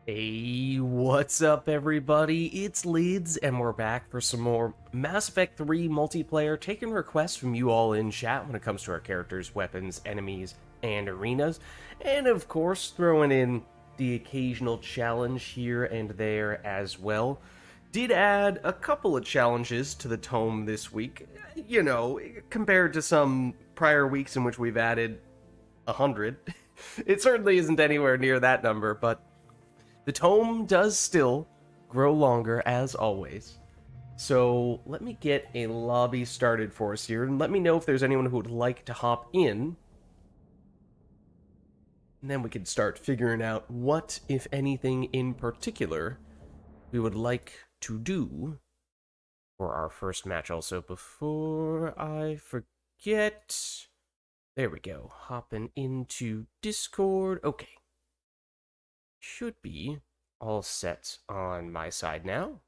Hey, what's up, everybody? It's Lids, and we're back for some more Mass Effect 3 multiplayer, taking requests from you all in chat when it comes to our characters, weapons, enemies, and arenas. And of course, throwing in the occasional challenge here and there as well. Did add a couple of challenges to the tome this week, you know, compared to some prior weeks in which we've added 100. It certainly isn't anywhere near that number, but the tome does still grow longer, as always. So let me get a lobby started for us here, and let me know if there's anyone who would like to hop in. And then we can start figuring out what, if anything in particular, we would like to do for our first match. Also, before I forget, there we go. Hopping into Discord. Okay. Should be all set on my side now.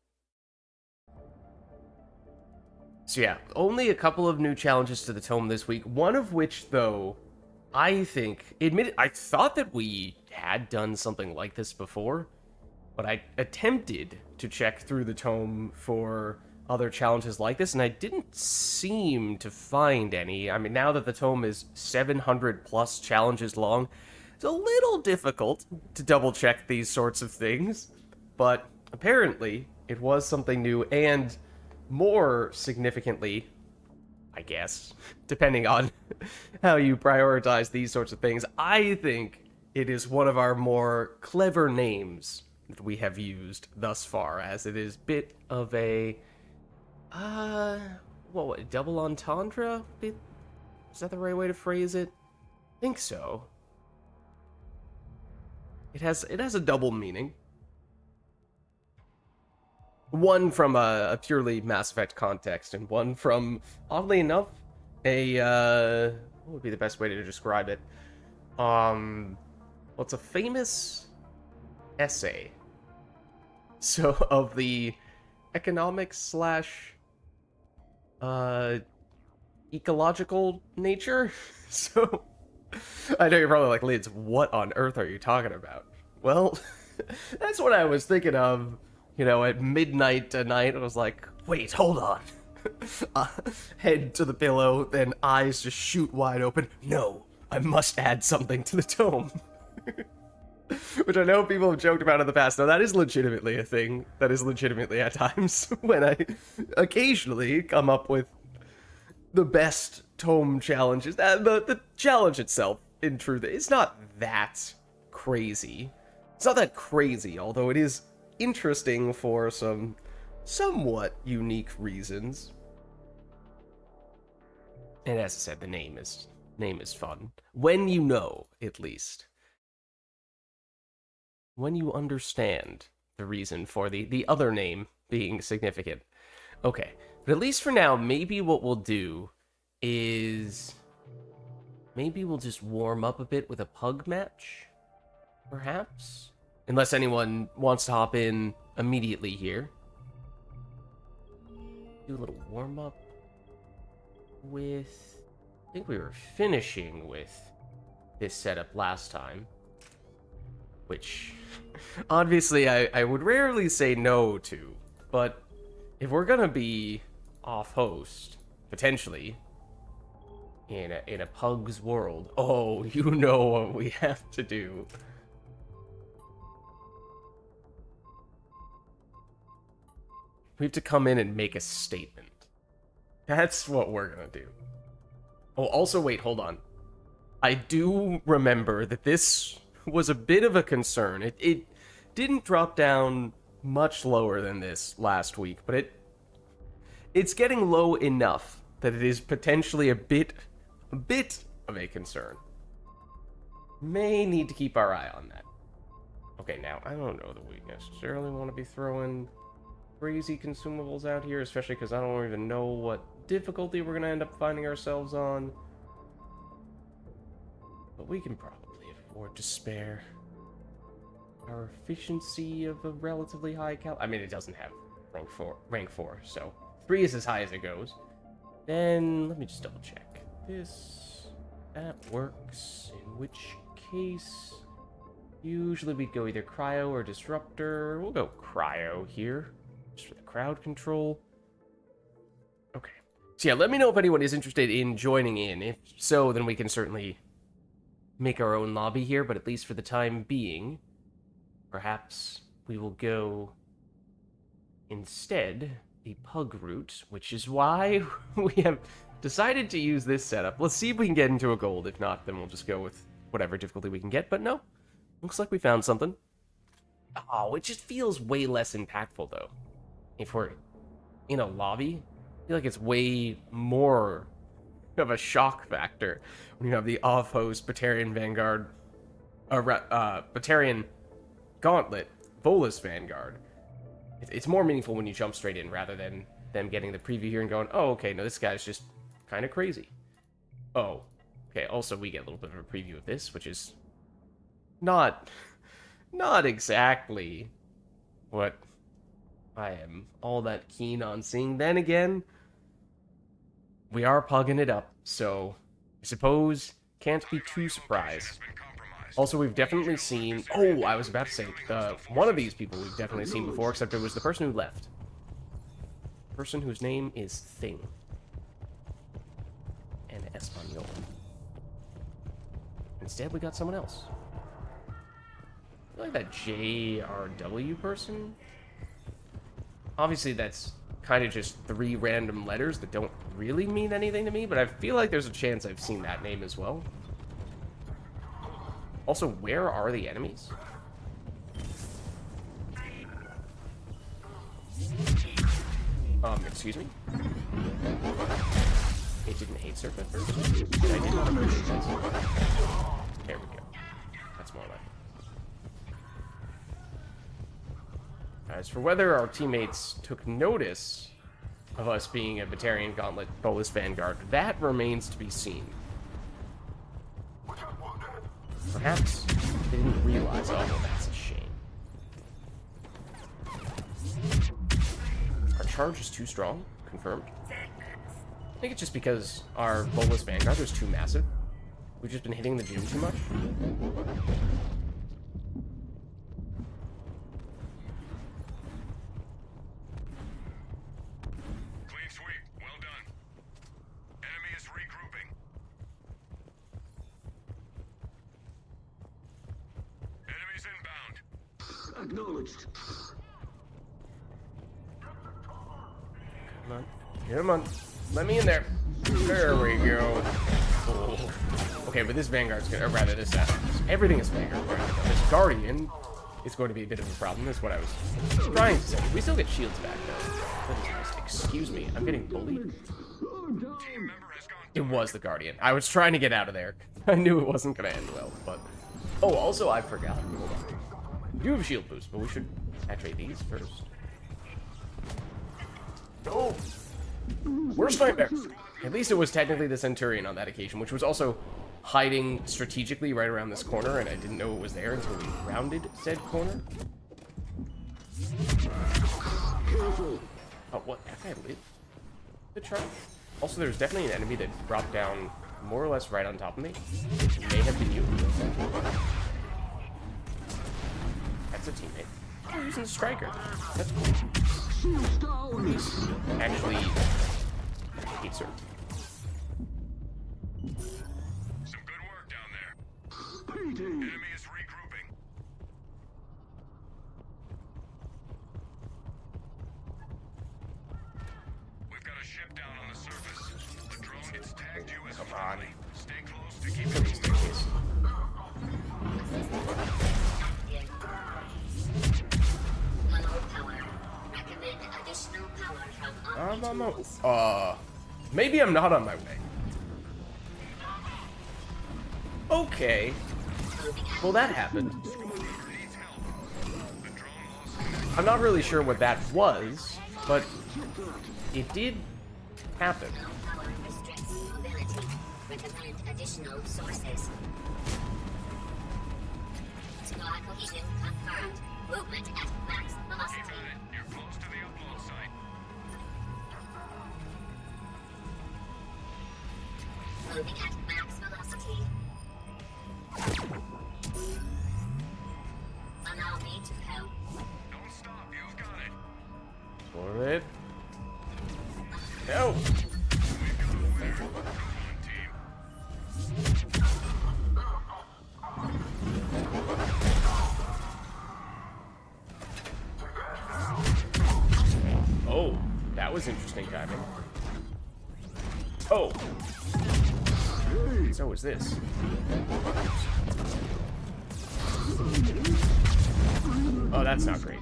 So yeah, only a couple of new challenges to the tome this week, one of which, though, I thought that we had done something like this before, but I attempted to check through the tome for other challenges like this, and I didn't seem to find any. I mean, now that the tome is 700 plus challenges long, it's a little difficult to double check these sorts of things, but apparently it was something new, and more significantly, I guess, depending on how you prioritize these sorts of things, I think it is one of our more clever names that we have used thus far, as it is a bit of a, what, double entendre? Is that the right way to phrase it? I think so. It has a double meaning. One from a purely Mass Effect context, and one from, oddly enough, what would be the best way to describe it? Well, it's a famous essay. So, of the economics slash, ecological nature. So, I know you're probably like, Lids, what on earth are you talking about? Well, that's what I was thinking of, you know, at midnight tonight. I was like, wait, hold on. Head to the pillow, then eyes just shoot wide open. No, I must add something to the tome. Which I know people have joked about in the past. Now, that is legitimately a thing. That is legitimately at times when I occasionally come up with the best tome challenges. The challenge itself, in truth, it's not that crazy. It's not that crazy, although it is interesting for some somewhat unique reasons. And as I said, the name is fun. When you know, at least. When you understand the reason for the other name being significant. Okay, but at least for now, maybe what we'll do is maybe we'll just warm up a bit with a pug match, perhaps? Unless anyone wants to hop in immediately here. Do a little warm up with, I think we were finishing with this setup last time, which obviously I would rarely say no to, but if we're gonna be off host, potentially, in a pug's world, oh, you know what we have to do. We have to come in and make a statement. That's what we're gonna do. Oh, also, wait, hold on. I do remember that this was a bit of a concern. It didn't drop down much lower than this last week, but it's getting low enough that it is potentially a bit of a concern. May need to keep our eye on that. Okay, now, I don't know that we necessarily want to be throwing crazy consumables out here, especially because I don't even know what difficulty we're going to end up finding ourselves on. But we can probably afford to spare our efficiency of a relatively high I mean, it doesn't have rank 4, so 3 is as high as it goes. Then, let me just double check. That works, in which case Usually we'd go either cryo or disruptor. We'll go cryo here, just for the crowd control. Okay. So yeah, let me know if anyone is interested in joining in. If so, then we can certainly make our own lobby here, but at least for the time being, perhaps we will go instead the pug route, which is why we have decided to use this setup. Let's see if we can get into a gold. If not, then we'll just go with whatever difficulty we can get, but no. Looks like we found something. Oh, it just feels way less impactful, though. If we're in a lobby, I feel like it's way more of a shock factor when you have the off-host Batarian Vanguard, Batarian Gauntlet, Bolus Vanguard. It's more meaningful when you jump straight in rather than them getting the preview here and going, oh, okay, no, this guy's just kind of crazy. Oh, okay, also we get a little bit of a preview of this, which is not exactly what I am all that keen on seeing. Then again, we are pugging it up, so I suppose can't be too surprised. Also, we've definitely seen... Oh, I was about to say, one of these people we've definitely seen before, except it was the person who left. The person whose name is Thing. En Espanol. Instead, we got someone else. I feel like that JRW person? Obviously, that's kind of just 3 random letters that don't really mean anything to me, but I feel like there's a chance I've seen that name as well. Also, where are the enemies? Excuse me? It didn't hate surf at first. I did not appreciate that. There we go. That's more like it. As for whether our teammates took notice of us being a Batarian Gauntlet Bolus Vanguard, that remains to be seen. Perhaps they didn't realize, oh, that's a shame. Our charge is too strong, confirmed. I think it's just because our Bolus Vanguard is too massive. We've just been hitting the gym too much. Clean sweep. Well done. Enemy is regrouping. Enemies inbound. Acknowledged. Come on. Come on. Let me in there. There we go. Oh. Okay, but this Vanguard's gonna, or rather this, everything is Vanguard. This Guardian is going to be a bit of a problem. That's what I was trying to say. We still get shields back, though. That is nice. Excuse me, I'm getting bullied. It was the Guardian. I was trying to get out of there. I knew it wasn't going to end well, but... Oh, also, I forgot. Hold on. We do have shield boost, but we should activate these first. Oh! Worst nightmare! At least it was technically the Centurion on that occasion, which was also hiding strategically right around this corner, and I didn't know it was there until we rounded said corner. Oh, what? That guy lived? Good try. Also, there's definitely an enemy that dropped down more or less right on top of me. It may have been you. That's a teammate. Oh, you're using the striker. That's cool. Actually, hates her. Some good work down there. Enemy is regrouping. We've got a ship down on the surface. The drone gets tagged you as friendly. Stay close to keep it moving. Maybe I'm not on my way. Okay. Well, that happened. I'm not really sure what that was, but it did happen. Additional sources. Smaller cohesion confirmed. Movement at max velocity. You're close to the upload site. Moving at max velocity. was interesting timing. Oh! So was this. Oh, that's not great.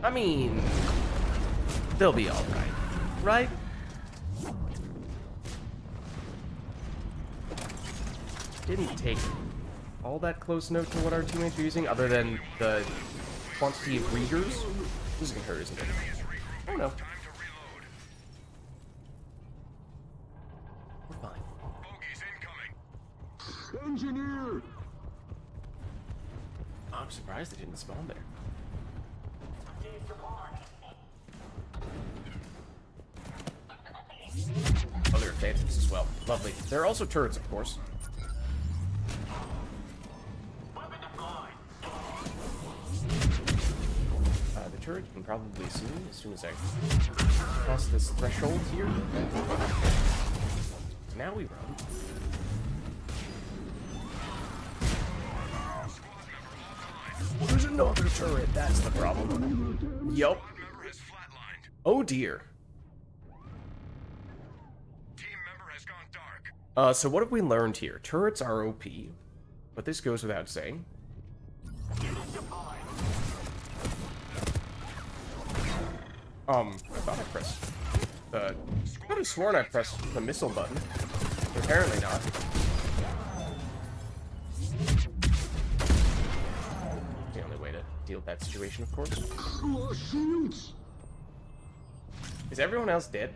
I mean, they'll be alright, right? Didn't take all that close note to what our teammates were using, other than the quantity of readers. This is gonna hurt, isn't it? Oh no. We're fine. Engineer! I'm surprised they didn't spawn there. Oh, there are phantoms as well. Lovely. There are also turrets, of course. The turret you can probably see as soon as I cross this threshold here. Now we run. There's another turret, that's the problem. Yup. Oh dear. So what have we learned here? Turrets are OP, but this goes without saying. I thought I pressed the... I could have sworn I pressed the missile button. But apparently not. The only way to deal with that situation, of course. Is everyone else dead?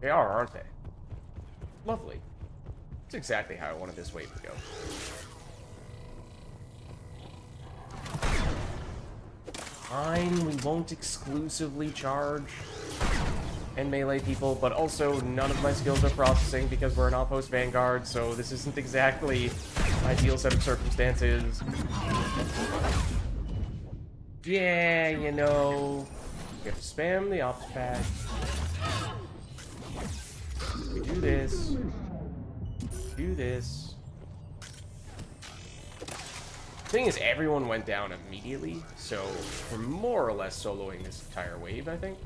They are, aren't they? Lovely. That's exactly how I wanted this wave to go. Fine, we won't exclusively charge and melee people, but also none of my skills are processing because we're an outpost vanguard, so this isn't exactly an ideal set of circumstances. Yeah, you know, we have to spam the ops pad. We do this. Do this. Thing is, everyone went down immediately, so we're more or less soloing this entire wave, I think.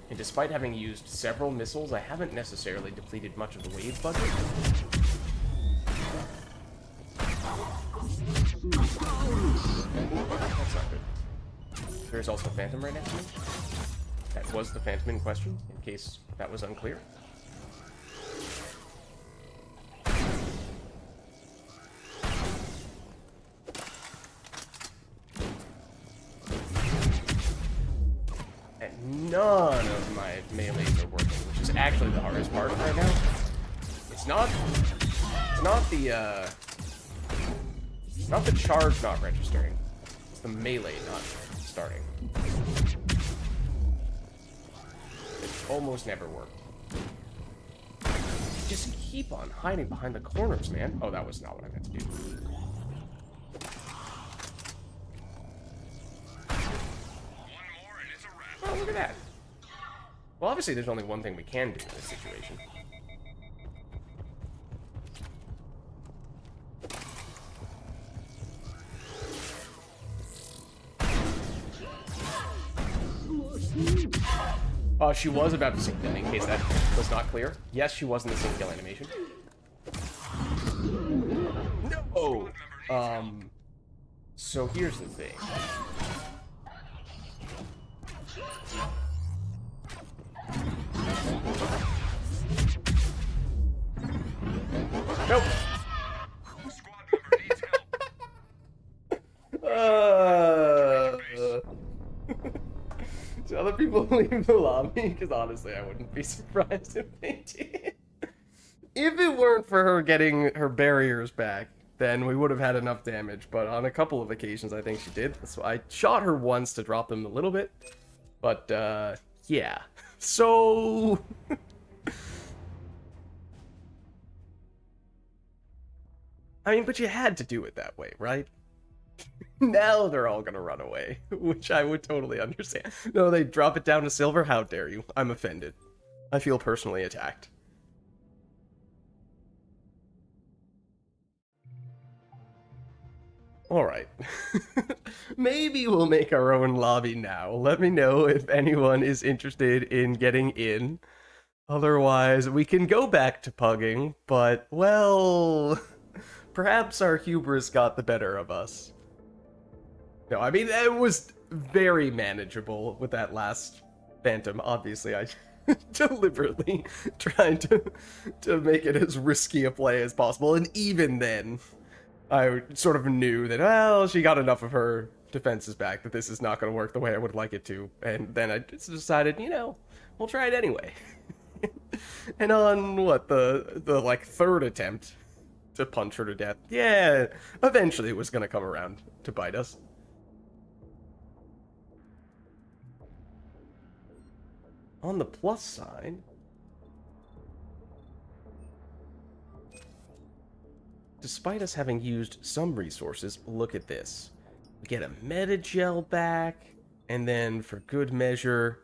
And despite having used several missiles, I haven't necessarily depleted much of the wave budget. That's not good. There's also a Phantom right next to me. That was the Phantom in question, in case that was unclear. None of my melees are working, which is actually the hardest part right now. It's not the charge not registering. It's the melee not starting. It almost never worked. Just keep on hiding behind the corners, man. Oh, that was not what I meant to do. Oh, look at that. Well, obviously, there's only one thing we can do in this situation. She was about to sync kill, in case that was not clear. Yes, she was in the sync kill animation. No! So here's the thing. Nope. Do other people leave the lobby? Because honestly, I wouldn't be surprised if they did. If it weren't for her getting her barriers back, then we would have had enough damage. But on a couple of occasions, I think she did. So I shot her once to drop them a little bit. But, yeah. So... I mean, but you had to do it that way, right? Now they're all gonna run away, which I would totally understand. No, they drop it down to silver? How dare you? I'm offended. I feel personally attacked. Alright. Maybe we'll make our own lobby now. Let me know if anyone is interested in getting in. Otherwise, we can go back to pugging, but, well, perhaps our hubris got the better of us. No, I mean, it was very manageable with that last Phantom. Obviously, I deliberately tried to make it as risky a play as possible, and even then, I sort of knew that, well, she got enough of her defenses back that this is not going to work the way I would like it to, and then I just decided, we'll try it anyway. And on, what, the like, third attempt to punch her to death, yeah, eventually it was going to come around to bite us. On the plus side, despite us having used some resources, look at this. We get a meta gel back, and then for good measure,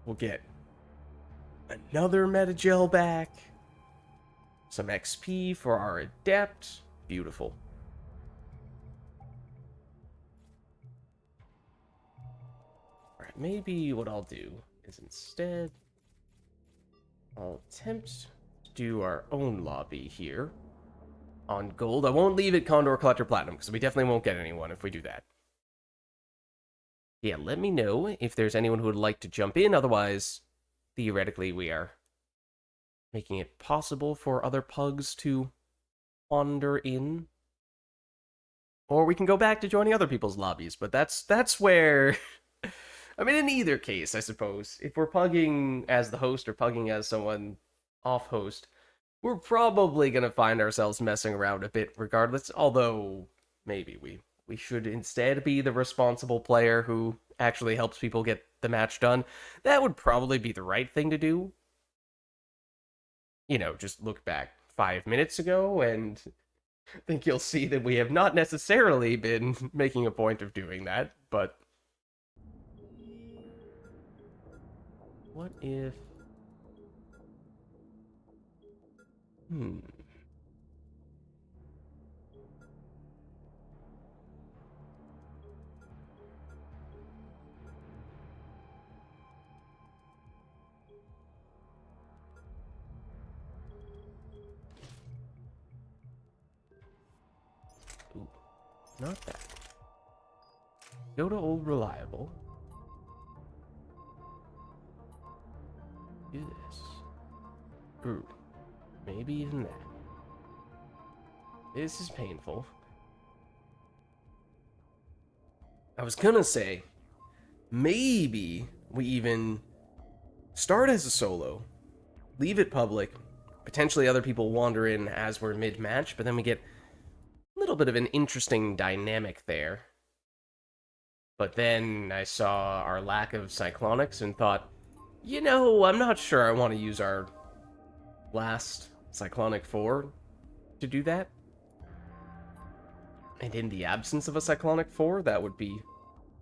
we'll get another meta gel back, some XP for our adept. Beautiful. Alright, maybe what I'll do is instead I'll attempt to do our own lobby here on gold. I won't leave it Condor Collector Platinum, because we definitely won't get anyone if we do that. Yeah, let me know if there's anyone who would like to jump in. Otherwise, theoretically, we are making it possible for other pugs to wander in. Or we can go back to joining other people's lobbies, but that's where... I mean, in either case, I suppose, if we're pugging as the host or pugging as someone off-host, we're probably going to find ourselves messing around a bit regardless, although maybe we should instead be the responsible player who actually helps people get the match done. That would probably be the right thing to do. Just look back 5 minutes ago, and I think you'll see that we have not necessarily been making a point of doing that, but... What if... Ooh, not that. Go to Old Reliable. Do this. Ooh, maybe even that. This is painful. I was gonna say, maybe we even start as a solo, leave it public, potentially other people wander in as we're mid-match, but then we get a little bit of an interesting dynamic there. But then I saw our lack of cyclonics and thought, I'm not sure I want to use our last Cyclonic 4 to do that. And in the absence of a Cyclonic 4, that would be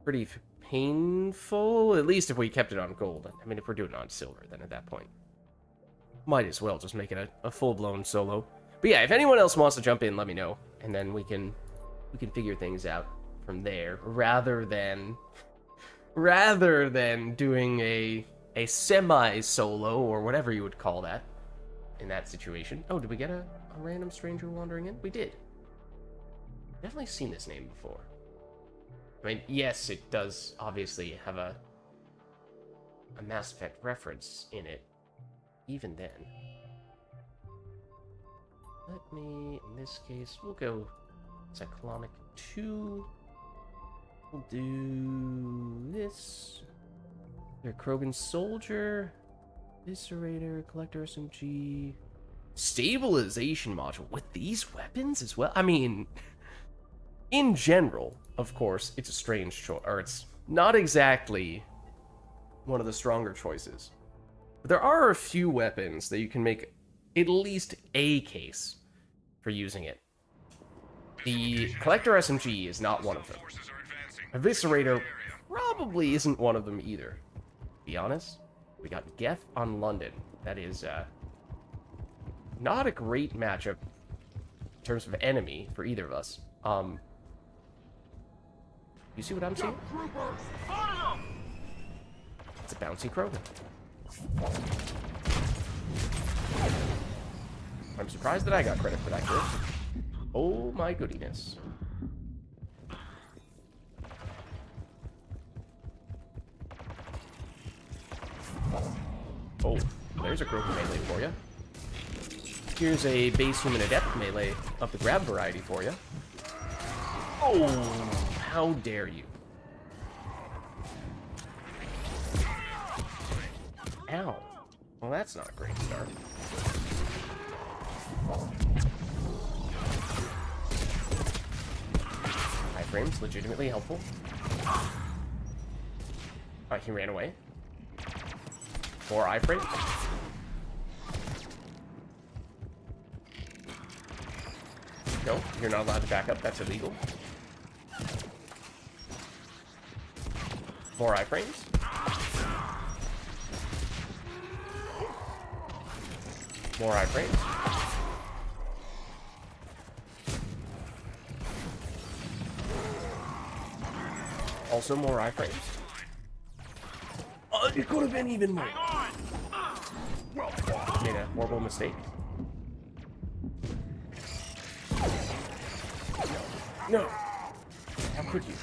pretty painful, at least if we kept it on gold. I mean, if we're doing it on silver, then at that point, might as well just make it a full-blown solo. But yeah, if anyone else wants to jump in, let me know, and then we can figure things out from there, rather than doing a semi-solo, or whatever you would call that, in that situation. Oh, did we get a random stranger wandering in? We did. Definitely seen this name before. I mean, yes, it does obviously have a Mass Effect reference in it. Even then. Let me, in this case, we'll go Cyclonic 2. We'll do this. Krogan Soldier, Viscerator, Collector SMG, Stabilization Module with these weapons as well. I mean, in general, of course, it's a strange choice, or it's not exactly one of the stronger choices. But there are a few weapons that you can make at least a case for using it. The Collector SMG is not one of them. Eviscerator probably isn't one of them either. To be honest, we got Geth on London. That is not a great matchup in terms of enemy for either of us. You see what I'm seeing? It's a bouncy Krogan. I'm surprised that I got credit for that kill. Oh my goodiness. Oh, there's a Krogan melee for you. Here's a base human adept melee of the grab variety for you. Oh, how dare you. Ow. Well, that's not a great start. Iframe's legitimately helpful. He ran away. More iframes. No, you're not allowed to back up. That's illegal. More iframes. More iframes. Also more iframes. It could have been even more. Made a horrible mistake. No. How could you?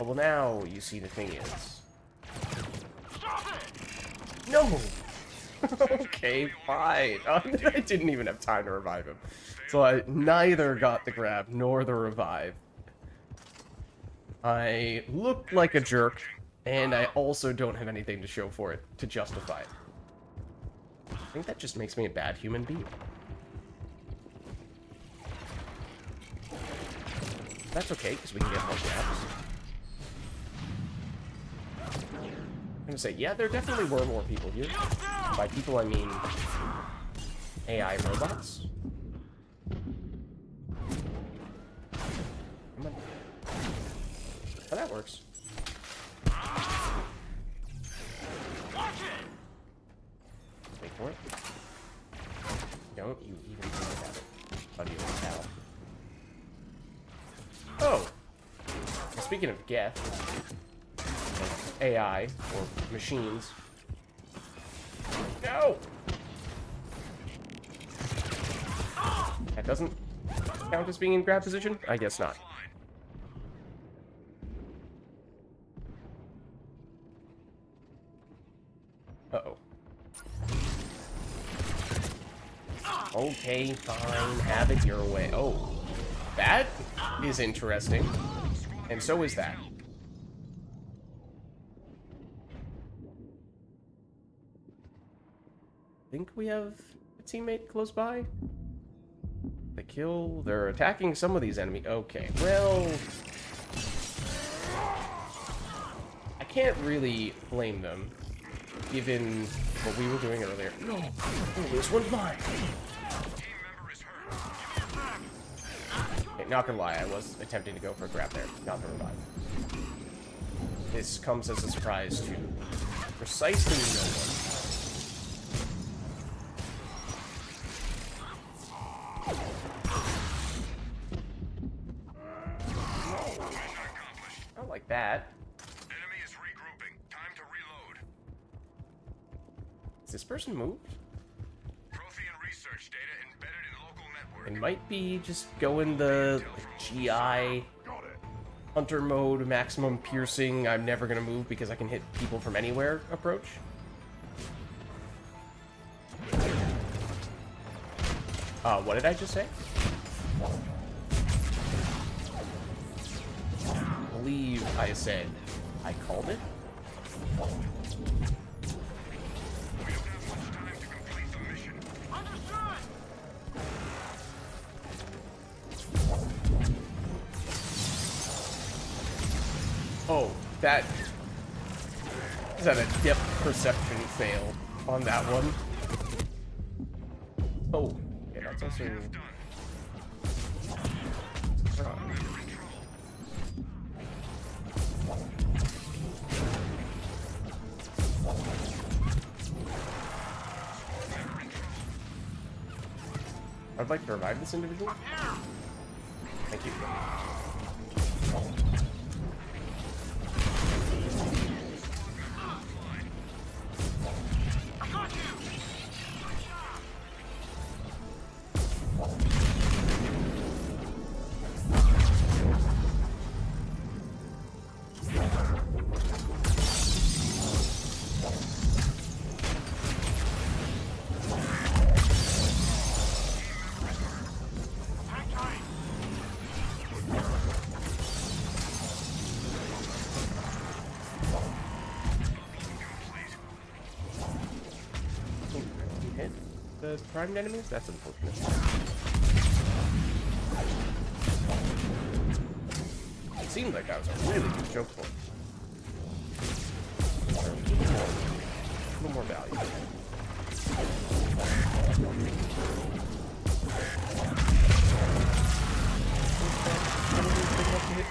Oh, well, now you see the thing is. No. Okay, fine. I didn't even have time to revive him. So I neither got the grab nor the revive. I looked like a jerk, and I also don't have anything to show for it to justify it. I think that just makes me a bad human being. That's okay, because we can get more grabs. I'm gonna say, yeah, there definitely were more people here. By people, I mean AI robots. Come on. Oh, that works. Wait for it. Don't you even think about it, buddy or pal. Oh! Speaking of Geth, AI, or machines. No! That doesn't count as being in grab position? I guess not. Uh-oh. Okay, fine. Have it your way. Oh. That is interesting. And so is that. Think we have a teammate close by? The kill. They're attacking some of these enemies. Okay, well... I can't really blame them, given what we were doing earlier. No! Oh, this one's mine! Okay, not gonna lie, I was attempting to go for a grab there, not the revive. This comes as a surprise to precisely no one. Not like that. Enemy is regrouping. Time to reload. Is this person moved? Prothean research data embedded in local network. It might be just going the GI hunter mode, maximum piercing, I'm never gonna move because I can hit people from anywhere approach. What did I just say? I believe I said I called it. We don't have much time to complete the mission. Understood! Oh, that is that a depth perception fail on that one. Oh, yeah, that's also. I'd like to revive this individual. Thank you. The primed enemies? That's unfortunate. It seemed like that was a really good choke point. A little more value.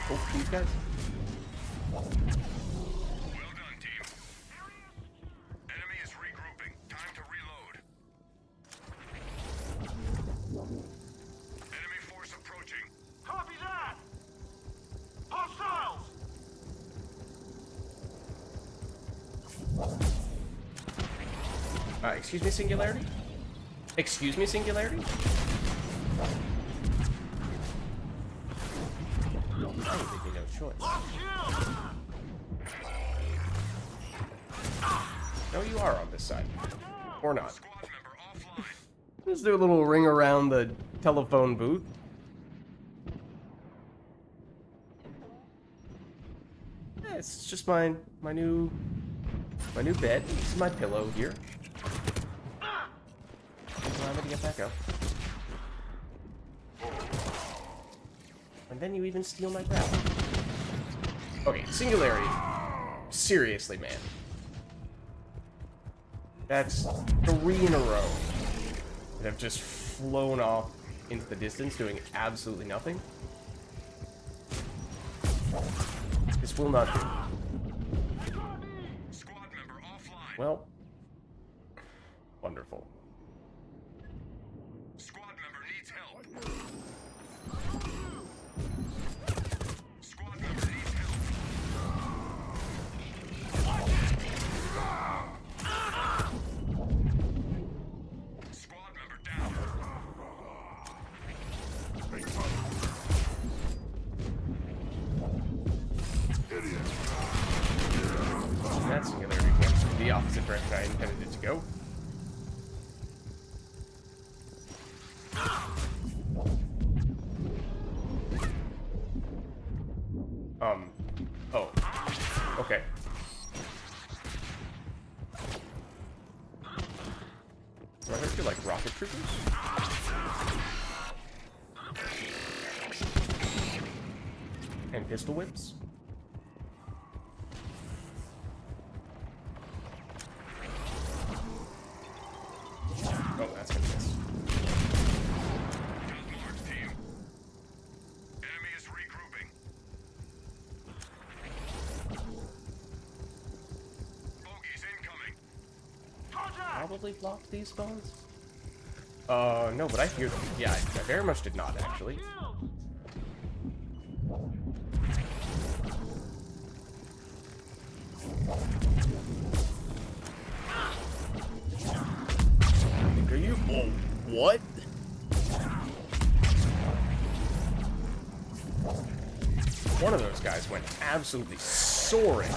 Oh, these guys. Well done, team. Enemy is regrouping. Time to reload. Enemy force approaching. Copy that! Hostiles! Excuse me, Singularity? Excuse me, Singularity? I don't think you know choice. No, you are on this side. Or not. Squad member offline. Let's do a little ring around the telephone booth. Yeah, it's just my new bed. This is my pillow here. Allow me to get back up. And then you even steal my crap. Okay, Singularity. Seriously, man. That's 3 in a row that have just flown off into the distance, doing absolutely nothing. This will not do. Squad member offline. Well, wonderful. Squad member needs help. Squad member needs help. Squad member down. That Singularity went the opposite direction I intended it to go. Oh. Okay. Do I heard you like rocket troopers? And pistol whips? Oh, that's gonna miss. Top marks, team. Enemy is regrouping. Bogeys incoming. Contact! Probably blocked these spawns? No, but I hear them. Yeah, I very much did not, actually. Are you? Oh, what? One of those guys went absolutely soaring.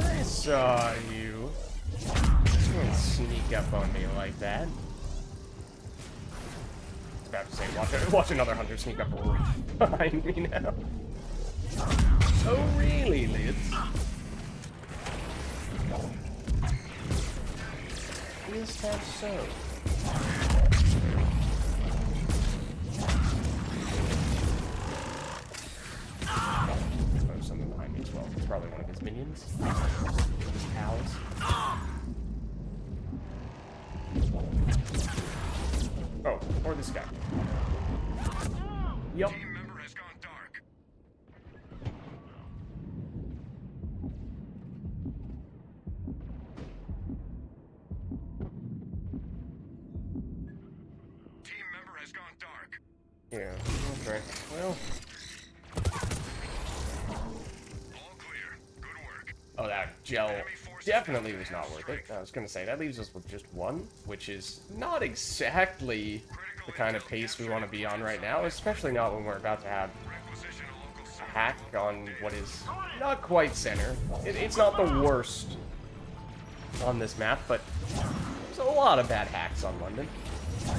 I saw you. You don't sneak up on me like that. about to say, watch another hunter sneak up behind me now. Oh, really, Lids? Is that so? There's something behind me as well. It's probably one of his minions. His pals. Oh, or this guy. Yup. Team member has gone dark. Team member has gone dark. Yeah, okay. Well. All clear. Good work. Oh, that gel definitely was not worth it. I was gonna say, that leaves us with just one, which is not exactly the kind of pace we want to be on right now, especially not when we're about to have Requisition a local a server. hack on what is not quite center. It's not the worst on this map, but there's a lot of bad hacks on London. Okay,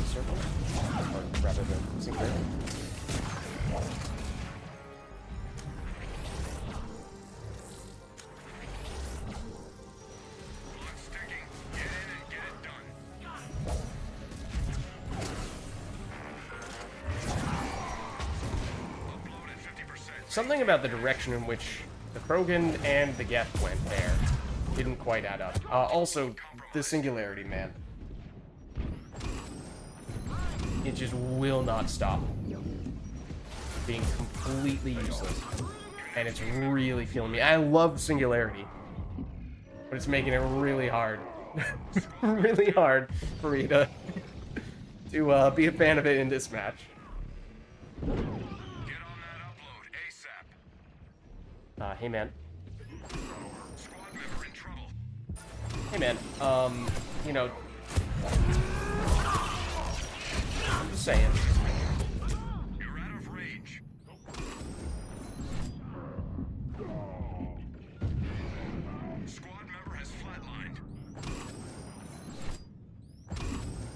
circle? Or rather the singularity. Clock's ticking. Get in and get it done. Upload at 50%. Something about the direction in which the Krogan and the Geth went there didn't quite add up. Also, the singularity, man. It just will not stop being completely useless. And it's really killing me. I love singularity, but it's making it really hard. Really hard for me to be a fan of it in this match. Get on that upload ASAP. Hey man. Squad member in trouble. Hey man, you know, I'm just saying. You're out of range. Squad member has flatlined.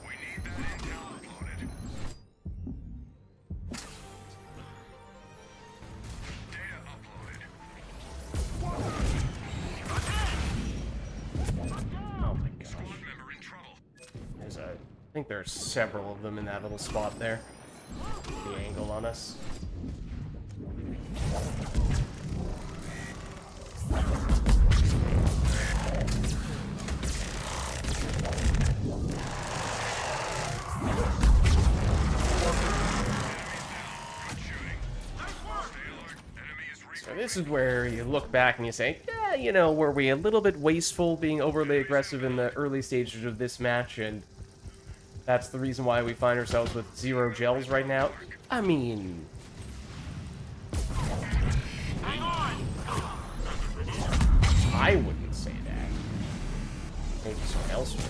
We need that intel uploaded. Data uploaded. Oh my gosh. Squad member in trouble. I think there's several of them in that little spot there. The angle on us. Good shooting. Stay alert. Enemy is So this is where you look back and you say, yeah, you know, were we a little bit wasteful being overly aggressive in the early stages of this match, and that's the reason why we find ourselves with 0 gels right now? I mean... I wouldn't say that. Maybe someone else would.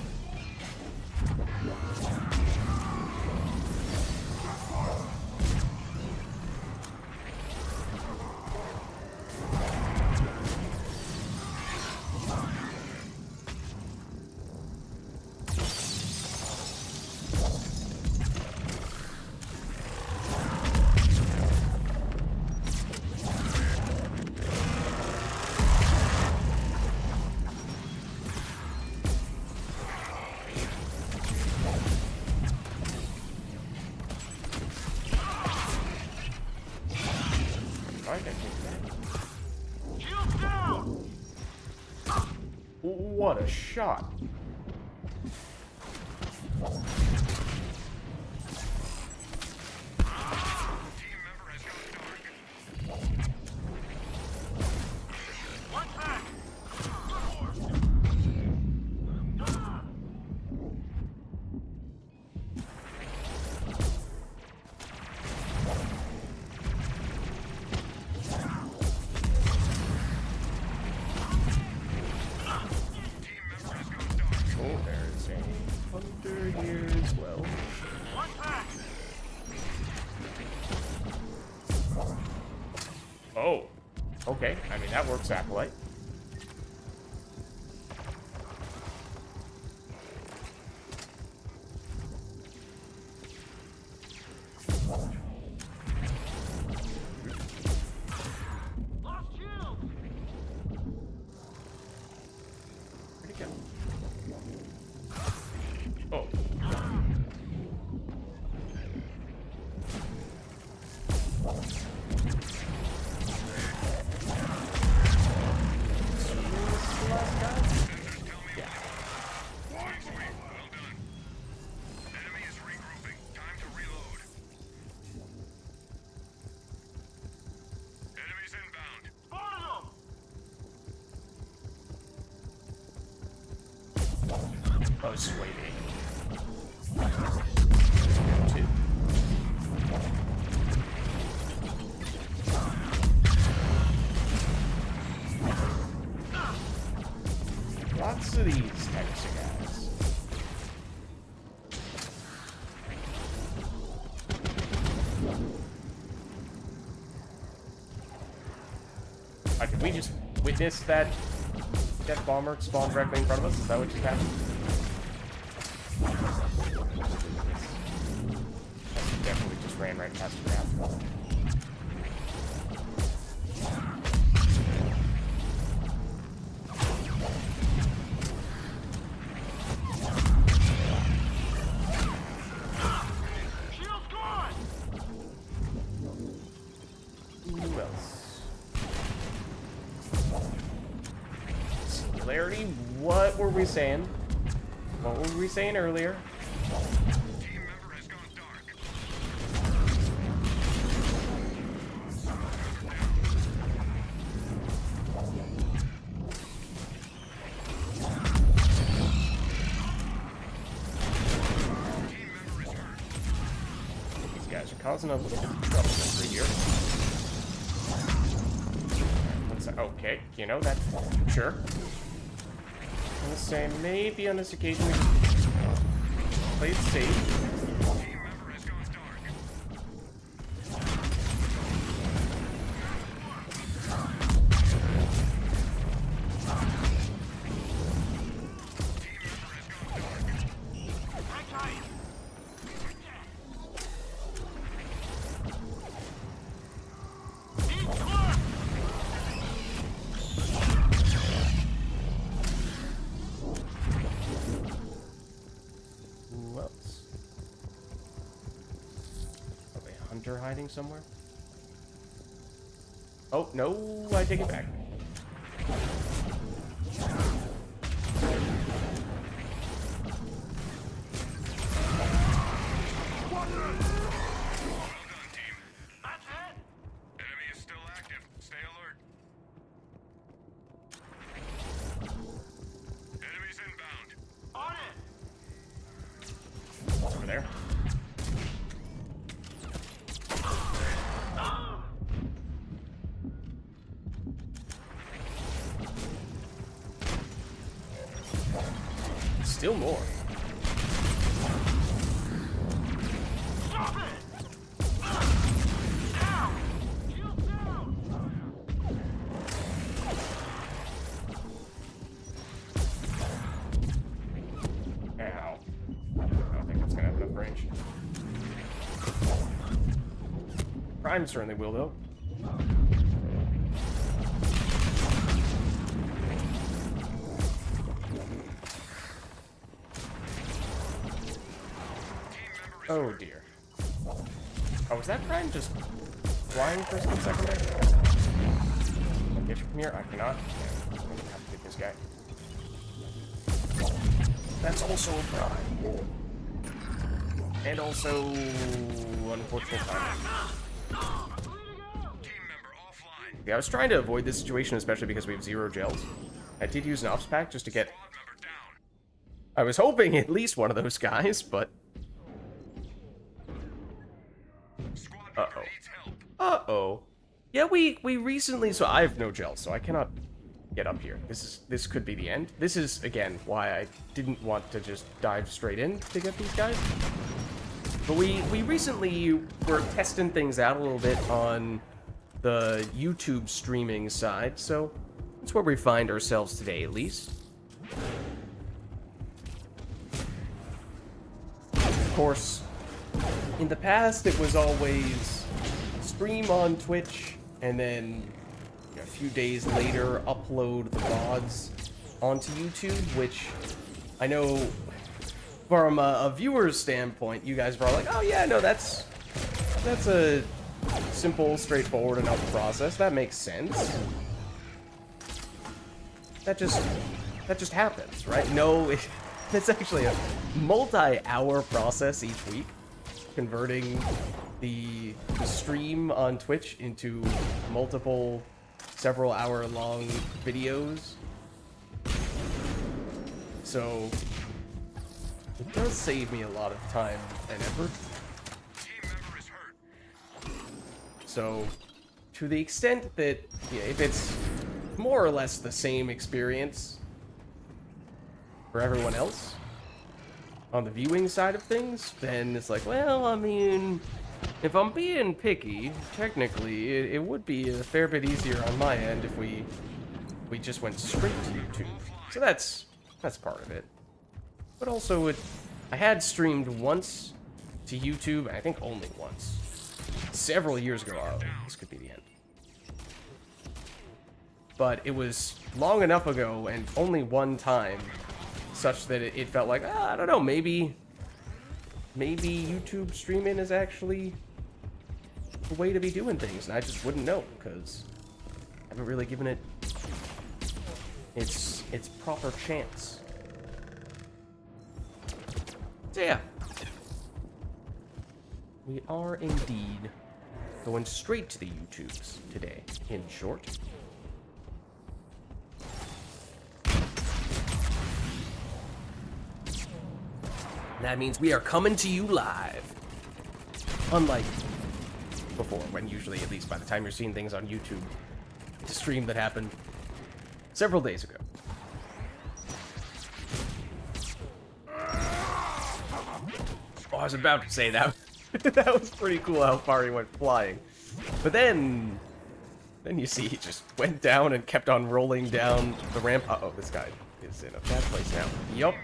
Alright, what a shot. Team member has gone dark. Team member has gone dark. Oh, there's a hunter here as well. Oh, okay. I mean, that works, Acolyte. Oh, sweetie. Two. Lots of these types of guys. Did we just witness that death bomber spawn directly in front of us? Is that what just happened? Definitely just ran right past the ground. Who else? Singularity, what were we saying? What were we saying earlier? Team member has gone dark. Team member is hurt. These guys are causing a little bit of trouble over here. Okay, you know, that's sure. I'm gonna say maybe on this occasion we play it safe. Team member has gone dark. Team member has gone dark. Hang tight. Who else? Probably a hunter hiding somewhere. Oh, no, I take it back. Well done, team. That's it. Enemy is still active. Stay alert. Enemies inbound. On it. Over there. Still more. Stop it. Down. Shield down. Ow. I don't think that's gonna have enough range. Prime certainly will, though. Oh dear. Oh, is that Prime just flying for a split second there? Can I get you from here? I cannot. Okay, I'm gonna have to get this guy. That's also a Prime. And also, unfortunate timing. Team member offline. Yeah, I was trying to avoid this situation, especially because we have 0 gels. I did use an ops pack just to get... Squad member down. I was hoping at least one of those guys, but... Squad member Uh-oh. needs help. Uh-oh. Yeah, we recently... So I have no gels, so I cannot get up here. This could be the end. This is, again, why I didn't want to just dive straight in to get these guys. But we recently were testing things out a little bit on the YouTube streaming side, so that's where we find ourselves today, at least. Of course, in the past, it was always stream on Twitch, and then a few days later, upload the VODs onto YouTube, which I know from a viewer's standpoint, you guys were all like, oh yeah, no, that's a simple, straightforward enough process. That makes sense. That just happens, right? No, it's actually a multi-hour process each week, converting the stream on Twitch into multiple, several-hour-long videos. So It does save me a lot of time and effort. Team member is hurt. So, to the extent that, yeah, if it's more or less the same experience for everyone else on the viewing side of things, then it's like, well, I mean, if I'm being picky, technically, it would be a fair bit easier on my end if we just went straight to YouTube. So that's part of it. But also, I had streamed once to YouTube, and I think only once. Several years ago. Oh, this could be the end. But it was long enough ago, and only one time, such that it felt like, I don't know, maybe YouTube streaming is actually the way to be doing things, and I just wouldn't know, because I haven't really given it its proper chance. So yeah, we are indeed going straight to the YouTubes today, in short. That means we are coming to you live. Unlike before, when usually, at least by the time you're seeing things on YouTube, it's a stream that happened several days ago. Oh, I was about to say that. That was pretty cool how far he went flying. But then you see he just went down and kept on rolling down the ramp. Uh-oh, this guy is in a bad place now. Yup.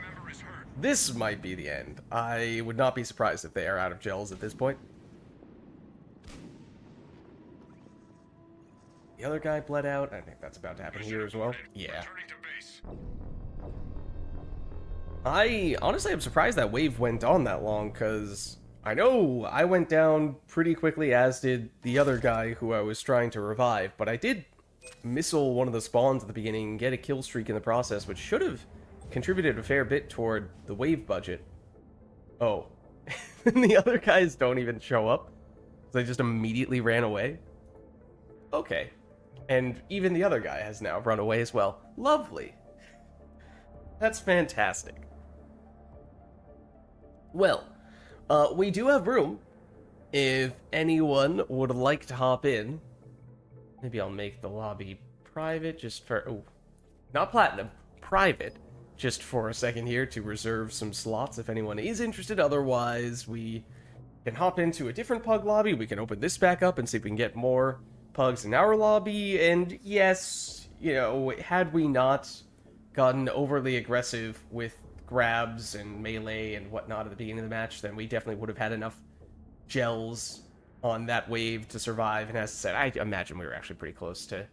This might be the end. I would not be surprised if they are out of gels at this point. The other guy bled out. I think that's about to happen here as well. Yeah. I honestly am surprised that wave went on that long, because I know I went down pretty quickly, as did the other guy who I was trying to revive, but I did missile one of the spawns at the beginning and get a kill streak in the process, which should have contributed a fair bit toward the wave budget. Oh. And the other guys don't even show up. They just immediately ran away. Okay. And even the other guy has now run away as well. Lovely. That's fantastic. Well, we do have room if anyone would like to hop in. Maybe I'll make the lobby private just for... Oh, not platinum. Private. Just for a second here to reserve some slots if anyone is interested. Otherwise, we can hop into a different pug lobby. We can open this back up and see if we can get more pugs in our lobby. And yes, you know, had we not gotten overly aggressive with grabs and melee and whatnot at the beginning of the match, then we definitely would have had enough gels on that wave to survive. And as I said, I imagine we were actually pretty close to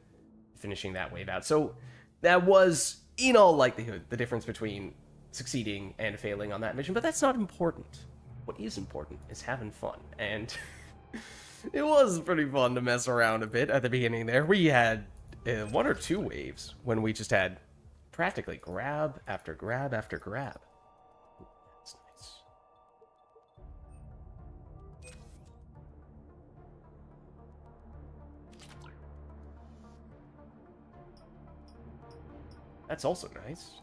finishing that wave out. So that was, in all likelihood, the difference between succeeding and failing on that mission, but that's not important. What is important is having fun, and it was pretty fun to mess around a bit at the beginning there. We had one or two waves when we just had practically grab after grab after grab. That's nice. That's also nice.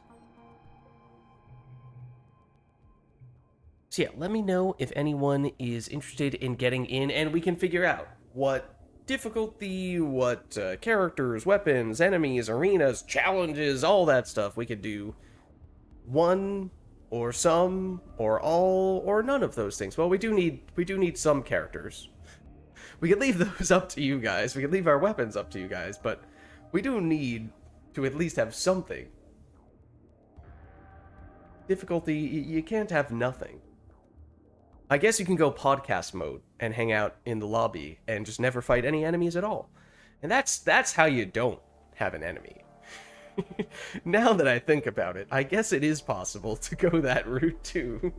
So yeah, let me know if anyone is interested in getting in, and we can figure out what difficulty, what characters, weapons, enemies, arenas, challenges, all that stuff we could do. One, or some, or all, or none of those things. Well, we do need some characters. We could leave those up to you guys. We could leave our weapons up to you guys, but we do need to at least have something. Difficulty, you can't have nothing. I guess you can go podcast mode and hang out in the lobby and just never fight any enemies at all. And that's how you don't have an enemy. Now that I think about it, I guess it is possible to go that route too.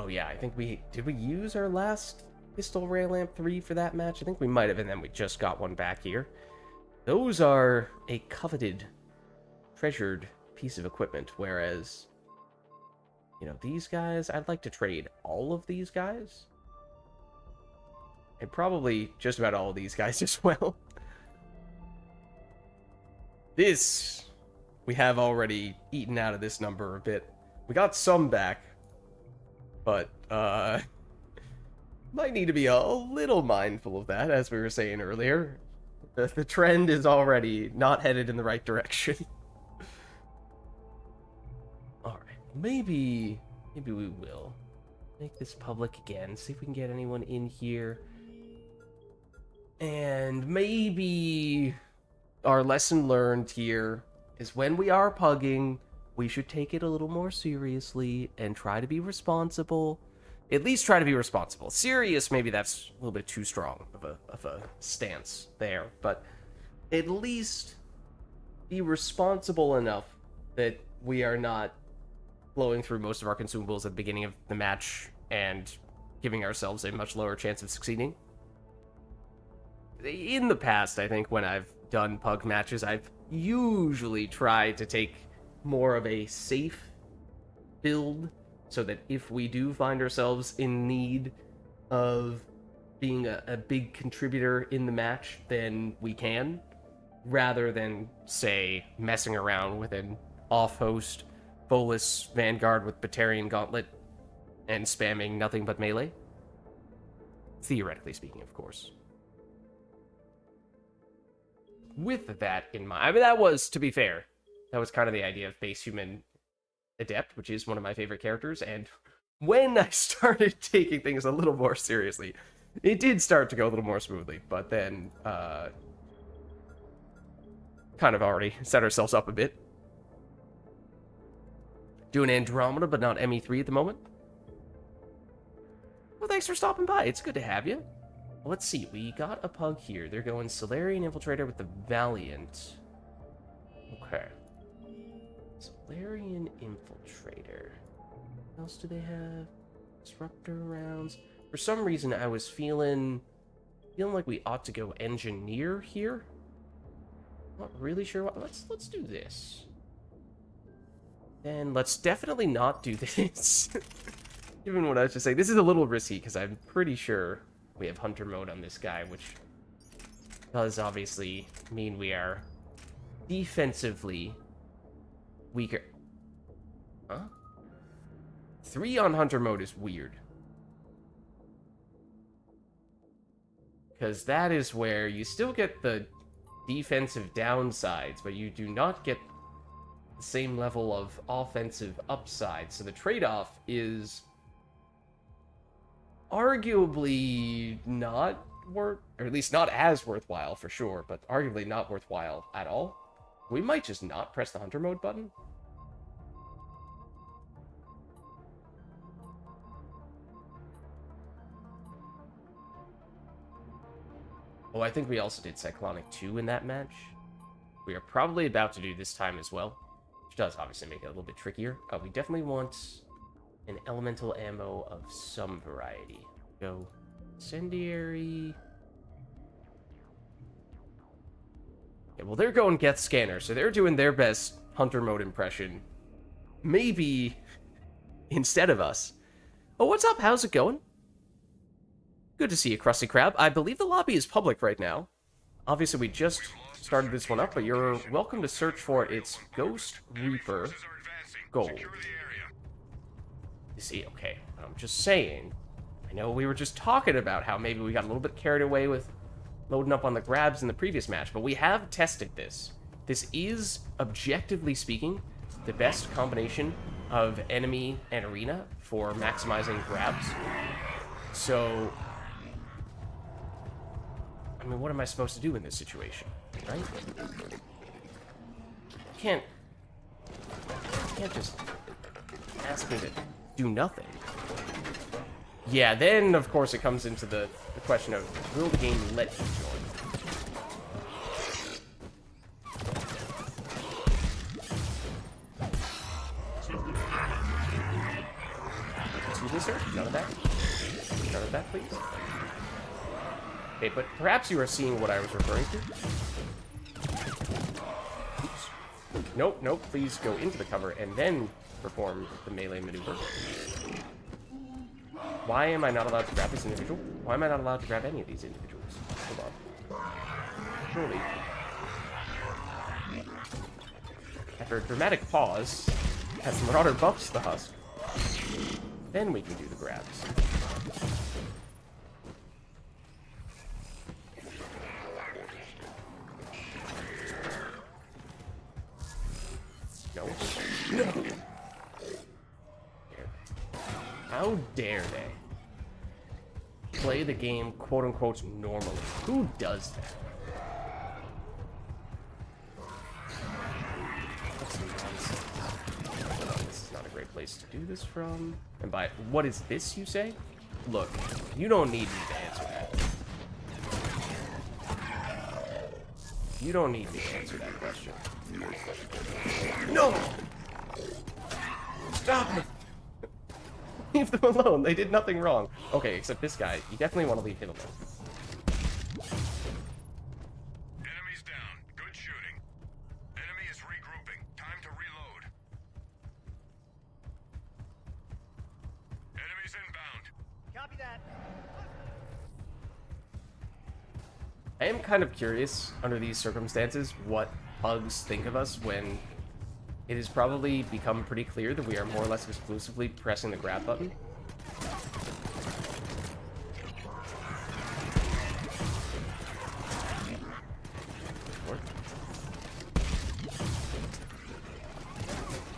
Oh yeah, I think did we use our last pistol ray lamp 3 for that match? I think we might have, and then we just got one back here. Those are a coveted, treasured piece of equipment, whereas, you know, these guys, I'd like to trade all of these guys. And probably just about all of these guys as well. This, we have already eaten out of this number a bit. We got some back, but, might need to be a little mindful of that, as we were saying earlier. The trend is already not headed in the right direction. Alright, maybe we will make this public again, see if we can get anyone in here. And maybe our lesson learned here is when we are pugging, we should take it a little more seriously and try to be responsible. At least try to be responsible. Serious, maybe that's a little bit too strong of a stance there, but at least be responsible enough that we are not blowing through most of our consumables at the beginning of the match and giving ourselves a much lower chance of succeeding. In the past, I think, when I've done pug matches, I've usually tried to take more of a safe build, so that if we do find ourselves in need of being a big contributor in the match, then we can, rather than, say, messing around with an off-host Bolus Vanguard with Batarian Gauntlet and spamming nothing but melee. Theoretically speaking, of course. With that in mind, I mean, that was, to be fair, that was kind of the idea of Base Human Adept, which is one of my favorite characters, and when I started taking things a little more seriously, it did start to go a little more smoothly, but then, kind of already set ourselves up a bit. Doing Andromeda, but not ME3 at the moment. Well, thanks for stopping by. It's good to have you. Let's see, we got a pug here. They're going Solarian Infiltrator with the Valiant. Okay. Solarian Infiltrator. What else do they have? Disruptor rounds. For some reason, I was feeling like we ought to go Engineer here. Not really sure what. Let's do this. Then let's definitely not do this. Given what I was just saying, this is a little risky because I'm pretty sure we have Hunter mode on this guy, which does obviously mean we are defensively weaker. Huh? 3 on Hunter mode is weird. Because that is where you still get the defensive downsides, but you do not get the same level of offensive upsides. So the trade-off is arguably not worth, or at least not as worthwhile for sure, but arguably not worthwhile at all. We might just not press the Hunter mode button. Oh, I think we also did Cyclonic 2 in that match. We are probably about to do this time as well, which does obviously make it a little bit trickier. We definitely want an elemental ammo of some variety. Go Incendiary. Yeah, well, they're going Geth Scanner, so they're doing their best Hunter mode impression. Maybe instead of us. Oh, what's up? How's it going? Good to see you, Krusty Krab. I believe the lobby is public right now. Obviously, we just started this one up, but you're welcome to search for it. It's Ghost Reaper Gold. You see, okay, I'm just saying. I know we were just talking about how maybe we got a little bit carried away with loading up on the grabs in the previous match, but we have tested this. This is, objectively speaking, the best combination of enemy and arena for maximizing grabs. So, I mean, what am I supposed to do in this situation, right? I can't just ask me to do nothing. Yeah, then, of course, it comes into the question of, will the game let you join? Excuse me, sir? None of that? None of that, please? Okay, but perhaps you are seeing what I was referring to. Oops. Nope, nope, please go into the cover and then perform the melee maneuver. Why am I not allowed to grab this individual? Why am I not allowed to grab any of these individuals? Hold on. Surely. After a dramatic pause, as the Marauder buffs the Husk, then we can do the grabs. No. No! How dare they play the game quote-unquote normally? Who does that? That's nonsense. This is not a great place to do this from. And by what is this, you say? Look, you don't need me to answer that. You don't need me to answer that question. No! Stop it! Leave them alone. They did nothing wrong. Okay, except this guy. You definitely want to leave him alone. Enemies down. Good shooting. Enemy is regrouping. Time to reload. Enemies inbound. Copy that. I am kind of curious, under these circumstances, what pugs think of us when it has probably become pretty clear that we are more or less exclusively pressing the grab button.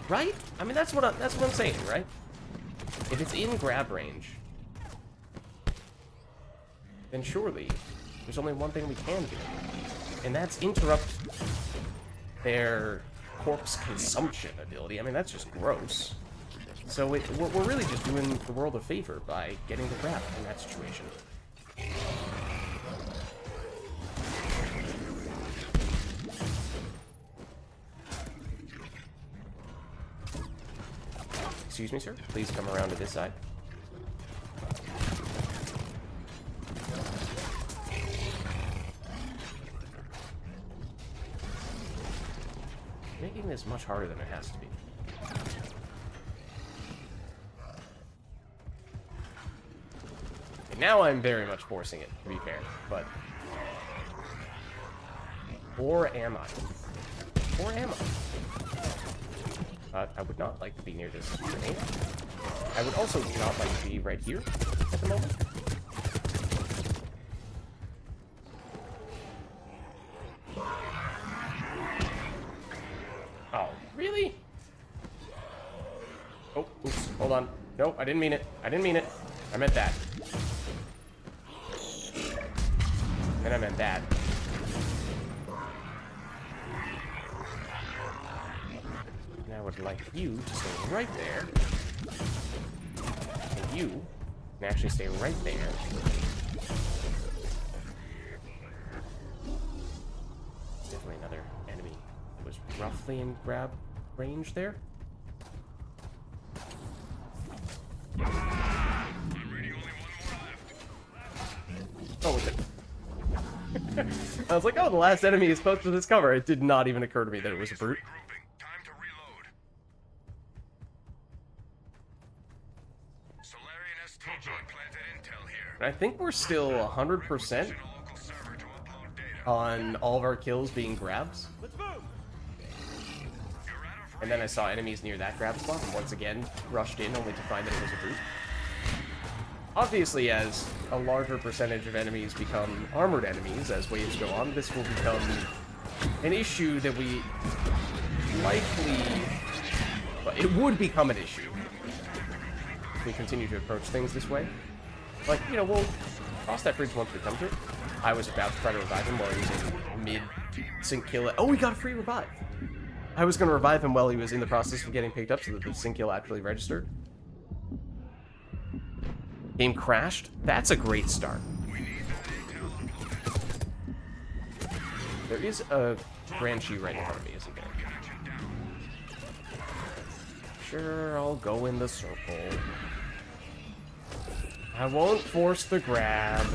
Right? I mean, that's what I'm saying, right? If it's in grab range, then surely there's only one thing we can do, and that's interrupt their corpse consumption ability. I mean, that's just gross. So we're really just doing the world a favor by getting the grab in that situation. Excuse me, sir. Please come around to this side. Making this much harder than it has to be. And now I'm very much forcing it, to be fair, but... Or am I? Or am I? I would not like to be near this grenade. I would also not like to be right here at the moment. Oh, really? Oh, oops, hold on. No, I didn't mean it. I didn't mean it. I meant that. And I meant that. And I would like you to stay right there. And you can actually stay right there. There's definitely another enemy that was roughly in grab range there. Oh, was it? I was like, oh, the last enemy is close to this cover. It did not even occur to me that it was a brute. Time to reload. Solarian STG planted intel here. And I think we're still 100% on all of our kills being grabs. Let's move. And then I saw enemies near that grab spot, and once again rushed in only to find that it was a brute. Obviously, as a larger percentage of enemies become armored enemies as waves go on, this will become an issue that we likely... Well, it would become an issue if we continue to approach things this way. Like, you know, we'll cross that bridge once we come to it. I was about to try to revive him while he was in mid-sync kill. Oh, we got a free revive! I was going to revive him while he was in the process of getting picked up so that the sync kill actually registered. Game crashed? That's a great start. There is a Banshee right in front of me, isn't there? Sure, I'll go in the circle. I won't force the grab.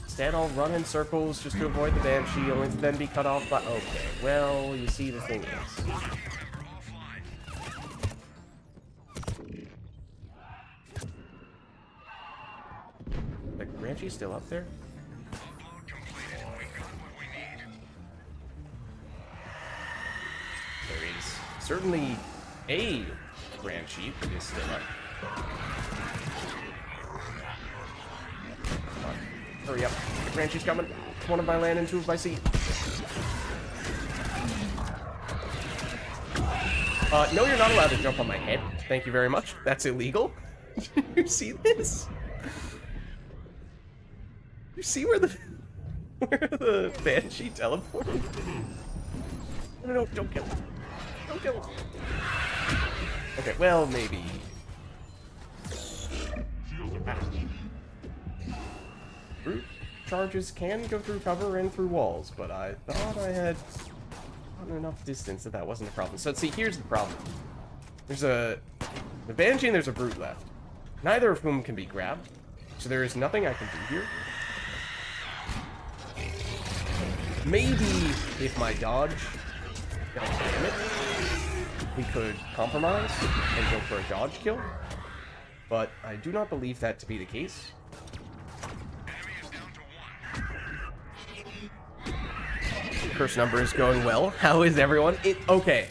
Instead, I'll run in circles just to avoid the Banshee, only to then be cut off by... Okay, well, you see, the thing is... The Banshee's still up there? certainly a grand sheet is still up. Come on, hurry up. The grand sheet's coming. One of by land and two of by sea. No, you're not allowed to jump on my head. Thank you very much. That's illegal. You see this? You see where the banshee teleported? No, don't kill him. Don't kill him. Okay, well, maybe. Ah. Brute charges can go through cover and through walls, but I thought I had gotten enough distance that wasn't a problem. So, see, here's the problem. There's the banshee and there's a brute left. Neither of whom can be grabbed, so there is nothing I can do here. Maybe if my dodge got damage, we could compromise and go for a dodge kill, but I do not believe that to be the case. Curse number is going well. How is everyone? Okay.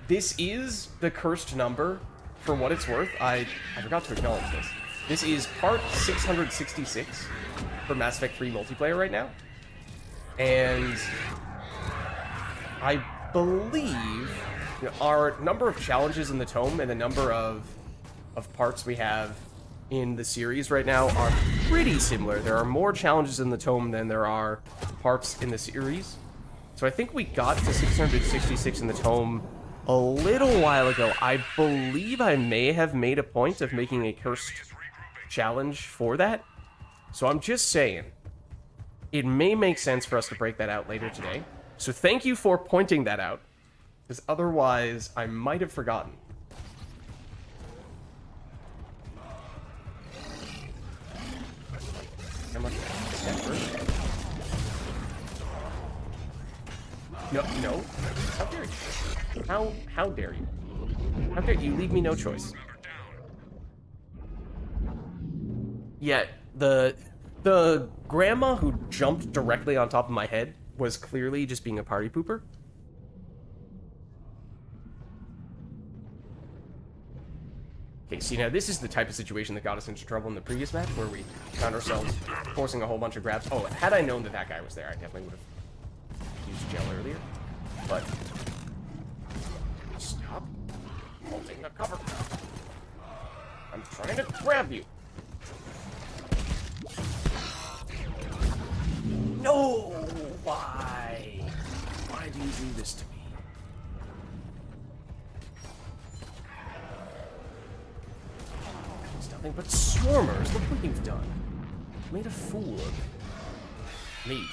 This is the cursed number, for what it's worth. I forgot to acknowledge this. This is part 666 for Mass Effect 3 multiplayer right now. And I believe our number of challenges in the tome and the number of parts we have in the series right now are pretty similar. There are more challenges in the tome than there are parts in the series. So I think we got to 666 in the tome a little while ago. I believe I may have made a point of making a cursed challenge for that. So I'm just saying, it may make sense for us to break that out later today. So thank you for pointing that out, because otherwise I might have forgotten. How much? No, no. How dare you? How dare you? How dare you leave me no choice? Yeah, the grandma who jumped directly on top of my head was clearly just being a party pooper. Okay, see, now this is the type of situation that got us into trouble in the previous match, where we found ourselves forcing a whole bunch of grabs. Oh, had I known that that guy was there, I definitely would have used gel earlier. But stop holding the cover. I'm trying to grab you. No! Why? Why do you do this to me? It's nothing but swarmers. Look what you've done. You made a fool of me.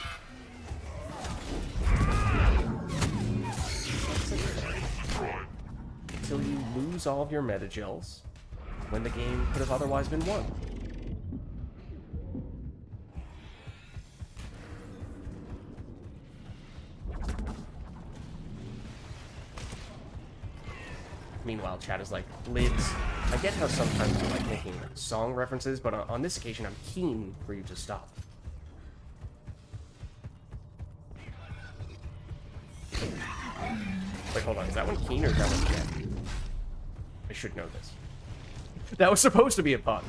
Until you lose all of your metagels when the game could have otherwise been won. Meanwhile, chat is like, Lids, I get how sometimes you like making song references, but on this occasion, I'm keen for you to stop. Wait, hold on. Is that one keen or is that one dead? I should know this. That was supposed to be a pun.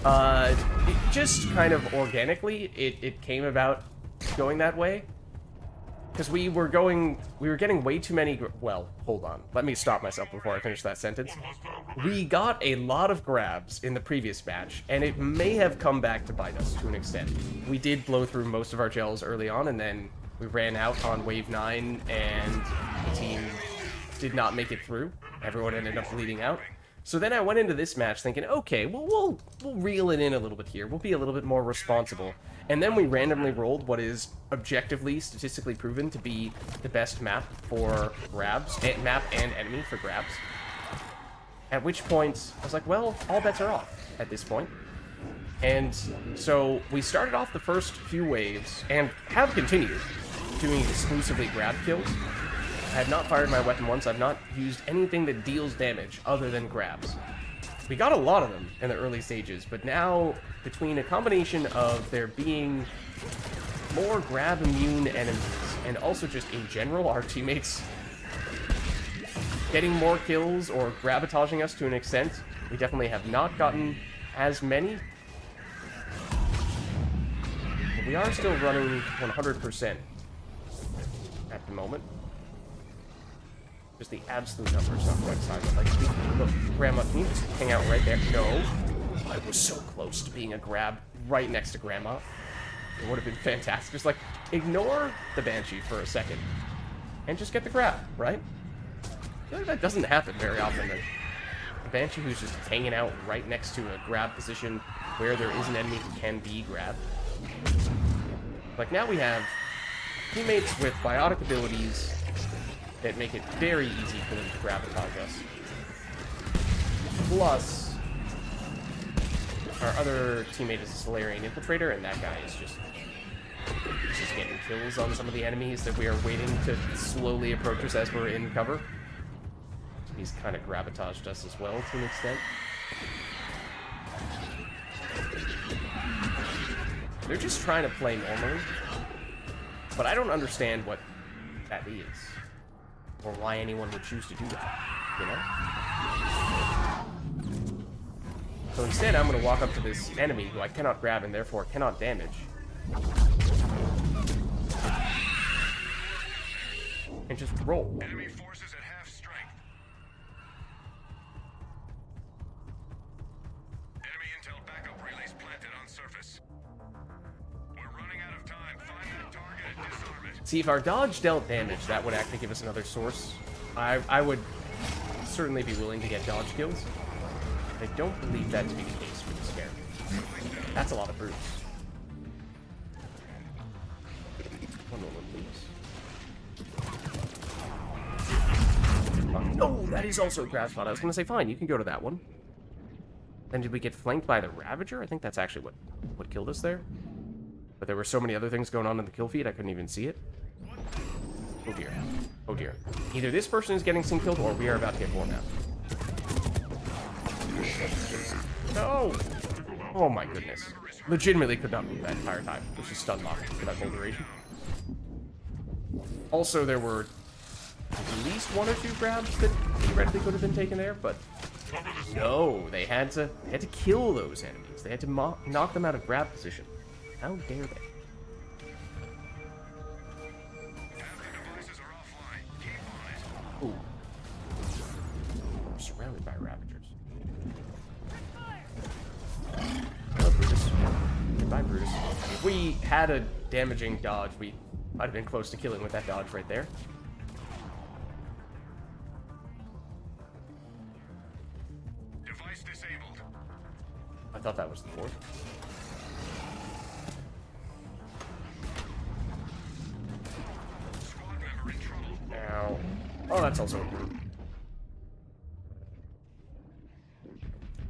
It just kind of organically, it came about going that way. Because we were getting way too many, well, hold on. Let me stop myself before I finish that sentence. We got a lot of grabs in the previous match, and it may have come back to bite us to an extent. We did blow through most of our gels early on, and then we ran out on wave 9, and the team did not make it through. Everyone ended up bleeding out. So then I went into this match thinking, okay, well, we'll reel it in a little bit here. We'll be a little bit more responsible. And then we randomly rolled what is objectively, statistically proven to be the best map for grabs, map and enemy for grabs. At which point, I was like, well, all bets are off at this point. And so we started off the first few waves, and have continued, doing exclusively grab kills. I have not fired my weapon once. I've not used anything that deals damage other than grabs. We got a lot of them in the early stages, but now, between a combination of there being more grab-immune enemies and also just in general, our teammates getting more kills or gravitaging us to an extent. We definitely have not gotten as many. But we are still running 100% at the moment. Just the absolute numbers not quite silent. Like, look, Grandma, can you just hang out right there? No. I was so close to being a grab right next to Grandma. It would have been fantastic. Just, like, ignore the Banshee for a second. And just get the grab, right? I feel like that doesn't happen very often. That a Banshee who's just hanging out right next to a grab position where there is an enemy who can be grabbed. Like, now we have teammates with biotic abilities that make it very easy for them to gravitage us. Plus, our other teammate is a Solarian Infiltrator, and that guy is just getting kills on some of the enemies that we are waiting to slowly approach us as we're in cover. He's kind of gravitaged us as well to an extent. They're just trying to play normally, but I don't understand what that is. Or why anyone would choose to do that, you know? So instead, I'm going to walk up to this enemy who I cannot grab and therefore cannot damage. And just roll. Enemy forces at half strength. Enemy intel backup relays planted on surface. We're running out of time. Find that target and disarm it. See, if our dodge dealt damage, that would actually give us another source. I would certainly be willing to get dodge kills. I don't believe that to be the case for this character. That's a lot of brutes. One moment, please. Oh, no, that is also a grab spot. I was going to say, fine, you can go to that one. Then did we get flanked by the Ravager? I think that's actually what killed us there. But there were so many other things going on in the kill feed, I couldn't even see it. Oh dear. Oh dear. Either this person is getting some killed, or we are about to get blown out. No! Oh my goodness. Legitimately could not move that entire time. It was just stun locked for that whole duration. Also, there were at least one or two grabs that theoretically could have been taken there, but no, they had to kill those enemies. They had to knock them out of grab position. How dare they? Ooh. We're surrounded by Ravagers. Hello, Brutus. Goodbye, Brutus. If we had a damaging dodge, we might have been close to killing with that dodge right there. Device disabled. I thought that was the fourth. Squad member in trouble. Ow. Oh, that's also a brute.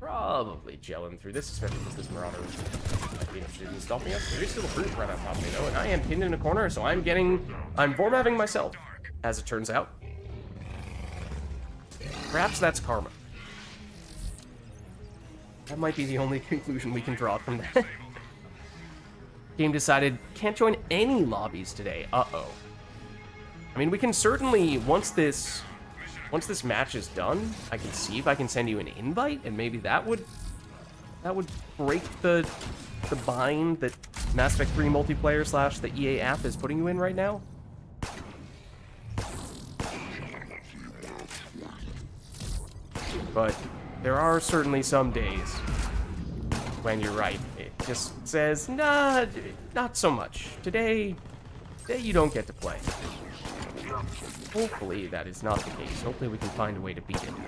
Probably gelling through this, especially because this Marauder might be interested in stopping us. There is still a brute right on top of me, though, and I am pinned in a corner, so I'm vormapping myself, as it turns out. Perhaps that's karma. That might be the only conclusion we can draw from that. Game decided, can't join any lobbies today. Uh-oh. I mean, we can certainly, once this match is done, I can see if I can send you an invite, and maybe that would break the bind that Mass Effect 3 multiplayer / the EA app is putting you in right now. But there are certainly some days when you're right. It just says, nah, not so much. Today you don't get to play. Hopefully that is not the case. Hopefully we can find a way to beat it. Enemy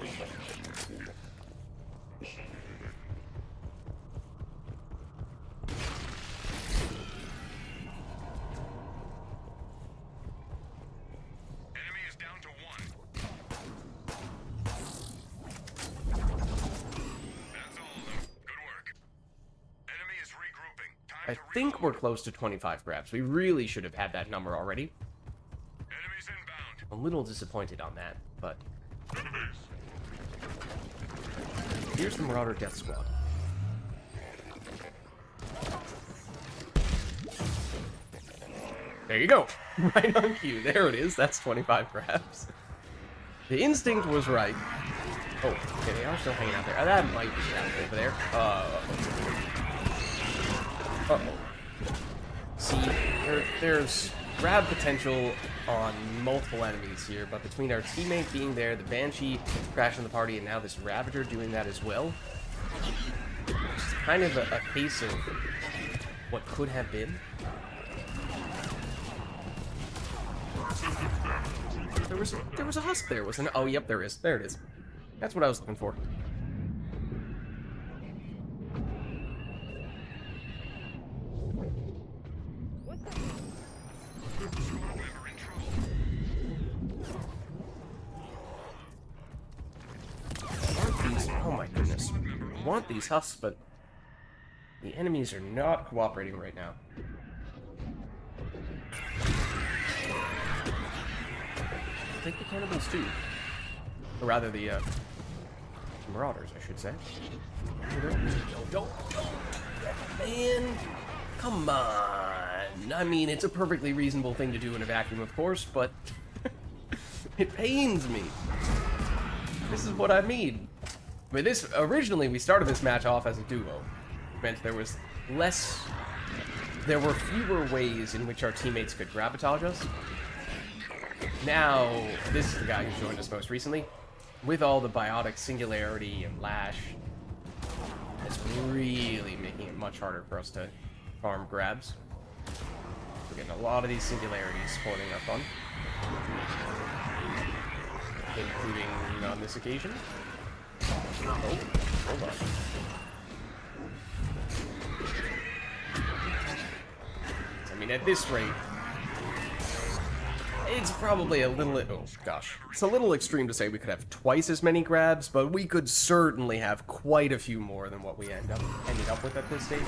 is down to 1. That's all of them. Good work. Enemy is regrouping. Time I to think we're close to 25 grabs. We really should have had that number already. Enemies inbound. A little disappointed on that, but here's the Marauder Death Squad. There you go. Right on cue. There it is. That's 25 grabs. The instinct was right. Oh, okay, they are still hanging out there. That might be out over there. Uh-oh. See, there's grab potential on multiple enemies here, but between our teammate being there, the Banshee crashing the party, and now this Ravager doing that as well, it's kind of a case of what could have been. There was a husk there, wasn't it? Oh, yep, there is. There it is. That's what I was looking for. Oh my goodness. I want these husks, but the enemies are not cooperating right now. I'll take the cannibals too. Or rather, the marauders, I should say. Don't. Man, come on. I mean, it's a perfectly reasonable thing to do in a vacuum, of course, but it pains me. This is what I mean. I mean, originally we started this match off as a duo. It meant there were fewer ways in which our teammates could gravitage us. Now, this is the guy who joined us most recently. With all the biotic singularity and lash, it's really making it much harder for us to farm grabs. We're getting a lot of these singularities spoiling our fun. Including on this occasion. Oh, hold on. I mean, at this rate, it's probably a little... Oh, gosh. It's a little extreme to say we could have twice as many grabs, but we could certainly have quite a few more than what we ended up with at this stage.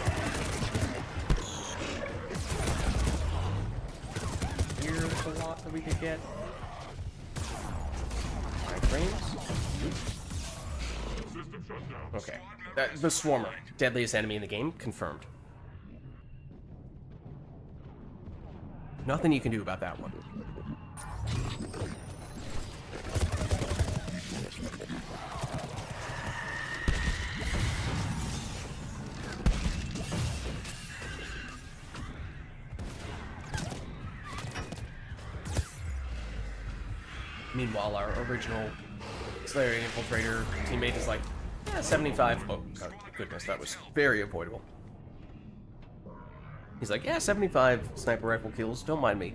Here's a lot that we could get. Frames. Okay. The Swarmer. Deadliest enemy in the game. Confirmed. Nothing you can do about that one. Meanwhile, our original Slayer Infiltrator teammate is like, yeah, 75. Oh, goodness, that was very avoidable. He's like, yeah, 75 sniper rifle kills, don't mind me.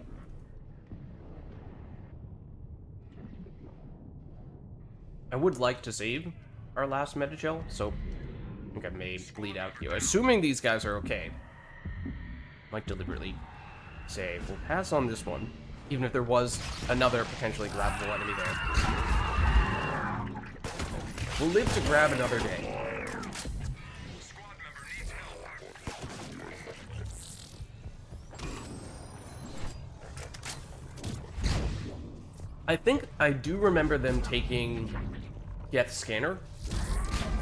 I would like to save our last Metagel, so I think I may bleed out here. Assuming these guys are okay, I might deliberately say, we'll pass on this one. Even if there was another potentially grabbable enemy there. We'll live to grab another day. I think I do remember them taking Geth Scanner.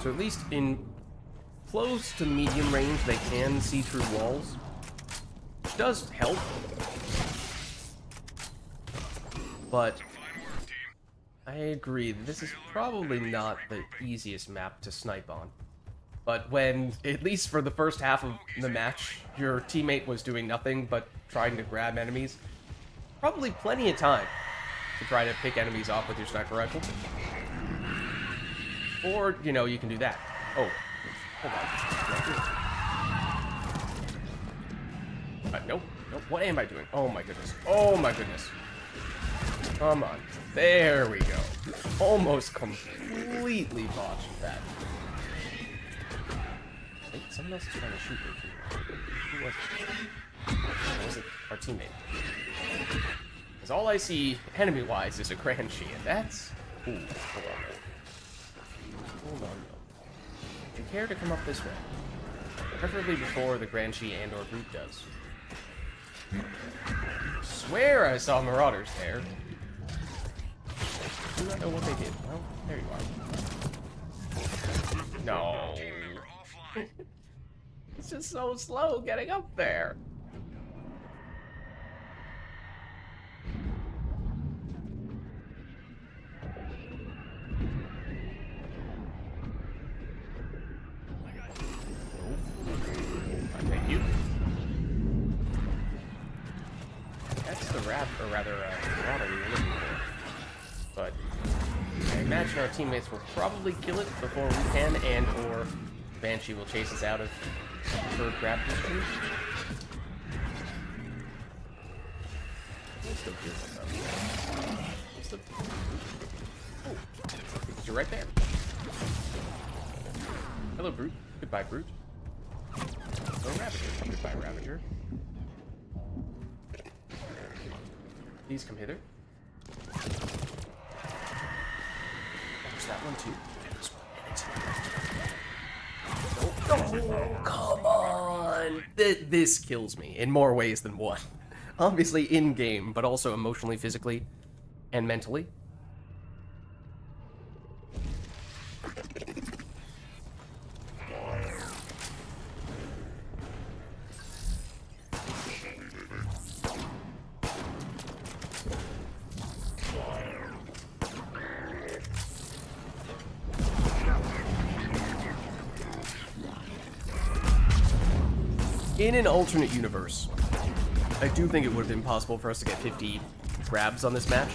So at least in close to medium range, they can see through walls. Which does help. But I agree, this is probably not the easiest map to snipe on. But when, at least for the first half of the match, your teammate was doing nothing but trying to grab enemies, probably plenty of time to try to pick enemies off with your sniper rifle. Or, you know, you can do that. Oh, hold on. Nope. What am I doing? Oh my goodness. Oh my goodness. Come on. There we go. Almost completely botched that. Wait, someone else is trying to shoot me. Who was it? Or was it our teammate? Because all I see, enemy-wise, is a Banshee, and that's... Ooh, hold on. Hold on, Would you care to come up this way? Preferably before the Banshee and or group does. Swear I saw Marauders there. I do not know what they did. Well, there you are. No. It's just so slow getting up there. rather, water we were looking for. But I imagine our teammates will probably kill it before we can, and or Banshee will chase us out of preferred grab position. Still feels like that. Still... Oh, you're right there. Hello, Brute. Goodbye, Brute. Hello, Ravager. Goodbye, Ravager. Please come hither. There's that one too. Oh, come on! This kills me in more ways than one. Obviously in-game, but also emotionally, physically, and mentally. In an alternate universe, I do think it would have been possible for us to get 50 grabs on this match,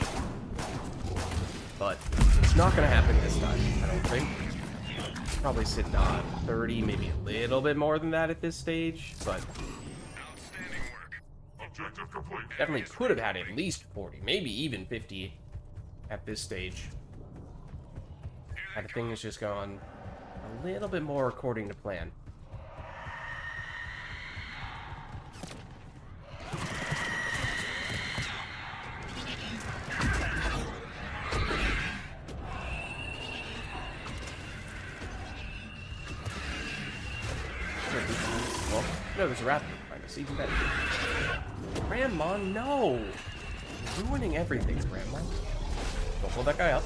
but it's not going to happen this time, I don't think. Probably sitting on 30, maybe a little bit more than that at this stage, but Outstanding work. Objective complete. definitely could have had at least 40, maybe even 50 at this stage. Had things just gone a little bit more according to plan. Well, no, there's a raptor behind us, even better. Grandma, no! You're ruining everything, Grandma. Don't hold that guy up.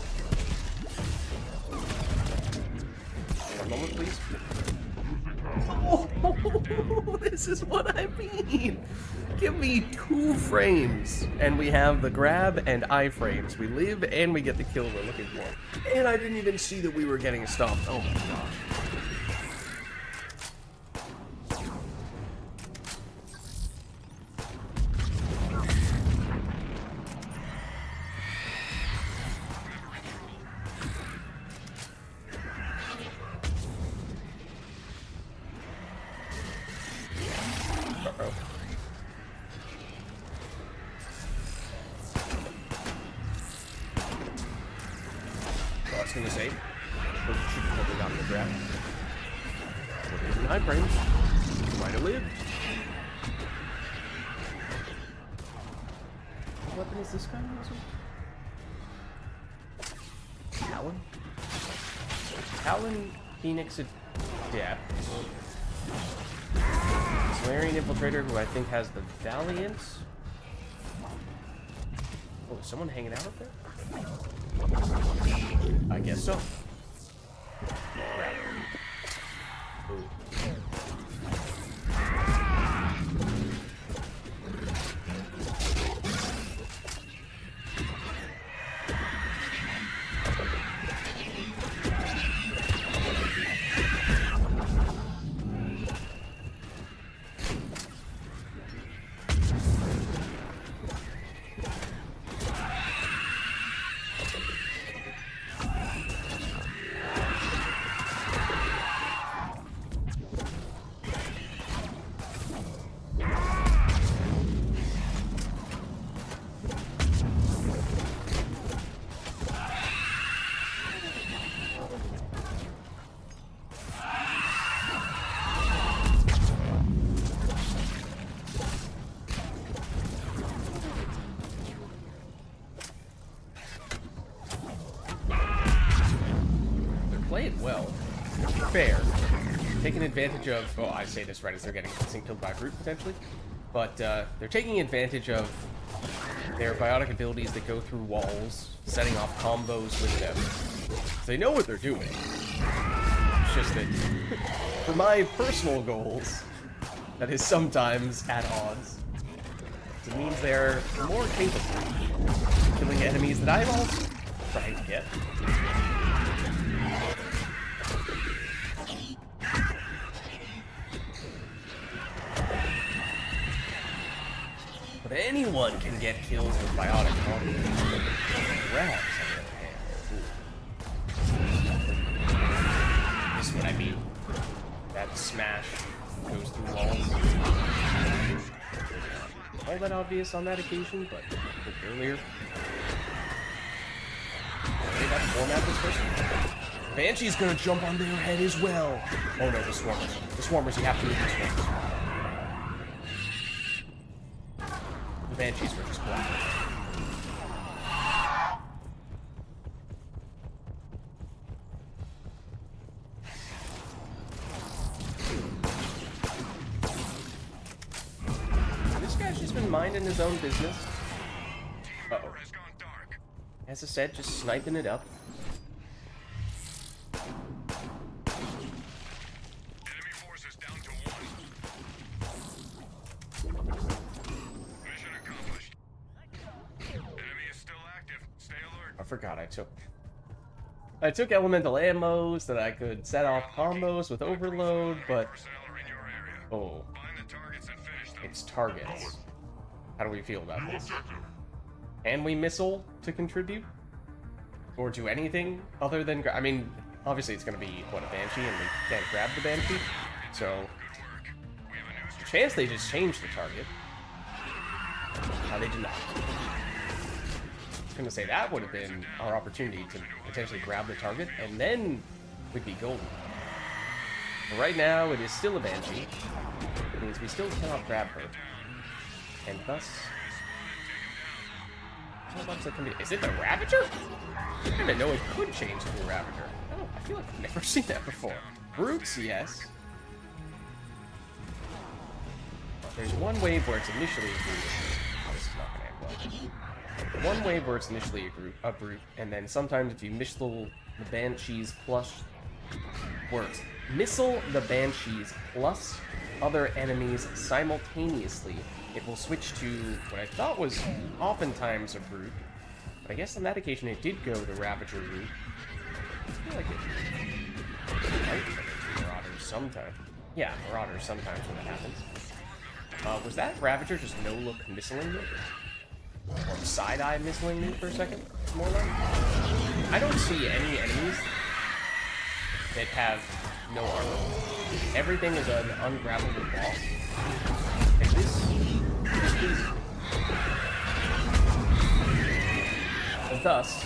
One moment, please. Oh, this is what I mean! Give me 2 frames, and we have the grab and iframes. We live, and we get the kill we're looking for. And I didn't even see that we were getting stopped. Oh my gosh. I was gonna say, but she probably got the grab. So there's 9 frames. Might have lived. What weapon is this guy using? Talon? Talon, Phoenix, Adept. Solarian Infiltrator, who I think has the Valiant. Oh, is someone hanging out up there? I guess so. Crap. Ooh. Playing well. Fair. Taking advantage of... Oh, I say this right as they're getting killed by Brute, potentially. But they're taking advantage of their biotic abilities that go through walls, setting off combos with them. So they know what they're doing. It's just that, for my personal goals, that is sometimes at odds. It means they're more capable of killing enemies that I'm also trying to get. But if anyone can get kills with biotic body, grabs on the other hand. Ooh. This is what I mean. That smash goes through walls. All that obvious on that occasion, but earlier. Okay, that format this person. Banshee's gonna jump on their head as well. Oh no, the swarmers. The swarmers, you have to move the swarmers. The Banshees were just blocking. This guy's just been minding his own business. Uh-oh. As I said, just sniping it up. Enemy forces down to 1. Mission accomplished. Enemy is still active. Stay alert. I forgot I took elemental ammos that I could set off combos with overload, but Personnel are in your area. oh, Find the targets and finish them. it's targets. How do we feel about this? Can we missile to contribute? Or do anything other than... I mean, obviously it's going to be, what, a Banshee, and we can't grab the Banshee? So, Good work. We have a new the chance they just changed the target. They did not. I was going to say that would have been our opportunity to potentially grab the target, and then we'd be golden. But right now, it is still a Banshee. It means we still cannot grab her. And thus... How much that can be? Is it the Ravager? I didn't even know it could change to the Ravager. Oh, I feel like I've never seen that before. Brutes, yes. There's one wave where it's initially a brute. Oh, this is not gonna end well. One wave where it's initially a brute, and then sometimes if you missile the Banshees plus works. Missile the Banshees plus other enemies simultaneously. It will switch to what I thought was oftentimes a brute, but I guess on that occasion it did go the Ravager route. I feel like it might turn into Marauders sometime. Yeah, Marauders sometimes when that happens. Was that Ravager just no-look missiling me? Or side-eye missiling me for a second? More like? I don't see any enemies that have no armor. Everything is an ungrabbable boss. And this is easy. And thus,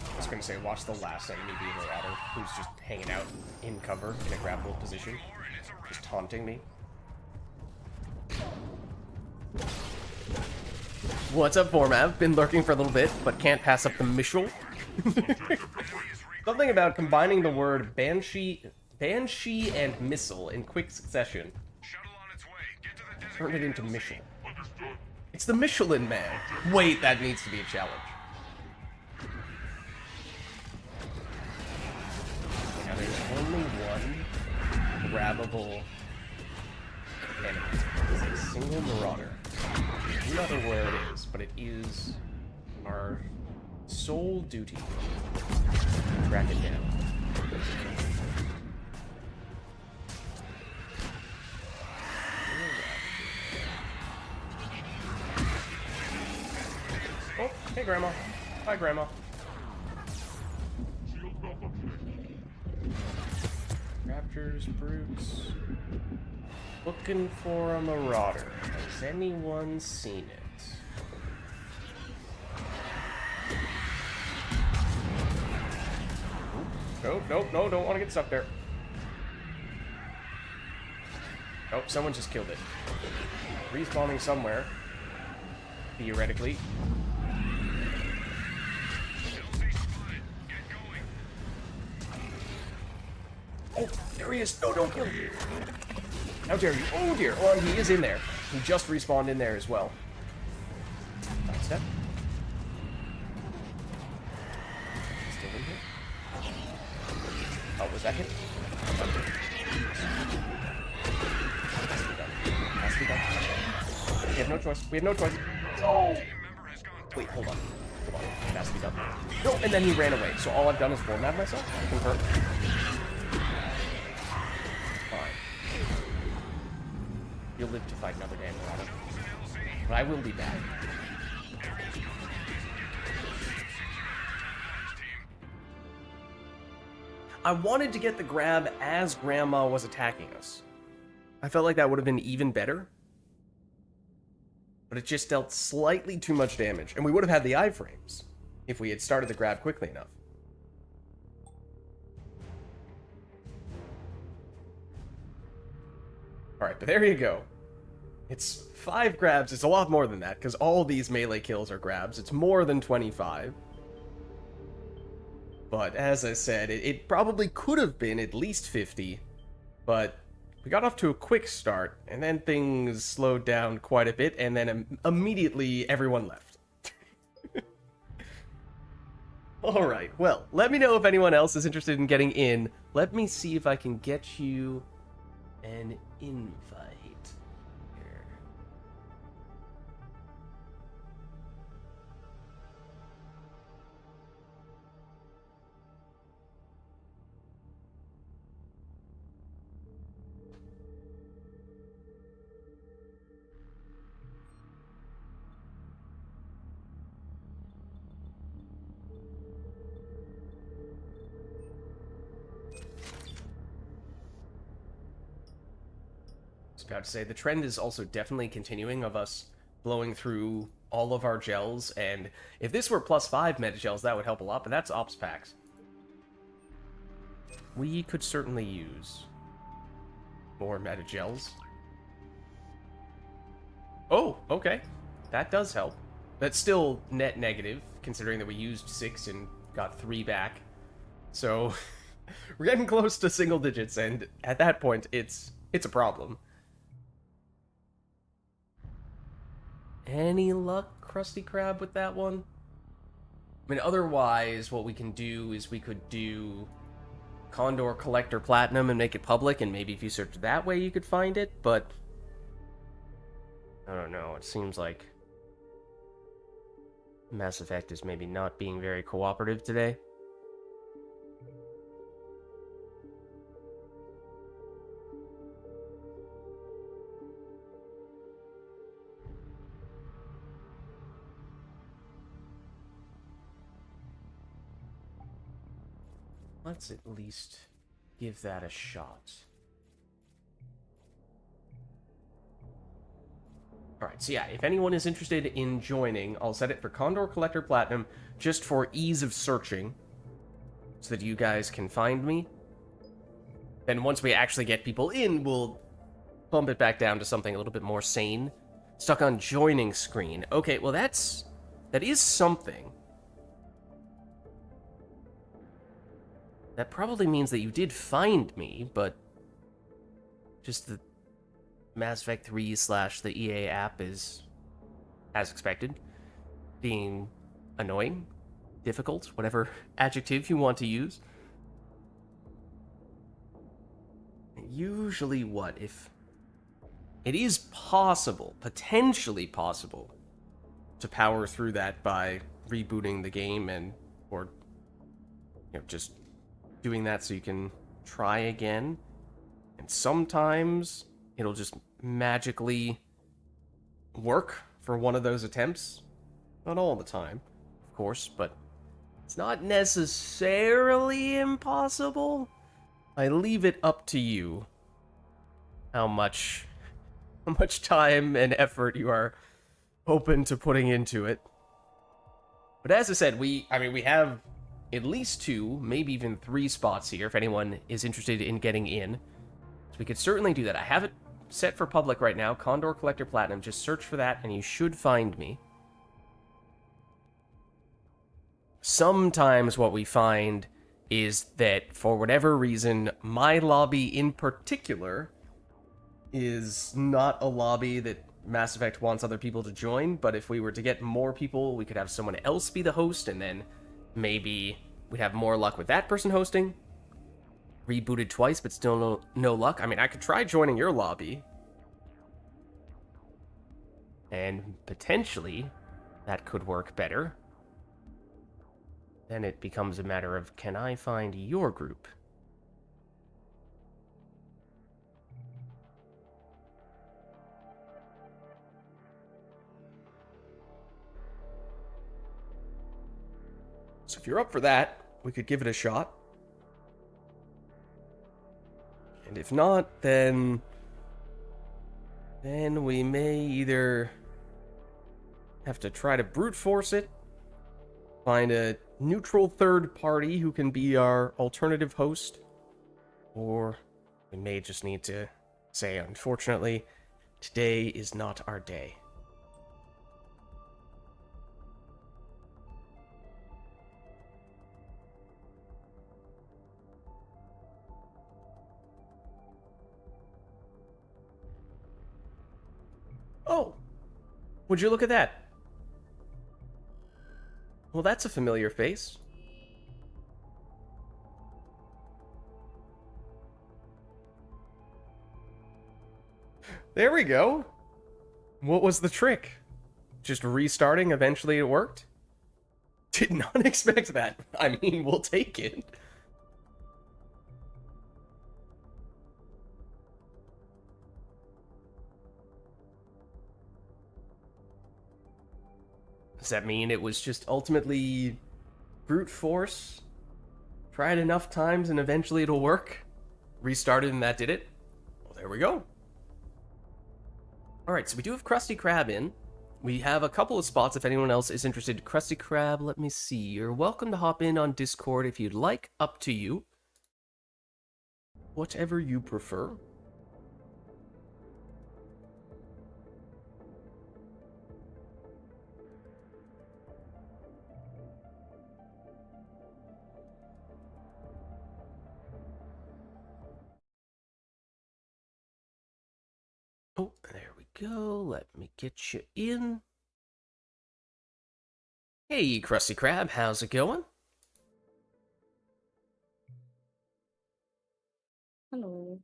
I was gonna say, watch the last enemy be a Marauder, who's just hanging out in cover in a grabbable position, just taunting me. What's up, Formav? Been lurking for a little bit, but can't pass up the missile. Something about combining the word Banshee and missile in quick succession. Shuttle on its way. Get to the Turn it into Michelin. It's the Michelin Man. Wait, that needs to be a challenge. Now there's only one grabbable enemy. It's a single Marauder. I'm not sure where it is, but it is our sole duty to track it down. Oh, hey Grandma. Hi Grandma. Raptors, brutes. Looking for a Marauder. Has anyone seen it? Nope, nope, no, don't want to get stuck there. Nope, someone just killed it. Respawning somewhere. Theoretically. Oh, there he is. No, don't kill him. How dare you? Oh dear. Oh, he is in there. He just respawned in there as well. Step. Still in here? Oh, was that him? Has to be done. Has to be done. We have no choice. We have no choice. No! Team member has gone Wait, dark. hold on. Hold on. Fast speed up. No, and then he ran away. So all I've done is format myself. Confirm. Fine. You'll live to fight another day, Murata. But I will be back. I wanted to get the grab as Grandma was attacking us. I felt like that would have been even better. But it just dealt slightly too much damage. And we would have had the iframes if we had started the grab quickly enough. Alright, but there you go. It's 5 grabs. It's a lot more than that, because all these melee kills are grabs. It's more than 25. But as I said, it probably could have been at least 50. But we got off to a quick start, and then things slowed down quite a bit, and then immediately everyone left. Alright, well, let me know if anyone else is interested in getting in. Let me see if I can get you an invite here. I was about to say, the trend is also definitely continuing of us blowing through all of our gels, and if this were +5 meta gels, that would help a lot, but that's ops packs. We could certainly use more meta gels. Oh, okay. That does help. That's still net negative, considering that we used 6 and got 3 back. So, we're getting close to single digits, and at that point, it's a problem. Any luck, Krusty Krab, with that one? I mean, otherwise, what we can do is we could do Condor Collector Platinum and make it public, and maybe if you search that way you could find it, but I don't know, it seems like Mass Effect is maybe not being very cooperative today. Let's at least give that a shot. Alright, so yeah, if anyone is interested in joining, I'll set it for Condor Collector Platinum, just for ease of searching, so that you guys can find me. Then once we actually get people in, we'll bump it back down to something a little bit more sane. Stuck on joining screen. Okay, well that is something. That probably means that you did find me, but just the Mass Effect 3 / the EA app is, as expected, being annoying, difficult, whatever adjective you want to use. Usually what if it is possible, potentially possible, to power through that by rebooting the game or just doing that so you can try again. And sometimes it'll just magically work for one of those attempts. Not all the time, of course, but it's not necessarily impossible. I leave it up to you how much time and effort you are open to putting into it. But as I said, we have at least 2, maybe even 3 spots here if anyone is interested in getting in. So we could certainly do that. I have it set for public right now, Condor Collector Platinum. Just search for that and you should find me. Sometimes what we find is that, for whatever reason, my lobby in particular is not a lobby that Mass Effect wants other people to join, but if we were to get more people, we could have someone else be the host, and then maybe we'd have more luck with that person hosting. Rebooted twice, but still no luck. I mean, I could try joining your lobby. and potentially that could work better. Then it becomes a matter of, can I find your group? So if you're up for that, we could give it a shot. And if not, then we may either have to try to brute force it, find a neutral third party who can be our alternative host, or we may just need to say, unfortunately, today is not our day. Oh, would you look at that? Well, that's a familiar face. There we go. What was the trick? Just restarting, eventually it worked? Did not expect that. I mean, we'll take it. Does that mean it was just ultimately brute force? Tried enough times and eventually it'll work? Restarted and that did it? Well, there we go. Alright, so we do have Krusty Krab in. We have a couple of spots if anyone else is interested. Krusty Krab, let me see. You're welcome to hop in on Discord if you'd like. Up to you. Whatever you prefer. Oh, there we go. Let me get you in. Hey, Krusty Krab, how's it going? Hello.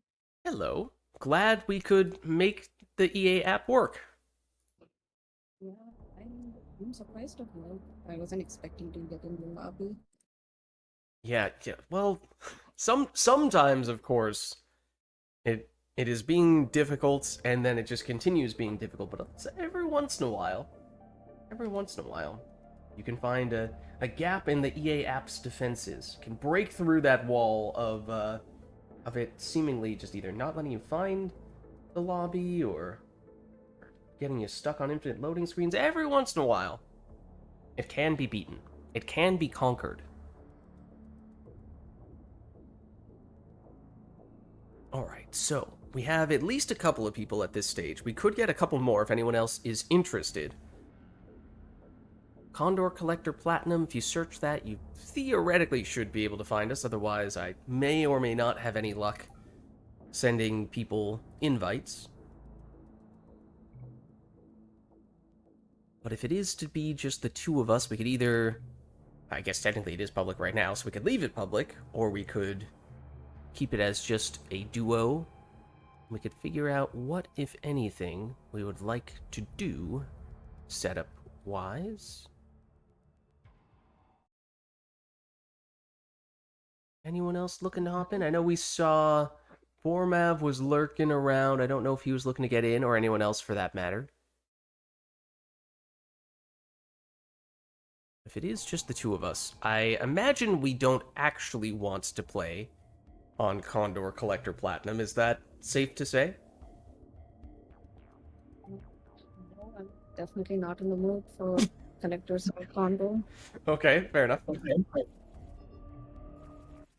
Hello. Glad we could make the EA app work. Yeah, I'm surprised of how I wasn't expecting to get in the lobby. Yeah. Well, sometimes, of course, it is being difficult, and then it just continues being difficult. But every once in a while, you can find a gap in the EA app's defenses. Can break through that wall of it seemingly just either not letting you find the lobby or getting you stuck on infinite loading screens. Every once in a while, it can be beaten. It can be conquered. Alright, so we have at least a couple of people at this stage. We could get a couple more if anyone else is interested. Condor Collector Platinum, if you search that, you theoretically should be able to find us. Otherwise, I may or may not have any luck sending people invites. But if it is to be just the two of us, we could either... I guess technically it is public right now, so we could leave it public, or we could keep it as just a duo. We could figure out what, if anything, we would like to do setup-wise. Anyone else looking to hop in? I know we saw Formav was lurking around. I don't know if he was looking to get in, or anyone else for that matter. If it is just the two of us, I imagine we don't actually want to play on Condor Collector Platinum. Is that safe to say? No, I'm definitely not in the mood for connectors or combo. Okay, fair enough.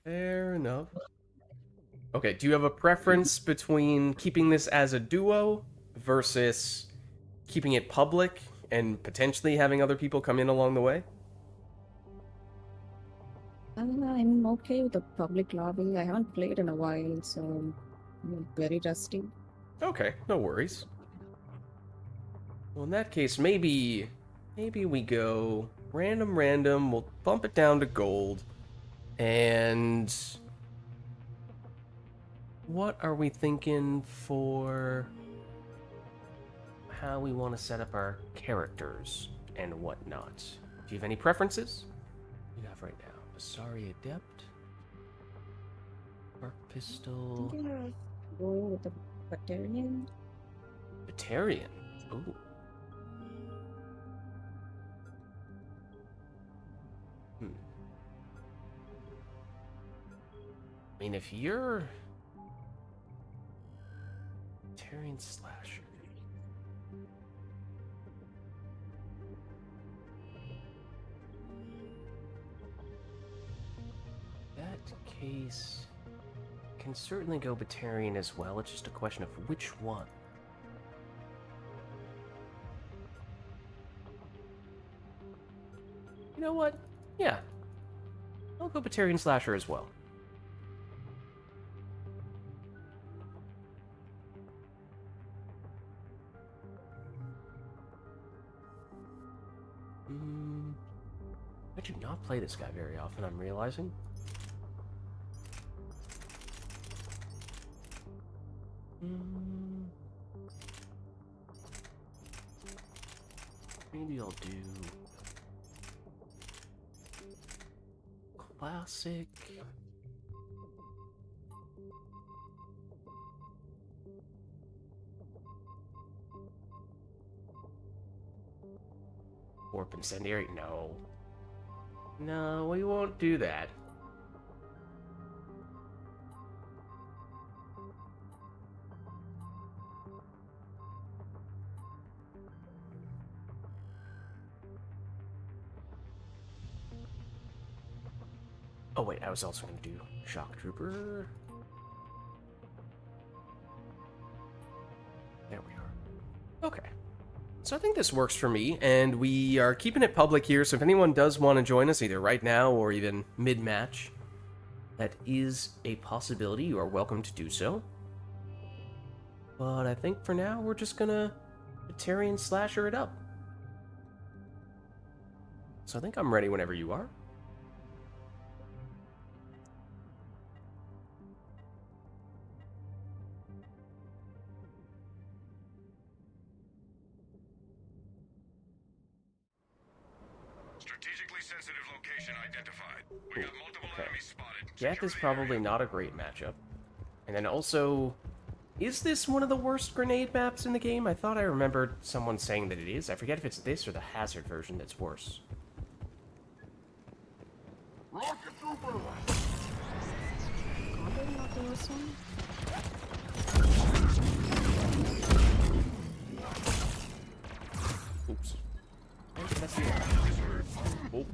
Fair enough. Okay, do you have a preference between keeping this as a duo versus keeping it public and potentially having other people come in along the way? I'm okay with the public lobby. I haven't played in a while, so I'm very rusty. Okay, no worries. Well, in that case, maybe we go random, we'll bump it down to gold, and what are we thinking for... how we want to set up our characters and whatnot. Do you have any preferences? What do you have right now? Asari Adept? Arc Pistol? Thinking of going with the Batarian. Batarian? Ooh. I mean, if you're... Batarian Slasher... that case... can certainly go Batarian as well, it's just a question of which one. You know what? Yeah. I'll go Batarian Slasher as well. I do not play this guy very often, I'm realizing. Maybe I'll do... Classic... Warp Incendiary? No. No, we won't do that. Oh wait, I was also going to do Shock Trooper. There we are. Okay. So I think this works for me, and we are keeping it public here, so if anyone does want to join us, either right now or even mid-match, that is a possibility. You are welcome to do so. But I think for now, we're just gonna Batarian Slasher it up. So I think I'm ready whenever you are. Strategically sensitive location identified. We got multiple Okay. enemies spotted. Geth is Secure the probably area. not a great matchup. And then also, is this one of the worst grenade maps in the game? I thought I remembered someone saying that it is. I forget if it's this or the Hazard version that's worse. Combo not the worst one. Oops. Where did I see that? Oh.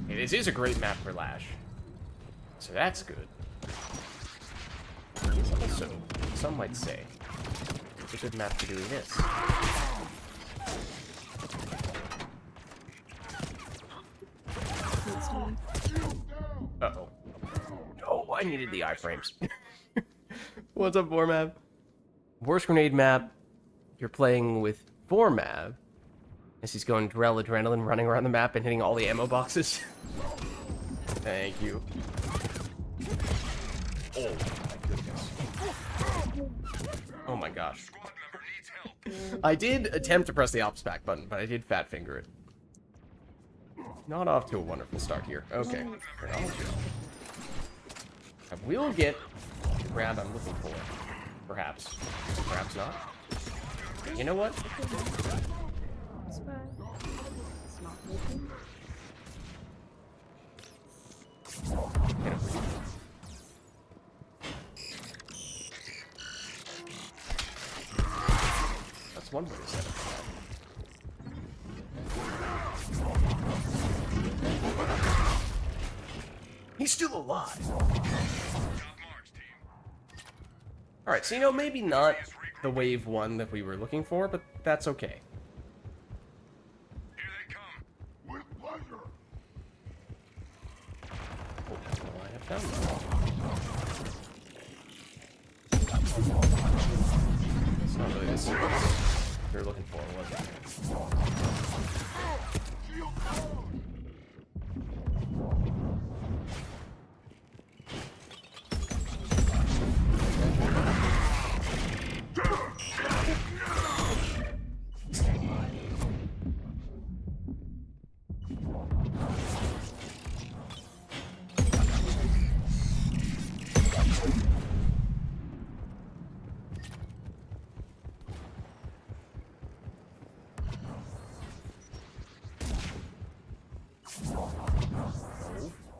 Hey, this is a great map for Lash. So that's good. It's also, some might say, it's a good map for doing this. Uh-oh. Oh, I needed the iframes. What's up, Vormab? Worst grenade map, you're playing with Vormab. As he's going Drell Adrenaline, running around the map and hitting all the ammo boxes. Thank you. Oh my goodness. Oh my gosh. Squad member needs help. I did attempt to press the ops back button, but I did fat finger it. Not off to a wonderful start here. Okay. I will get the round I'm looking for. Perhaps. Perhaps not. You know what? It's bad. It's not working. Hit him. That's one way to set it. He's still alive. Top marks, team. Alright, so you know, maybe not Is regrouping. the wave one that we were looking for, but that's okay. Here they come. With pleasure. Oh, well, I have found them. It's not really the serious we were looking for, was it?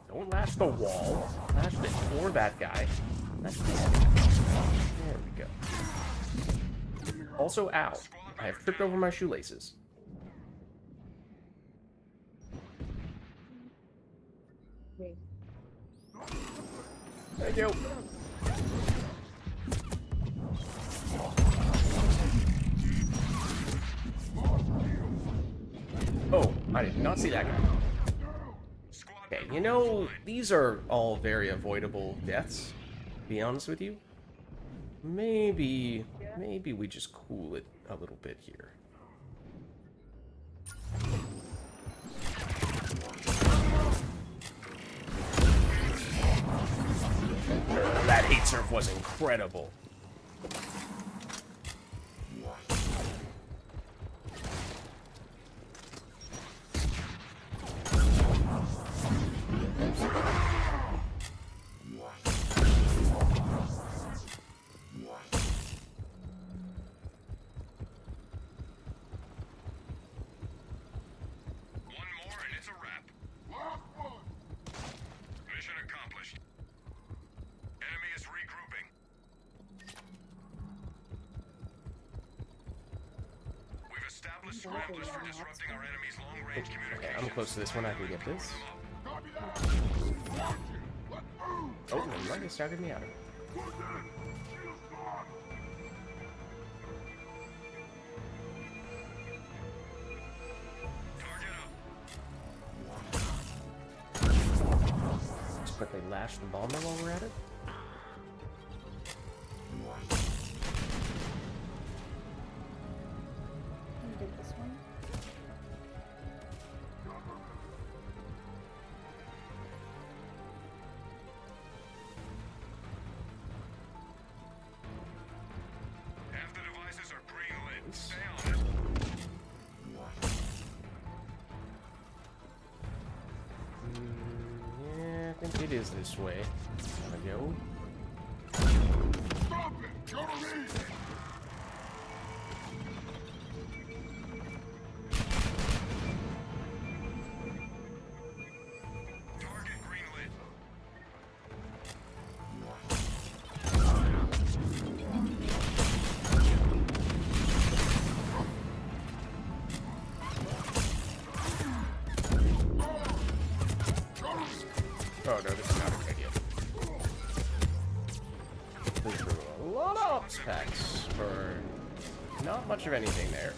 Don't lash the wall. Lash it for that guy. That's there we go. Also, ow. I have tripped over my shoelaces. Wait. Thank you. Oh, I did not see that guy. Okay, you know, these are all very avoidable deaths, to be honest with you. Maybe we just cool it a little bit here. That hate surf was incredible. Mission accomplished. Enemy is regrouping. We've established scramblers for disrupting our enemy's long-range Okay, communications. I'm close to this one. I can get this. Oh, never mind. They started me out. Just quickly lash the bomber while we're at it. Did this one? Half the devices are green lit. Stay on it. Yeah, I think it is this way. Gotta go. Stop it! Cover me! Target green lit. Oh no, this is not a good idea. There's a lot of ops packs for not much of anything there.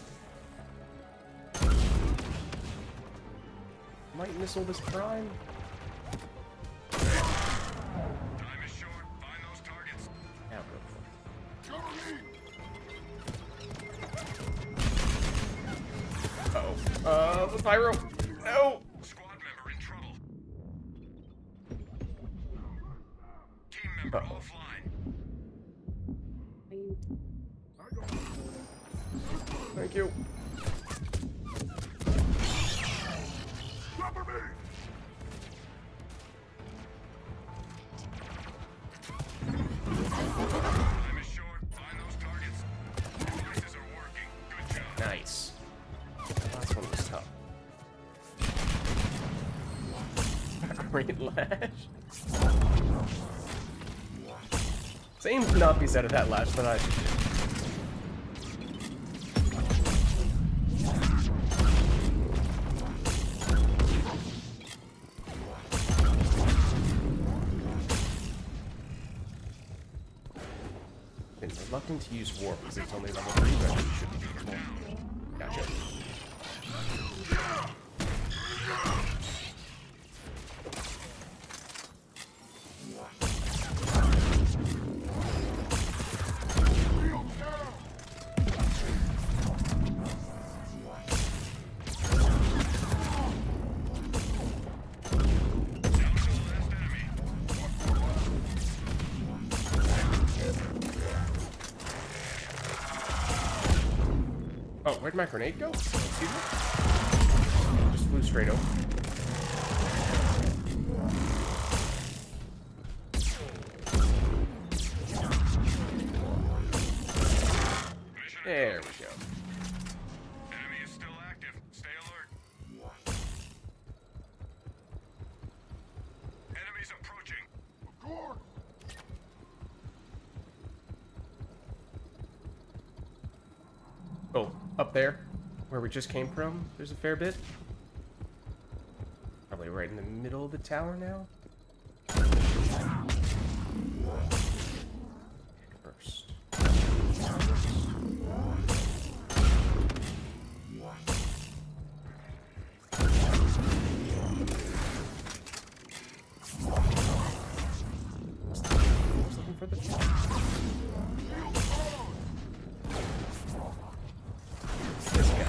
Might missile this prime. Time is short. Find those targets. Yeah, go for it. Uh-oh. The pyro! No! Squad member in trouble. Team member Uh-oh. offline. Thank you. Cover me! Time is short. Find those targets. Devices are working. Good job. Nice. Last one was tough. Great lash. Same could not be said of that lash, but I should do. reluctant to use warp because it's only level 3, but it should be useful. Gotcha. Oh, where'd my grenade go? Excuse me? Just flew straight over. There we go. Enemy is still active. Stay alert. Enemies approaching. Oh, up there, where we just came from, there's a fair bit. Probably right in the middle of the tower now. First. I was looking for the... This guy.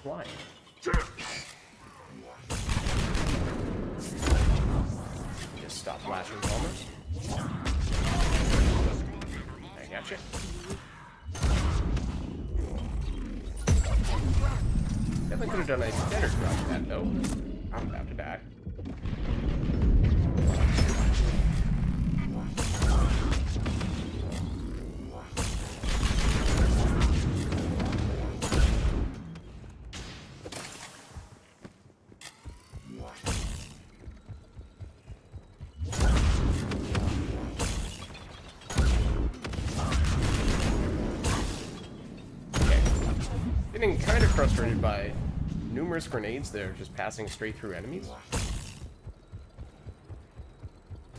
Flying. Just stop flashing bombers. I gotcha. Definitely could have done a better job of that though. I'm about to die. Getting kind of frustrated by numerous grenades that are just passing straight through enemies.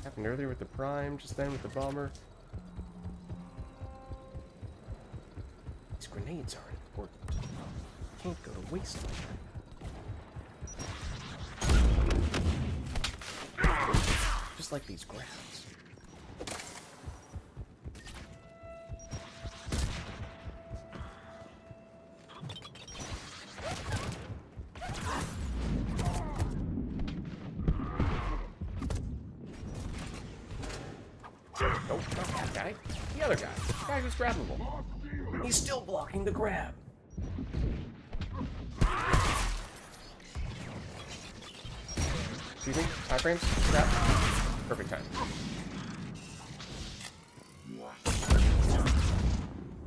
Happened earlier with the Prime, just then with the Bomber. These grenades aren't important. Can't go to waste like that. Just like these grabs. Nope, not that guy. The other guy. The guy who's grabbable. He's still blocking the grab. Excuse me? High frames? Grab. Perfect time.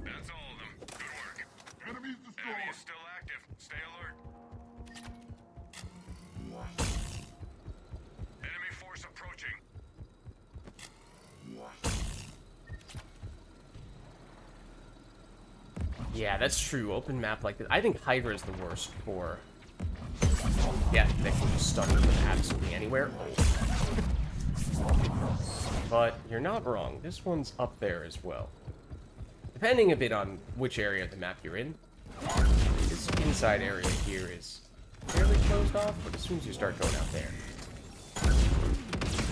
That's all of them. Good work. Enemy is still active. Stay alert. Enemy force approaching. Yeah, that's true. Open map like this. I think Hydra is the worst for... Yeah, they can just stun you from absolutely anywhere. Oh. But you're not wrong. This one's up there as well. Depending a bit on which area of the map you're in. This inside area here is fairly closed off, but as soon as you start going out there,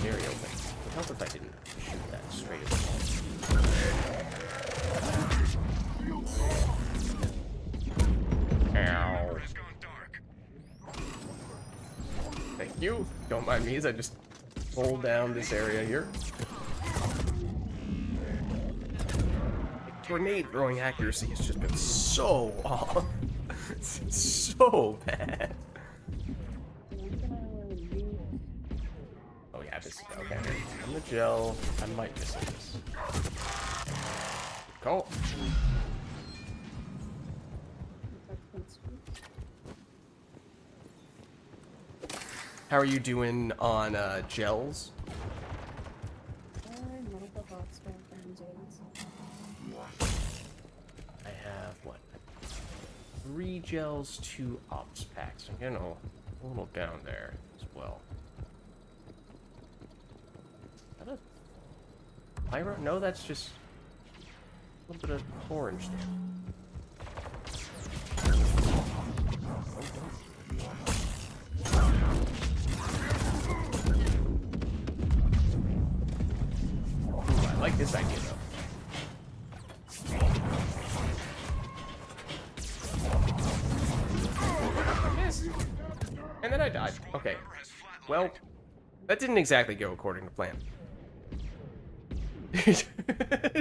very open. It would help if I didn't shoot that straight at the wall. Ow. Has gone dark. Thank you. Don't mind me as I just hold down this area here. Grenade throwing accuracy has just been so off. It's so bad. Oh yeah, this okay. I'm the gel. I might miss this. call. How are you doing on gels? I have what? 3 gels, 2 ops packs. I'm getting a little down there as well. Is that a pyro? No, that's just a little bit of orange there. Ooh, I like this idea though. And then I died. Okay. Well, that didn't exactly go according to plan.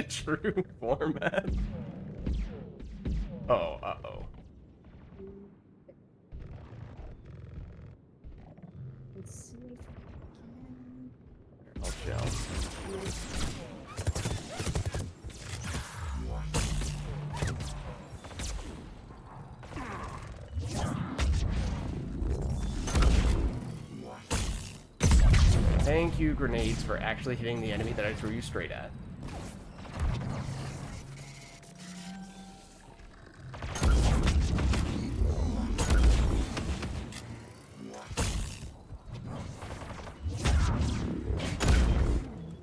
True format. Oh, uh-oh. Let's see if I'll gel. Thank you, grenades, for actually hitting the enemy that I threw you straight at.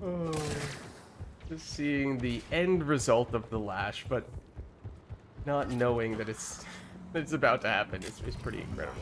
Oh, just seeing the end result of the lash, but not knowing that it's about to happen is pretty incredible.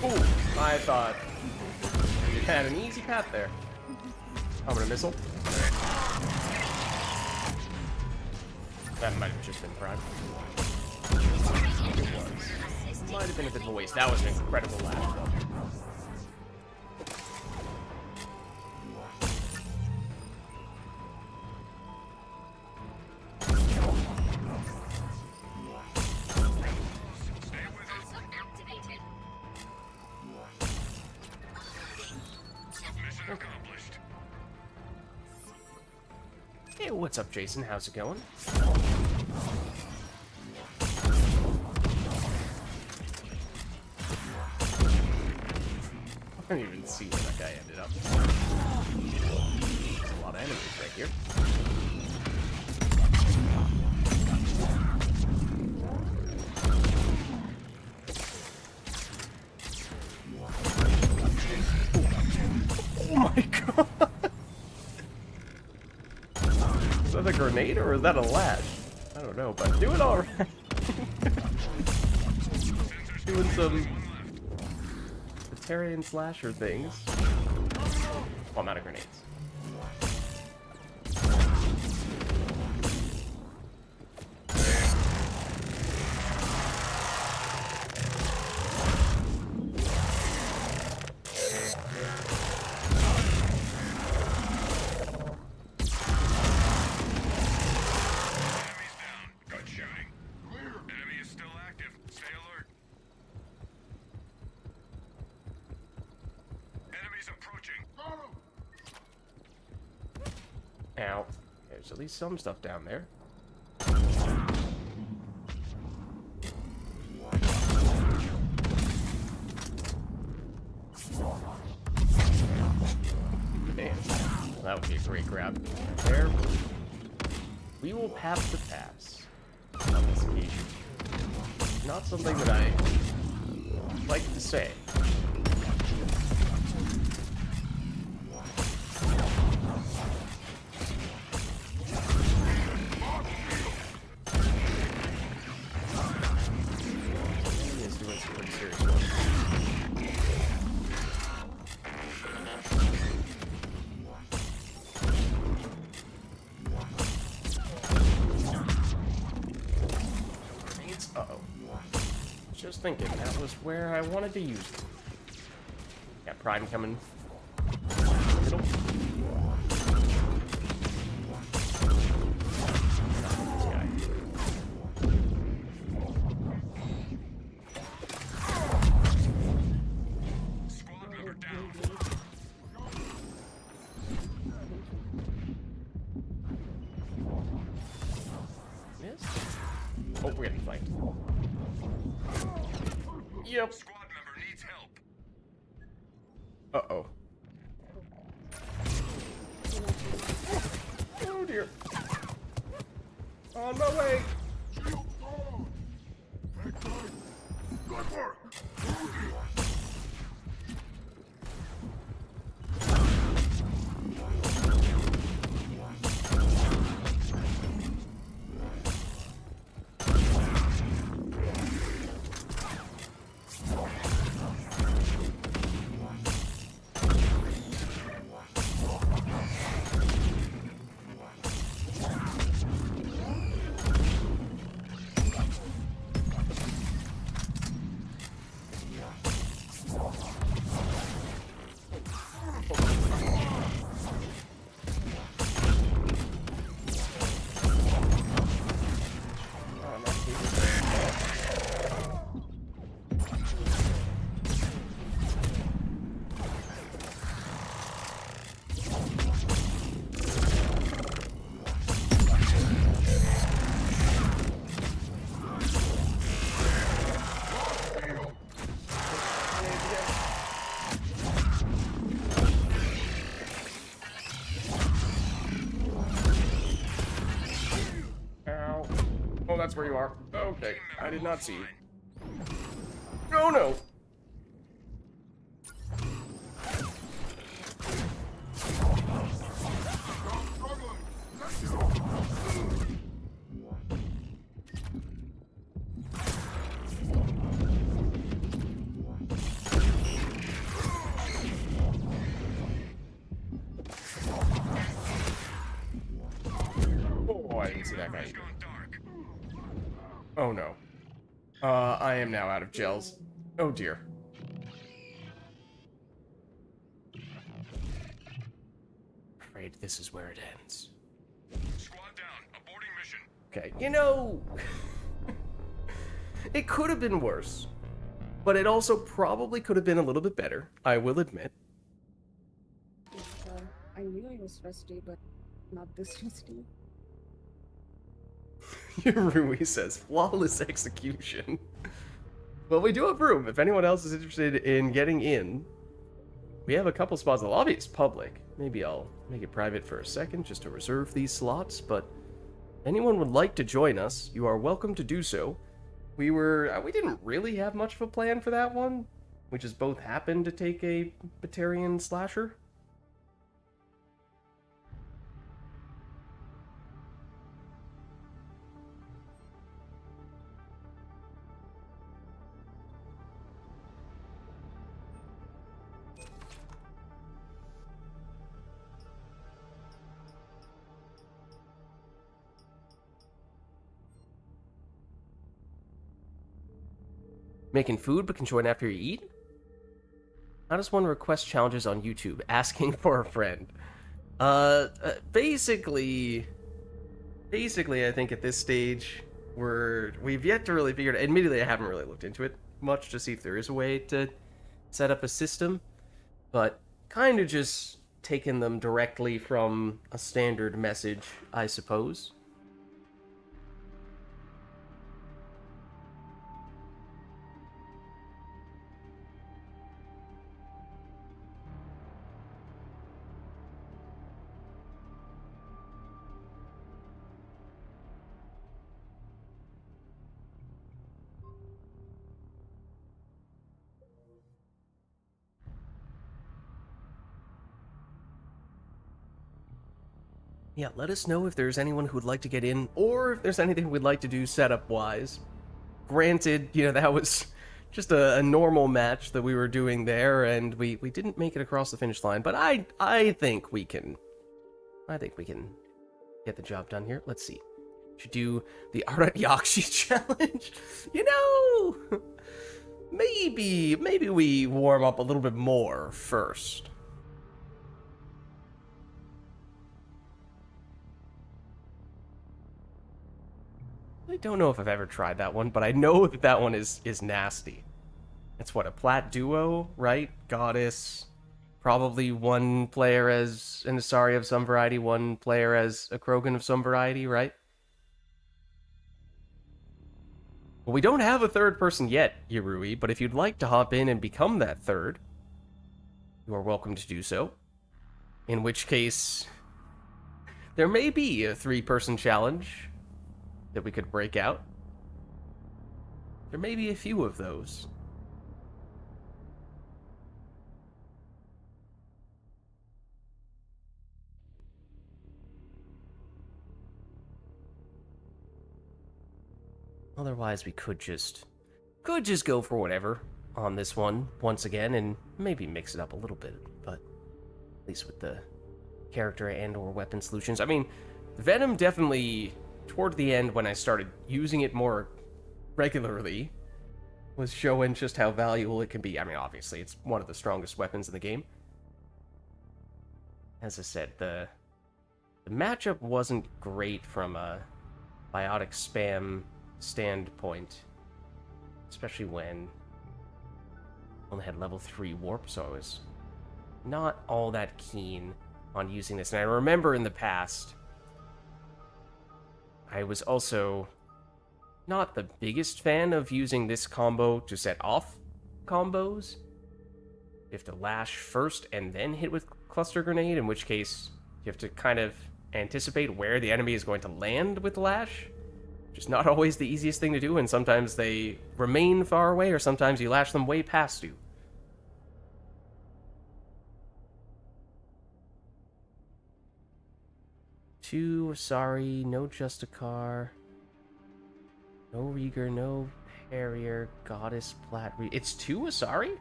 Ooh, I thought it had an easy path there. I'm gonna missile. That might have just been prime. It was. Might have been a bit of a waste. That was an incredible lash, though. Hey, what's up, Jason? How's it going? I didn't even see where that guy ended up. There's a lot of enemies right here. Oh my god! Is that a grenade or is that a lash? I don't know, but do it all right. Doing some Terran slasher things. Oh, I'm out of grenades. Enemies approaching. Ow. There's at least some stuff down there. Man, that would be a great grab. There. We will have to pass on this occasion. Not something that I like to say. He is doing some pretty serious work. Uh-oh. Just thinking, that was where I wanted to use them. Got Prime coming. Middle. This guy. Squad member down. Miss? Oh, we're getting flanked. Yep. Squad member needs help. Uh-oh. Oh dear. On my way. Good work. Ow. Oh, that's where you are. Okay, I did not see you. Oh no! Oh, I didn't see that guy. It's gone dark. Oh no. I am now out of gels. Oh dear. Afraid this is where it ends. Squad down. Aborting mission. Okay, you know, it could have been worse, but it also probably could have been a little bit better, I will admit. I knew I was rusty, but not this rusty. Rui says, flawless execution. Well, we do have room. If anyone else is interested in getting in, we have a couple spots. The lobby is public. Maybe I'll make it private for a second just to reserve these slots, but if anyone would like to join us, you are welcome to do so. We didn't really have much of a plan for that one. We just both happened to take a Batarian slasher. Making food but can join after you eat? How does one request challenges on YouTube? Asking for a friend. Basically, I think at this stage, we've yet to really figure it out. Admittedly, I haven't really looked into it much to see if there is a way to set up a system, but kind of just taken them directly from a standard message, I suppose. Yeah, let us know if there's anyone who'd like to get in, or if there's anything we'd like to do setup-wise. Granted, that was just a normal match that we were doing there, and we didn't make it across the finish line, but I think we can get the job done here. Let's see. Should do the Art Yakshi challenge. Maybe we warm up a little bit more first. I don't know if I've ever tried that one, but I know that one is nasty. It's what, a plat duo, right? Goddess. Probably one player as an Asari of some variety, one player as a Krogan of some variety, right? Well, we don't have a third person yet, Yerui, but if you'd like to hop in and become that third, you are welcome to do so. In which case, there may be a 3-person challenge that we could break out. There may be a few of those. Otherwise, we could just go for whatever on this one once again, and maybe mix it up a little bit, but at least with the character and/or weapon solutions. I mean, Venom definitely, toward the end when I started using it more regularly, was showing just how valuable it can be. I mean, obviously, it's one of the strongest weapons in the game. As I said, the matchup wasn't great from a biotic spam standpoint, especially when I only had level 3 warp, so I was not all that keen on using this. And I remember in the past, I was also not the biggest fan of using this combo to set off combos. You have to lash first and then hit with cluster grenade, in which case you have to kind of anticipate where the enemy is going to land with lash, which is not always the easiest thing to do, and sometimes they remain far away, or sometimes you lash them way past you. Two Asari, no Justicar, no Rieger, no Harrier, Goddess, Plat. It's 2 Asari?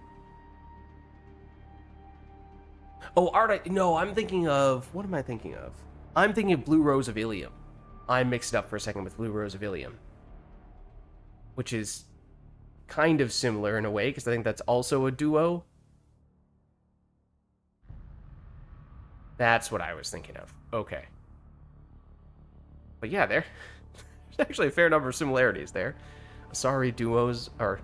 Oh, no, I'm thinking of... What am I thinking of? I'm thinking of Blue Rose of Ilium. I mixed it up for a second with Blue Rose of Ilium, which is kind of similar in a way, because I think that's also a duo. That's what I was thinking of. Okay. But yeah, there's actually a fair number of similarities there. Asari duos are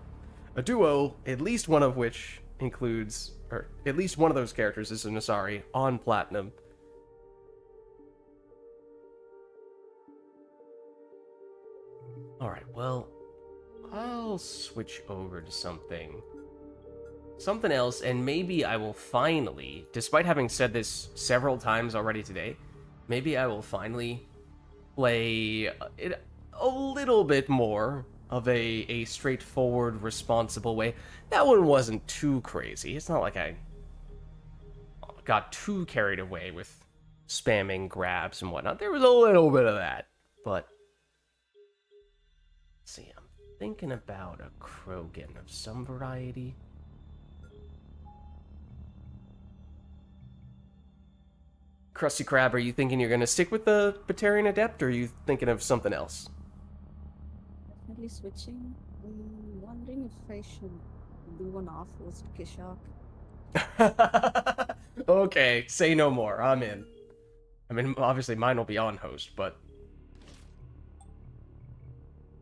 a duo, at least one of which includes, or at least one of those characters is an Asari on Platinum. Alright, well, I'll switch over to something else, and maybe I will finally, despite having said this several times already today, maybe I will finally play it a little bit more of a straightforward, responsible way. That one wasn't too crazy. It's not like I got too carried away with spamming grabs and whatnot. There was a little bit of that, but... Let's see, I'm thinking about a Krogan of some variety. Krusty Krab, are you thinking you're going to stick with the Batarian Adept, or are you thinking of something else? Definitely switching. I'm wondering if I should do an off-host Kishak. Okay, say no more. I'm in. I mean, obviously mine will be on host, but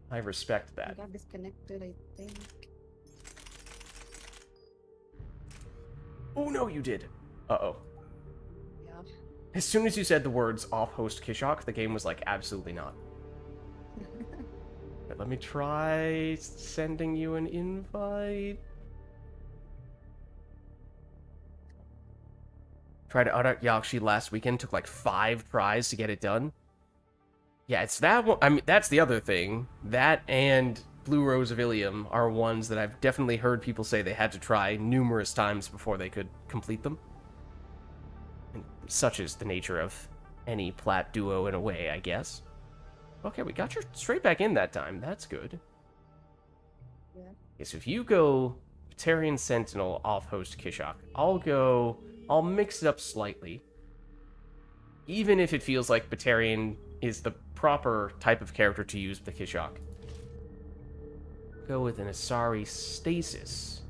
I respect I that. got disconnected, I think. Oh no, you did. Uh-oh. As soon as you said the words off-host Kishok, the game was like, absolutely not. But let me try sending you an invite. Tried Arat Yakshi last weekend, took like 5 tries to get it done. Yeah, it's that one. I mean, that's the other thing. That and Blue Rose of Ilium are ones that I've definitely heard people say they had to try numerous times before they could complete them. And such is the nature of any plat duo in a way, I guess. Okay, we got you straight back in that time. That's good. Yeah. Okay, so if you go Batarian Sentinel off-host Kishok, I'll mix it up slightly. Even if it feels like Batarian is the proper type of character to use with the Kishok. Go with an Asari Stasis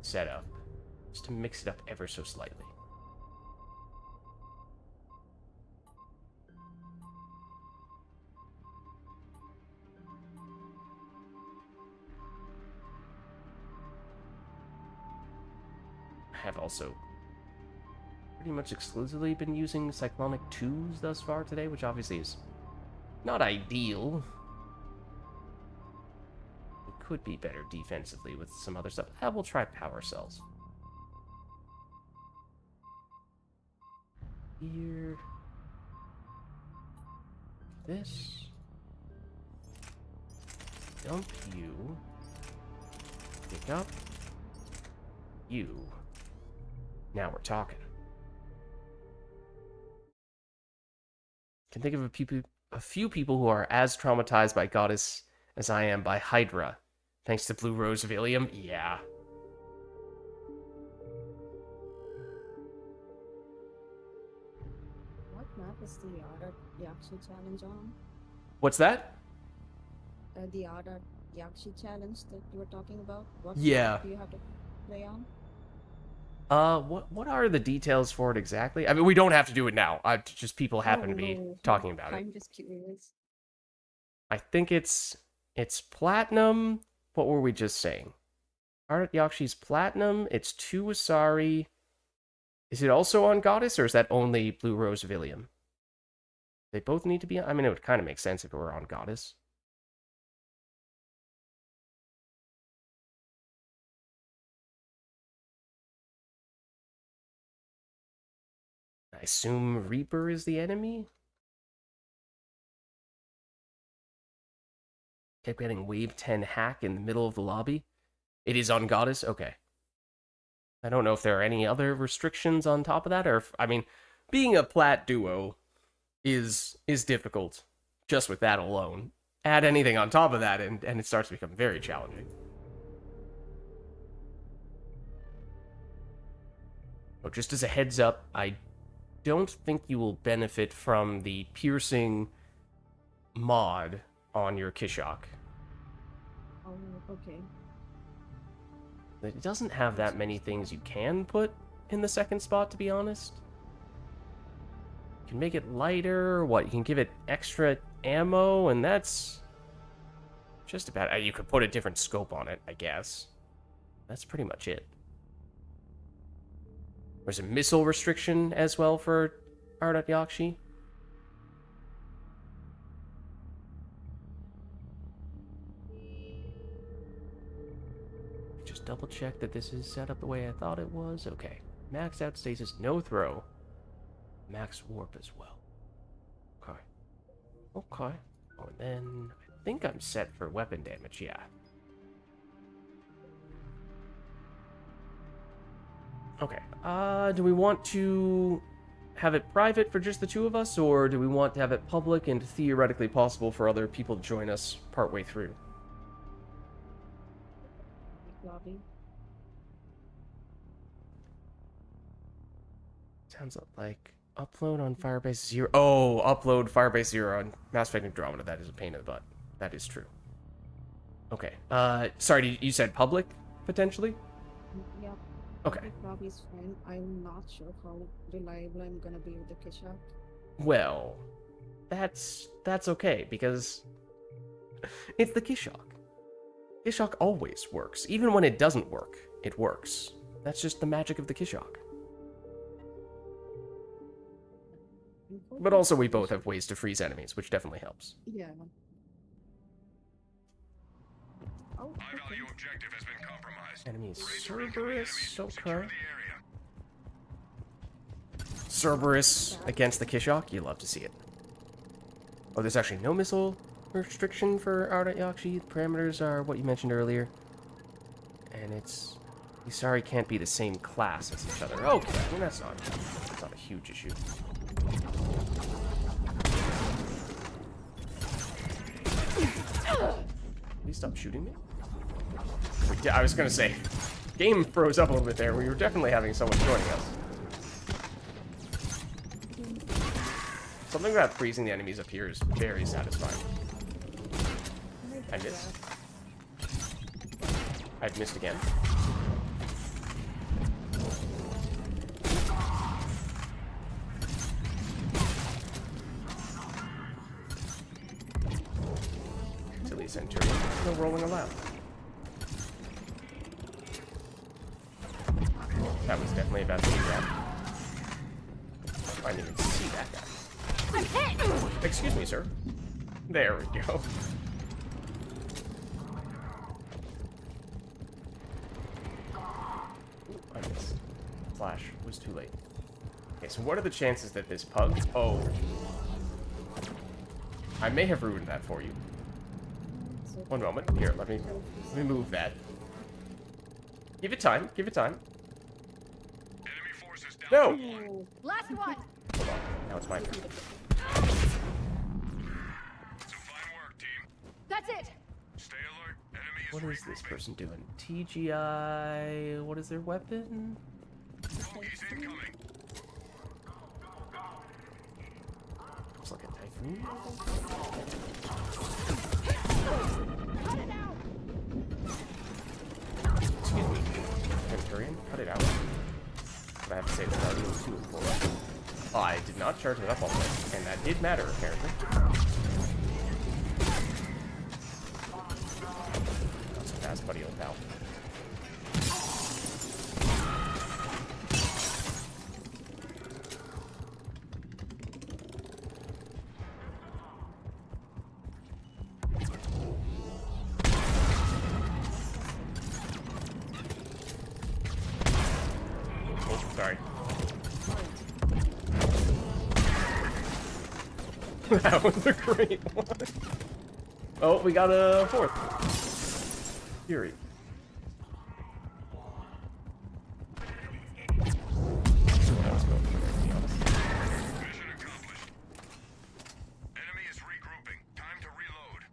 setup, just to mix it up ever so slightly. I have also pretty much exclusively been using Cyclonic 2s thus far today, which obviously is not ideal. It could be better defensively with some other stuff. We'll try Power Cells. Here. This. Dump you. Pick up. You. Now we're talking. Can think of a few people who are as traumatized by Goddess as I am by Hydra. Thanks to Blue Rose of Ilium? Yeah. What map is the Arat Yakshi challenge on? What's that? The Arat Yakshi challenge that you were talking about? What Yeah. map do you have to play on? What are the details for it exactly? I mean, we don't have to do it now. Just people happen to be No, talking about it. I'm just curious. I think it's platinum. What were we just saying? Arat Yakshi's platinum. It's 2 Asari. Is it also on Goddess, or is that only Blue Rose of Ilium? They both need to be. I mean, it would kind of make sense if it were on Goddess. I assume Reaper is the enemy? Kept getting wave 10 hack in the middle of the lobby. It is on Goddess? Okay. I don't know if there are any other restrictions on top of that, or if, I mean, being a plat duo is difficult just with that alone. Add anything on top of that, and it starts to become very challenging. Oh, just as a heads up, I don't think you will benefit from the piercing mod on your Kishok. Oh, okay. It doesn't have that many things you can put in the second spot, to be honest. You can make it lighter, you can give it extra ammo, and that's just about. You could put a different scope on it, I guess. That's pretty much it. There's a missile restriction as well for Arat Yakshi. Just double check that this is set up the way I thought it was. Okay. Max out stasis, no throw. Max warp as well. Okay. Okay. Oh, and then I think I'm set for weapon damage, yeah. Okay. Do we want to have it private for just the two of us, or do we want to have it public and theoretically possible for other people to join us partway through? Lobby. Sounds like upload on Firebase 0. Oh, upload Firebase 0 on Mass Effect Andromeda. That is a pain in the butt. That is true. Okay. Sorry, you said public, potentially? Yeah. Okay. Lobby's fine. I'm not sure how reliable I'm gonna be with the Kishak. Well, that's okay, because it's the Kishok. Kishok always works. Even when it doesn't work, it works. That's just the magic of the Kishok. But also, we both have ways to freeze enemies, which definitely helps. Yeah. Oh, High okay. value objective has been compromised. Enemy Raise or incoming enemies. Cerberus, Secure okay. the area. Cerberus against the Kishok, you love to see it. Oh, there's actually no missile restriction for Out at Yakshi. The parameters are what you mentioned earlier. And it's... Sorry, can't be the same class as each other. Okay, I mean, that's not a huge issue. Please stop shooting me. I was gonna say, game froze up a little bit there. We were definitely having someone joining us. Something about freezing the enemies up here is very satisfying. I missed. I've missed again. Silly Centurion. No rolling allowed. That was definitely about to be grabbed. I didn't even see that guy. I'm hit! Excuse me, sir. There we go. Ooh, I missed. Flash was too late. Okay, so what are the chances that this pug... Oh. I may have ruined that for you. One moment. Here, let me move that. Give it time. Give it time. Enemy forces down. No! to one. Last one! Hold on. Now it's my turn. Some fine work, team. That's it! Stay alert. Enemy is What is this regrouping. person doing? TGI... What is their weapon? Bogeys incoming. Looks like a typhoon. Excuse me. Centurion, cut it out. But I have to say that Guardian 2 and 4. I did not charge it up all the way, and that did matter, apparently. Not so fast, buddy, old pal. Oh, sorry. That was a great one. Oh, we got a fourth. Fury. That was going for there, to be honest. Mission accomplished. Enemy is regrouping. Time to reload.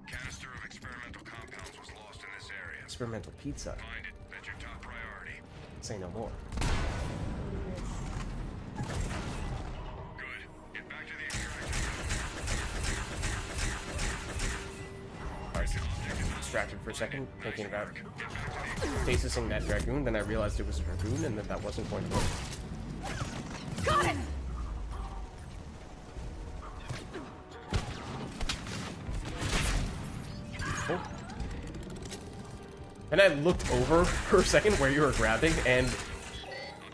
Canister of experimental compounds was lost in this area. Experimental pizza. Find it. That's your top priority. Say no more. Good. Get back to the extraction. Alright, distracted for a second, thinking about basing that Dragoon, then I realized it was a Dragoon and that wasn't going to work. Got it! Oh. And I looked over for a second where you were grabbing, and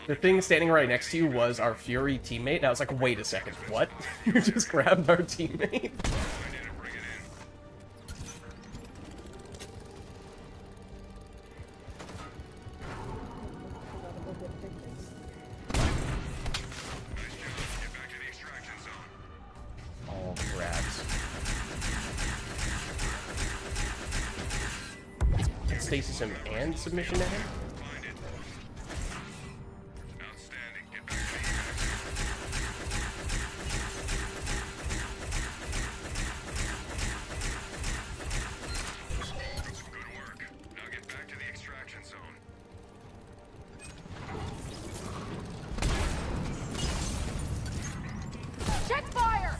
the thing standing right next to you was our Fury teammate, and I was like, wait a second, what? You just grabbed our teammate? Find it and bring it in. Nice job. Get back to the extraction zone. All grabs. Stasis him and submission to him? Find it. Outstanding. Get back to the extraction. Good work. Now get back to the extraction zone. Check fire!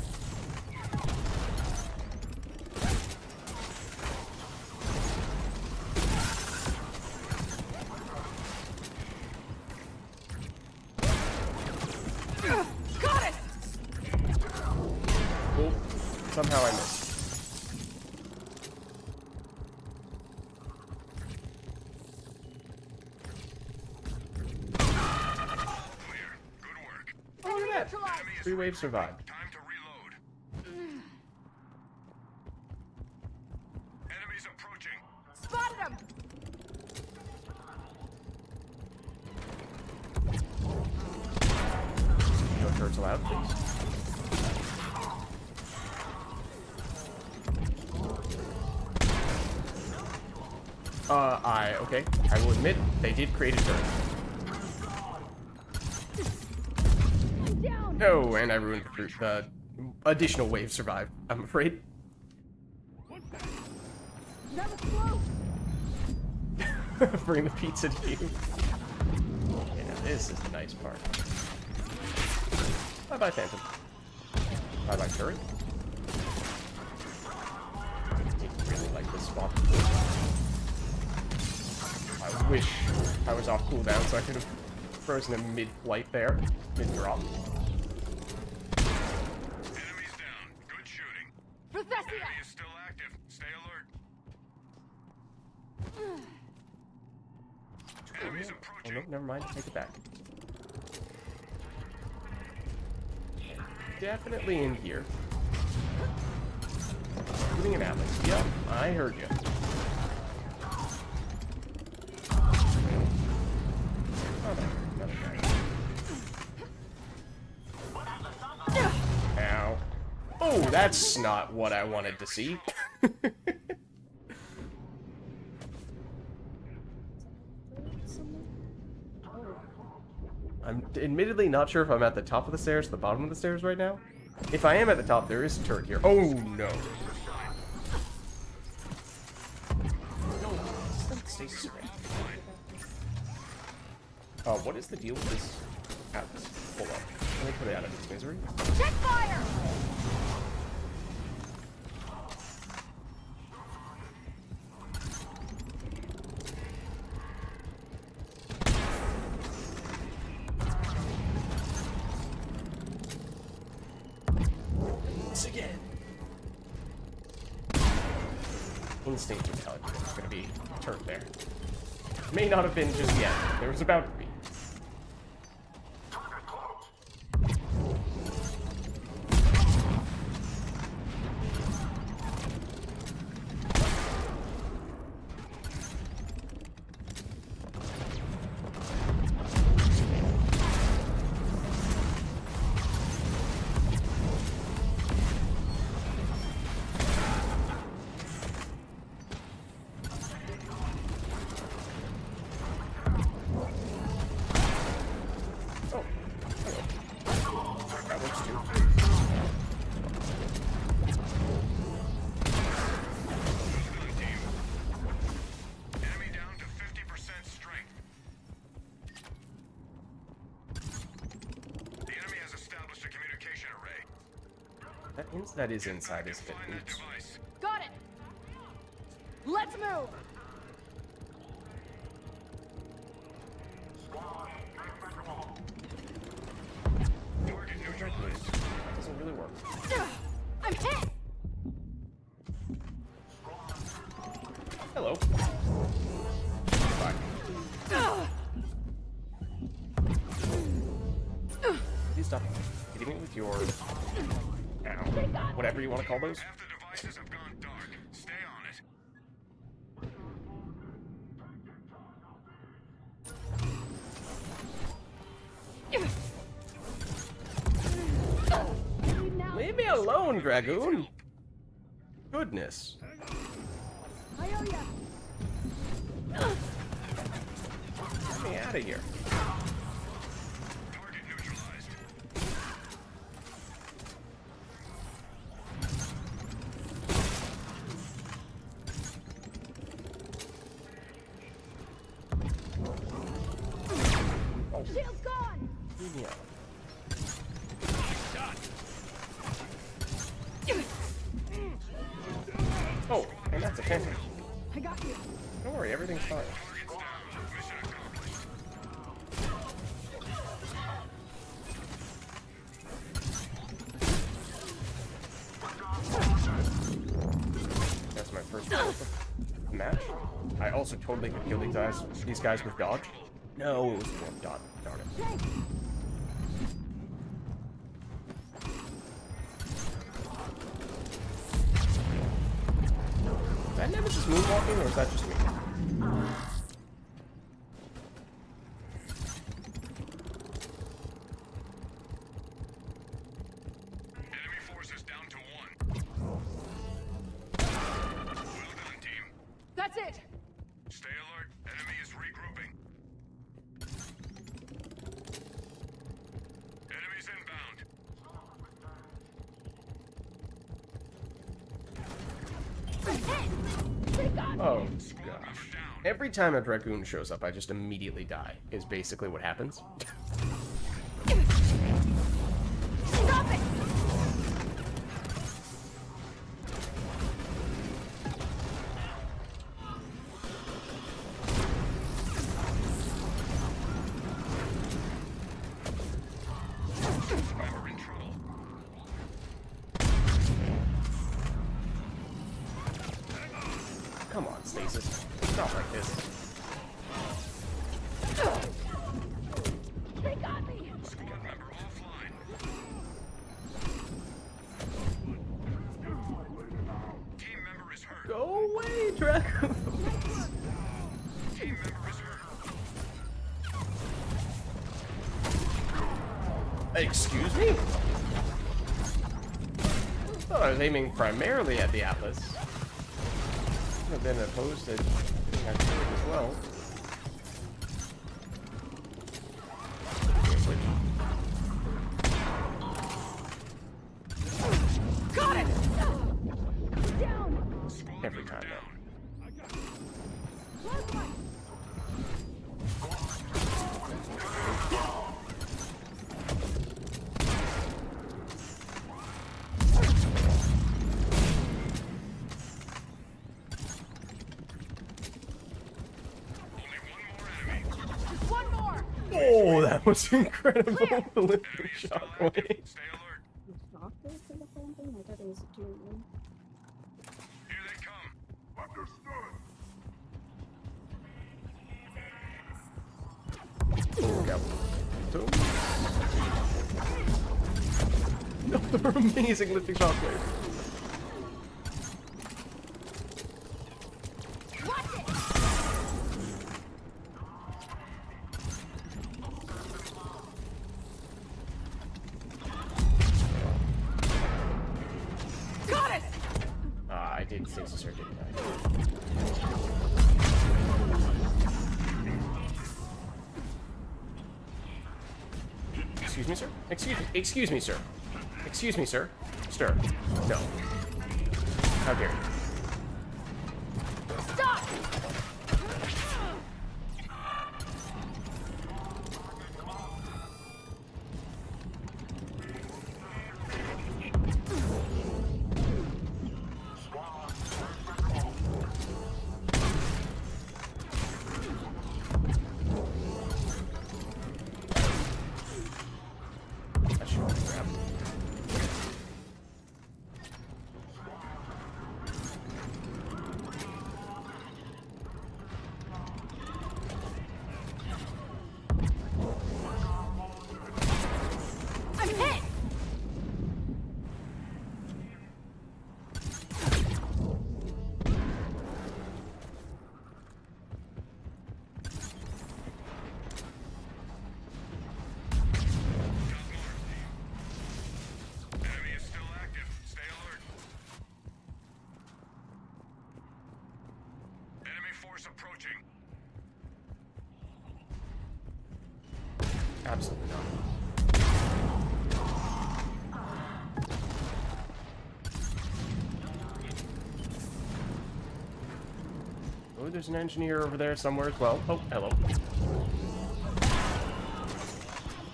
Got it! Oh, somehow I missed. 3 waves survived. Time to reload. Enemies approaching. Spotted him! No turrets allowed, please. Okay. I will admit, they did create a turret. I'm down! Oh, and I ruined the additional wave survived, I'm afraid. That was close! Bring the pizza to you. Okay, now this is the nice part. Bye-bye, Phantom. Bye-bye, turret. I really like this spot. I wish I was off cooldown so I could have frozen him mid-flight there. Mid-drop. Enemies down. Good shooting. Professor! Enemy is still active. Stay alert. Enemies Oh, approaching. no, never mind. Take it back. Definitely in here. Shooting an atlas. Yep, I heard you. Oh, no, another guy. Ow. Oh, that's not what I wanted to see. I'm admittedly not sure if I'm at the top of the stairs, the bottom of the stairs right now. If I am at the top, there is a turret here. Oh, no. Stasis array. What is the deal with this atlas? Hold on. Let me put it out of its misery. Check fire! Once again. Instinct would tell you there's gonna be a turret there. May not have been just yet. There was about to be. That works too. Enemy down to 50% strength. The enemy has established a communication array. That is inside, isn't Find it? that Oops. device. Got it! Let's move! Target neutralized. That doesn't really work. I'm hit! Hello. Bye. Please stop hitting me with your... Ow. Whatever you want to call those. Half the devices have gone dark. Stay on it. Leave me alone, Dragoon. Goodness. I owe ya! Get me out of here. Target neutralized. Shield's gone! Leave me out. Oh, and that's a phantom. I got you. Don't worry, everything's fine. Targets down. Mission accomplished. That's my first kill of the match. I also totally could kill these guys with dodge. No, it was one dot. Darn it. Tank! that Nemesis moonwalking, or is that just me? Enemy forces down to 1. Well done, team. That's it. Stay alert. Enemy is regrouping. Enemies inbound. They got me. Oh, Squad gosh. member down. Every time a Dragoon shows up, I just immediately die, is basically what happens. Stop it. Member in trouble. Come on, Stasis. Not like this. They got me. Squad member offline. Team member is hurt. Go away, Dragoon! Team member is hurt. Excuse me? I thought I was aiming primarily at the Atlas. I've been opposed to getting that sword as well. Switch. Got it. Down. Squad Every member time, down. Close one. Only one more enemy. Just one more. Oh, that was incredible! The lifting Enemy is still shockwave. active. Stay alert. Shockwave for the Phantom? I thought it was a 2. Here they come. Understood. Oh, yeah. So... No, they're amazing lifting shockwave. Watch it. Got it. I did Stasis her, didn't I? Excuse me, sir? Excuse me, sir. Excuse me, sir. Sir. No. How dare you? Stop. I should grab. I'm hit. Enemy is still active. Stay alert. Enemy force approaching. Absolutely not. Oh, there's an engineer over there somewhere as well. Oh, hello.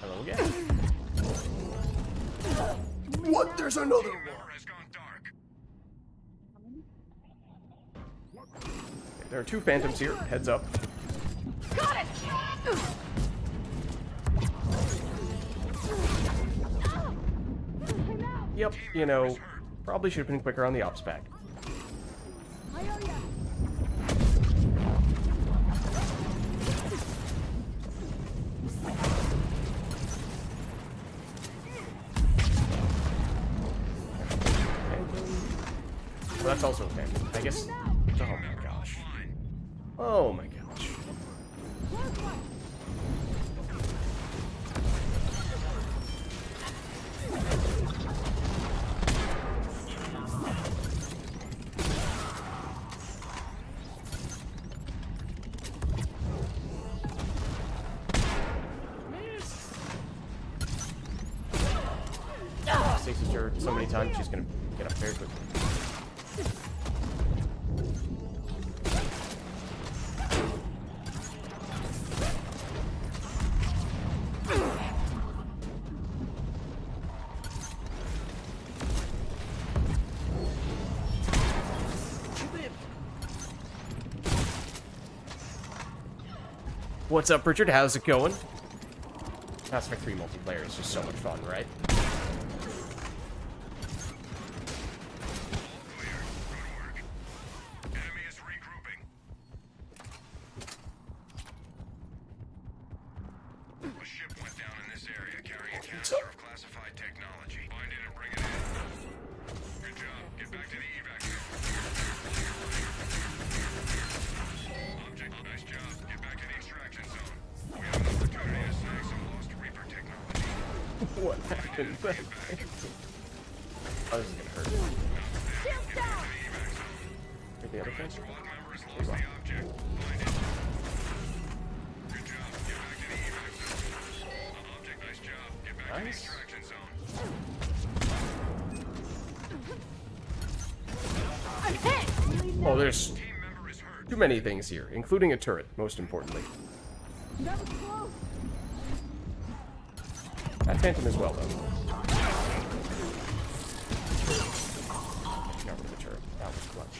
Hello again. What? There's another Team one! member has gone dark. There are 2 phantoms here. Heads up. Got it. I'm out. Yep, you know, probably should have been quicker on the ops pack. I owe ya. Well, that's also a phantom. I guess the Oh my gosh. Close one. Stasis her so many times, she's gonna get up very quickly. What's up, Richard? How's it going? Mass Effect 3 multiplayer is just so much fun, right? Enemy is regrouping. A ship went down in this area carrying a canister of classified technology. Find it and bring it in. Good job. Get back to the evac zone. Object, nice job. Get back to the extraction zone. We have an opportunity to snag some lost Reaper technology. What happened? Oh, this is gonna hurt. Shield down. Where'd the other thing? Squad member has lost the object. Find it. Good job. Get back to the evac zone. Object, nice job. Get back to the Nice. extraction zone. I'm hit. Oh, there's Team member is hurt. too many things here, including a turret, most importantly. That was close. That Phantom as well, though. Got rid of the turret. That was clutch.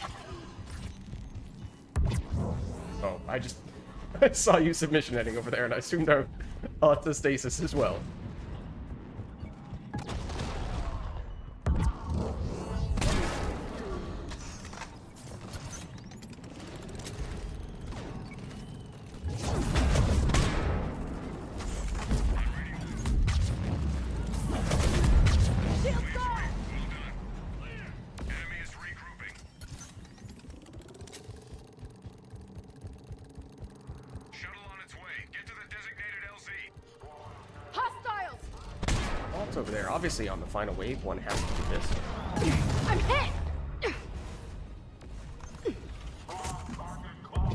Oh, I just... I saw you submission heading over there, and I assumed our to stasis as well. Shield gone. Enemy is regrouping. Shuttle on its way. Get to the designated LZ. Hostiles. Oh, it's over there. Obviously, on the final wave, one has to do this. I'm hit.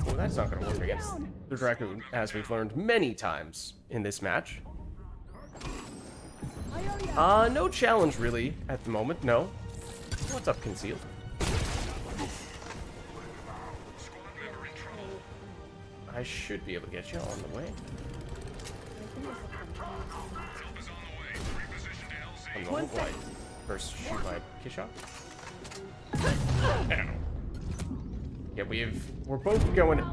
Well, that's not going to work against the Dragoon, as we've learned many times in this match. I owe ya. No challenge, really, at the moment, no. What's up, Concealed? Squad member in trouble. I should be able to get you on the way. Help is on the way. Reposition to On LZ. the moment, why? First, shoot my Kishok. Ow. Yeah, we're both going...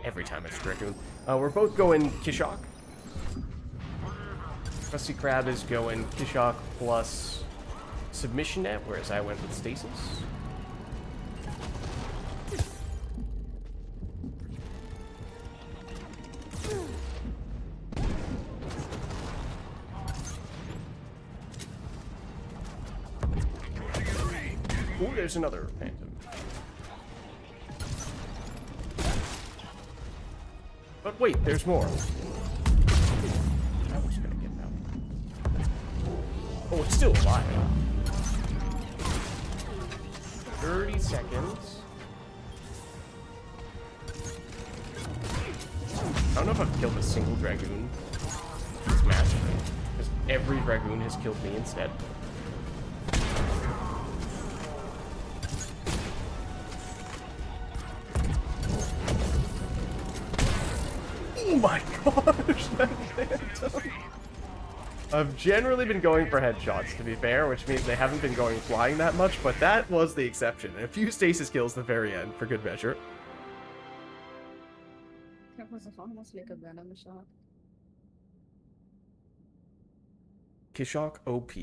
Every time it's Dragoon. We're both going Kishok. Krusty Krab is going Kishok plus Submission Net, whereas I went with Stasis. Oh, there's another Phantom. But wait, there's more. I was gonna get that one. Oh, it's still alive. 30 seconds. I don't know if I've killed a single Dragoon this match, because every Dragoon has killed me instead. Oh my gosh, that Phantom. I've generally been going for headshots, to be fair, which means they haven't been going flying that much, but that was the exception. And a few stasis kills at the very end, for good measure. That was almost like a venom shot. Kishok OP.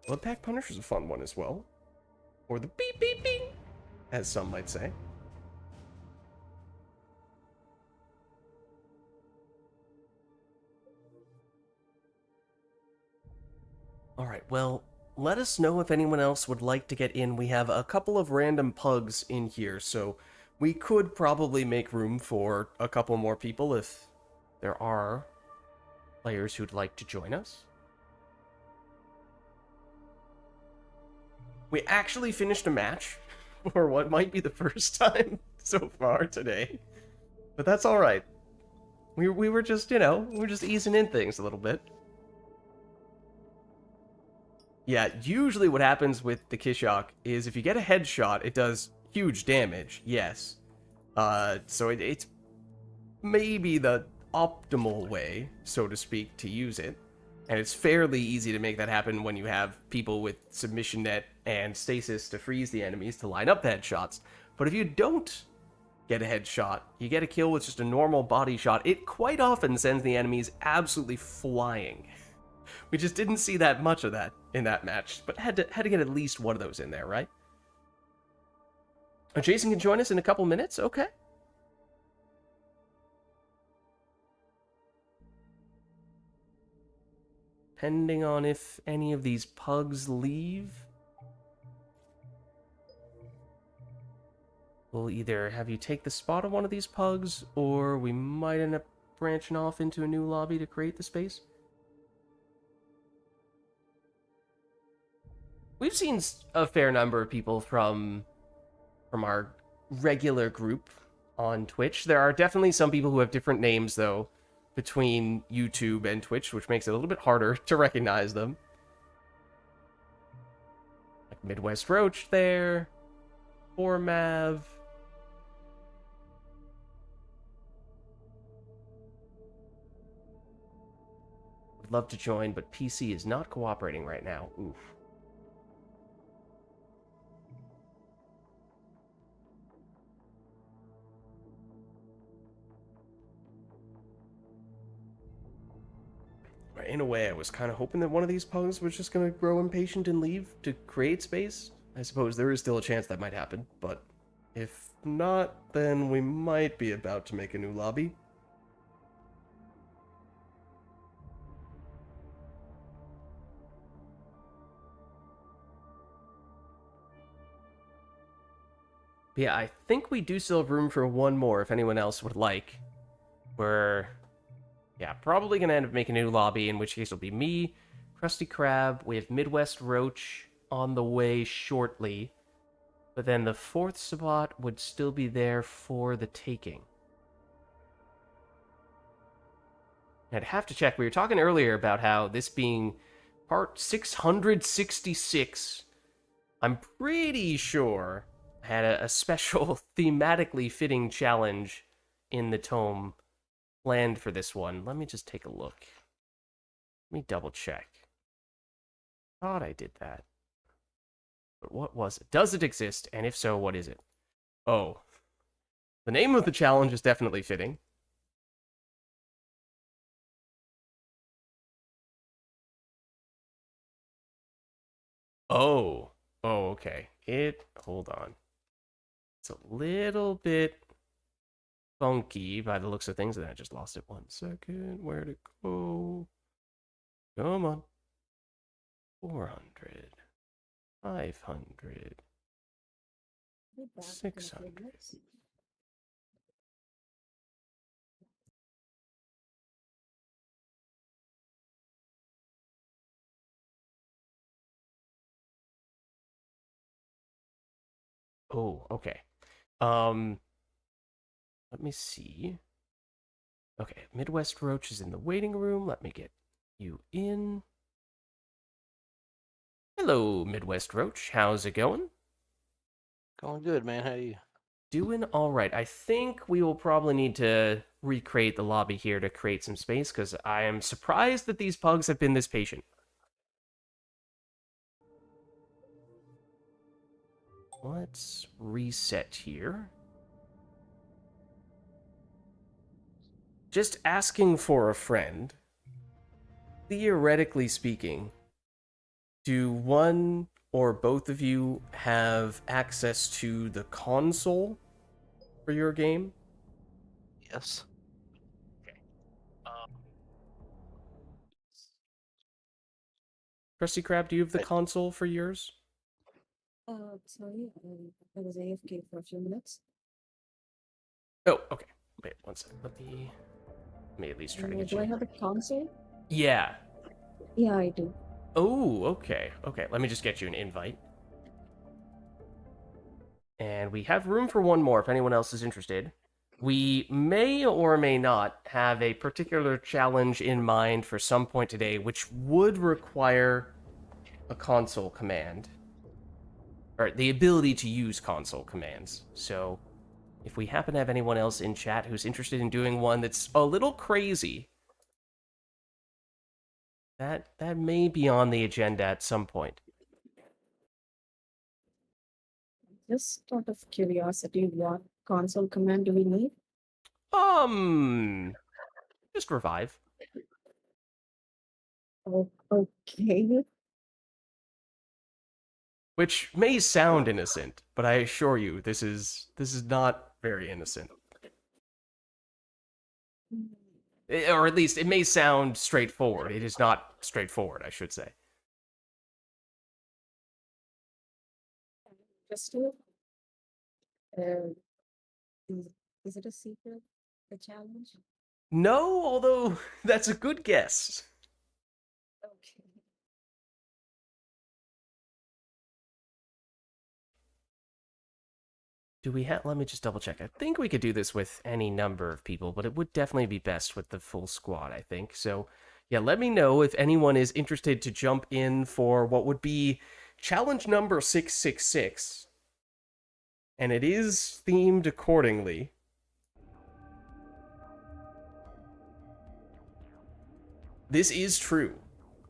Bloodpack Punisher's a fun one as well. Or the beep beep beep, as some might say. Alright, well, let us know if anyone else would like to get in. We have a couple of random pugs in here, so we could probably make room for a couple more people if there are players who'd like to join us. We actually finished a match, or what might be the first time so far today. But that's alright. We were just, we were just easing in things a little bit. Yeah, usually what happens with the Kishok is if you get a headshot, it does huge damage, yes. So it's maybe the optimal way, so to speak, to use it. And it's fairly easy to make that happen when you have people with submission net and stasis to freeze the enemies to line up the headshots. But if you don't get a headshot, you get a kill with just a normal body shot, it quite often sends the enemies absolutely flying. We just didn't see that much of that in that match, but had to get at least one of those in there, right? Jason can join us in a couple minutes, okay. Depending on if any of these pugs leave, we'll either have you take the spot of one of these pugs, or we might end up branching off into a new lobby to create the space. We've seen a fair number of people from our regular group on Twitch. There are definitely some people who have different names, though, between YouTube and Twitch, which makes it a little bit harder to recognize them. Like Midwest Roach there, Formav. Would love to join, but PC is not cooperating right now. Oof. In a way, I was kind of hoping that one of these pugs was just going to grow impatient and leave to create space. I suppose there is still a chance that might happen, but if not, then we might be about to make a new lobby. But yeah, I think we do still have room for one more if anyone else would like. We're... yeah, probably going to end up making a new lobby, in which case it'll be me, Krusty Krab, we have Midwest Roach on the way shortly, but then the fourth spot would still be there for the taking. I'd have to check. We were talking earlier about how this being part 666, I'm pretty sure had a special thematically fitting challenge in the tome planned for this one. Let me just take a look. Let me double check. Thought I did that. But what was it? Does it exist? And if so, what is it? Oh. The name of the challenge is definitely fitting. Oh. Oh, okay. Hold on. It's a little bit funky by the looks of things, and I just lost it 1 second. Where'd it go? Come on. 400. 500. 600. Oh, okay. Let me see. Okay, Midwest Roach is in the waiting room. Let me get you in. Hello, Midwest Roach. How's it going? Going good, man. How you? Doing all right. I think we will probably need to recreate the lobby here to create some space, because I am surprised that these pugs have been this patient. Let's reset here. Just asking for a friend. Theoretically speaking, do one or both of you have access to the console for your game? Yes. Okay. Krusty Krab, do you have the console for yours? Sorry, I was AFK for a few minutes. Oh, okay. Wait, one second. Let me at least try to get Do I you. have a console? Yeah. Yeah, I do. Oh, okay. Okay, let me just get you an invite. And we have room for one more if anyone else is interested. We may or may not have a particular challenge in mind for some point today, which would require a console command. Or the ability to use console commands. So, if we happen to have anyone else in chat who's interested in doing one that's a little crazy, that may be on the agenda at some point. Just out of curiosity, what console command do we need? Just revive. Oh, okay. Which may sound innocent, but I assure you, this is not very innocent. Or at least it may sound straightforward. It is not straightforward, I should say. Just do it. Uh, is it a secret? A challenge? No, although that's a good guess. Okay. Do we have... Let me just double check. I think we could do this with any number of people, but it would definitely be best with the full squad, I think. So, yeah, let me know if anyone is interested to jump in for what would be challenge number 666. And it is themed accordingly. This is true.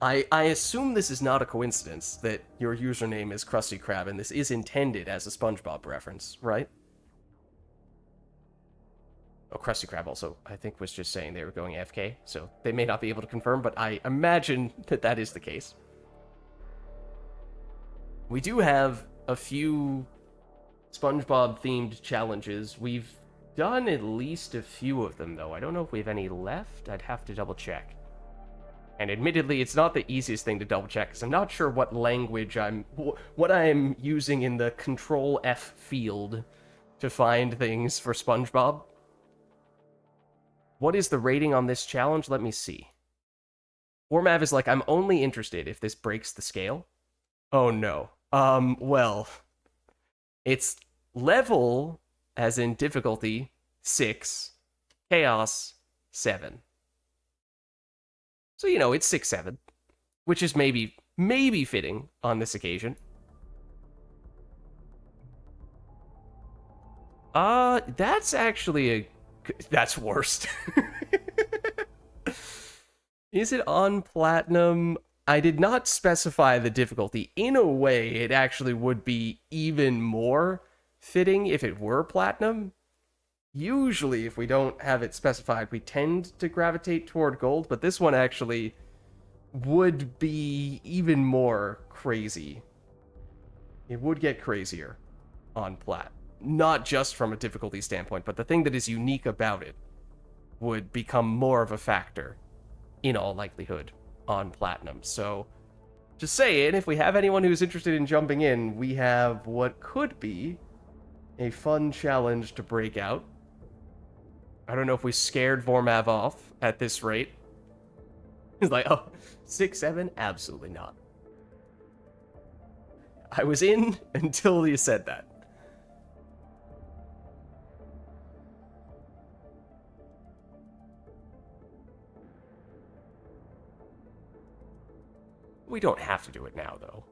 I assume this is not a coincidence that your username is Krusty Krab, and this is intended as a SpongeBob reference, right? Oh, Krusty Krab also, I think, was just saying they were going AFK, so they may not be able to confirm, but I imagine that that is the case. We do have a few SpongeBob-themed challenges. We've done at least a few of them, though. I don't know if we have any left. I'd have to double-check. And admittedly, it's not the easiest thing to double check, because I'm not sure what language what I'm using in the Control F field to find things for SpongeBob. What is the rating on this challenge? Let me see. Warmav is like, I'm only interested if this breaks the scale. Oh no. Well, it's level, as in difficulty, 6, chaos, 7. So, you know, it's 6-7, which is maybe fitting on this occasion. That's actually that's worst. Is it on platinum? I did not specify the difficulty. In a way, it actually would be even more fitting if it were platinum. Usually, if we don't have it specified, we tend to gravitate toward gold, but this one actually would be even more crazy. It would get crazier on plat. Not just from a difficulty standpoint, but the thing that is unique about it would become more of a factor, in all likelihood, on platinum. So, just saying, if we have anyone who's interested in jumping in, we have what could be a fun challenge to break out. I don't know if we scared Vormav off at this rate. He's like, oh, 6-7? Absolutely not. I was in until you said that. We don't have to do it now, though.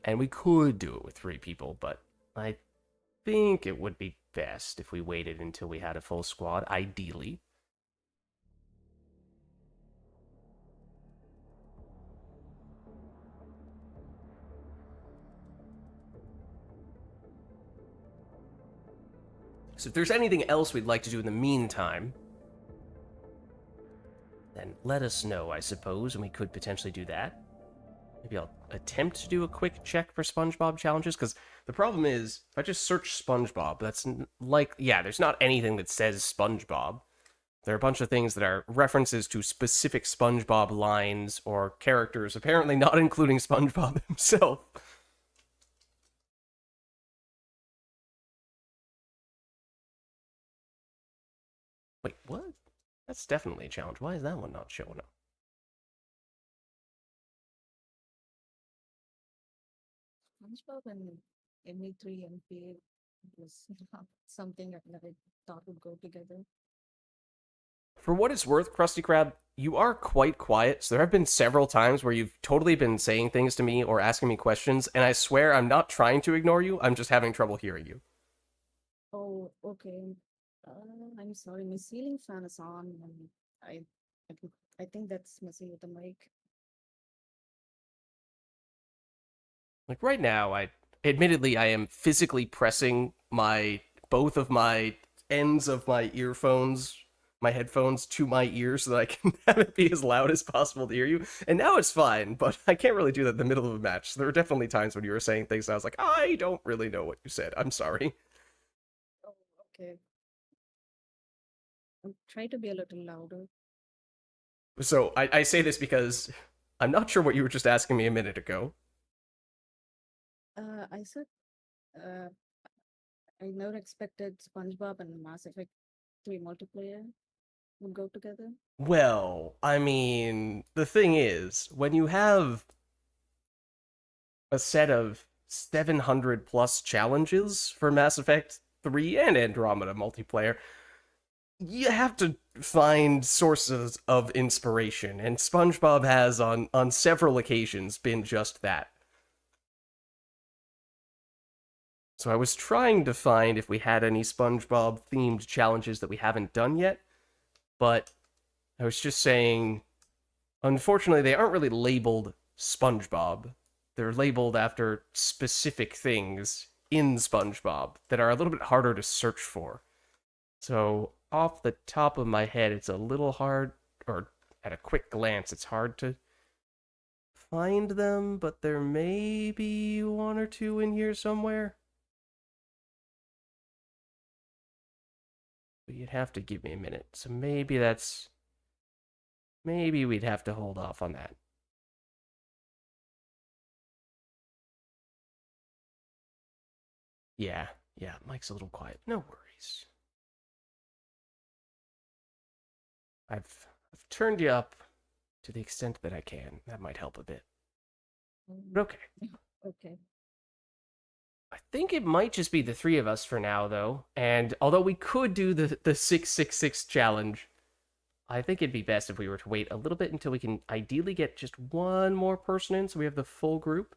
And we could do it with 3 people, but I think it would be best if we waited until we had a full squad, ideally. So if there's anything else we'd like to do in the meantime, then let us know, I suppose, and we could potentially do that. Maybe I'll attempt to do a quick check for SpongeBob challenges, because the problem is, if I just search SpongeBob, that's like, yeah, there's not anything that says SpongeBob, There are a bunch of things that are references to specific SpongeBob lines or characters, apparently not including SpongeBob himself. Wait, what? That's definitely a challenge. Why is that one not showing up? SpongeBob and ME3 MP was not something that I thought would go together. For what it's worth, Krusty Krab, you are quite quiet, so there have been several times where you've totally been saying things to me or asking me questions, and I swear I'm not trying to ignore you, I'm just having trouble hearing you. Oh, okay. I'm sorry, my ceiling fan is on, and I, I, think- I think that's messing with the mic. Like right now, admittedly I am physically pressing both of my ends of my earphones, my headphones to my ears so that I can have it be as loud as possible to hear you. And now it's fine, but I can't really do that in the middle of a match. There were definitely times when you were saying things and I was like, I don't really know what you said. I'm sorry. Oh, okay. I'll try to be a little louder. So I say this because I'm not sure what you were just asking me a minute ago. I said, uh, I never expected SpongeBob and Mass Effect 3 multiplayer would go together. Well, I mean, the thing is, when you have a set of 700 plus challenges for Mass Effect 3 and Andromeda multiplayer, you have to find sources of inspiration, and SpongeBob has on several occasions been just that. So I was trying to find if we had any SpongeBob themed challenges that we haven't done yet, but I was just saying, unfortunately, they aren't really labeled SpongeBob. They're labeled after specific things in SpongeBob that are a little bit harder to search for. So, off the top of my head, it's a little hard, or at a quick glance, it's hard to find them, but there may be one or two in here somewhere. But you'd have to give me a minute. So maybe we'd have to hold off on that. Yeah, Mike's a little quiet. No worries. I've turned you up to the extent that I can. That might help a bit. But okay. Okay. I think it might just be the three of us for now, though. And although we could do the 666 challenge, I think it'd be best if we were to wait a little bit until we can ideally get just one more person in so we have the full group.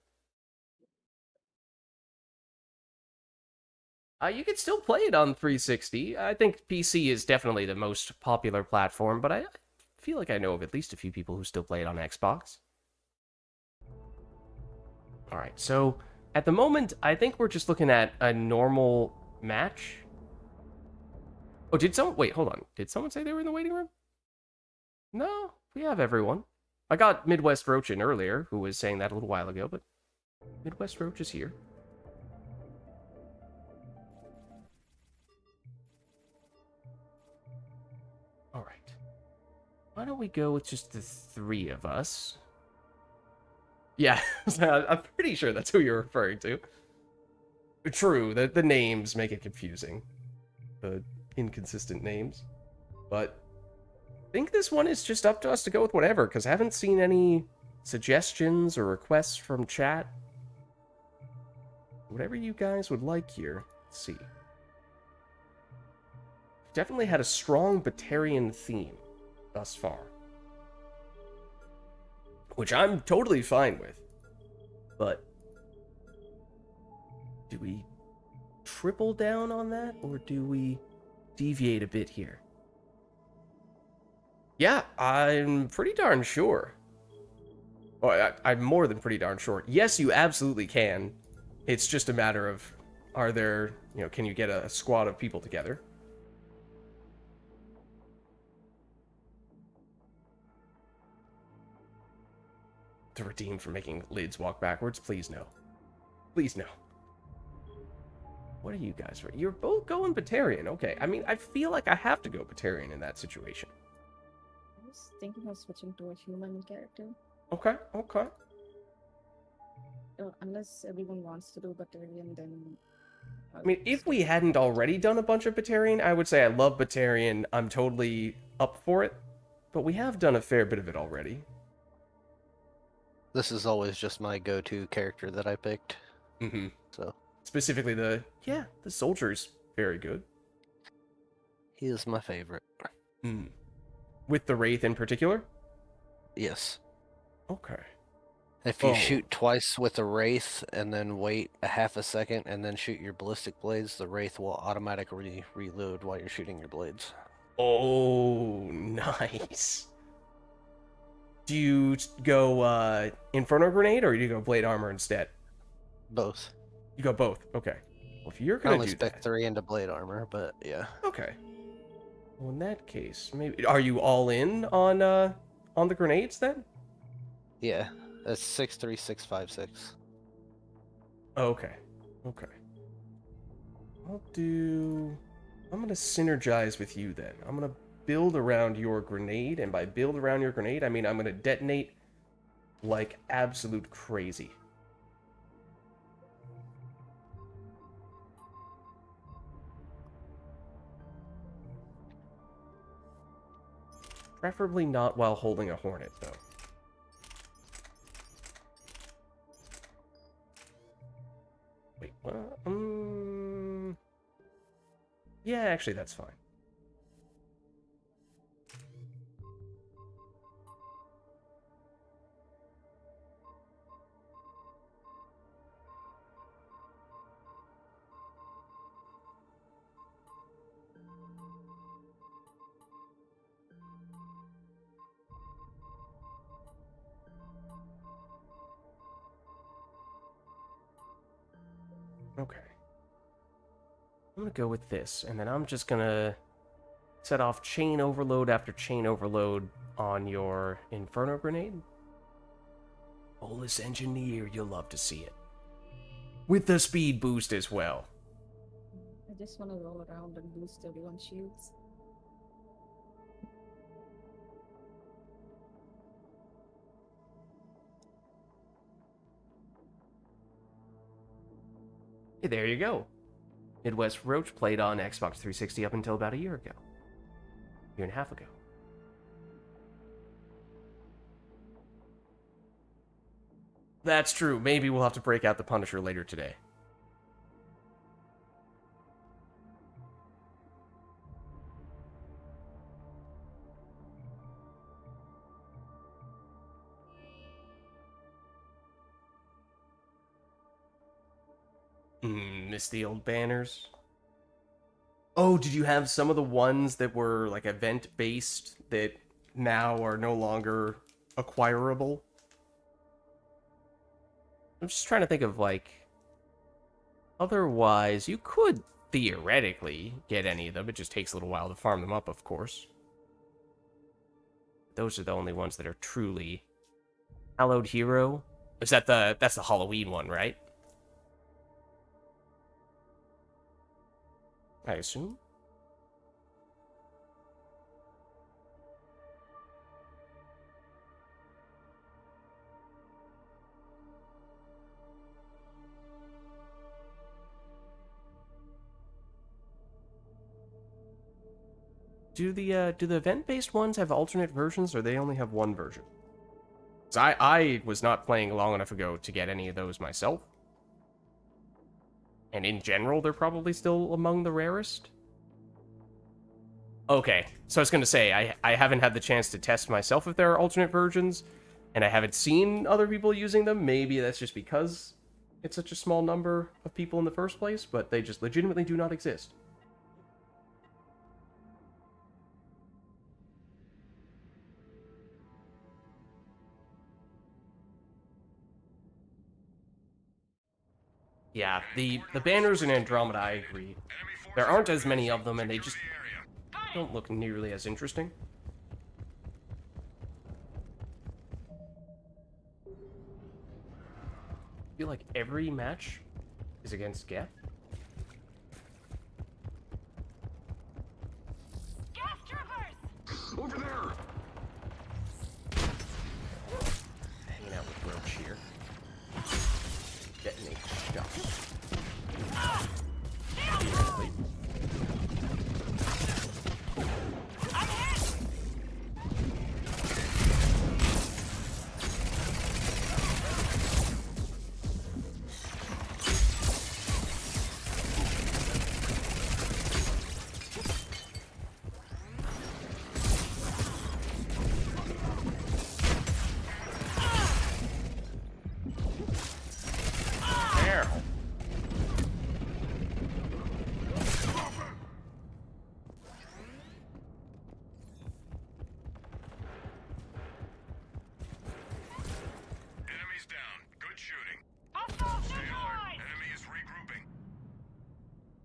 You could still play it on 360. I think PC is definitely the most popular platform, but I feel like I know of at least a few people who still play it on Xbox. Alright, so at the moment, I think we're just looking at a normal match. Oh, wait, hold on. Did someone say they were in the waiting room? No, we have everyone. I got Midwest Roach in earlier, who was saying that a little while ago, but Midwest Roach is here. Alright. Why don't we go with just the three of us? Yeah, I'm pretty sure that's who you're referring to. True, the names make it confusing. The inconsistent names. But I think this one is just up to us to go with whatever, because I haven't seen any suggestions or requests from chat. Whatever you guys would like here. Let's see. Definitely had a strong Batarian theme thus far. Which I'm totally fine with. But do we triple down on that, or do we deviate a bit here? Yeah, I'm pretty darn sure. Oh, I'm more than pretty darn sure. Yes, you absolutely can. It's just a matter of, are there, can you get a squad of people together? To redeem for making Lids walk backwards, please no. Please no. What are you guys? You're both going Batarian. Okay. I mean, I feel like I have to go Batarian in that situation. I was thinking of switching to a human character. Okay. Okay. Unless everyone wants to do Batarian, then. I mean, if we hadn't already done a bunch of Batarian, I would say I love Batarian. I'm totally up for it. But we have done a fair bit of it already. This is always just my go-to character that I picked. Mm-hmm. So Specifically the soldier's very good. he is my favorite. Mm. With the Wraith in particular? Yes. Okay. If you Oh. shoot twice with a Wraith and then wait a half a second and then shoot your ballistic blades, the Wraith will automatically reload while you're shooting your blades. Oh, nice. Do you go Inferno Grenade or do you go Blade Armor instead? Both. You go both. Okay. Well, if you're I gonna only do spec that, 3 into blade armor, but yeah. okay. Well, in that case, maybe are you all in on the grenades then? Yeah. That's 63656. Okay. Okay. I'm gonna synergize with you then. I'm gonna build around your grenade, and by build around your grenade, I mean I'm gonna detonate like absolute crazy. Preferably not while holding a hornet, though. Wait, what? Yeah, actually, that's fine. Okay. I'm gonna go with this, and then I'm just gonna set off chain overload after chain overload on your Inferno Grenade. Bolus Engineer, you'll love to see it. With the speed boost as well. I just want to roll around and boost everyone's shields. Hey, there you go. Midwest Roach played on Xbox 360 up until about a year ago. Year and a half ago. That's true. Maybe we'll have to break out the Punisher later today. Miss the old banners. Oh, did you have some of the ones that were like event-based that now are no longer acquirable? I'm just trying to think of like... Otherwise, you could theoretically get any of them. It just takes a little while to farm them up, of course. Those are the only ones that are truly... Hallowed Hero? Is that that's the Halloween one, right? I assume. Do the event-based ones have alternate versions, or they only have one version? 'Cause I was not playing long enough ago to get any of those myself. And in general, they're probably still among the rarest. Okay, so I was going to say, I haven't had the chance to test myself if there are alternate versions, and I haven't seen other people using them. Maybe that's just because it's such a small number of people in the first place, but they just legitimately do not exist. Yeah, the banners in Andromeda, I agree. There aren't as many of them, and they just don't look nearly as interesting. I feel like every match is against Geth.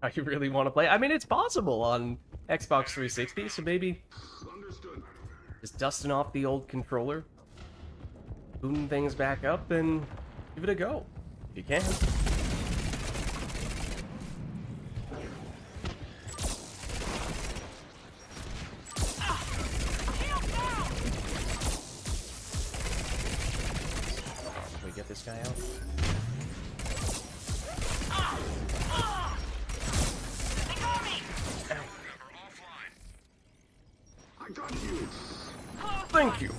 how you really want to play. I mean, it's possible on Xbox 360, so maybe just dusting off the old controller, booting things back up, and give it a go if you can. Can we get this guy out? Thank you.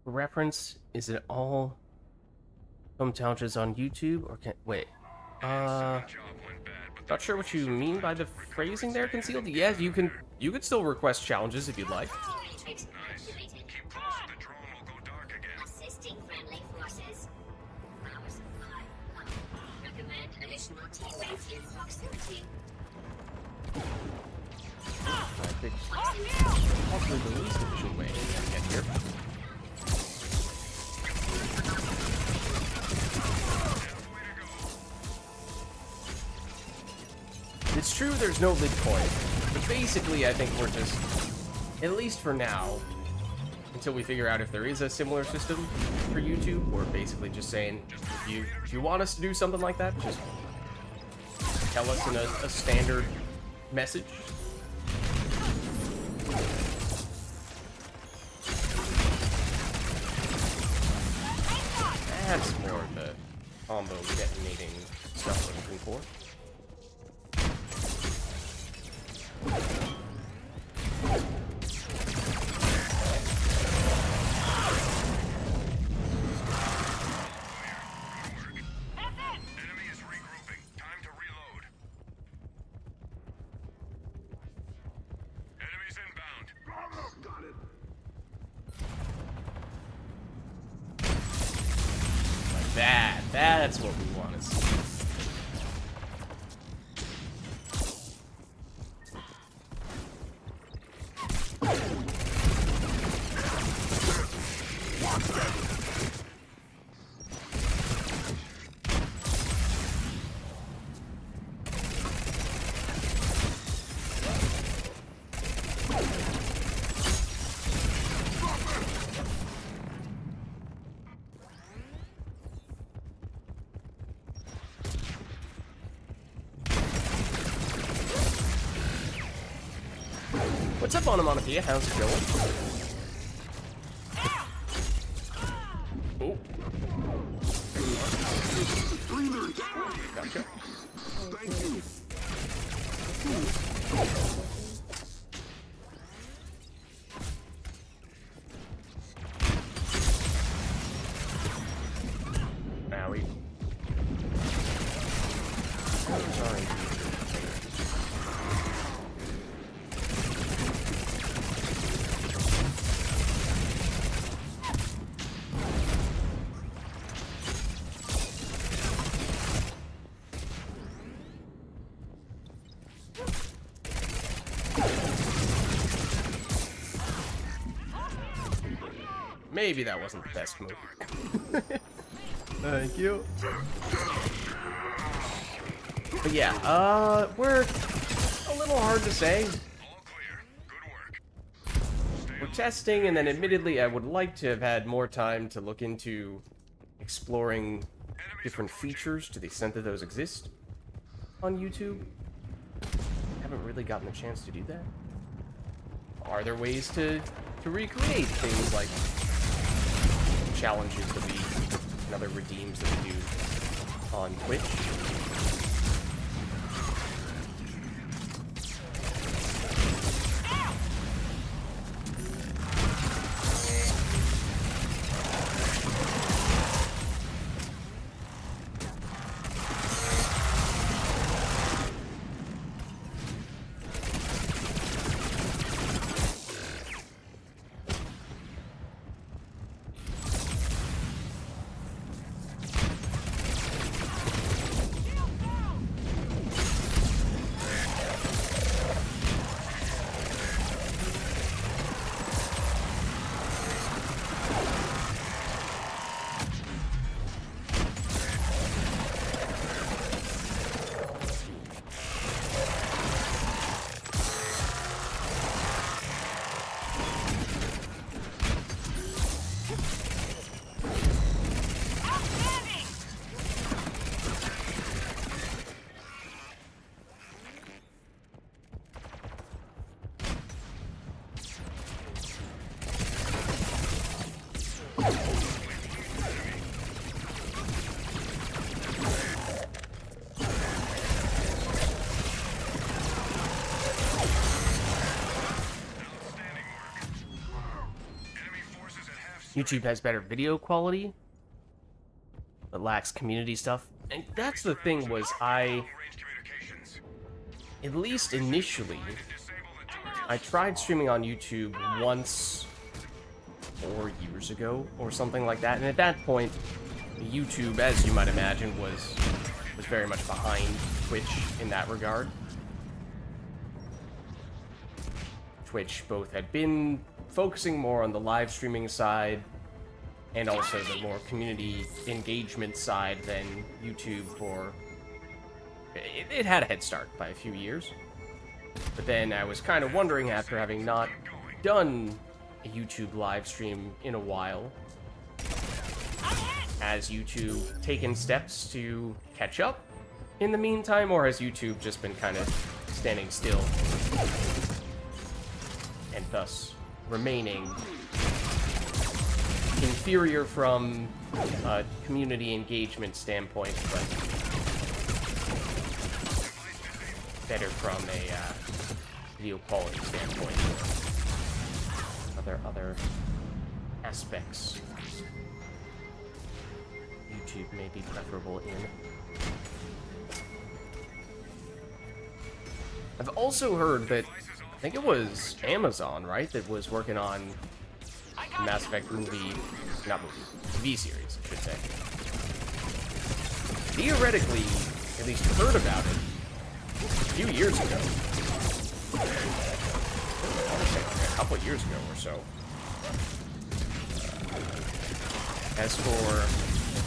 Reference, is it all home challenges on YouTube or can wait? Not sure what you mean by the phrasing there, Concealed. Yes, you could still request challenges if you'd like. Matrix activated. Keep close or the drone will go dark again. Assisting friendly forces. Power supply. Recommend additional teammates in proximity. I think possibly the least efficient way to get here. It's true there's no lid coin, but basically I think we're just, at least for now, until we figure out if there is a similar system for YouTube, we're basically just saying, if you want us to do something like that, just tell us in a standard message. That's more of the combo detonating stuff we're looking for. Enemy is regrouping. Time to reload. Enemies inbound. Got it. Like that. That's what we want to see. What's up, Onomatopoeia? How's it going? Oh. Gotcha. Owie. Oh, sorry. Maybe that wasn't the best move. Thank you. But yeah, we're a little hard to say. All clear. Good work. We're testing, and then admittedly, I would like to have had more time to look into exploring different features to the extent that those exist on YouTube. Haven't really gotten the chance to do that. Are there ways to recreate things like challenges that we and other redeems that we do on Twitch? YouTube has better video quality, but lacks community stuff. And that's the thing was Range communications. at least initially, Disable the target. I tried streaming on YouTube once 4 years ago or something like that, and at that point, YouTube, as you might imagine, was very much behind Twitch in that regard. Twitch both had been focusing more on the live streaming side and also the more community engagement side than YouTube for... It had a head start by a few years. But then I was kind of wondering, after having not done a YouTube live stream in a while, has YouTube taken steps to catch up in the meantime, or has YouTube just been kind of standing still and thus remaining inferior from a community engagement standpoint, but better from a video quality standpoint, or other aspects YouTube may be preferable in. I've also heard that, I think it was Amazon, right, that was working on the Mass Effect movie, not movie, TV series, I should say. Theoretically, at least heard about it a few years ago. I want to say a couple of years ago or so. As for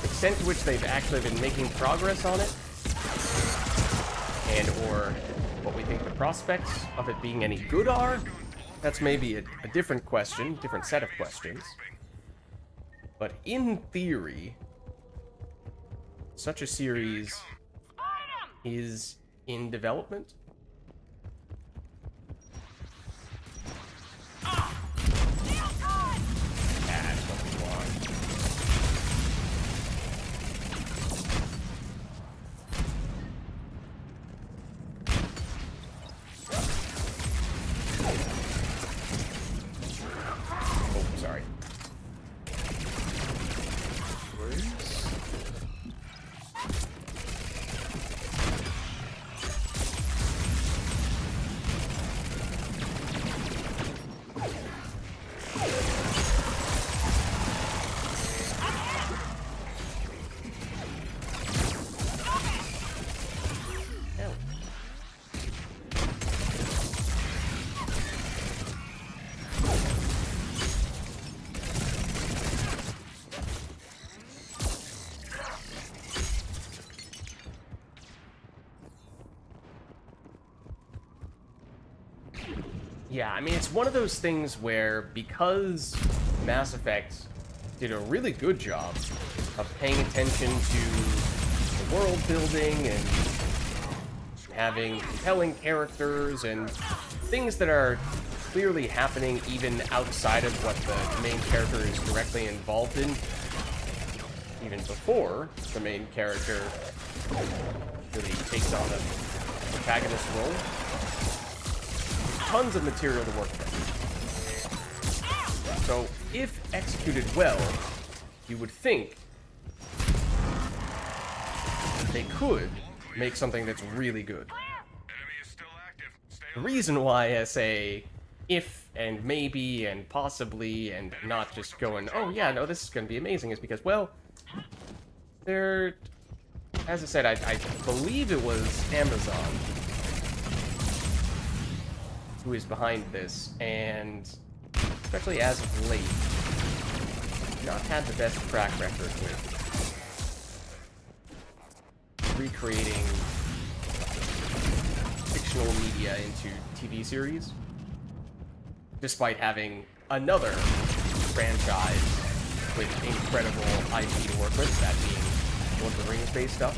the extent to which they've actually been making progress on it, and or what we think the prospects of it being any good are, that's maybe a different question, different set of questions. But in theory, such a series is in development. That's what we want. Oh, sorry. Yeah, I mean, it's one of those things where, because Mass Effect did a really good job of paying attention to the world building and having compelling characters and things that are clearly happening even outside of what the main character is directly involved in, even before the main character really takes on a protagonist role. Tons of material to work with. So, if executed well, you would think they could make something that's really good. Enemy is still active. Stay The alert. reason why I say if and maybe and possibly and not just going, oh yeah, no, this is going to be amazing, is because, well, there, as I said, I believe it was Amazon who is behind this, and especially as of late, not had the best track record with recreating fictional media into TV series, despite having another franchise with incredible IP to work with, that being Lord of the Rings based stuff.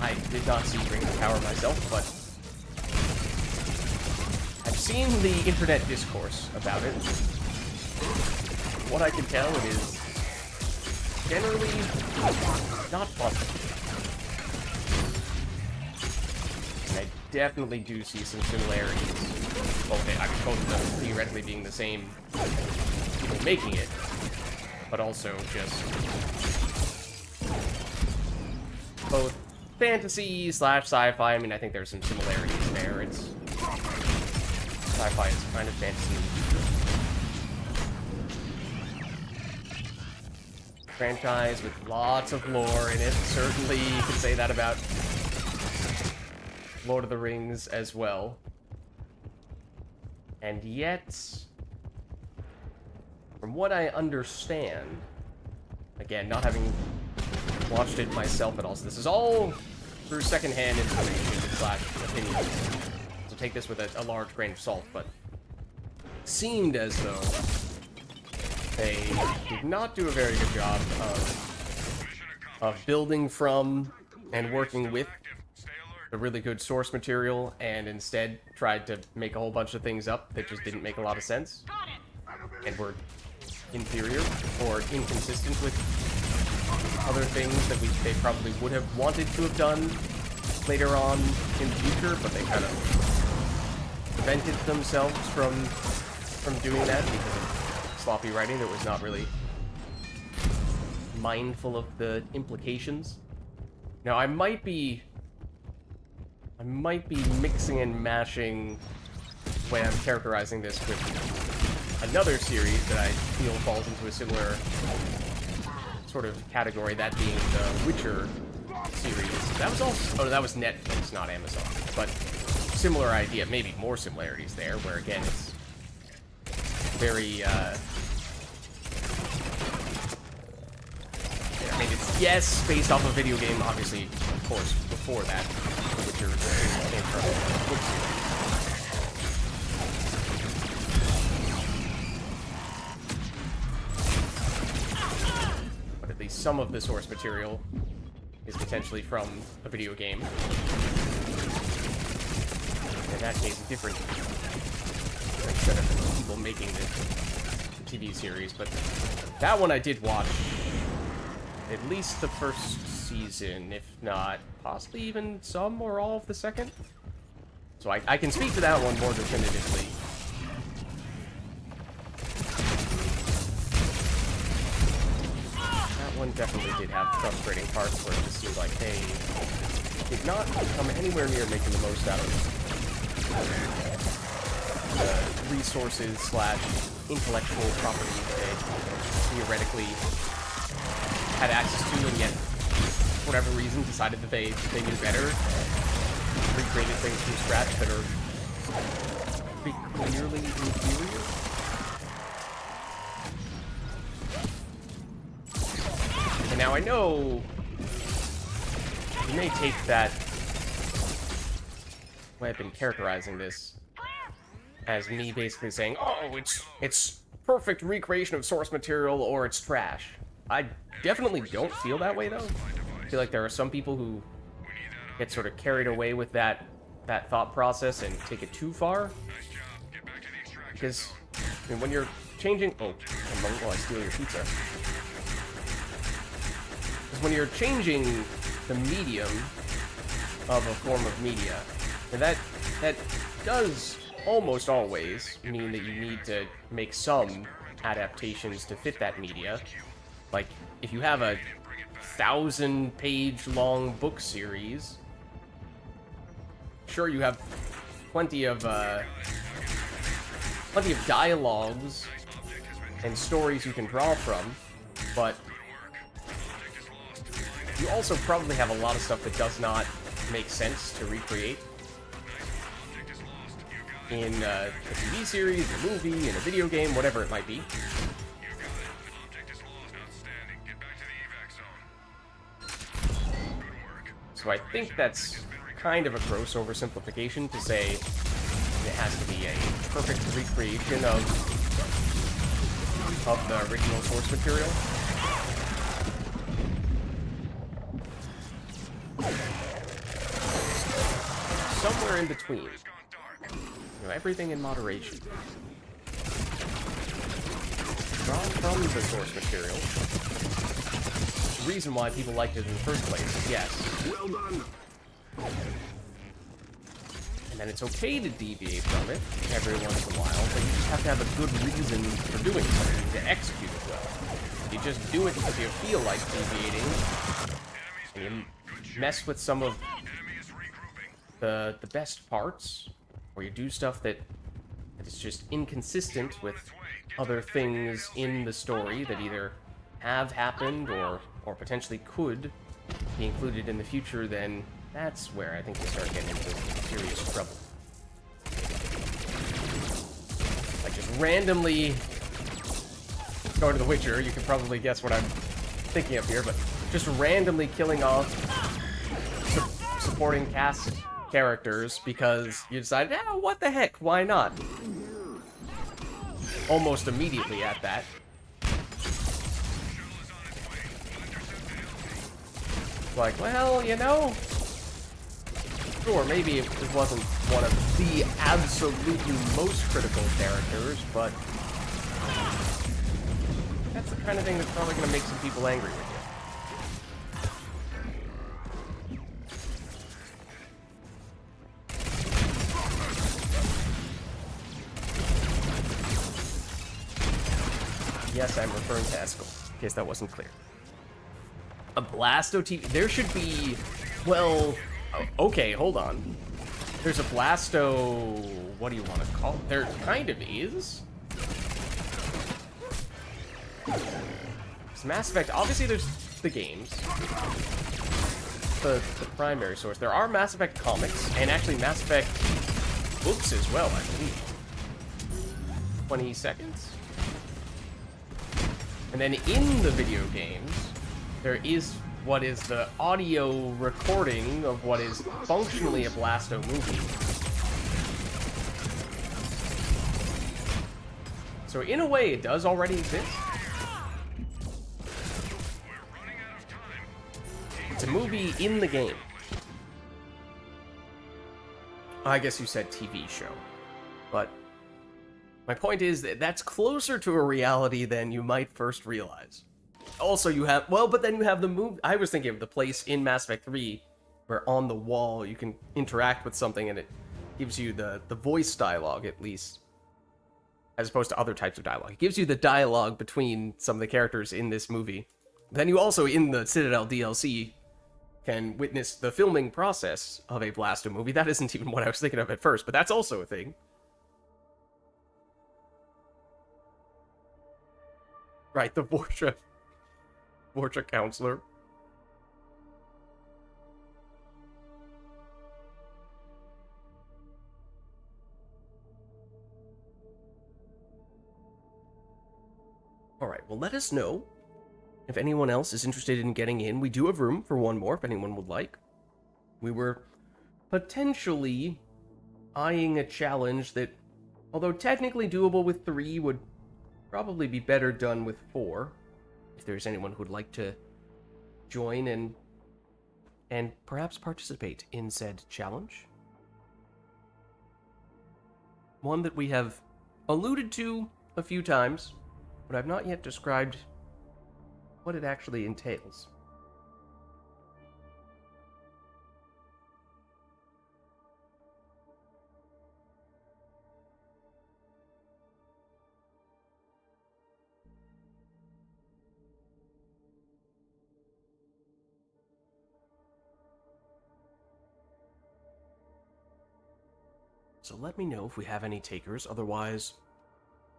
I did not see Rings of Power myself, but I've seen the internet discourse about it. What I can tell, it is generally not positive. And I definitely do see some similarities. Well, okay, I mean, both of them theoretically being the same people making it, but also just both fantasy slash sci-fi. I mean, I think there's some similarities there. It's sci-fi is kind of fantasy in the future. Franchise with lots of lore in it. Certainly, you could say that about Lord of the Rings as well. And yet, from what I understand, again, not having watched it myself at all, so this is all through secondhand information slash opinion. So take this with a large grain of salt, but it seemed as though they did not do a very good job of building from and working with a really good source material, and instead tried to make a whole bunch of things up that just didn't make a lot of sense and were inferior or inconsistent with other things that they probably would have wanted to have done later on in the future, but they kind of prevented themselves from doing that because of sloppy writing that was not really mindful of the implications. Now, I might be mixing and mashing the way I'm characterizing this with another series that I feel falls into a similar sort of category, that being the Witcher series. That was also... oh, that was Netflix, not Amazon. But similar idea, maybe more similarities there, where again, it's very, I mean, it's, yes, based off a video game, obviously, of course, before that, The Witcher came from a book series. But at least some of the source material is potentially from a video game. In that case, different set of people making the TV series, but that one I did watch at least the first season, if not possibly even some or all of the second. So I can speak to that one more definitively. That one definitely did have frustrating parts where it just seemed like they did not come anywhere near making the most out of the resources slash intellectual property that they theoretically had access to, and yet, for whatever reason, decided that they knew better, recreated things from scratch that are pretty clearly inferior. And now I know you may take that way I've been characterizing this as me basically saying, oh, it's perfect recreation of source material or it's trash. I definitely don't feel that way, though. I feel like there are some people who get sort of carried away with that thought process and take it too far. Because, I mean, when you're changing... oh, a moment while I steal your pizza. Because when you're changing the medium of a form of media, and that does almost always mean that you need to make some adaptations to fit that media. Like, if you have a 1,000-page-long book series, sure, you have plenty of dialogues and stories you can draw from, but you also probably have a lot of stuff that does not make sense to recreate in a TV series, a movie, in a video game, whatever it might be. So I think that's kind of a gross oversimplification to say it has to be a perfect recreation of the original source material. Somewhere in between. You know, everything in moderation. Draw from the source material. The reason why people liked it in the first place is yes. Well done. And then it's okay to deviate from it every once in a while, but you just have to have a good reason for doing something to execute it well. You just do it because you feel like deviating, and you mess with some of the best parts, or you do stuff that is just inconsistent with other things in the story that either have happened or potentially could be included in the future, then that's where I think you start getting into serious trouble. Like just randomly going to The Witcher, you can probably guess what I'm thinking of here, but just randomly killing off supporting cast characters because you decided, what the heck, why not? Almost immediately at that. Like, well, you know, sure, maybe it wasn't one of the absolutely most critical characters, but that's the kind of thing that's probably going to make some people angry with you. Yes, I'm referring to Eskel, in case that wasn't clear. A Blasto TV. There should be, well, okay, hold on. There's a Blasto, what do you want to call it? There kind of is. It's Mass Effect, obviously there's the games. The primary source. There are Mass Effect comics, and actually Mass Effect books as well, I believe. 20 seconds? And then in the video games, there is what is the audio recording of what is functionally a Blasto movie. So in a way, it does already exist. It's a movie in the game. I guess you said TV show. But my point is that that's closer to a reality than you might first realize. Also, you have, well, but then you have the movie. I was thinking of the place in Mass Effect 3 where on the wall you can interact with something and it gives you the voice dialogue, at least, as opposed to other types of dialogue. It gives you the dialogue between some of the characters in this movie. Then you also, in the Citadel DLC, can witness the filming process of a Blasto movie. That isn't even what I was thinking of at first, but that's also a thing. Right, the Vorcha counselor. Alright, well, let us know if anyone else is interested in getting in. We do have room for one more if anyone would like. We were potentially eyeing a challenge that, although technically doable with 3, would probably be better done with 4. If there's anyone who would like to join and perhaps participate in said challenge. One that we have alluded to a few times, but I've not yet described what it actually entails. So let me know if we have any takers, otherwise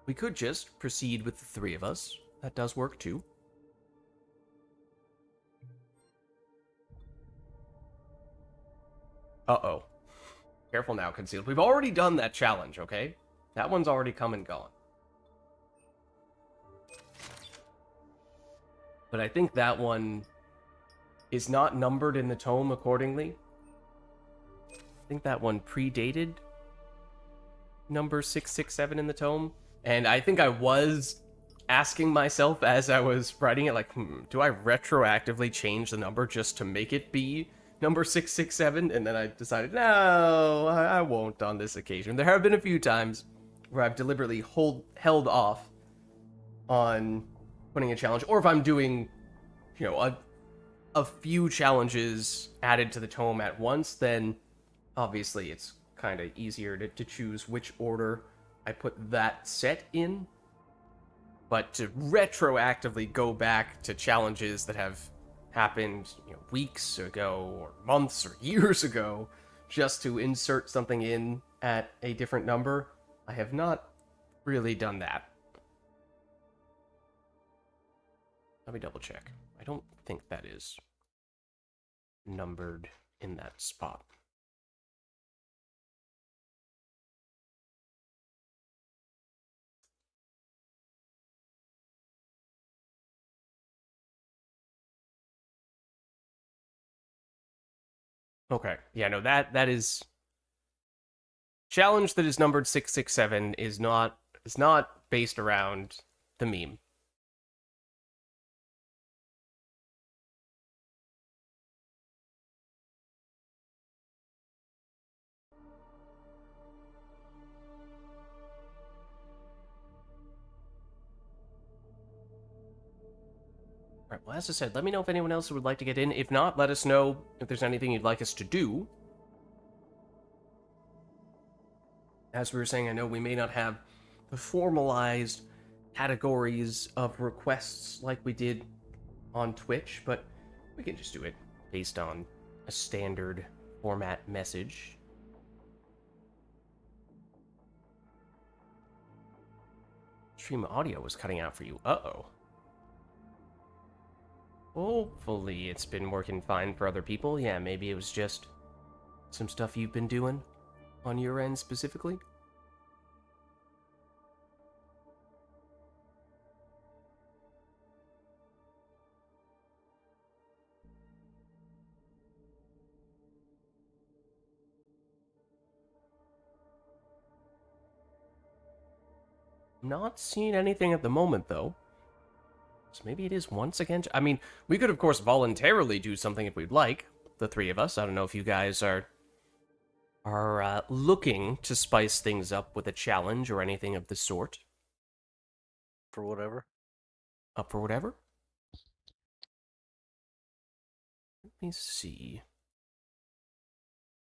we could just proceed with the 3 of us. That does work too. Uh-oh. Careful now, Concealed. We've already done that challenge, okay? That one's already come and gone. But I think that one is not numbered in the tome accordingly. I think that one predated number 667 in the tome. And I think I was asking myself as I was writing it, like, do I retroactively change the number just to make it be number 667? And then I decided, no, I won't on this occasion. There have been a few times where I've deliberately held off on putting a challenge, or if I'm doing, you know, a few challenges added to the tome at once, then obviously it's kind of easier to choose which order I put that set in. but to retroactively go back to challenges that have happened, weeks ago or months or years ago, just to insert something in at a different number, I have not really done that. Let me double check. I don't think that is numbered in that spot. Okay. Yeah, no, that is challenge that is numbered 667 is not based around the meme. Right, well, as I said, let me know if anyone else would like to get in. If not, let us know if there's anything you'd like us to do. As we were saying, I know we may not have the formalized categories of requests like we did on Twitch, but we can just do it based on a standard format message. Stream audio was cutting out for you. Uh-oh. Hopefully it's been working fine for other people. Yeah, maybe it was just some stuff you've been doing on your end specifically. Not seeing anything at the moment, though. So maybe it is once again. I mean, we could, of course, voluntarily do something if we'd like. The three of us. I don't know if you guys are looking to spice things up with a challenge or anything of the sort. For whatever. Up for whatever? Let me see.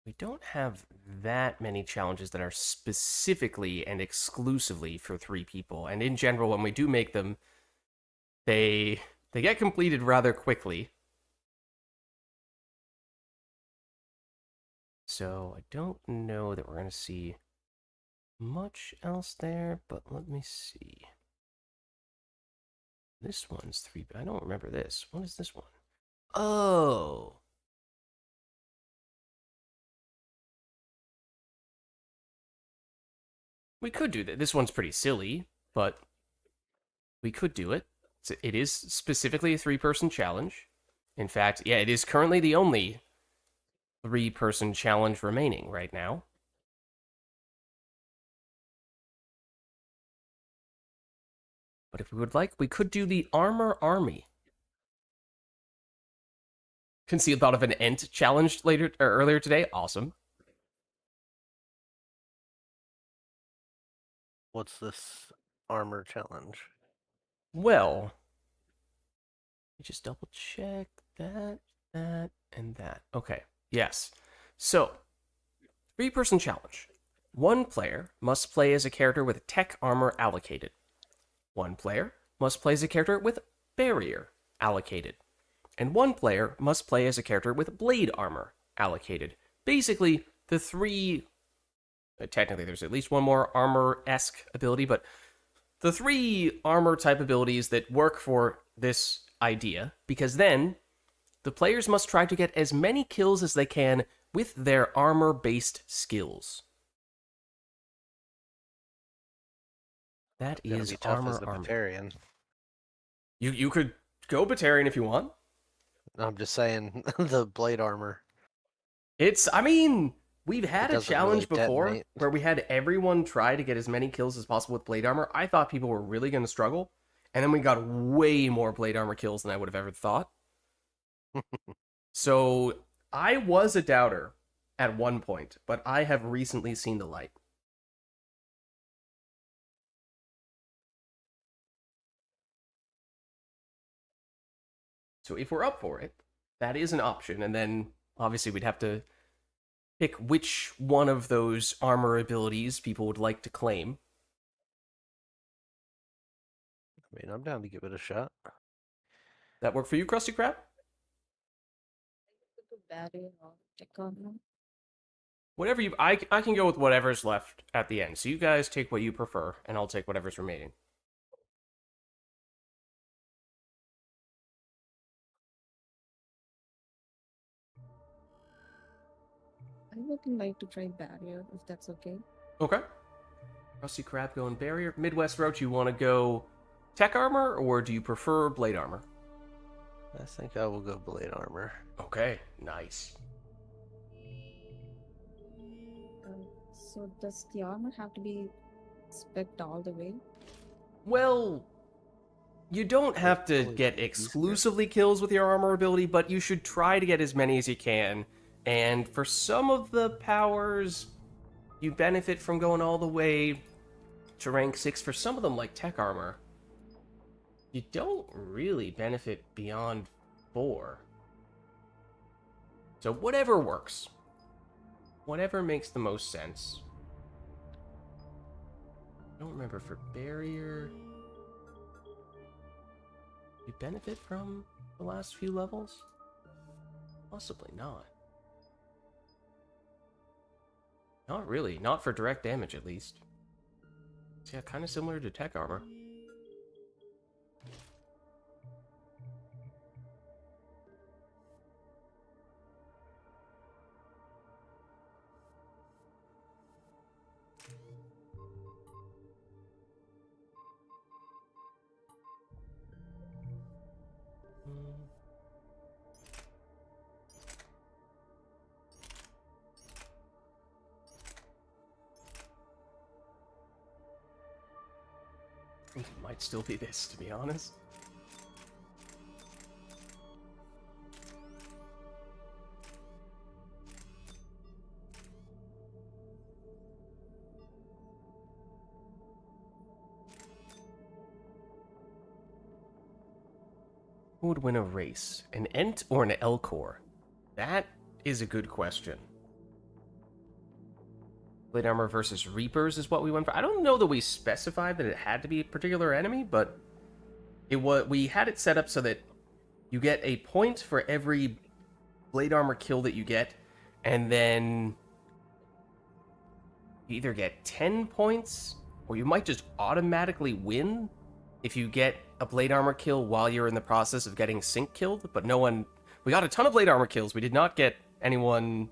We don't have that many challenges that are specifically and exclusively for 3 people. And in general, when we do make them, they get completed rather quickly. So I don't know that we're going to see much else there, but let me see. This one's 3. I don't remember this. What is this one? Oh. We could do that. This one's pretty silly, but we could do it. It is specifically a 3-person challenge. In fact, yeah, it is currently the only 3-person challenge remaining right now. But if we would like, we could do the Armor Army. Concealed thought of an Ent challenge earlier today. Awesome. What's this armor challenge? Well, let me just double check that, and that. Okay, yes. So, 3-person challenge. 1 player must play as a character with tech armor allocated. 1 player must play as a character with barrier allocated. And 1 player must play as a character with blade armor allocated. Basically, the 3... technically, there's at least 1 more armor-esque ability, but the 3 armor-type abilities that work for this idea, because then the players must try to get as many kills as they can with their armor-based skills. That Gonna is be tough Armor as the Army. Batarian. You could go Batarian if you want. I'm just saying the blade armor. I mean, we've had It a doesn't challenge really before detonate. where we had everyone try to get as many kills as possible with blade armor. I thought people were really going to struggle, and then we got way more blade armor kills than I would have ever thought. So I was a doubter at one point, but I have recently seen the light. So if we're up for it, that is an option, and then obviously we'd have to pick which one of those armor abilities people would like to claim. I mean, I'm down to give it a shot. That work for you, Krusty Krab? The barrier or tech armor. Whatever you... I can go with whatever's left at the end. So you guys take what you prefer, and I'll take whatever's remaining. I would like to try barrier if that's okay. Okay. Krusty Krab going barrier. Midwest Roach, you want to go tech armor, or do you prefer blade armor? I think I will go blade armor. Okay, nice. So does the armor have to be spec'd all the way? Well, you don't have to Holy get shit, exclusively kills with your armor ability, but you should try to get as many as you can. And for some of the powers, you benefit from going all the way to rank 6. For some of them, like tech armor, you don't really benefit beyond 4. So whatever works. Whatever makes the most sense. I don't remember for barrier. You benefit from the last few levels? Possibly not. Not really. Not for direct damage, at least. So yeah, kind of similar to tech armor. I think it might still be this, to be honest. Who would win a race? An Ent or an Elcor? That is a good question. Blade armor versus Reapers is what we went for. I don't know that we specified that it had to be a particular enemy, but we had it set up so that you get a point for every blade armor kill that you get, and then you either get 10 points, or you might just automatically win if you get a blade armor kill while you're in the process of getting sync killed. But no one... We got a ton of blade armor kills. We did not get anyone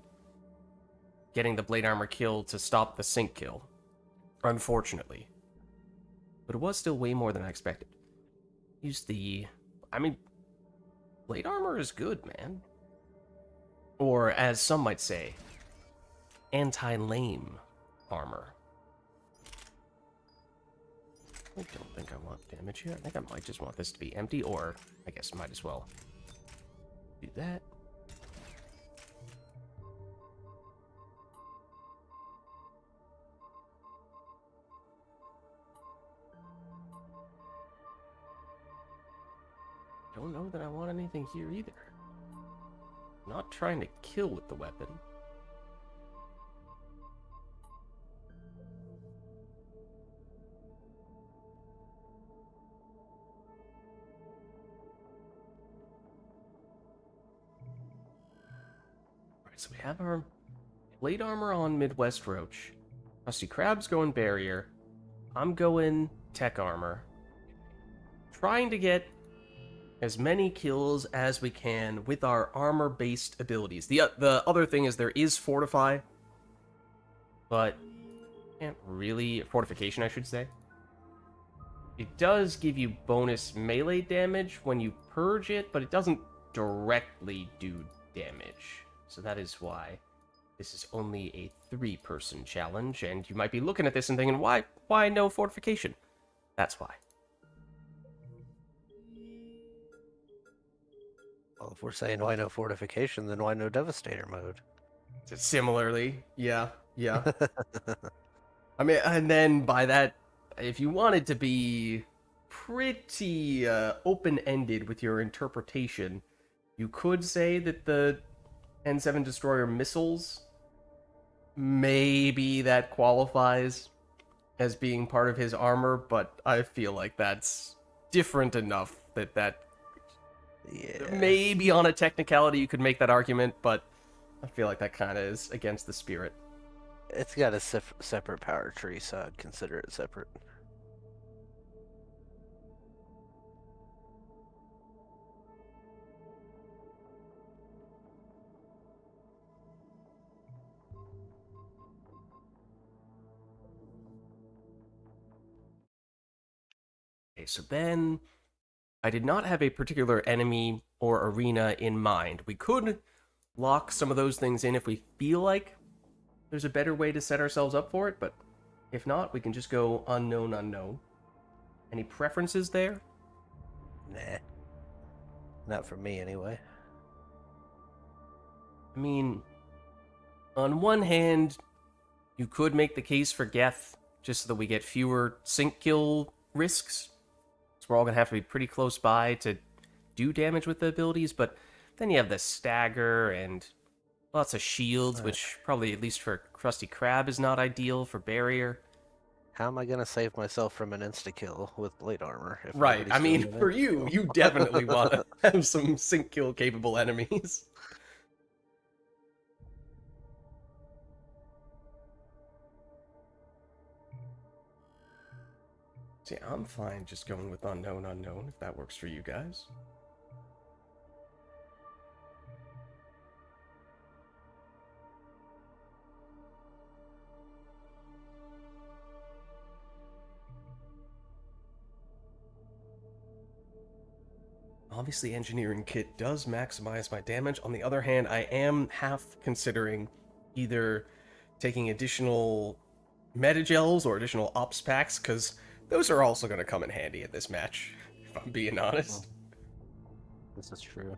getting the blade armor kill to stop the sync kill, unfortunately. But it was still way more than I expected. Use the... I mean, blade armor is good, man. Or, as some might say, anti-lame armor. I don't think I want damage here. I think I might just want this to be empty, or I guess might as well do that. Don't know that I want anything here either. Not trying to kill with the weapon. Alright, so we have our blade armor on Midwest Roach. Krusty Krab's going barrier. I'm going tech armor. Trying to get as many kills as we can with our armor-based abilities. The other thing is there is Fortify, but can't really... Fortification, I should say. It does give you bonus melee damage when you purge it, but it doesn't directly do damage. So that is why this is only a 3-person challenge, and you might be looking at this and thinking, why no Fortification? That's why. Well, if we're saying why no fortification, then why no devastator mode? Similarly, yeah. I mean, and then by that, if you wanted to be pretty open-ended with your interpretation, you could say that the N7 Destroyer missiles, maybe that qualifies as being part of his armor, but I feel like that's different enough that Yeah. maybe on a technicality you could make that argument, but I feel like that kind of is against the spirit. It's got a separate power tree, so I'd consider it separate. Okay, so then I did not have a particular enemy or arena in mind. We could lock some of those things in if we feel like there's a better way to set ourselves up for it, but if not, we can just go unknown, unknown. Any preferences there? Nah. Not for me, anyway. I mean, on one hand, you could make the case for Geth just so that we get fewer sync kill risks. So we're all going to have to be pretty close by to do damage with the abilities, but then you have the stagger and lots of shields, which probably, at least for Krusty Krab, is not ideal for barrier. How am I gonna save myself from an insta-kill with blade armor? If Right, nobody's I mean, doing an for you, insta-kill? you definitely want to have some sync kill capable enemies. See, I'm fine just going with unknown, unknown, if that works for you guys. Obviously, engineering kit does maximize my damage. On the other hand, I am half considering either taking additional metagels or additional ops packs, because those are also going to come in handy in this match, if I'm being honest. This is true.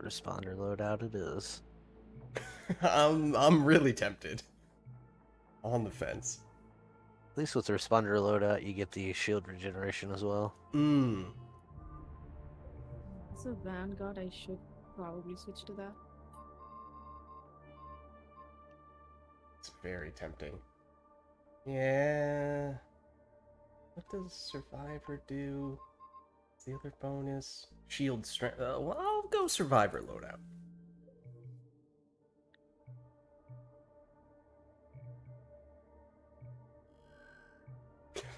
Responder loadout it is. I'm really tempted. On the fence. At least with the responder loadout, you get the shield regeneration as well. As a Vanguard, I should probably switch to that. It's very tempting. Yeah. What does Survivor do? What's the other bonus? Shield strength. Well, I'll go Survivor loadout.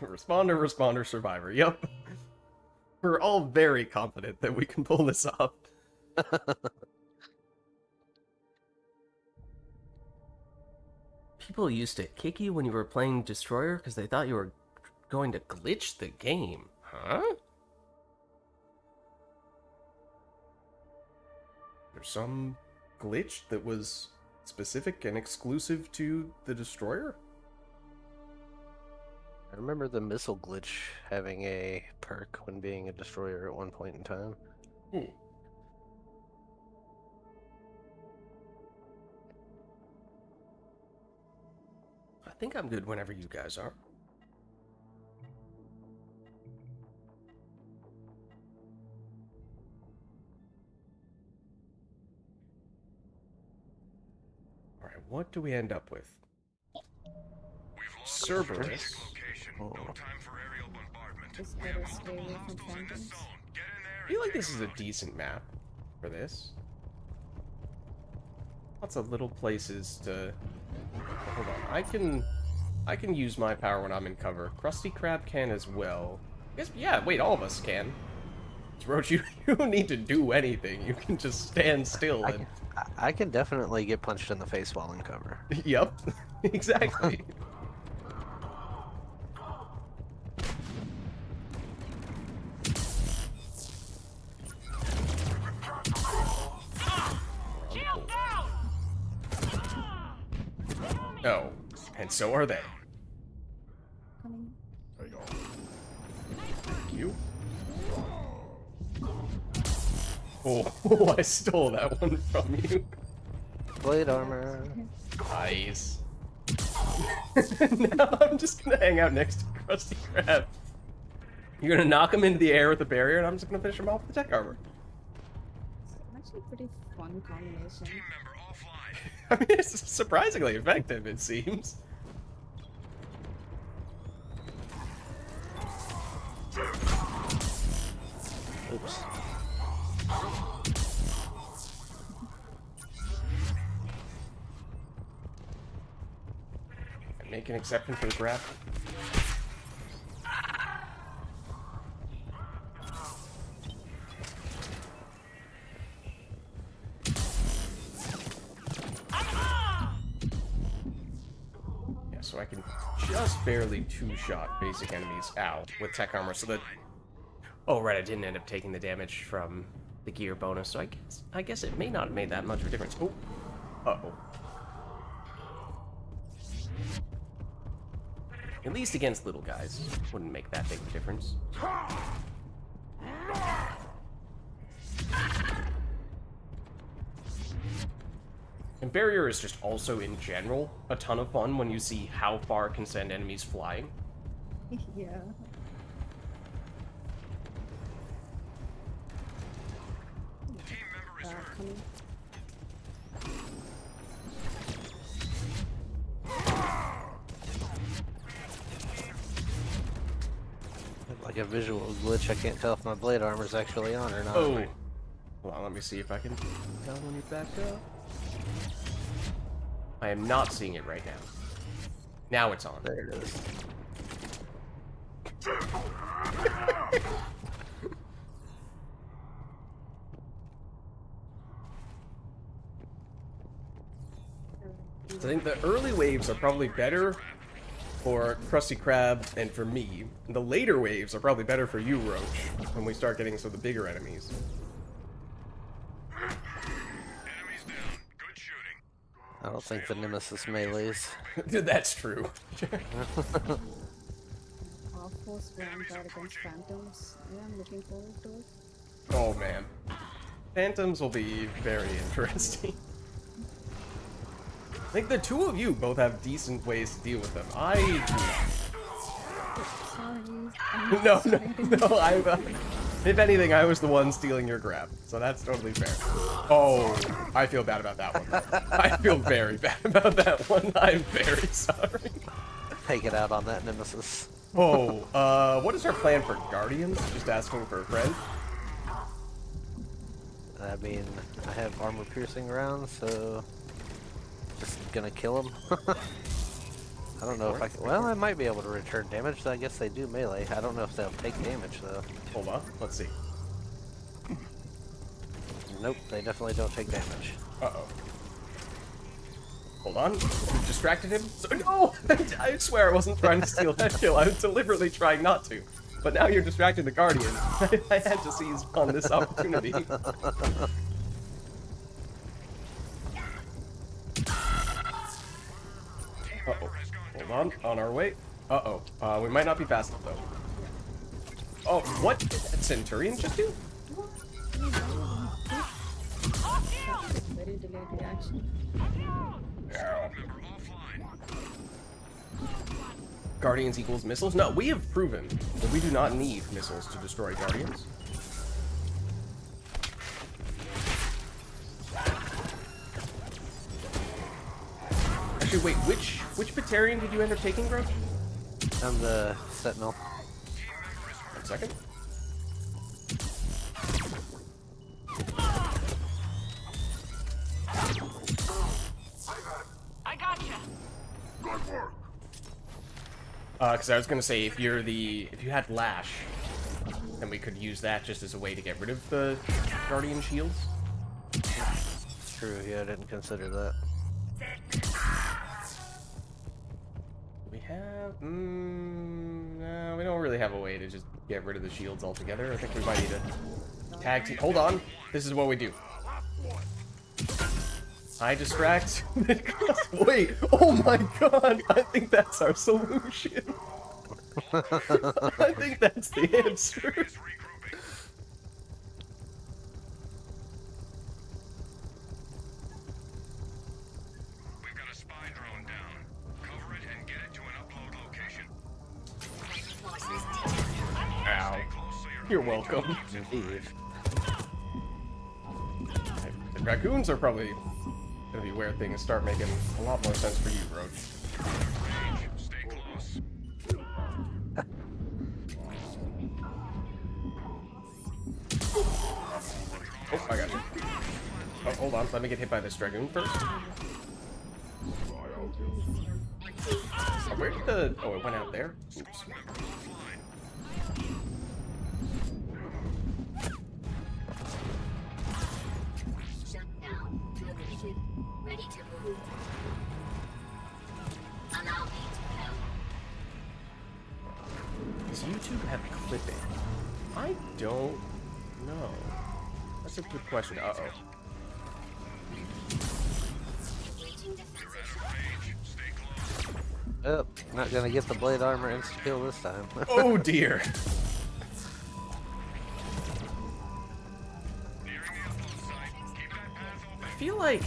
Responder, responder, survivor. Yep. We're all very confident that we can pull this off. People used to kick you when you were playing Destroyer because they thought you were going to glitch the game. Huh? There's some glitch that was specific and exclusive to the Destroyer? I remember the missile glitch having a perk when being a destroyer at one point in time. I think I'm good whenever you guys are. Alright, what do we end up with? Cerberus. No time for aerial bombardment. Just We gotta have stay multiple away from hostiles in this phantoms. zone. Get in there I feel like and this take is a 'em out. decent map for this. Lots of little places to... Hold on, I can use my power when I'm in cover. Krusty Krab can as well. I guess, yeah, wait, all of us can. Roach, you don't need to do anything. You can just stand still and... I can definitely get punched in the face while in cover. Yep, exactly. Oh, and so are they. Coming. Thank you. Oh, I stole that one from you. Blade armor. Nice. Now I'm just gonna hang out next to Krusty Krab. You're gonna knock him into the air with the barrier, and I'm just gonna finish him off with the tech armor. Actually, pretty fun combination. Team member offline. I mean, it's surprisingly effective, it seems. arms. Make an exception for the grab. Yeah, so I can just barely two-shot basic enemies out with tech armor, so that... Oh, right, I didn't end up taking the damage from the gear bonus, so I guess it may not have made that much of a difference. Oh. Uh-oh. At least against little guys. Wouldn't make that big of a difference. And Barrier is just also, in general, a ton of fun when you see how far it can send enemies flying. Yeah. Team member is hurt. Coming. Like a visual glitch, I can't tell if my blade armor's actually on or not. Oh. Hold on, let me see if I can tell when you're back up. I am not seeing it right now. Now it's on. There it is. So I think the early waves are probably better for Krusty Krab and for me. The later waves are probably better for you, Roach, when we start getting some of the bigger enemies. Enemies down. Good shooting. I don't think the Nemesis melees. That's true. Half-force vampire against phantoms. Yeah, I'm looking forward to it. Oh man. Phantoms will be very interesting. I think the two of you both have decent ways to deal with them. I do Sorry. not. No, if anything, I was the one stealing your grab, so that's totally fair. Oh, I feel bad about that one. I feel very bad about that one. I'm very sorry. Take it out on that Nemesis. Oh, what is our plan for Guardians? Just asking for a friend? I mean, I have armor-piercing rounds, so... Just gonna kill him. I don't know if I can... Well, I might be able to return damage, so I guess they do melee. I don't know if they'll take damage, though. Hold on, let's see. Nope, they definitely don't take damage. Uh-oh. Hold on, we've distracted him. So, no! I swear I wasn't trying to steal that kill. I was deliberately trying not to. But now you're distracting the Guardian. I had to seize on this opportunity. Uh-oh. Hold on our way. Uh-oh. We might not be fast enough, though. Oh, what did that Centurion just do? Very delayed reaction. Member offline. Guardians equals missiles? No, we have proven that we do not need missiles to destroy Guardians. Actually, wait, which Batarian did you end up taking, bro? I'm the Sentinel. 1 second. I gotcha. Because I was gonna say, if you had Lash, then we could use that just as a way to get rid of the Guardian shields. True, yeah, I didn't consider that. We have... no, we don't really have a way to just get rid of the shields altogether. I think we might need a tag team. Hold on. This is what we do. I distract. Wait. Oh my god. I think that's our solution. I think that's the answer. We've got a spy drone down. Cover it and get it to an upload location. Ow. Stay close so You're welcome. Indeed. The raccoons are probably gonna be where things start making a lot more sense for you, Roach. range. Stay close. Oh, I got you. Oh, hold on. Let me get hit by this Dragoon first. Oh, where did the... Oh, it went out there? Oops. Shutdown terminated. Ready to move. Allow me to help. Does YouTube have clipping? I don't know. That's a good question. Uh-oh. Engaging defenses. Stay close. Oh, not gonna get the blade armor insta kill this time. Oh, dear. Nearing the outpost site. Keep that path I open. feel like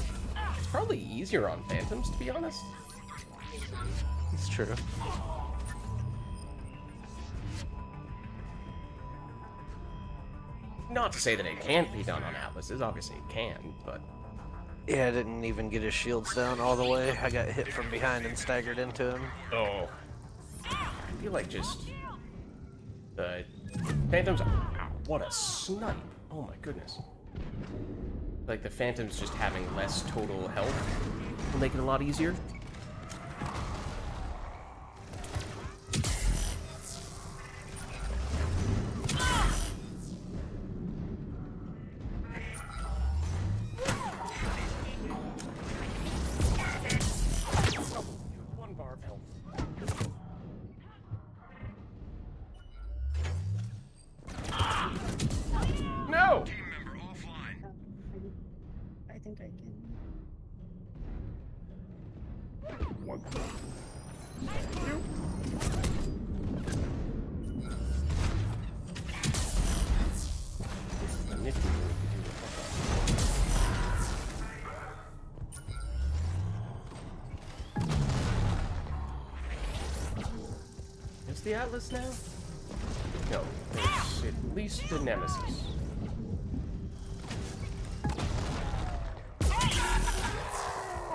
it's probably easier on Phantoms, to be honest. It's true. Not to say that it can't be done on Atlases. Obviously it can, but... Yeah, I didn't even get his shields down all the way. I got hit from behind and staggered into him. Oh. I feel like just... The Phantoms... Ow, what a snipe. Oh my goodness. Like the Phantoms just having less total health will make it a lot easier. One bar of health. No! Team member offline. I think I can. One. Is the Atlas now? No, it's at least the Nemesis.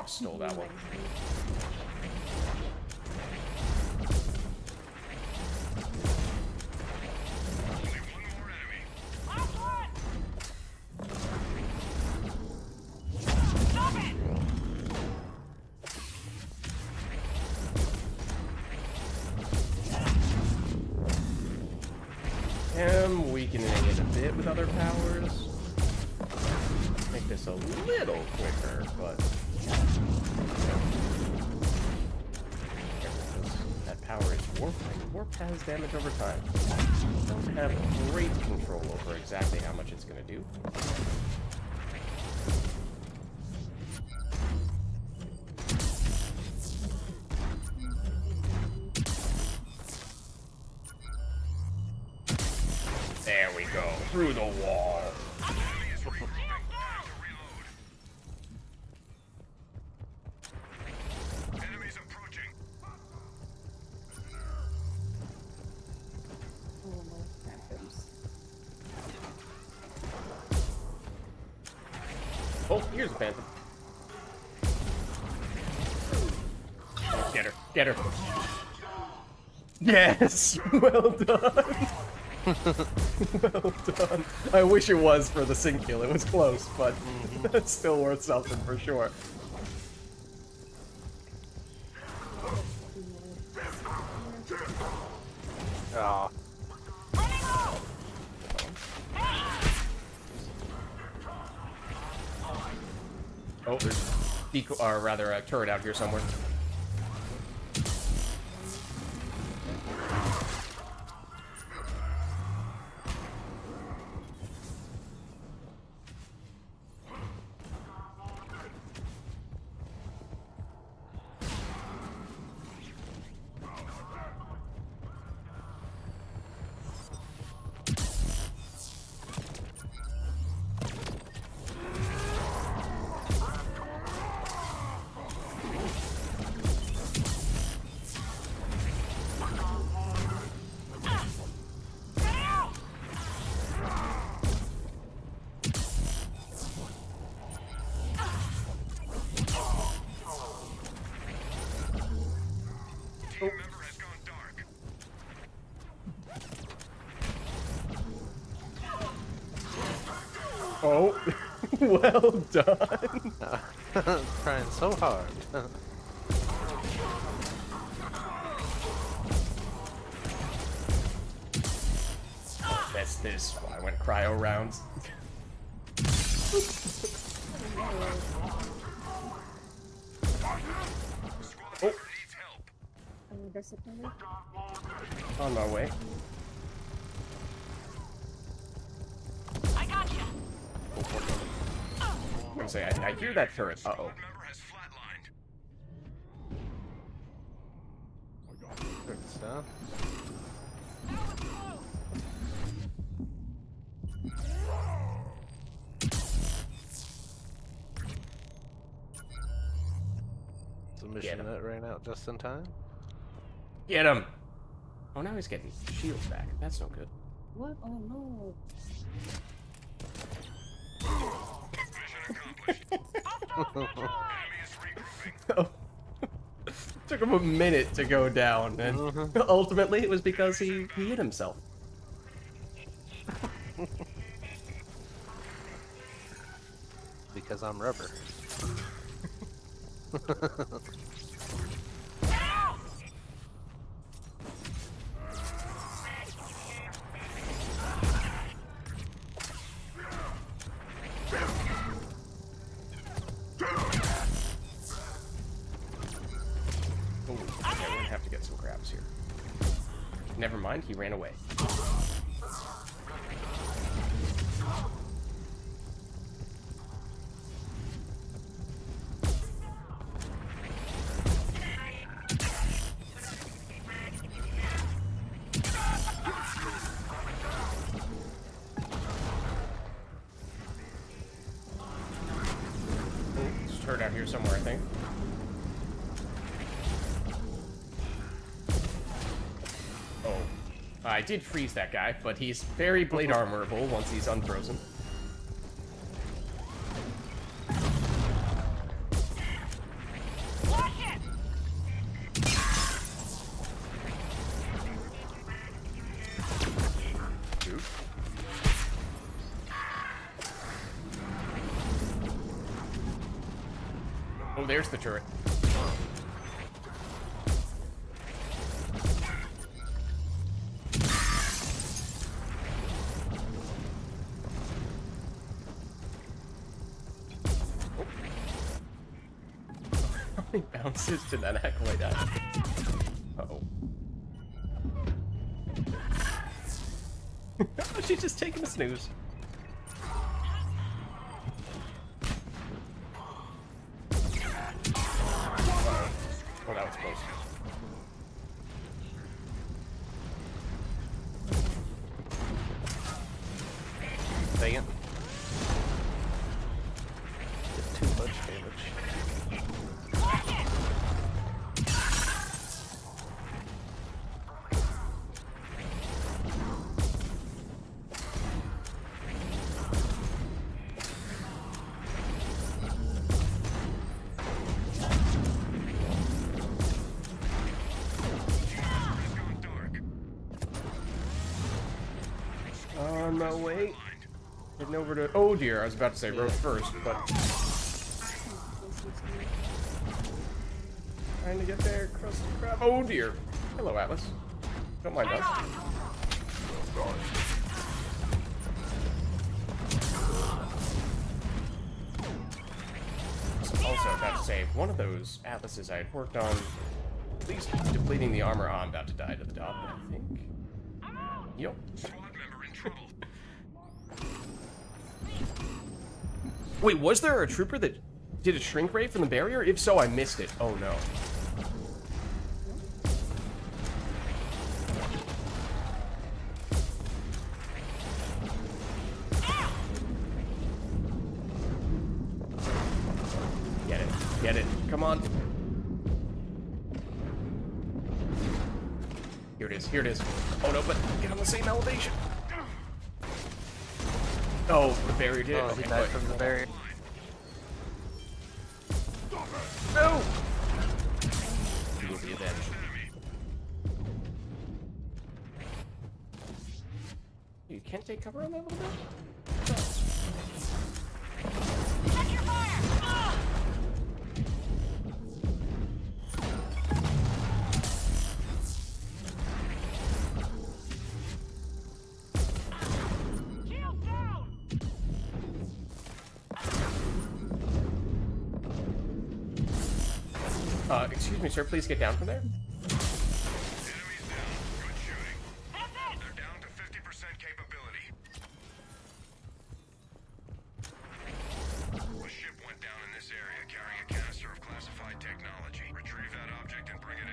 Stole that one. Only one more enemy. Am weakening it a bit with other powers. Make this a little quicker, but that power is warp, and warp has damage over time. Don't have great control over exactly how much it's going to do. There we go, through the wall. Enemy is regrouping. Time to reload. Enemies approaching. Oh no, Phantoms. Oh, here's a Phantom. Get her, get her. Yes, well done. Well done. I wish it was for the sync kill. It was close, but it's still worth something for sure. Oh, Oh, there's decoy, or rather a turret out here somewhere. Oh, well done. Trying so hard. That's this. Well, I went cryo rounds. Oh, Needs help. Discipline. on my way. I got you. I'm gonna say I hear that turret. Uh oh. Member has flatlined. Good stuff. The mission him. that ran out just in time. Get him. Oh, now he's getting shields back. That's no good. What? Oh no. Mission accomplished. Enemy is regrouping. Oh. Took him a minute to go down, and ultimately it was because he hit himself. Because I'm rubber. Oh, okay, we're gonna have to get some crabs here. Never mind, he ran away. Oh, there's a turret out here somewhere, I think. Oh, I did freeze that guy, but he's very blade armorable once he's unfrozen. Watch it. Oof. Oh, there's the turret. How many bounces did that acolyte have? Uh-oh. She's just taking a snooze. Oh, that was close. Dang it. Did too much damage. Gone dark. On my way. Heading over to... Oh dear, I was about to say road first, but... Trying to get there, crusty crab. Oh dear. Hello, Atlas. Don't mind us. Also, about to say, one of those Atlases I had worked on, at least depleting the armor. Oh, I'm about to die to the dot, but I think... Yep. Squad member in trouble. Wait, was there a trooper that did a shrink ray from the barrier? If so, I missed it. Oh no. Get it. Get it. Come on. Here it is. Here it is. Oh no, but get on the same elevation. Oh, the barrier did it. Oh, Okay, he died good. from the barrier. No! He will be avenged. You can't take cover on that little bit? Excuse me, sir, please get down from there. Enemies down. Good shooting. That's it! They're down to 50% capability. A ship went down in this area carrying a canister of classified technology. Retrieve that object and bring it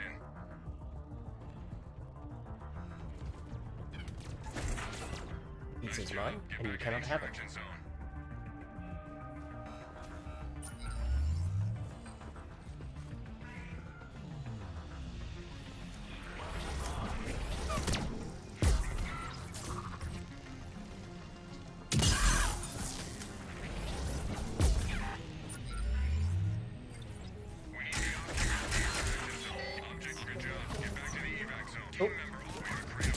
in. This is mine, and you cannot have it. Extraction zone. We need the object. Good job. Get back to the evac zone. Team member always create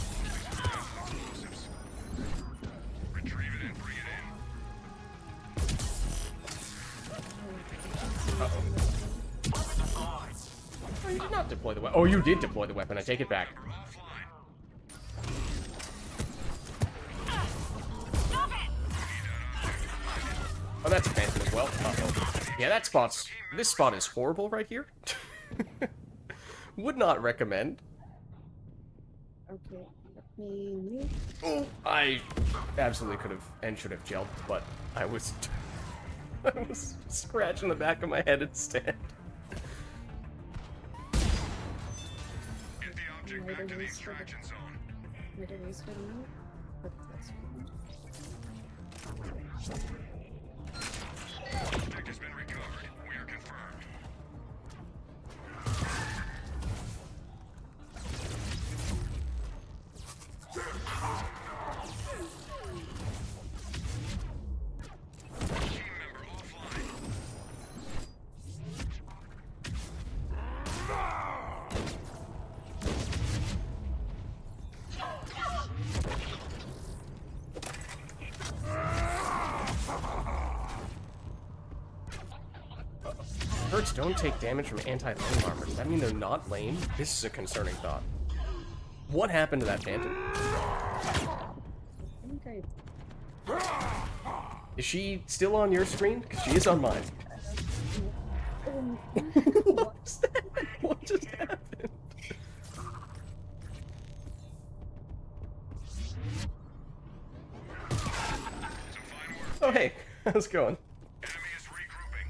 explosives. Retrieve it and bring it in. Oh, you did not deploy the weapon. Oh, you did deploy the weapon. I take it back. Member offline. Stop it! Oh, that's a phantom as well. Uh-oh. Yeah, that spot's... This spot is horrible right here. Would not recommend. Okay, let me move. Oh, I absolutely could have and should have gelled, but I was... I was scratching the back of my head instead. Get the object back to the extraction zone. Might have wasted a minute, but that's fine. Object has been recovered. We are confirmed. Team member offline. Birds don't take damage from anti-lane armor. Does that mean they're not lane? This is a concerning thought. What happened to that phantom? I think I... Is she still on your screen? Because she is on mine. What was that? What just happened? Some fine work. Oh, hey. How's it going? Enemy is regrouping.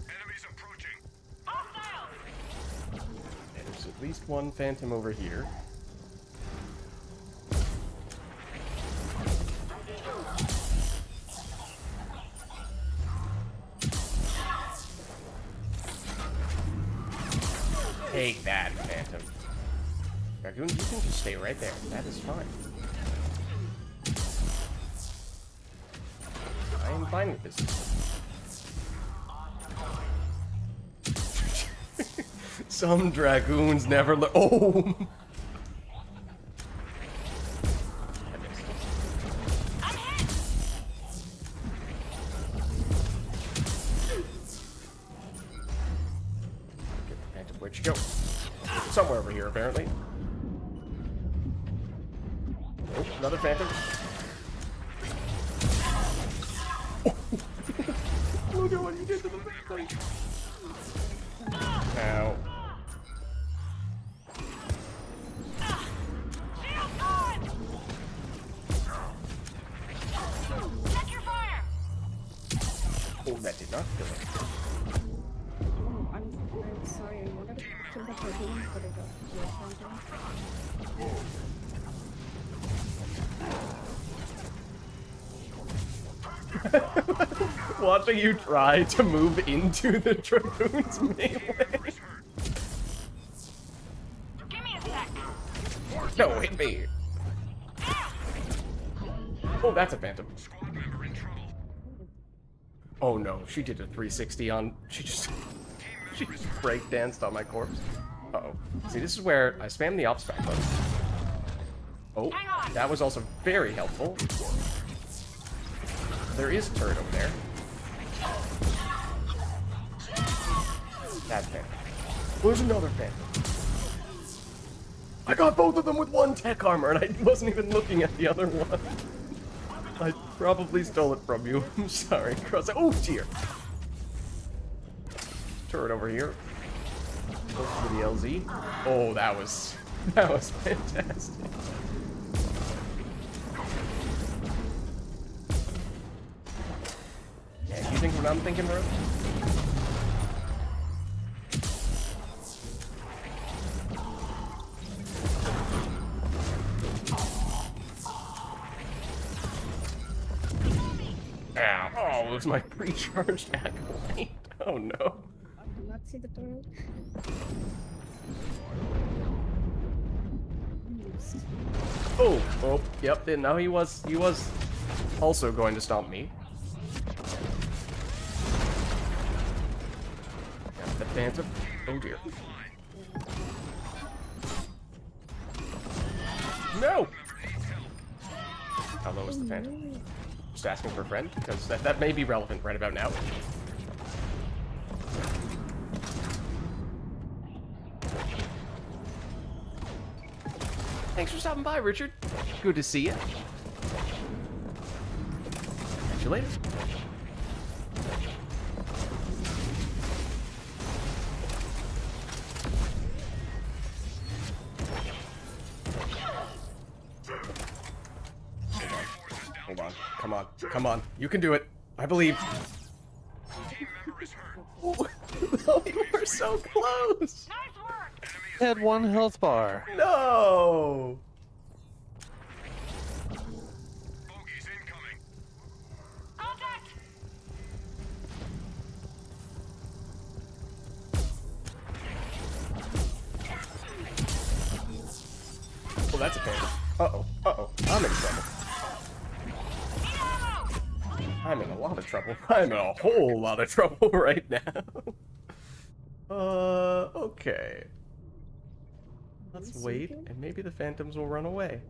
Enemies approaching. Hostile! There's at least one phantom over here. Take that, phantom. Dragoon, you can just stay right there. That is fine. I am fine with this. Some dragoons never Oh! I'm hit! Phantom, where'd you go? Somewhere over here, apparently. Oh, another phantom. Look at what you did to the phantom. Ow. Shield on! Check your fire! Oh, that did not kill him. Oh, I'm sorry, I wanted to kill the cartoon, but I got killed something. Watching you try to move into the dragoon's melee. Give me a sec. No, hit me. Oh, that's a phantom. Squad member in trouble. Oh no, she did a 360 on. She just break danced on my corpse. Uh oh. See, this is where I spam the ops back button. Oh, that was also very helpful. There is a turret over there. That phantom. There's another phantom. I got both of them with one tech armor, and I wasn't even looking at the other one. I probably stole it from you. I'm sorry, Cross. Oh dear. Turret over here. Go for the LZ. Oh, that was fantastic. Yeah, you think what I'm thinking, bro? Ow. Oh, it was my pre-charged acolyte. Oh no. I do not see the turret. Used. Oh, yep. No, he was also going to stomp me. Got the phantom. Oh dear. No. How low is the phantom? Just asking for a friend, because that may be relevant right about now. Thanks for stopping by, Richard. Good to see you. Catch you later. Hold on. Come on. Come on. You can do it. I believe. Team member is hurt. Oh, you were so close. Nice work. Had 1 health bar. No. Bogeys incoming. Contact. Well, that's a pain. Uh-oh. Uh-oh. I'm in trouble. Need ammo. I'm in a lot of trouble. I'm in a whole lot of trouble right now. Okay. Let's wait, and maybe the phantoms will run away.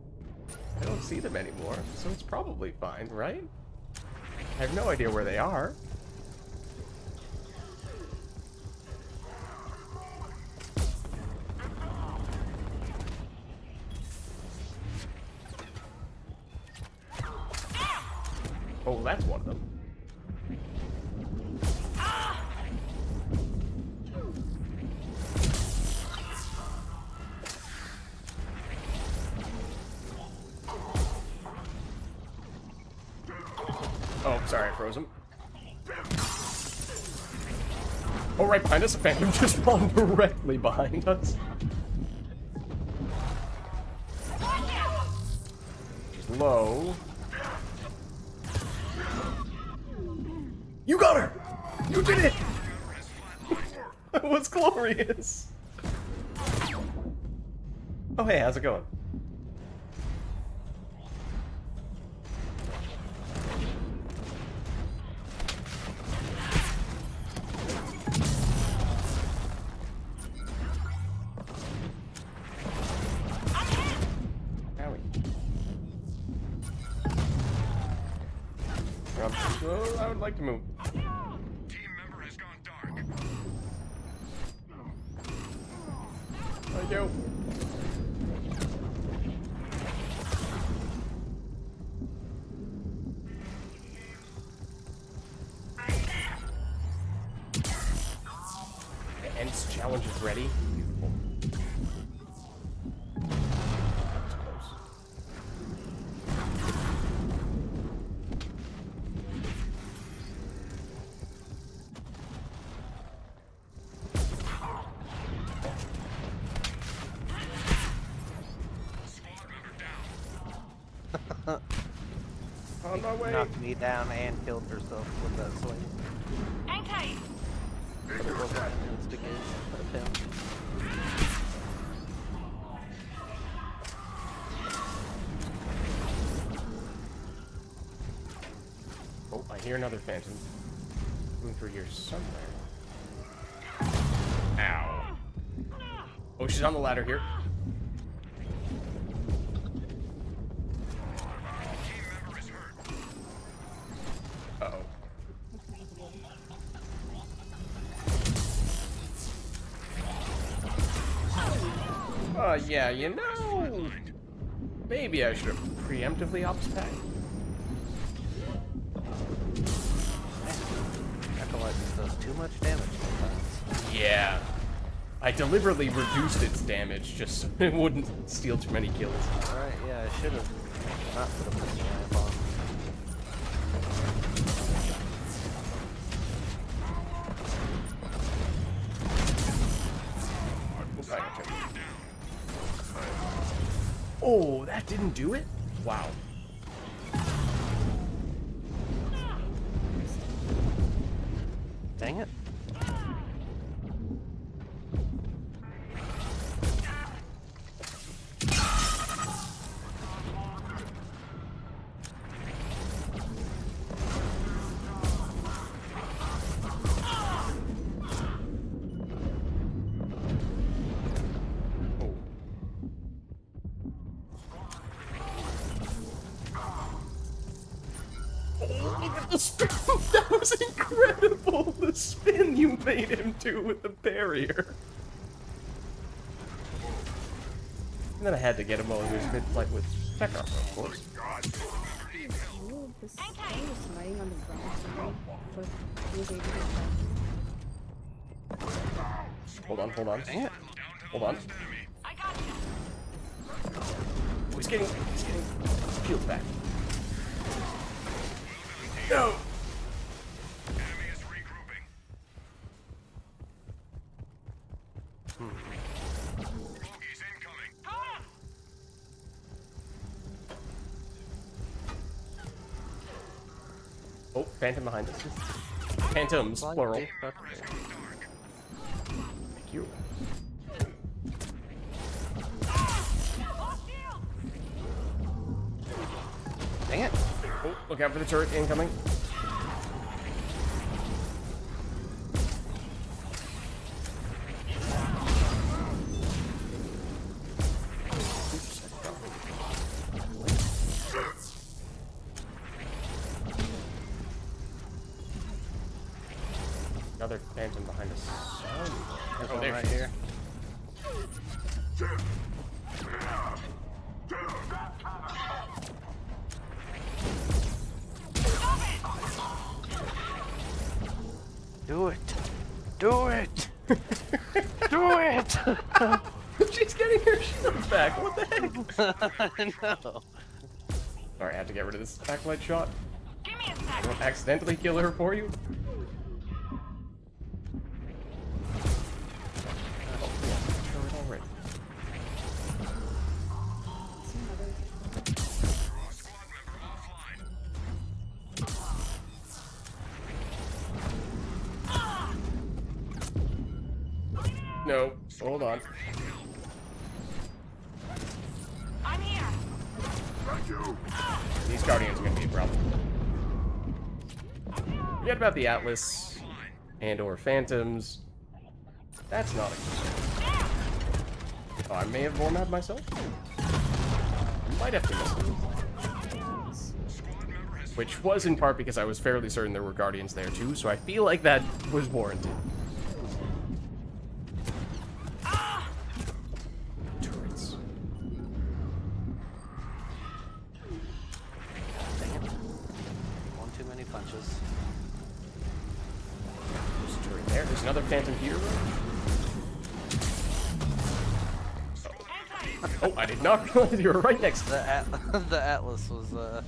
I don't see them anymore, so it's probably fine, right? I have no idea where they are. Oh, that's one of them. Oh, sorry, I froze him. Oh, right behind us, a phantom just spawned directly behind us. She's low. You got her! You did it! That was glorious. Oh, hey, how's it going? Oh, I would like to move. Team member has gone dark. Thank you. The Ents challenge is ready. Beautiful. That was close. On my way. Knocked me down and killed herself with that swing. Hang tight. But it was an instigation of him. Oh, I hear another phantom. Coming through here somewhere. Ow. Oh, she's on the ladder here. Team member is hurt. Uh-oh. Yeah, you know, maybe I should have preemptively ops pack. does too much damage sometimes. Yeah. I deliberately reduced its damage just so it wouldn't steal too many kills. Alright, yeah, I should have not put a missile lamp on. Oh, that didn't do it? Wow. Dang it. Look at the spin! That was incredible! The spin you made him do with the barrier. And then I had to get him while he was mid-flight with tech armor, of course. Oh, this thing is lying on the ground somewhere, but he was able to Hold on, hold on. Dang it. Hold on. I got you. Oh, he's getting peeled back. No! Enemy is regrouping. Bogies incoming. Come on. Oh, phantom behind us. Phantoms, plural. Like, Thank you. Lost shield. dang it. Oh, look out for the turret incoming. Another phantom behind us. There's Oh, one there right she is. here. Do it! Do it! Do it! She's getting her shield back. What the heck? No. Alright, I have to get rid of this backlight shot. Give me a I sec. won't accidentally kill her for you. Oh, yeah, turret already. Squad member offline. No, hold on. I'm here. These guardians are gonna be a problem. Forget about the Atlas and or phantoms. That's not a concern. Oh, I may have vormapped myself. Might have to miss it. Which was in part because I was fairly certain there were guardians there too, so I feel like that was warranted. Turrets. Dang it. One too many punches. There's a turret there. There's another phantom here. Oh, I did not realize you were right next to that. The Atlas was a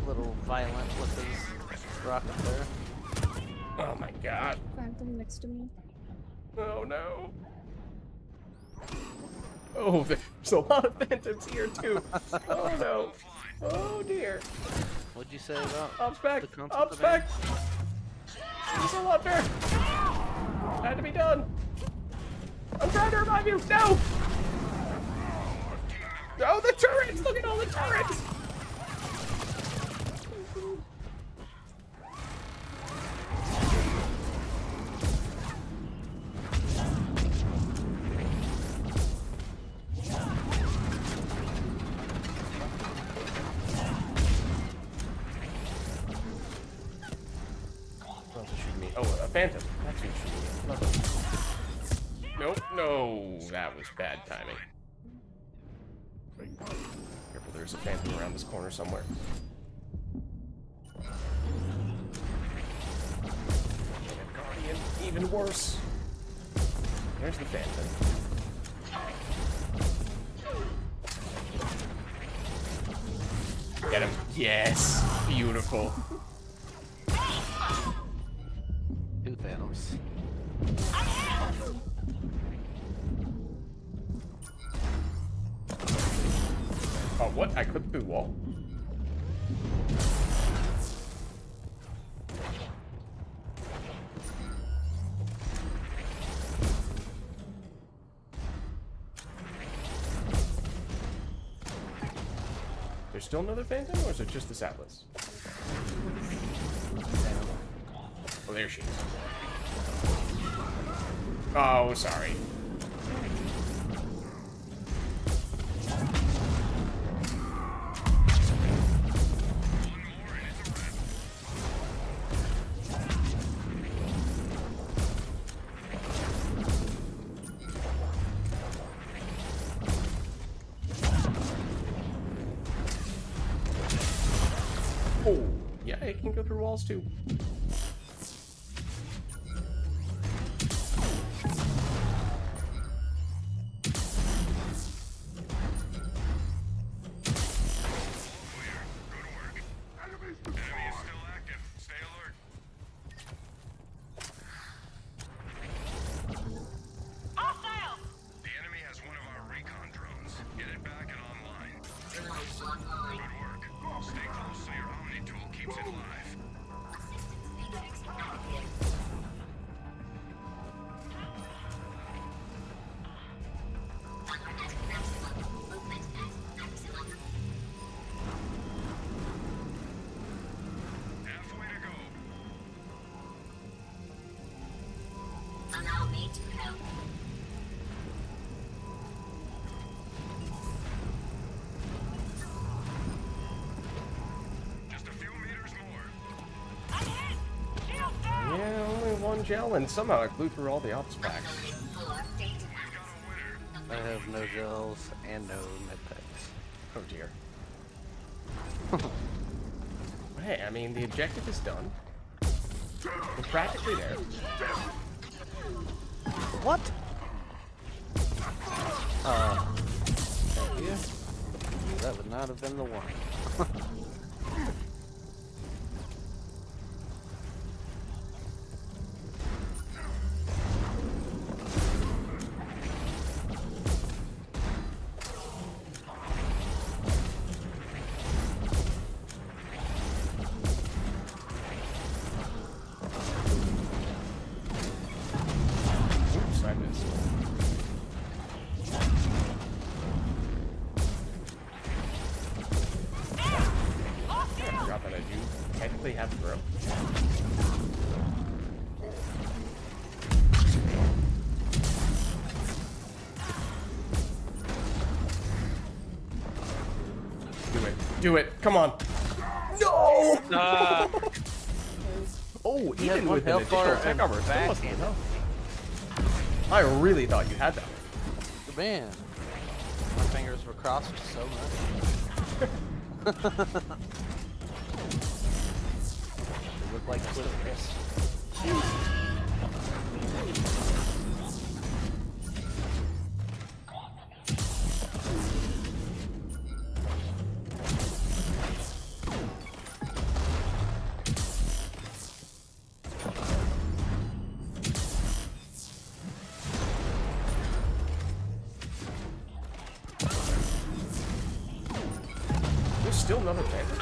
little violent with his rocket there. Oh my god. phantom next to me. Oh no. Oh, there's a lot of phantoms here too. Oh no. Oh dear. What'd you say about Ops back. the concept Ops of back. He's so unfair. Had to be done. I'm trying to revive you. No. No, the turrets. Look at all the turrets. Who else is shooting me? Oh, a phantom. That's who's shooting me. Nothing. Nope. No, that was bad timing. Careful, there's a phantom around this corner somewhere. even worse. There's the Phantom. Get him. Yes. Beautiful. Two Phantoms. Oh, what? I clipped through the wall. There's still another Phantom, or is it just this Atlas? Oh, there she is. Oh, sorry. Oh, yeah, it can go through walls too. Enemy is still active. Stay alert. Hostiles! The enemy has one of our recon drones. Get it back and online. Device online. Good work. Stay close so your Omni tool keeps it live. Assistance matrix activated. Armor at maximum. Movement at maximum. Halfway to go. Allow me to help. Just a few meters more. I'm hit! Shield down! Yeah, only one gel, and somehow I blew through all the ops packs. For data We got a winner. I have no gels and no medpacks. Oh dear. Hey, I mean, the objective is done. We're practically there. What? Thank you. That would not have been the one. Oops, I missed. I forgot that I do technically have throw. Do it. Do it. Come on. No! Oh, had even one with an health bar additional tech and armor, still back wasn't in enough. I really thought you had that. Man, my fingers were crossed so much. They look like Twitter wrists. There's still another Phantom.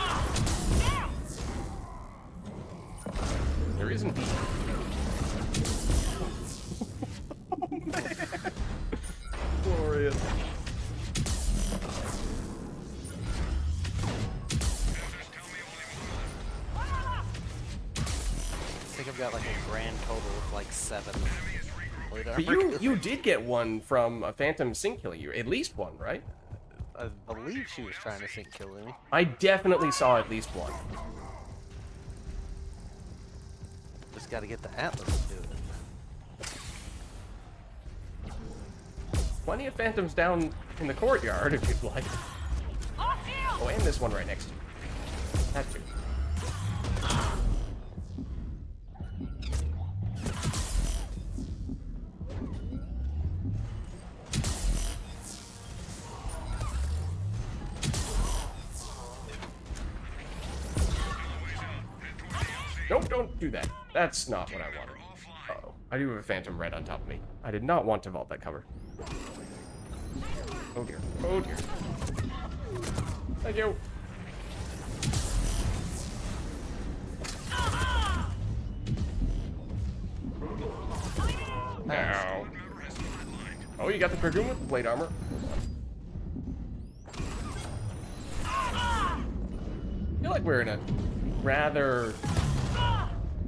There isn't B. Oh man. Glorious. Just tell me only one left. I think I've got like a grand total of like 7. plate But armor. you did get one from a Phantom sync killing you. At least one, right? I believe she was trying to sync kill me. I definitely saw at least one. Just gotta get the Atlas to do it. Plenty of Phantoms down in the courtyard if you'd like. Oh, and this one right next to you. That too. Nope, don't do that. That's not what I wanted. Uh-oh. I do have a phantom red on top of me. I did not want to vault that cover. Oh dear. Oh dear. Thank you. Now. Oh, you got the Dragoon with the plate armor. I feel like we're in a rather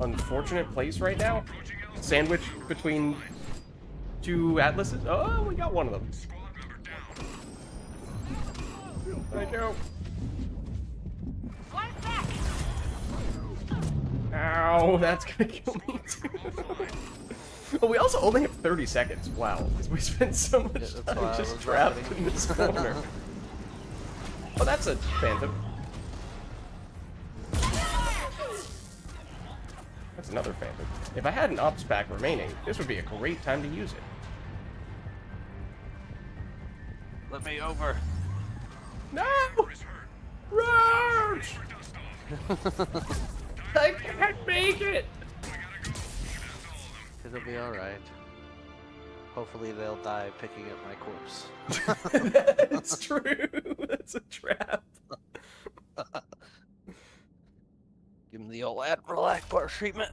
unfortunate place right now. Sandwiched between two atlases. Oh, we got one of them. Thank you. Ow, that's gonna kill me too. Well, we also only have 30 seconds. Wow, because we spent so much time just trapped in this corner. Oh, that's a phantom. That's another phantom. If I had an ops pack remaining, this would be a great time to use it. Let me over. No! Roach! I can't make it! It'll be alright. Hopefully they'll die picking up my corpse. That's true. That's a trap. Give him the old Admiral Akbar treatment.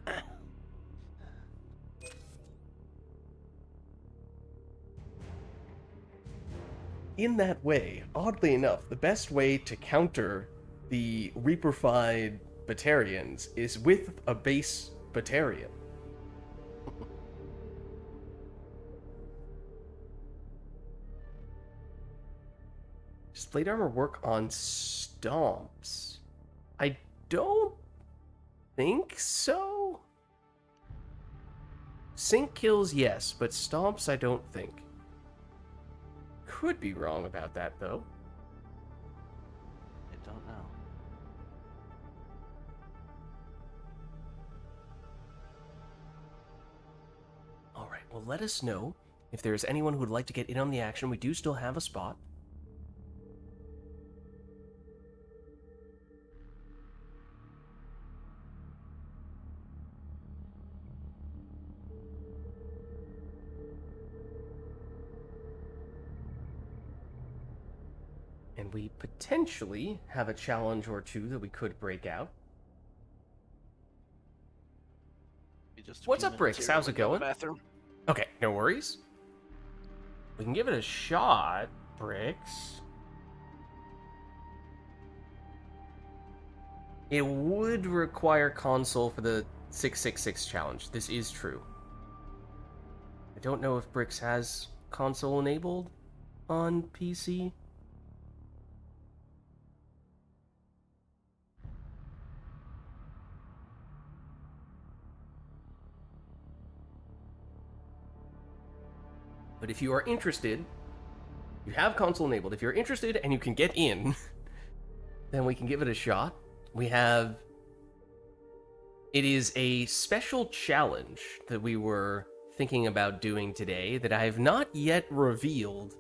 In that way, oddly enough, the best way to counter the Reaper-fied Batarians is with a base Batarian. Does plate armor work on stomps? I don't think so. Sync kills, yes, but stomps, I don't think. Could be wrong about that, though. I don't know. Alright, well, let us know if there's anyone who would like to get in on the action. We do still have a spot. And we potentially have a challenge or two that we could break out. What's up, Bricks? How's it going? Bathroom. Okay, no worries. We can give it a shot, Bricks. It would require console for the 666 challenge. This is true. I don't know if Bricks has console enabled on PC. But if you are interested, you have console enabled. If you're interested and you can get in, then we can give it a shot. We have... It is a special challenge that we were thinking about doing today that I have not yet revealed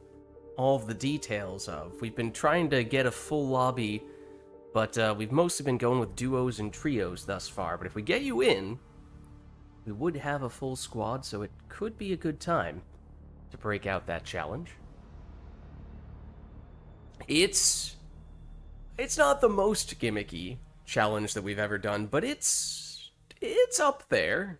all of the details of. We've been trying to get a full lobby, but we've mostly been going with duos and trios thus far. But if we get you in, we would have a full squad, so it could be a good time to break out that challenge. It's not the most gimmicky challenge that we've ever done, but it's up there.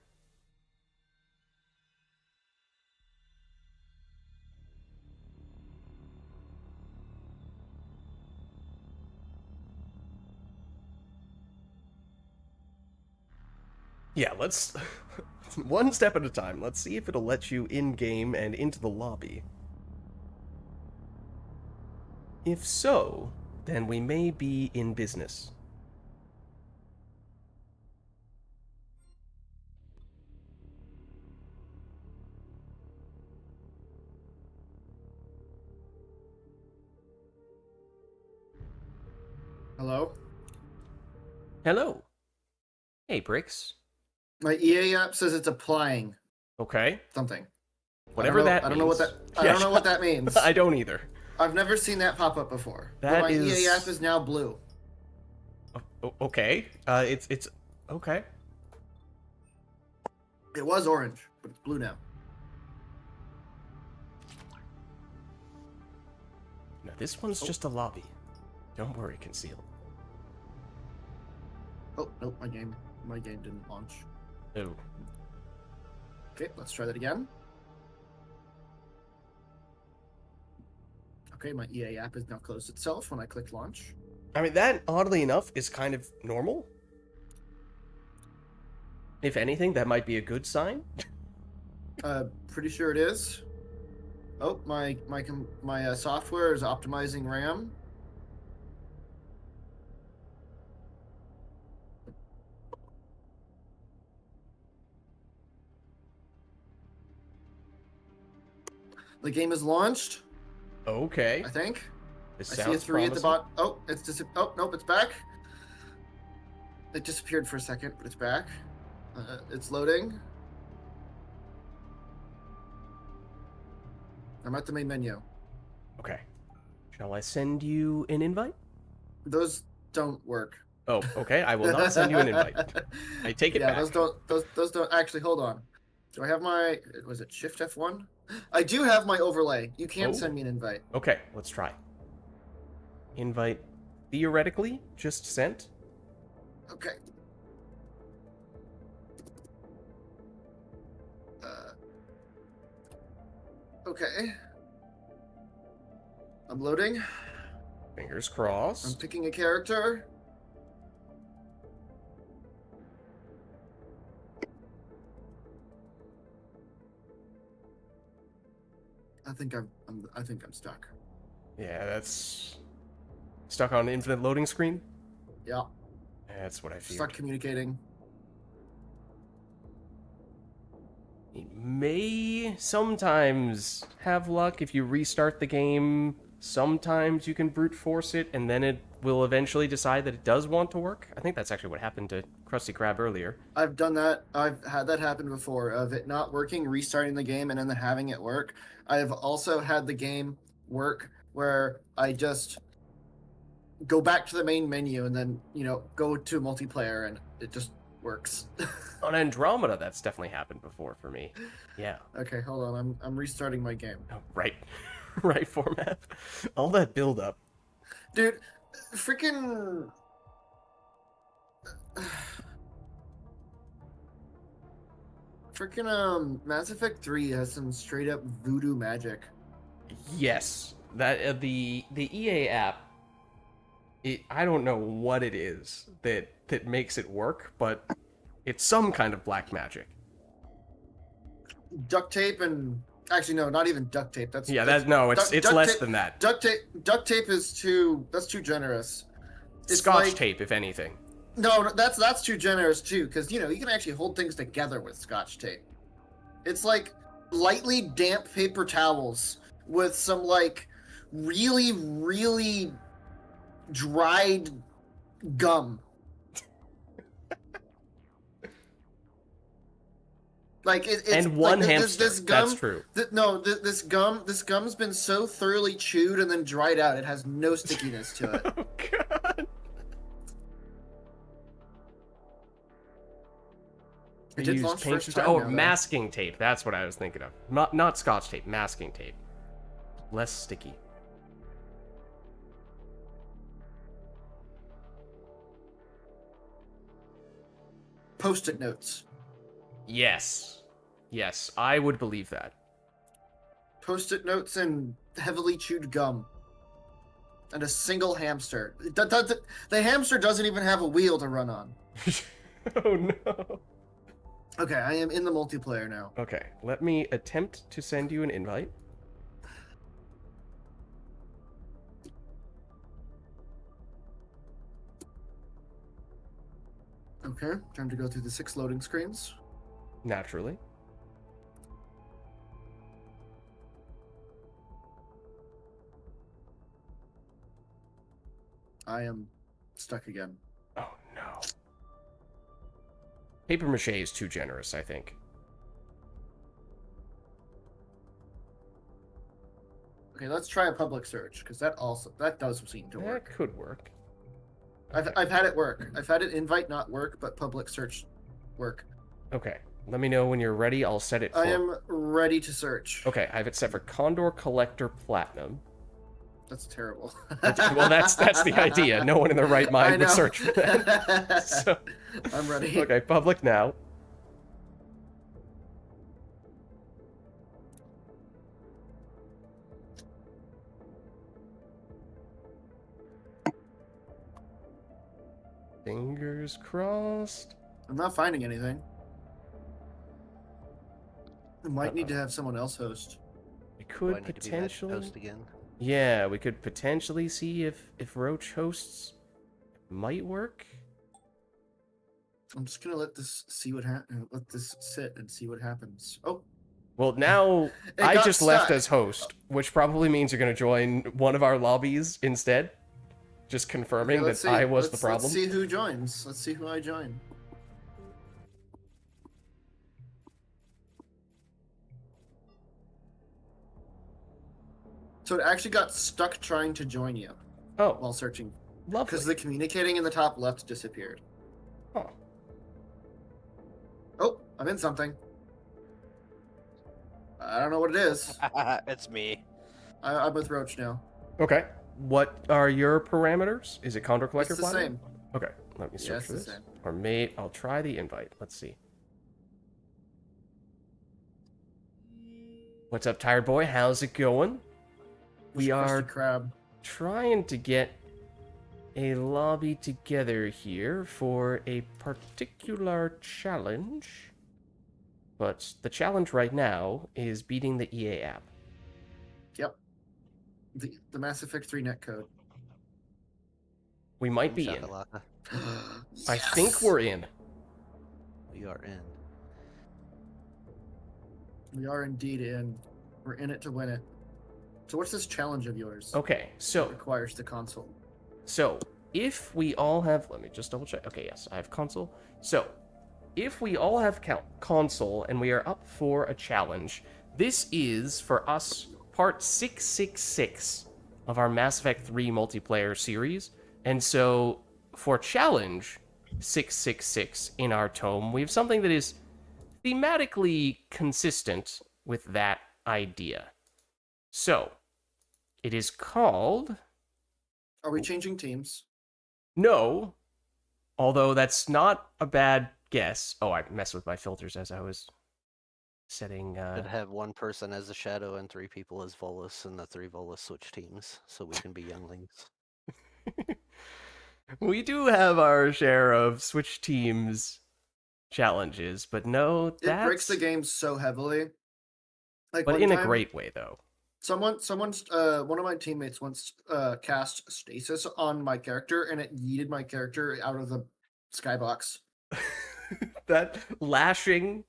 Yeah, let's one step at a time. Let's see if it'll let you in-game and into the lobby. If so, then we may be in business. Hello? Hello. Hey, Bricks. My EA app says it's applying Okay. something. Whatever that I don't know what means. that. I don't know what that means. I don't either. I've never seen that pop up before. But That my is- EA app is now blue. Okay. It's okay. It was orange, but it's blue now. Now this one's just a lobby. Don't worry, Conceal. Oh, nope, my game didn't launch. Oh. Okay, let's try that again. Okay, my EA app has now closed itself when I click launch. I mean, that, oddly enough, is kind of normal. If anything, that might be a good sign. Pretty sure it is. Oh, my software is optimizing RAM. The game is launched, Okay. I think. This I see a sounds 3 at the promising. bottom. Oh, oh, nope, it's back. It disappeared for a second, but it's back. It's loading. I'm at the main menu. Okay. Shall I send you an invite? Those don't work. Oh, okay. I will not send you an invite. I take it Yeah, back. those don't actually. Hold on. Do I have my? Was it Shift F1? I do have my overlay. You can't Oh. send me an invite. Okay, let's try. Invite theoretically just sent. Okay. Okay. I'm loading. Fingers I'm crossed. picking a character. I think I'm stuck. Yeah, that's stuck on infinite loading screen. Yeah, That's what I feared. stuck communicating. You may sometimes have luck if you restart the game. Sometimes you can brute force it, and then it will eventually decide that it does want to work. I think that's actually what happened to Krusty Krab earlier. I've done that. I've had that happen before, of it not working, restarting the game, and then having it work. I have also had the game work where I just go back to the main menu and then, go to multiplayer, and it just works. On Andromeda, that's definitely happened before for me. Yeah. Okay, hold on. I'm restarting my game. Oh, right. Right format. All that build up. Dude, freaking Mass Effect 3 has some straight up voodoo magic. Yes. That the EA app, I don't know what it is that makes it work, but it's some kind of black magic. Duct tape and actually no, not even duct tape. It's It's duct less tape- than that. Duct tape is too generous. It's Scotch like- tape, if anything. No, that's too generous too, because you can actually hold things together with Scotch tape. It's like lightly damp paper towels with some like really, really dried gum. Like it's And one like hamster. This gum, That's true. This gum's been so thoroughly chewed and then dried out. It has no stickiness to it. Oh god. It did Use launch paint first to- time Oh, now, though. masking tape. That's what I was thinking of. Not Scotch tape. Masking tape. Less sticky. Post-it notes. Yes. Yes, I would believe that. Post-it notes and heavily chewed gum. And a single hamster. The hamster doesn't even have a wheel to run on. Oh no. Okay, I am in the multiplayer now. Okay, let me attempt to send you an invite. Okay, time to go through the 6 loading screens. Naturally. I am stuck again. Oh no. Paper mache is too generous, I think. Okay, let's try a public search, because that does seem to That work. could work. I've had it work. I've had it invite not work, but public search work. Okay. Let me know when you're ready. I'll set it for... I am ready to search. Okay, I have it set for Condor Collector Platinum. That's terrible. Well, that's the idea. No one in their right I mind would know. search for that. So, I'm ready. okay, public now. Fingers crossed. I'm not finding anything. I might need to have someone else host. We Do I could need to be back to potentially... host again? Yeah, we could potentially see if Roach hosts might work. I'm just gonna let this let this sit and see what happens. Oh, Well, now It I got just left stuck. as host, which probably means you're going to join one of our lobbies instead. Just confirming let's that see. I was the Let's problem. see who joins. Let's see who I join. So it actually got stuck trying to join you Oh, while searching lovely. because the communicating in the top left disappeared. Huh. Oh, I'm in something. I don't know what it is. It's me. I'm with Roach now. Okay. What are your parameters? Is it Condor Collector It's the Platinum? same. Okay, let me Yeah, search it's for the this. same. Or mate, I'll try the invite. Let's see. What's up, tired boy? How's it going? We Krusty are Krab. trying to get a lobby together here for a particular challenge. But the challenge right now is beating the EA app. Yep. The Mass Effect 3 netcode. We might be in. Shakalaka. I think we're in. We are in. We are indeed in. We're in it to win it. So what's this challenge of yours? Okay, That so requires the console. if we all have, let me just double check. Okay, yes, I have console. So if we all have console and we are up for a challenge, this is for us part 666 of our Mass Effect 3 multiplayer series. And so for challenge 666 in our tome, we have something that is thematically consistent with that idea. So it is called Are we changing teams? No, although that's not a bad guess. Oh, I messed with my filters as I was setting. Could have one person as a shadow and 3 people as Volus, and the 3 Volus switch teams, so we can be younglings. We do have our share of Switch teams challenges, but no, It that's... breaks the game so heavily. Like But one in a time, great way, though. someone's one of my teammates once cast stasis on my character, and it yeeted my character out of the skybox. That lashing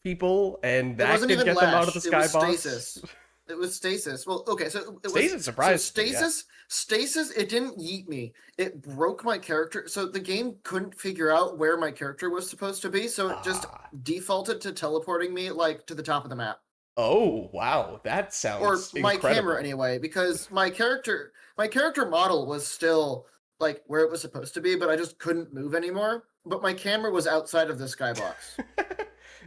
people and It that wasn't could even get them out of the lash, skybox. It was stasis. It was stasis. Well, okay, so it Stasis was surprised me, yeah. Stasis. It didn't yeet me. It broke my character. So the game couldn't figure out where my character was supposed to be. So it just Ah. defaulted to teleporting me like to the top of the map, Oh, wow, that or sounds my incredible. camera anyway, because my character model was still like where it was supposed to be, but I just couldn't move anymore. But my camera was outside of the skybox.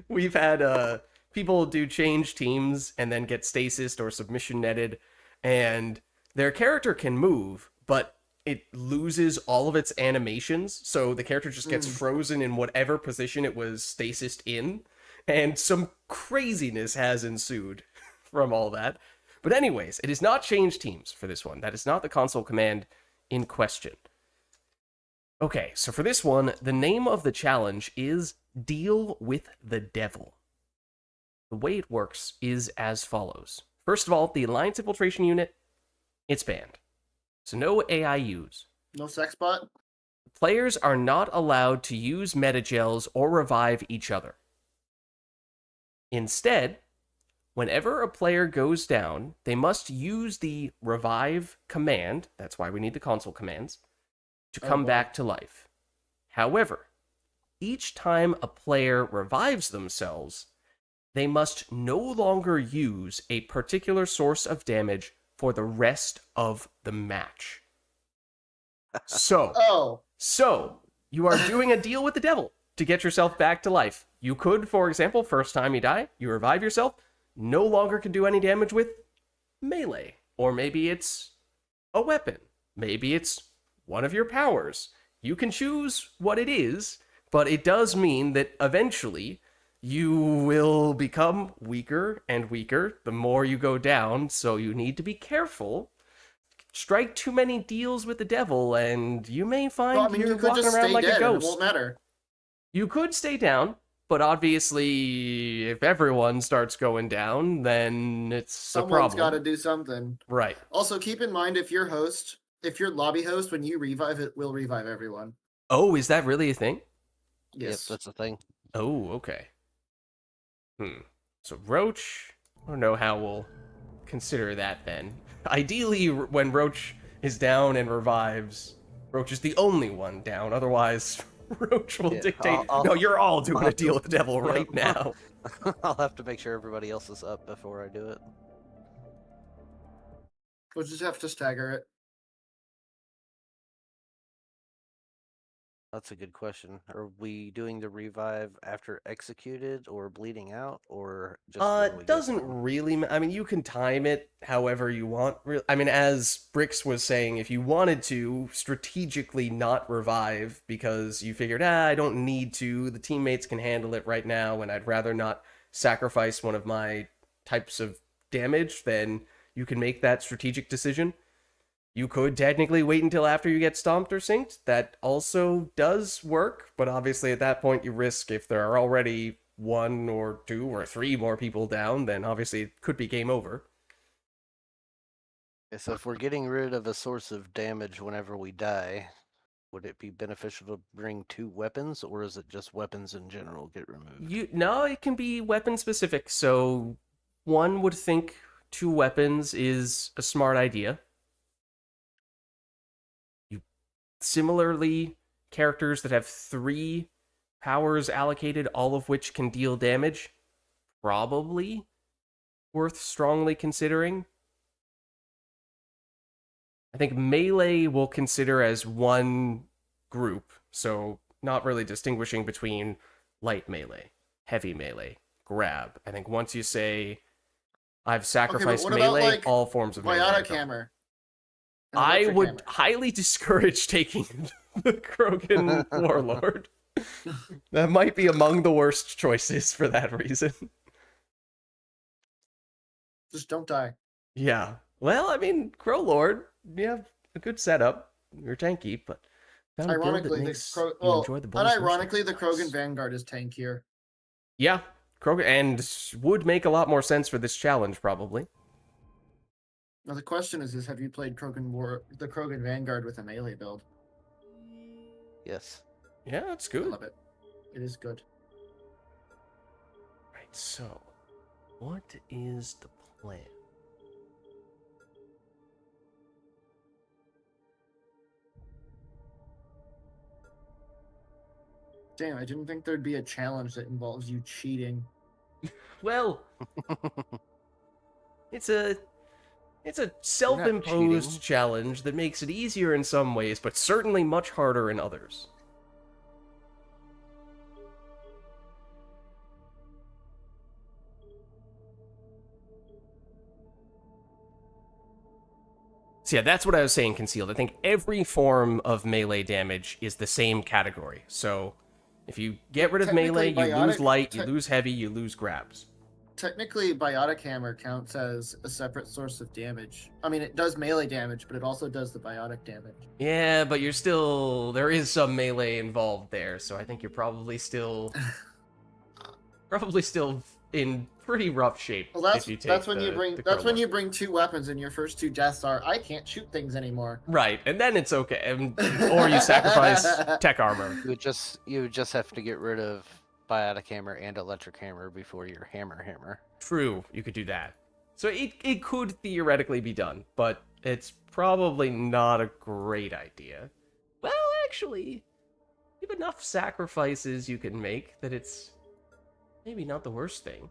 We've had people do change teams and then get stasis or submission netted, and their character can move, but it loses all of its animations, so the character just gets frozen in whatever position it was stasised in, and some craziness has ensued from all that. But anyways, it is not change teams for this one. That is not the console command in question. Okay, so for this one, the name of the challenge is Deal with the Devil. The way it works is as follows. First of all, the Alliance Infiltration Unit, it's banned. So no AIUs. No sex bot. Players are not allowed to use metagels or revive each other. Instead, whenever a player goes down, they must use the revive command, that's why we need the console commands, to come back to life. However, each time a player revives themselves, they must no longer use a particular source of damage for the rest of the match. So Oh, you are doing a deal with the devil. to get yourself back to life. You could, for example, first time you die, you revive yourself, no longer can do any damage with melee. Or maybe it's a weapon. Maybe it's one of your powers. You can choose what it is, but it does mean that eventually you will become weaker and weaker the more you go down, so you need to be careful. Strike too many deals with the devil, and you may find Well, I mean, you're you could walking just around stay like dead a and ghost. it won't matter. You could stay down, but obviously, if everyone starts going down, then it's a Someone's problem. got to do something. Right. Also, keep in mind if you're lobby host, when you revive, it will revive everyone. Oh, is that really a thing? Yes. Yep, that's the thing. Oh, okay. So Roach, I don't know how we'll consider that then. Ideally, when Roach is down and revives, Roach is the only one down. Otherwise, Roach will Yeah, dictate, I'll- no, you're all doing I'll a deal with the devil right now. I'll have to make sure everybody else is up before I do it. We'll just have to stagger it. That's a good question. Are we doing the revive after executed or bleeding out, or just when we It get doesn't them? really. I mean, you can time it however you want. I mean, as Brix was saying, if you wanted to strategically not revive because you figured, I don't need to, the teammates can handle it right now, and I'd rather not sacrifice one of my types of damage, then you can make that strategic decision. You could technically wait until after you get stomped or synced. That also does work, but obviously at that point you risk, if there are already 1 or 2 or 3 more people down, then obviously it could be game over. Okay, so if we're getting rid of a source of damage whenever we die, would it be beneficial to bring 2 weapons, or is it just weapons in general get removed? No, it can be weapon specific. So one would think 2 weapons is a smart idea. Similarly, characters that have 3 powers allocated, all of which can deal damage, probably worth strongly considering. I think melee will consider as one group, so not really distinguishing between light melee, heavy melee, grab. I think once you say, I've sacrificed what about, melee, like, all forms of melee. are Biotic gone. hammer. and I electric would hammer. highly discourage taking the Krogan Warlord. That might be among the worst choices for that reason. Just don't die. Yeah. Well, I mean, Crow Lord, you have a good setup. You're tanky, but found a build that Ironically, makes the you enjoy the bonus unironically, the motion. Krogan Nice. Vanguard is tankier. Yeah, Krogan, and would make a lot more sense for this challenge, probably. Now the question is have you played the Krogan Vanguard with a melee build? Yes. Yeah, that's I good. love it. It is good. Right, so, what is the plan? Damn, I didn't think there'd be a challenge that involves you cheating. Well, it's a self-imposed cheating. challenge that makes it easier in some ways, but certainly much harder in others. So yeah, that's what I was saying, Concealed. I think every form of melee damage is the same category. So if you get rid of melee, Technically, you lose biotic- light, you lose heavy, you lose grabs. Technically, Biotic Hammer counts as a separate source of damage. I mean, it does melee damage, but it also does the biotic damage. Yeah, but you're still... there is some melee involved there, so I think you're probably still... in pretty rough shape. Well, if you take when you bring the that's when crowbar. you bring 2 weapons, and your first 2 deaths are I can't shoot things anymore. Right, and then it's okay. Or you sacrifice tech armor. You would just have to get rid of biotic hammer and electric hammer before your hammer. True, you could do that. So it could theoretically be done, but it's probably not a great idea. Well, actually, you have enough sacrifices you can make that it's maybe not the worst thing.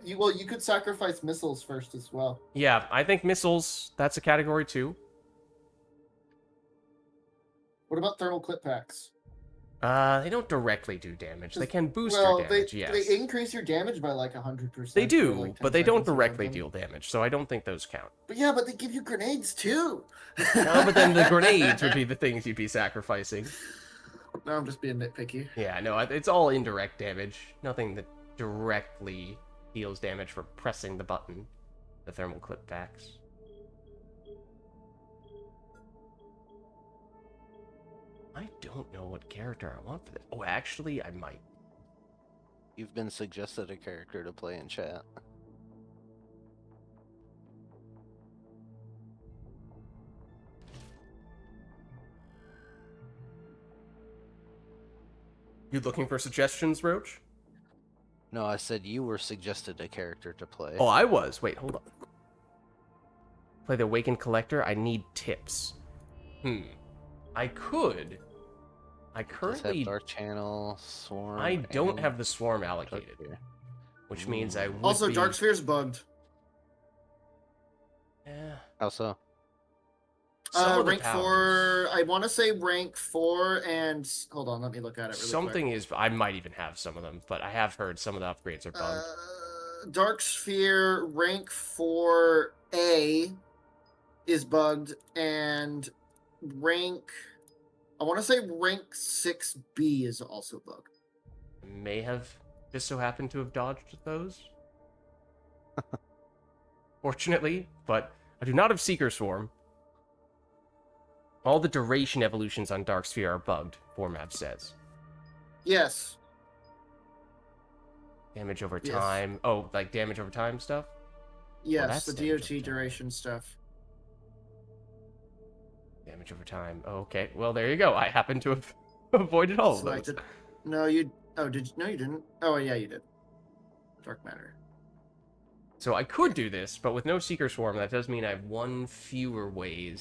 You could sacrifice missiles first as well. Yeah, I think missiles, that's a category too. What about thermal clip packs? They don't directly do damage. They can boost well, your damage, yes. they increase your damage by like 100%. They for, do, like, 10 but they don't seconds or directly something. deal damage, so I don't think those count. But yeah, but they give you grenades too. No, but then the grenades would be the things you'd be sacrificing. No, I'm just being nitpicky. Yeah, no, it's all indirect damage. Nothing that directly deals damage for pressing the button. The thermal clip packs. I don't know what character I want for this. Oh, actually, I might. You've been suggested a character to play in chat. You looking for suggestions, Roach? No, I said you were suggested a character to play. Oh, I was. Wait, hold on. Play the Awakened Collector. I need tips. I could. I Does have currently... Dark Channel, Swarm. I don't and have the Swarm Dark allocated, Sphere. which means I would Also, be... Dark Sphere's bugged. Yeah. How so? Some of the Rank powers. 4. I want to say rank 4, and hold on, let me look at it. Really Something is... I might even have some of them, but I have heard some of the upgrades are quick. bugged. Dark Sphere rank 4A is bugged, and rank. I want to say rank 6B is also bugged. May have just so happened to have dodged those. Fortunately, but I do not have Seeker Swarm. All the duration evolutions on Dark Sphere are bugged, Formab says. Yes. Damage over Yes. time. Oh, like damage over time stuff? Yes, that's the damage DOT over time. duration stuff. Damage over time. Oh, okay. Well, there you go. I happen to have avoided all of those. Selected. No, you. Oh, did you? No, you didn't. Oh, yeah, you did. Dark matter. So I could do this, but with no Seeker Swarm, that does mean I have one fewer way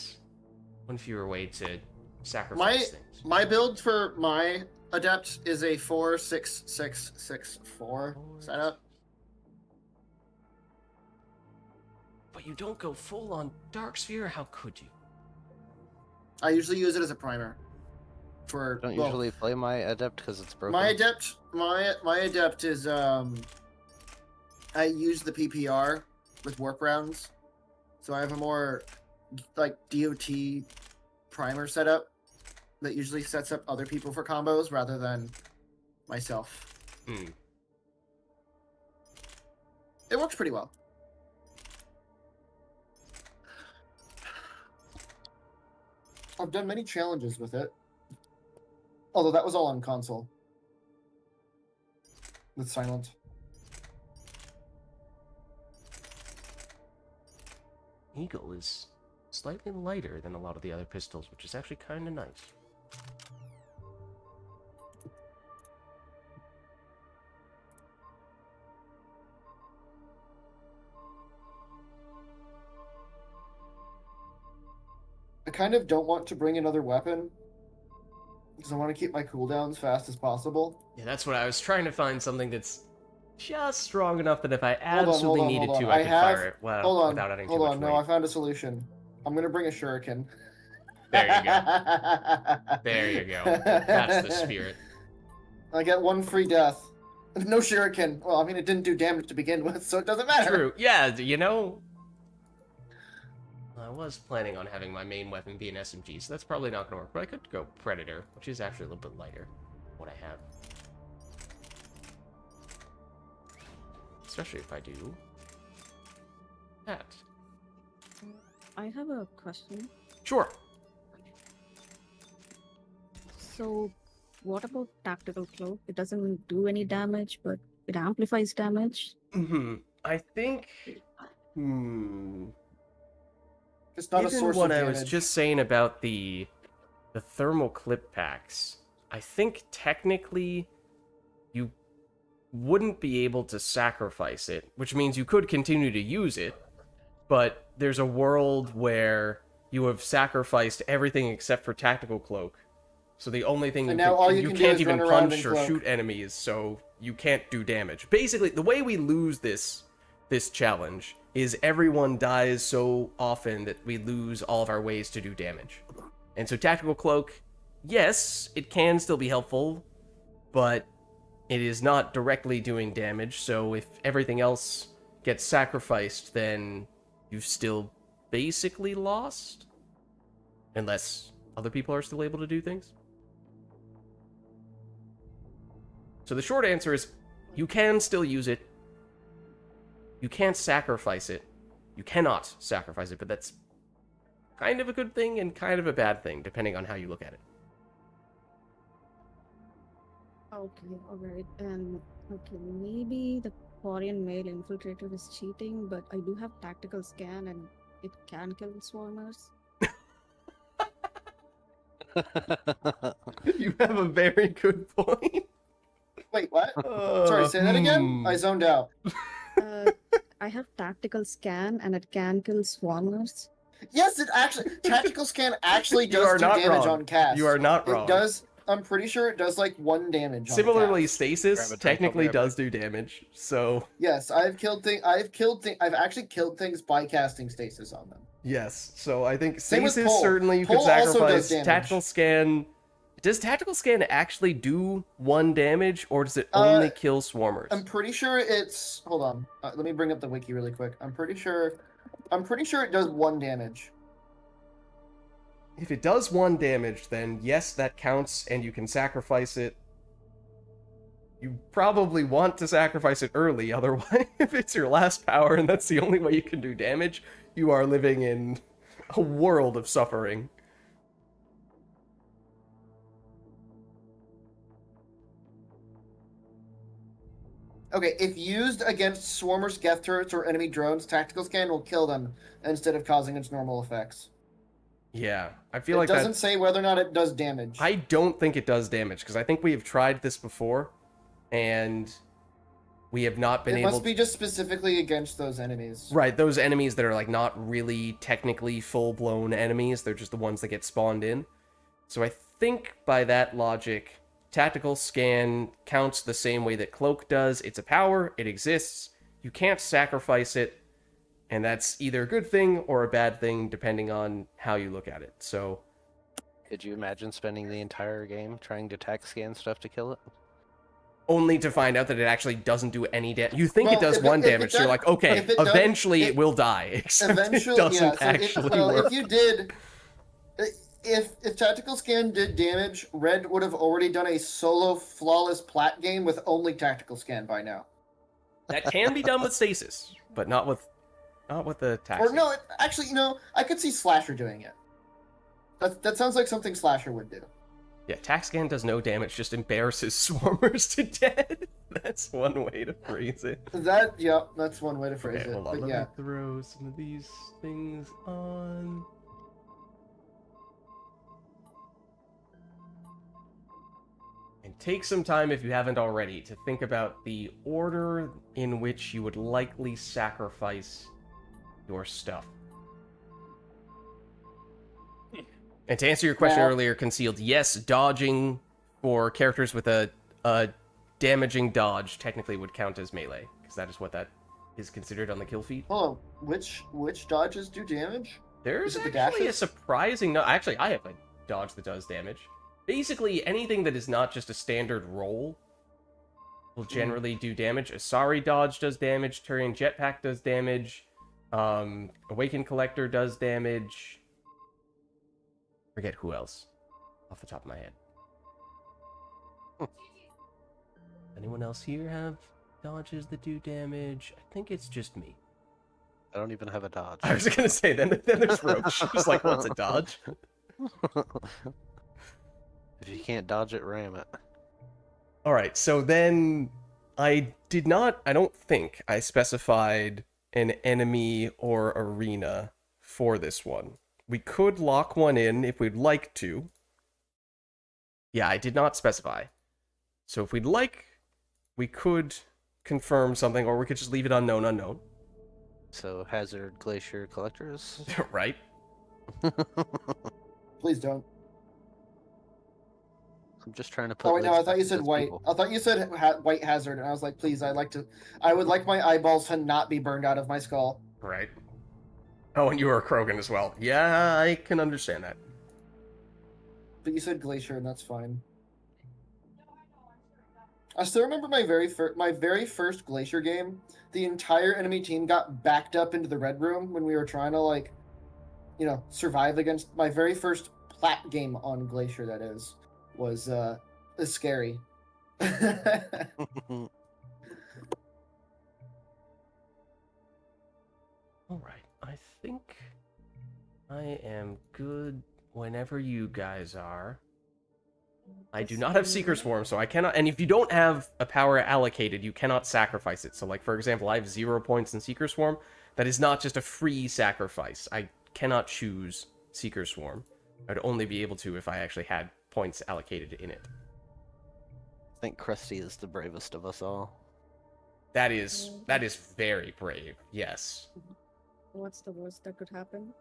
to sacrifice things. My build for my adept is a 4-6-6-6-4 setup. But you don't go full on Dark Sphere. How could you? I usually use it as a primer. For Don't well, usually play my adept because it's broken. my adept is I use the PPR with warp rounds, so I have a more like DOT primer setup that usually sets up other people for combos rather than myself. It works pretty well. I've done many challenges with it. Although that was all on console. With Silent. Eagle is slightly lighter than a lot of the other pistols, which is actually kind of nice. I kind of don't want to bring another weapon because I want to keep my cooldowns fast as possible. Yeah, that's what I was trying to find, something that's just strong enough that if I Hold on, absolutely hold on, needed hold to, on. I could fire it Hold on, without adding too hold much on. weight. No, I found a solution. I'm gonna bring a shuriken. There you go. There you go. That's the spirit. I get one free death. No shuriken. Well, I mean, it didn't do damage to begin with, so it doesn't matter. True. Yeah, you know, I was planning on having my main weapon be an SMG, so that's probably not going to work. But I could go Predator, which is actually a little bit lighter than what I have. Especially if I do that. I have a question. Sure. So, what about tactical cloak? It doesn't do any damage, but it amplifies damage. I think... It's not a Given source what of I damage. was just saying about the thermal clip packs, I think technically you wouldn't be able to sacrifice it, which means you could continue to use it, but there's a world where you have sacrificed everything except for tactical cloak. So the only thing And now all you can do can't is even run around punch in or cloak. shoot enemies, so you can't do damage. Basically, the way we lose this challenge is everyone dies so often that we lose all of our ways to do damage. And so tactical cloak yes, it can still be helpful, but it is not directly doing damage, so if everything else gets sacrificed, then you've still basically lost. Unless other people are still able to do things. So the short answer is, you can still use it. You can't sacrifice it. You cannot sacrifice it, but that's kind of a good thing and kind of a bad thing, depending on how you look at it. Okay, alright. And okay, maybe the Korean male infiltrator is cheating, but I do have tactical scan and it can kill swarmers. You have a very good point. Wait, what? Sorry, say that again? I zoned out. I have tactical scan and it can kill swarmers. Yes, it actually tactical scan actually You does are do not damage wrong. on cast. You are not wrong. It does. I'm pretty sure it does like 1 damage. Similarly, on cast. stasis Grab a tank technically over there, does do damage, so Yes, I've actually killed things by casting stasis on them. yes. So I think Same with stasis Pole. certainly you could Pole also does sacrifice. damage. Tactical scan. Does tactical scan actually do 1 damage, or does it only kill swarmers? I'm pretty sure it's. Hold on. Let me bring up the wiki really quick. I'm pretty sure it does 1 damage. If it does 1 damage, then yes, that counts, and you can sacrifice it. You probably want to sacrifice it early, otherwise, if it's your last power and that's the only way you can do damage, you are living in a world of suffering. Okay, if used against swarmers, geth turrets, or enemy drones, tactical scan will kill them instead of causing its normal effects. Yeah, I feel It like doesn't that. say whether or not it does damage. I don't think it does damage, because I think we have tried this before, and we have not been It able must be just specifically against those enemies. Right, those enemies that are like not really technically full-blown enemies, they're just the ones that get spawned in. So I think by that logic, tactical scan counts the same way that cloak does. It's a power, it exists, you can't sacrifice it, and that's either a good thing or a bad thing depending on how you look at it. So Could you imagine spending the entire game trying to tac scan stuff to kill it? only to find out that it actually doesn't do any damage. You think Well, it does if 1 if it damage, so you're does- like, okay, if it does- eventually it will die, except Eventually, it doesn't yeah. So actually work. if you did, if tactical scan did damage, Red would have already done a solo flawless plat game with only tactical scan by now. That can be done with stasis, but not with the tax. Or no, actually, I could see Slasher doing it. That sounds like something Slasher would do. Yeah, tax scan does no damage, just embarrasses swarmers to death. That's one way to phrase it. That's one way to phrase Okay, it. hold on. But Let yeah, me throw some of these things on. And take some time, if you haven't already, to think about the order in which you would likely sacrifice your stuff. And to answer your question Well- earlier, Concealed, yes, dodging for characters with a damaging dodge technically would count as melee, because that is what that is considered on the kill feed. hold on. Which dodges do damage? There's Is it the actually a dashes? surprising... No, actually, I have a dodge that does damage. Basically, anything that is not just a standard roll will generally do damage. Asari dodge does damage. Turian jetpack does damage. Awakened Collector does damage. Forget who else off the top of my head. Anyone else here have dodges that do damage? I think it's just me. I don't even have a dodge. I was gonna say, then there's Roach. She's like, what's a dodge? If you can't dodge it, ram it. Alright, so then I don't think I specified an enemy or arena for this one. We could lock one in if we'd like to. Yeah, I did not specify. So if we'd like, we could confirm something, or we could just leave it unknown. So, Hazard Glacier Collectors? Right? Please don't. I'm just trying to put. Oh wait, no, I lids thought you back said in white. people. I thought you said white hazard, and I was like, please, I would like my eyeballs to not be burned out of my skull. Right. Oh, and you were a Krogan as well. Yeah, I can understand that. but you said Glacier, and that's fine. I still remember my very first Glacier game. The entire enemy team got backed up into the red room when we were trying to, like, you know, survive against my very first plat game on Glacier. That was scary. All right, I think I am good whenever you guys are. I do not have Seeker Swarm, so I cannot... And if you don't have a power allocated, you cannot sacrifice it. So, like, for example, I have 0 points in Seeker Swarm. That is not just a free sacrifice. I cannot choose Seeker Swarm. I would only be able to if I actually had points allocated in it. I think Krusty is the bravest of us all. That is very brave, yes. What's the worst that could happen?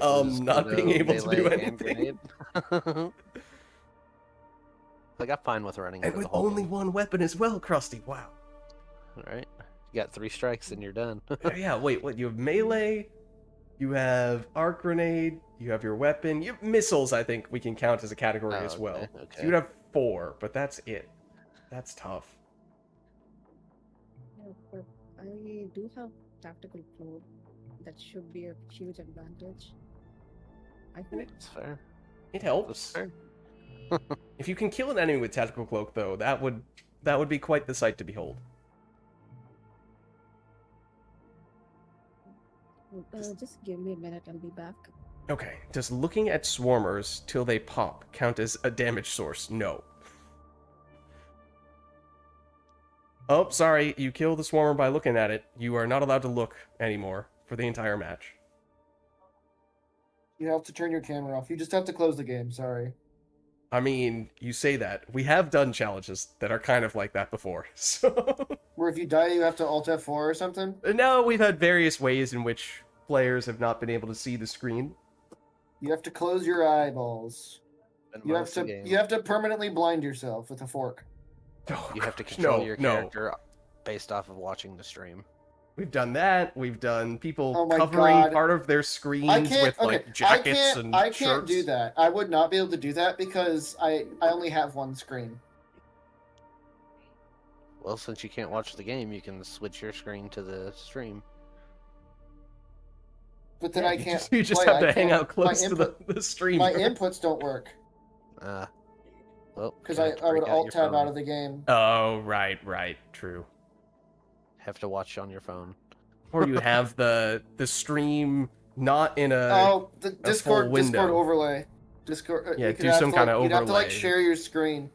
Not being able to do anything. I got fine with running. And with only one weapon as well, Krusty. Wow. All right, you got 3 strikes and you're done. Yeah. Wait. What? You have melee. You have arc grenade. You have your weapon. You have missiles. I think we can count as a category as well. Okay. So you'd have 4, but that's it. That's tough. Yeah, but I do have tactical cloak. That should be a huge advantage. I hope. That's fair. It That's helps. fair. If you can kill an enemy with tactical cloak, though, that would be quite the sight to behold. Just give me a minute, I'll be back. Okay. Does looking at swarmers till they pop count as a damage source? No. Oh, sorry. You kill the swarmer by looking at it. You are not allowed to look anymore for the entire match. You have to turn your camera off. You just have to close the game. Sorry. I mean, you say that. We have done challenges that are kind of like that before, so... Where if you die, you have to Alt F4 or something? No, we've had various ways in which players have not been able to see the screen. You have to close your eyeballs. And You have most of the to game, you have to permanently blind yourself with a fork. Oh, you have to gosh, control your no. character based off of watching the stream. We've done that. We've done people Oh my covering God. part of their screens with like jackets and I can't shirts. do that. I would not be able to do that because I only have one screen. Well, since you can't watch the game, you can switch your screen to the stream. But then Yeah, I you can't. just, you just play. have I to hang can't- out close to the stream. My inputs don't work Well, because you I have to would break out alt your tab phone. out of the game. Oh, right, true. Have to watch on your phone. Or you have the stream not in a... Oh, the Discord window. overlay. Discord. Yeah, you could do have some to, kind of like, You'd have to like overlay. share your screen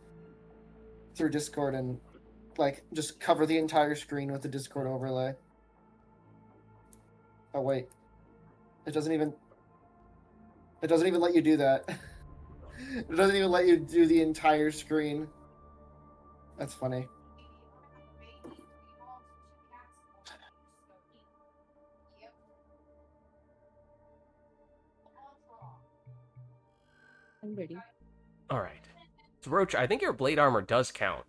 through Discord and like just cover the entire screen with the Discord overlay. Oh wait, it doesn't even let you do that. It doesn't even let you do the entire screen. That's funny. I'm ready. All right. So, Roach, I think your blade armor does count.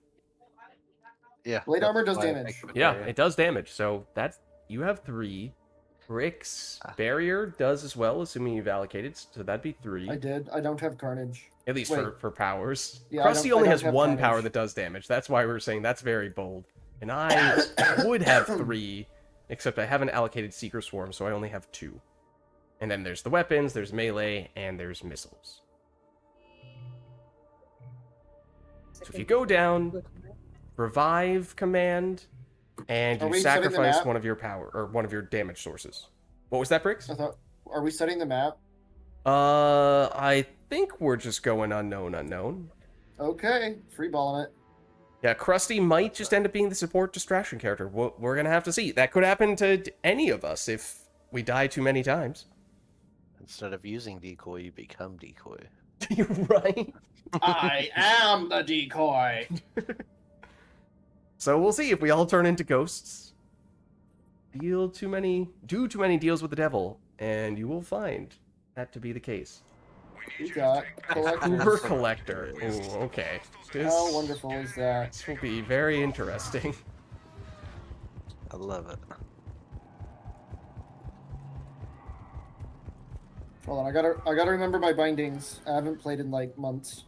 Yeah. Blade that's armor does why I damage. picked the Yeah, barrier. it does damage. So that's... You have 3. Rick's barrier does as well, assuming you've allocated. So that'd be 3. I did. I don't have Carnage. At least Wait. for powers. Yeah, I Krusty don't only has have 1 Carnage. power that does damage. That's why we were saying that's very bold. And I would have 3, except I haven't allocated Seeker Swarm, so I only have 2. And then there's the weapons, there's melee, and there's missiles. So if you go down, revive command, and Are you we setting the sacrifice map? one of your power or one of your damage sources. What was that, Bricks? I thought. Are we setting the map? I think we're just going unknown. Okay, free balling it. Yeah, Krusty might just end up being the support distraction character. We're gonna have to see. That could happen to any of us if we die too many times. Instead of using decoy, you become decoy. You're right. I am the decoy. So we'll see if we all turn into ghosts. Do too many deals with the devil, and you will find that to be the case. We got collector. Uber collector. Ooh, okay. How wonderful is that? This will be very interesting. I love it. Hold on, I gotta remember my bindings. I haven't played in like months.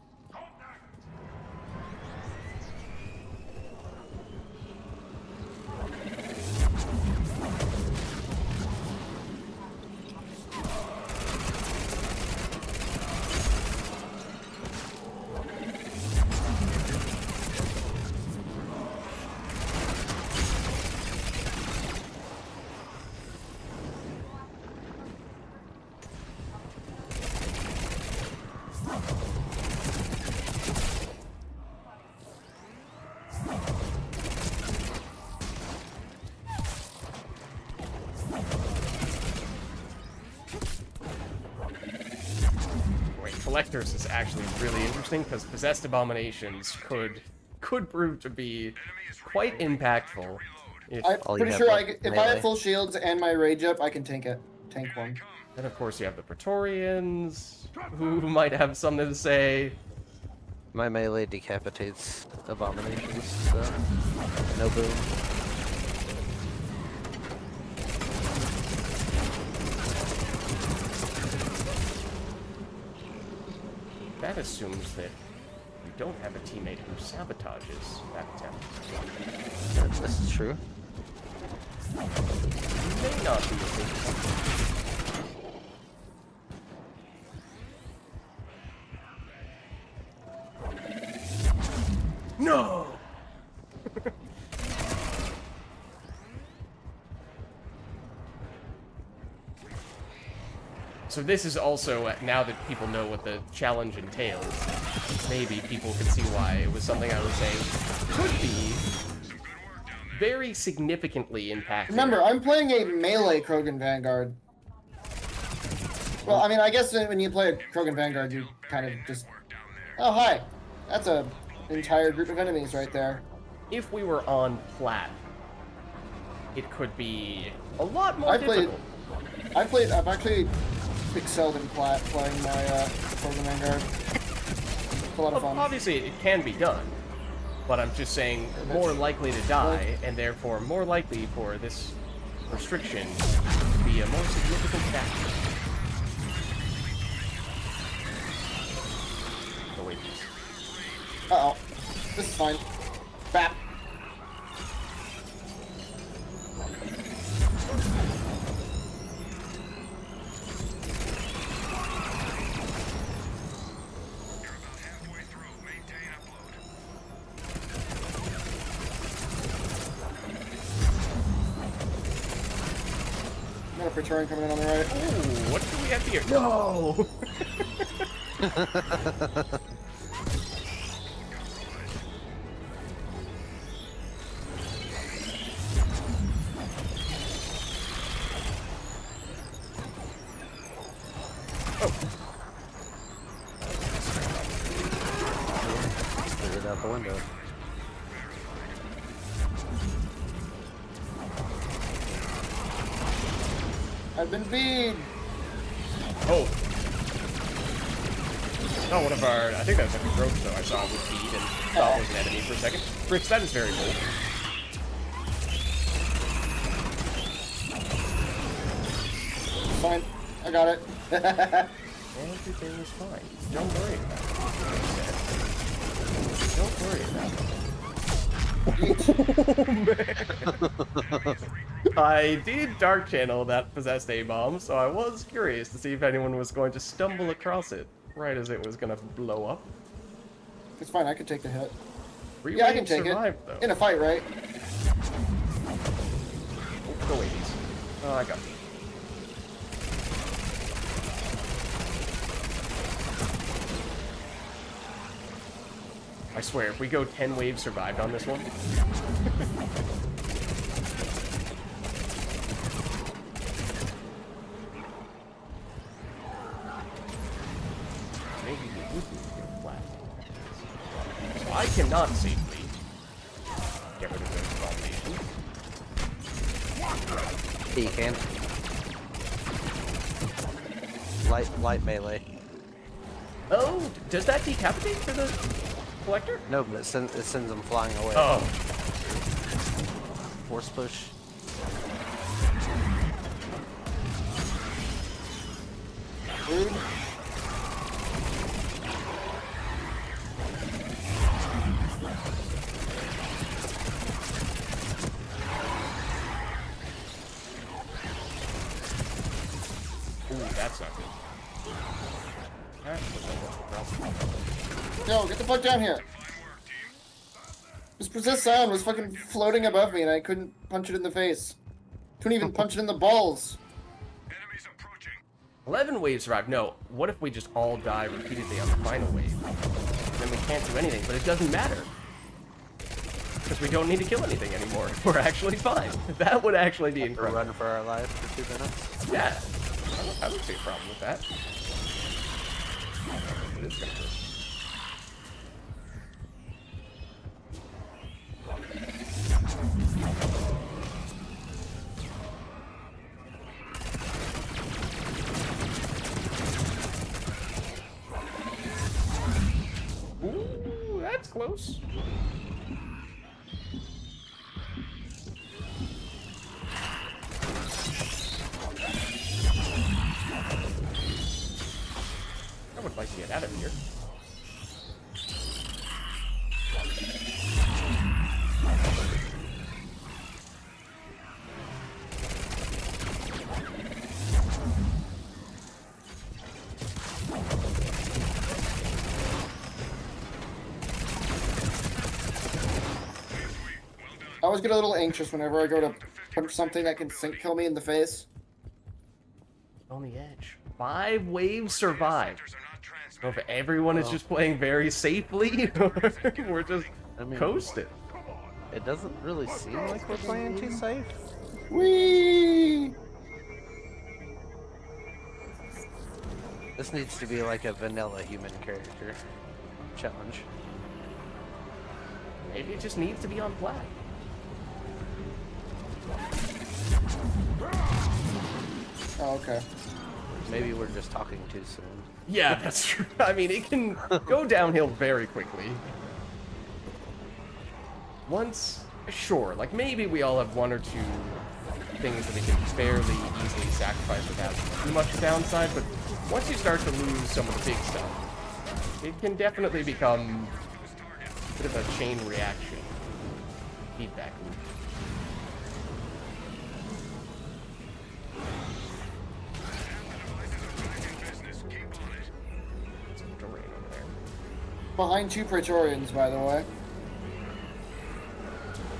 Collectors is actually really interesting because possessed abominations could prove to be quite impactful. If, I'm All you pretty have sure left if I melee. have full shields and my rage up, I can tank it. Tank one. and of course you have the Praetorians, who might have something to say. My melee decapitates abominations, so no boom. That assumes that you don't have a teammate who sabotages that attempt. This is true. You may not be a No! So this is also, now that people know what the challenge entails, maybe people can see why it was something I was saying could be very significantly impactful. Remember, I'm playing a melee Krogan Vanguard. Well, I mean, I guess when you play a Krogan Vanguard, you kind of just... Oh, hi. That's a entire group of enemies right there. If we were on plat, it could be a lot more I've difficult. I've actually excelled in plat playing my Krogan Vanguard. It's a lot of fun. Obviously, it can be done, but I'm just saying more likely to die, and therefore more likely for this restriction to be a more significant factor. Oh, wait. Uh-oh. This is fine. Bap. You're about halfway through. Maintain upload. Got a Praetorian coming in on the right. Ooh, what do we have here? No! Threw it out the window. I've been beat. Oh. Oh, one of our, I think that was like a roach though I saw with feed and thought was an enemy for a second. Bricks, that is very bold. Fine. I got it. Everything is fine. Don't worry about it. Don't worry about it. I did dark channel that possessed A-bomb, so I was curious to see if anyone was going to stumble across it right as it was going to blow up. It's fine. I can take the hit. Three Yeah, I can waves take survived, it. though. In a fight, right? Oh, go ladies. Oh, I got you. I swear, if we go 10 waves survived on this one. Maybe we would need to get flat. So I cannot safely get rid of those abominations. Yeah, you can. Light melee. Oh, does that decapitate for the collector? No, but it sends them flying away. Oh. Force push. Rude. Ooh, that's not good. Alright. Yo, get the fuck down here. This possessed sound was fucking floating above me and I couldn't punch it in the face. Couldn't even punch it in the balls. Enemies approaching. 11 waves survived. No, what if we just all die repeatedly on the final wave? Then we can't do anything, but it doesn't matter. Because we don't need to kill anything anymore. We're actually fine. That would actually be We're incredible. running for our lives for 2 minutes. Yeah. I don't see a problem with that. It is gonna hurt. Ooh, that's close. I would like to get out of here. I always get a little anxious whenever I go to punch something that can sync kill me in the face. On the edge. 5 waves survived. Centers are not transmitting. So if everyone is just playing very safely, we're just I mean, coasting. it doesn't really seem like we're playing too safe. Whee! This needs to be like a vanilla human character challenge. Maybe it just needs to be on black. Oh, okay. Maybe we're just talking too soon. Yeah, that's true. I mean, it can go downhill very quickly. Once, sure, like maybe we all have 1 or 2 things that we can fairly easily sacrifice without too much downside, but once you start to lose some of the big stuff, it can definitely become a bit of a chain reaction. Feedback loop. Some terrain over there. Behind 2 Praetorians, by the way.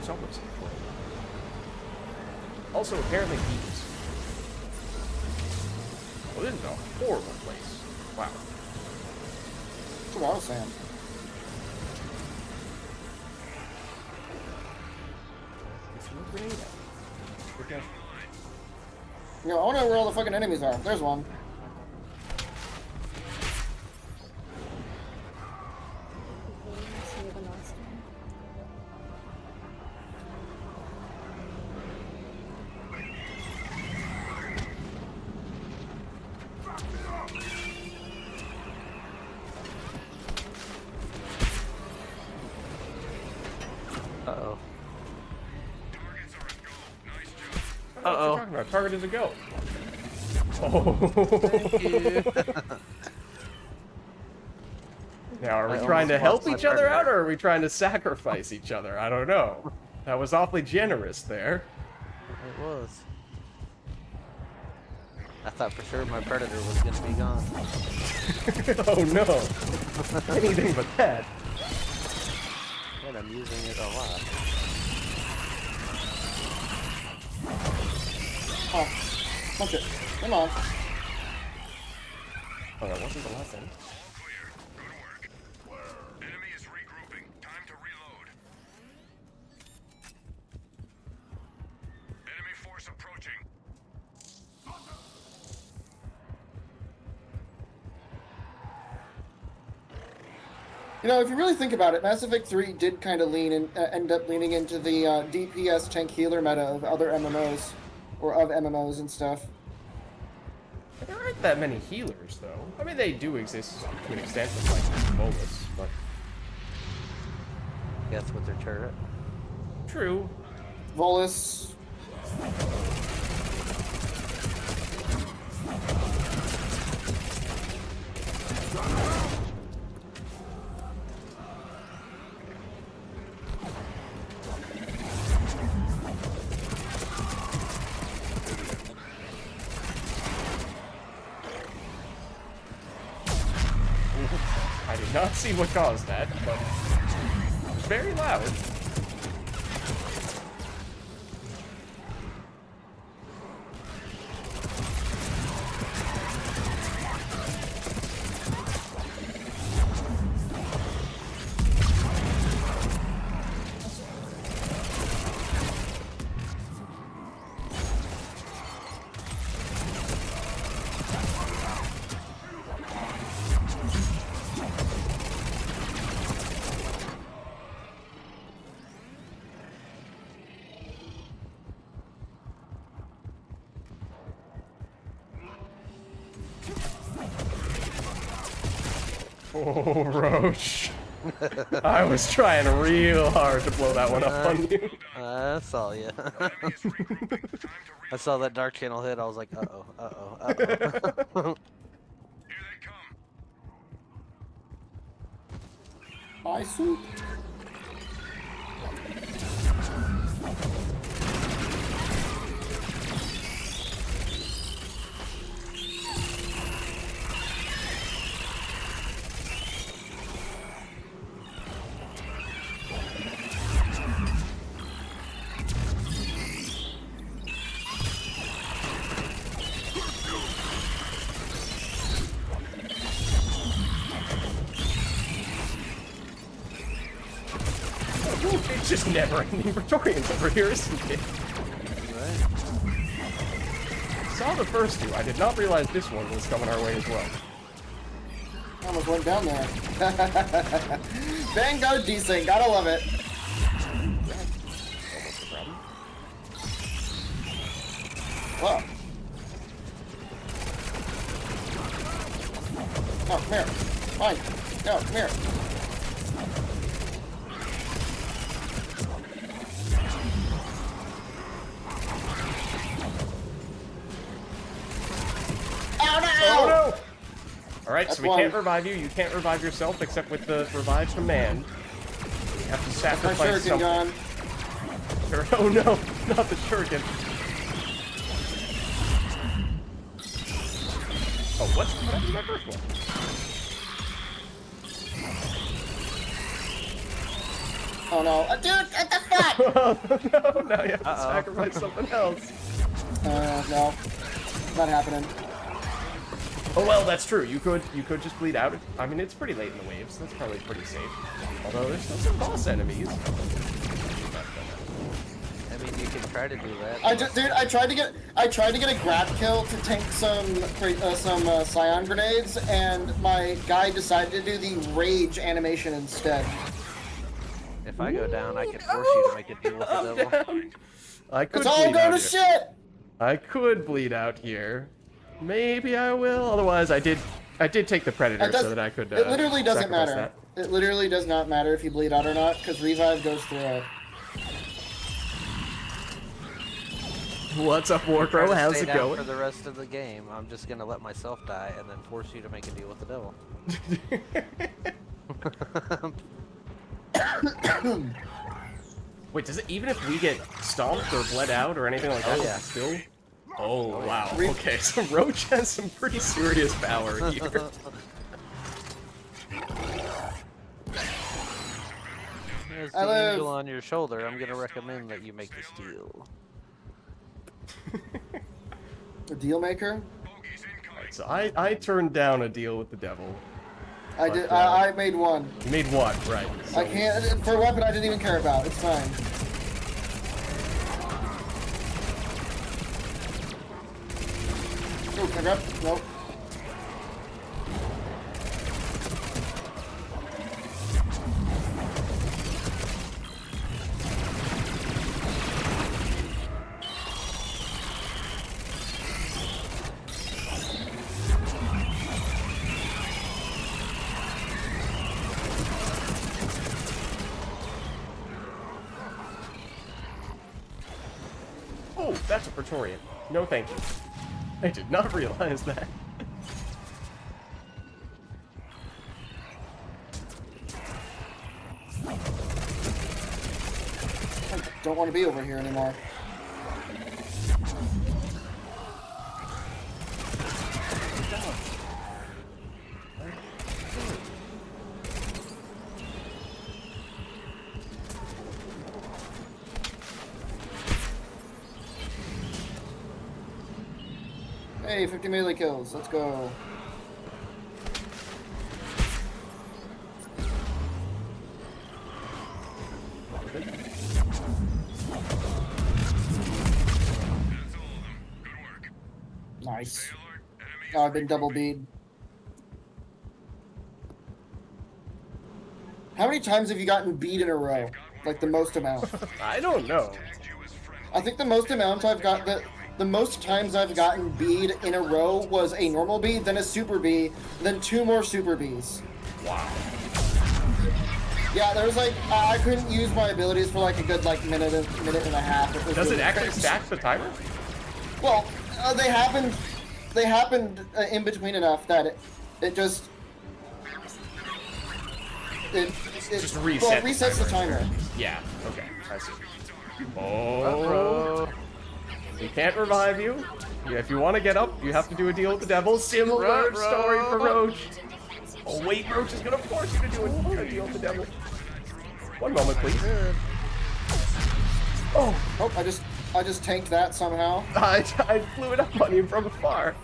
It's almost a play. Also, apparently bees. Well, this is a horrible place. Wow. That's what I was saying. It's a grenade out. Okay. You know, I wonder where all the fucking enemies are. There's one. Let's see the last one. Uh-oh. Targets are a go. Nice job. What are you talking about? Target is a go. Oh. Thank you. Now, are we I trying to almost help lost my each other out, predator. or are we trying to sacrifice each other? I don't know. That was awfully generous there. It was. I thought for sure my predator was gonna be gone. Oh no. Anything but that. And I'm using it a lot. Oh, punch it. Come on. Oh, that wasn't the lesson. All clear. Good work. Enemy is regrouping. Time to reload. Enemy force approaching. You know, if you really think about it, Mass Effect 3 did kind of end up leaning into the DPS tank healer meta of other MMOs, or of MMOs and stuff. There aren't that many healers, though. I mean, they do exist to an extent with, like, Bolus, but... Guess with their turret. True. Volus. I did not see what caused that, but it was very loud. Oh, Roach. I was trying real hard to blow that one up on you. I saw you. I saw that dark channel hit. I was like, uh-oh, uh-oh, uh-oh. Here they come. Hi, soup. It's just never ending Praetorians over here, isn't it? Right. Saw the first two. I did not realize this one was coming our way as well. I almost went down there. Vanguard decent, gotta love it. Almost a problem. Whoa. No, come here. Fine. No, come here. Oh no! Alright, That's so we one. can't revive you. You can't revive yourself except with the revive command. You have to My sacrifice shuriken something. gone. Oh no, not the shuriken. Oh, what happened to my first one? Oh no. Dude, what the fuck? Oh no, now you have to Uh-oh. sacrifice something else. No. Not happening. Oh well, that's true. You could just bleed out. I mean, it's pretty late in the waves. That's probably pretty safe. Although there's still some boss enemies. I mean, you can try to do that. Dude, I tried to get a grab kill to tank some Scion grenades, and my guy decided to do the rage animation instead. If I go down, I can force you to make a deal with the devil. I could It's all bleed going out to here. shit. I could bleed out here. Maybe I will. Otherwise, I did take the predator so that I could. It literally doesn't sacrifice matter. that. It literally does not matter if you bleed out or not, because revive goes through it. What's up, Try Warcrow? to How's stay it down going? For the rest of the game, I'm just gonna let myself die and then force you to make a deal with the devil. Wait, does it even if we get stomped or bled out or anything like that? yeah. Still. Oh wow. yeah. Okay, so Roach has some pretty serious power here. As I the live. angel on your shoulder, I'm gonna recommend that you make this deal. The deal maker. Bogeys incoming. So I turned down a deal with the devil. I But, did. uh, I made one. You made one, right? So I can't for a weapon I didn't even care about. It's fine. Oh, can I grab? Nope. Oh, that's a Praetorian. No, thank you. I did not realize that. I don't want to be over here anymore. Hey, 50 melee kills. Let's go. Nice. Oh, I've been double beat. How many times have you gotten beat in a row? Like the most amount? I don't know. I think the most amount I've got the most times I've gotten bead in a row was a normal bead, then a super bee, then 2 more super bees. Wow. Yeah, there was like I couldn't use my abilities for like a good like minute and a half. It was Does it really actually crazy. stack the timer? Well, they happened in between enough that it just Just reset well, it the resets the timer. Yeah. Okay. I see. Oh. We can't revive you. Yeah, if you want to get up, you have to do a deal with the devil. Similar story for Roach. Oh wait, Roach is gonna force you to do a deal with the devil. One moment, please. Oh, I just tanked that somehow. I flew it up on you from afar.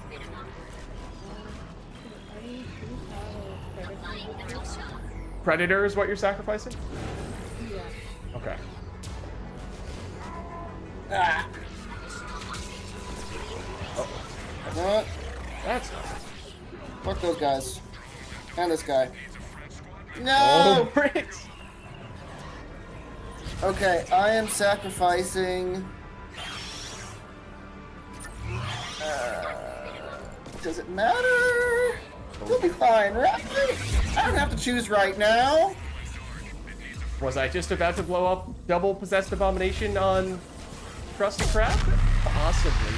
Predator is what you're sacrificing? Yeah. Okay. Ah. Oh, You know what? that's nice. Fuck those guys. And this guy. Oh, No! bricks! Okay, I am sacrificing. Does it matter? We'll be fine, right? I don't have to choose right now. Was I just about to blow up double possessed abomination on Krusty Krab? Possibly.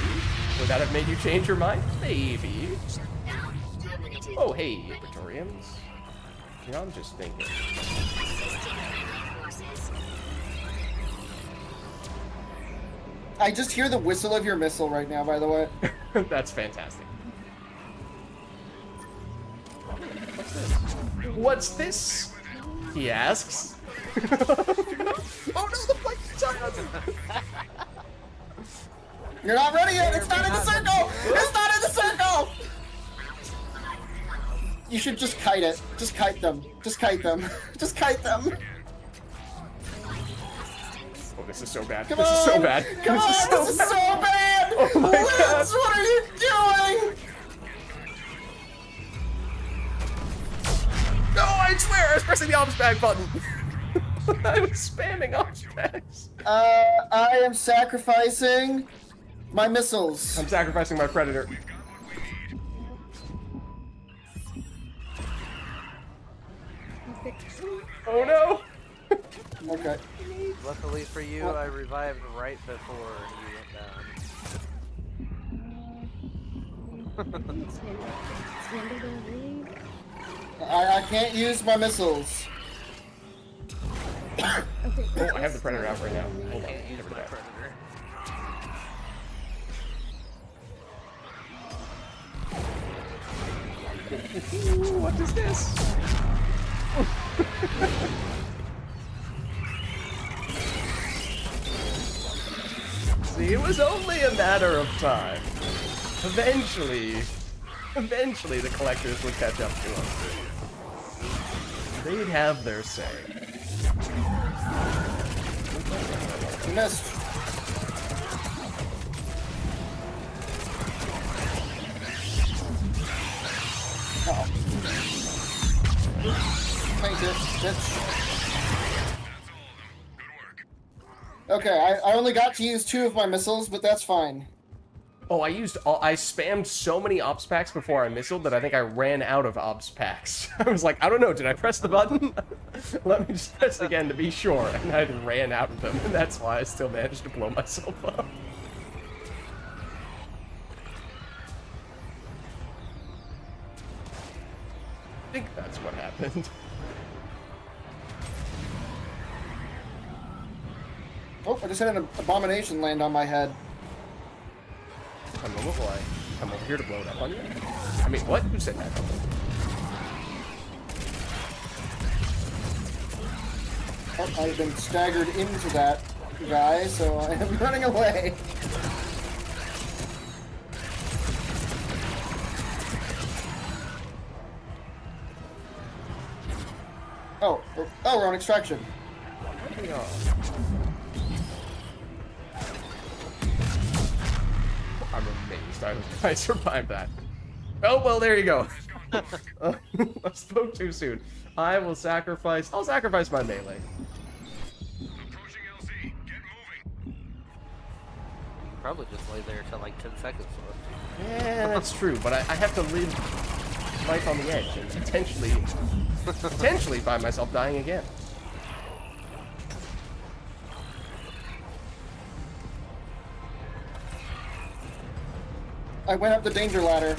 Would that have made you change your mind? Maybe. Oh, hey, Praetorians. You know, I'm just thinking. I just hear the whistle of your missile right now, by the way. That's fantastic. What's this? He asks. Oh no, the flight You're not ready yet. It's not in the circle. It's not in the circle. You should just kite it. Just kite them. Just kite them. Just kite them. Oh, this is so bad. Come This on. is so bad. Come on. This is so bad. Oh my Liz, God. what are you doing? No, I swear, I was pressing the ops bag button. I was spamming ops bags. I am sacrificing my missiles. I'm sacrificing my predator. Oh no! Okay. Luckily for you, I revived right before you went down. I can't use my missiles. Okay. Oh, I have the predator out right now. Hold on. Can't use Never my mind. predator. What is this? See, it was only a matter of time. Eventually, the collectors would catch up to us. They'd have their say. You missed. Oh. Thank you, bitch. Okay, I only got to use 2 of my missiles, but that's fine. Oh, I spammed so many ops packs before I missiled that I think I ran out of ops packs. I was like, I don't know, did I press the button? Let me just press it again to be sure, and I ran out of them, and that's why I still managed to blow myself up. I think that's what happened. Oh, I just had an abomination land on my head. Come over, will I come over here to blow it up on you? I mean, what? Who said that? Oh, I've been staggered into that guy, so I am running away. Oh, we're on extraction. I'm amazed I survived that. Oh, well, there you go. I spoke too soon. I'll sacrifice my melee. Approaching LZ. Get moving. Probably just lay there till like 10 seconds left. Yeah, that's true, but I have to live life on the edge and potentially find myself dying again. I went up the danger ladder.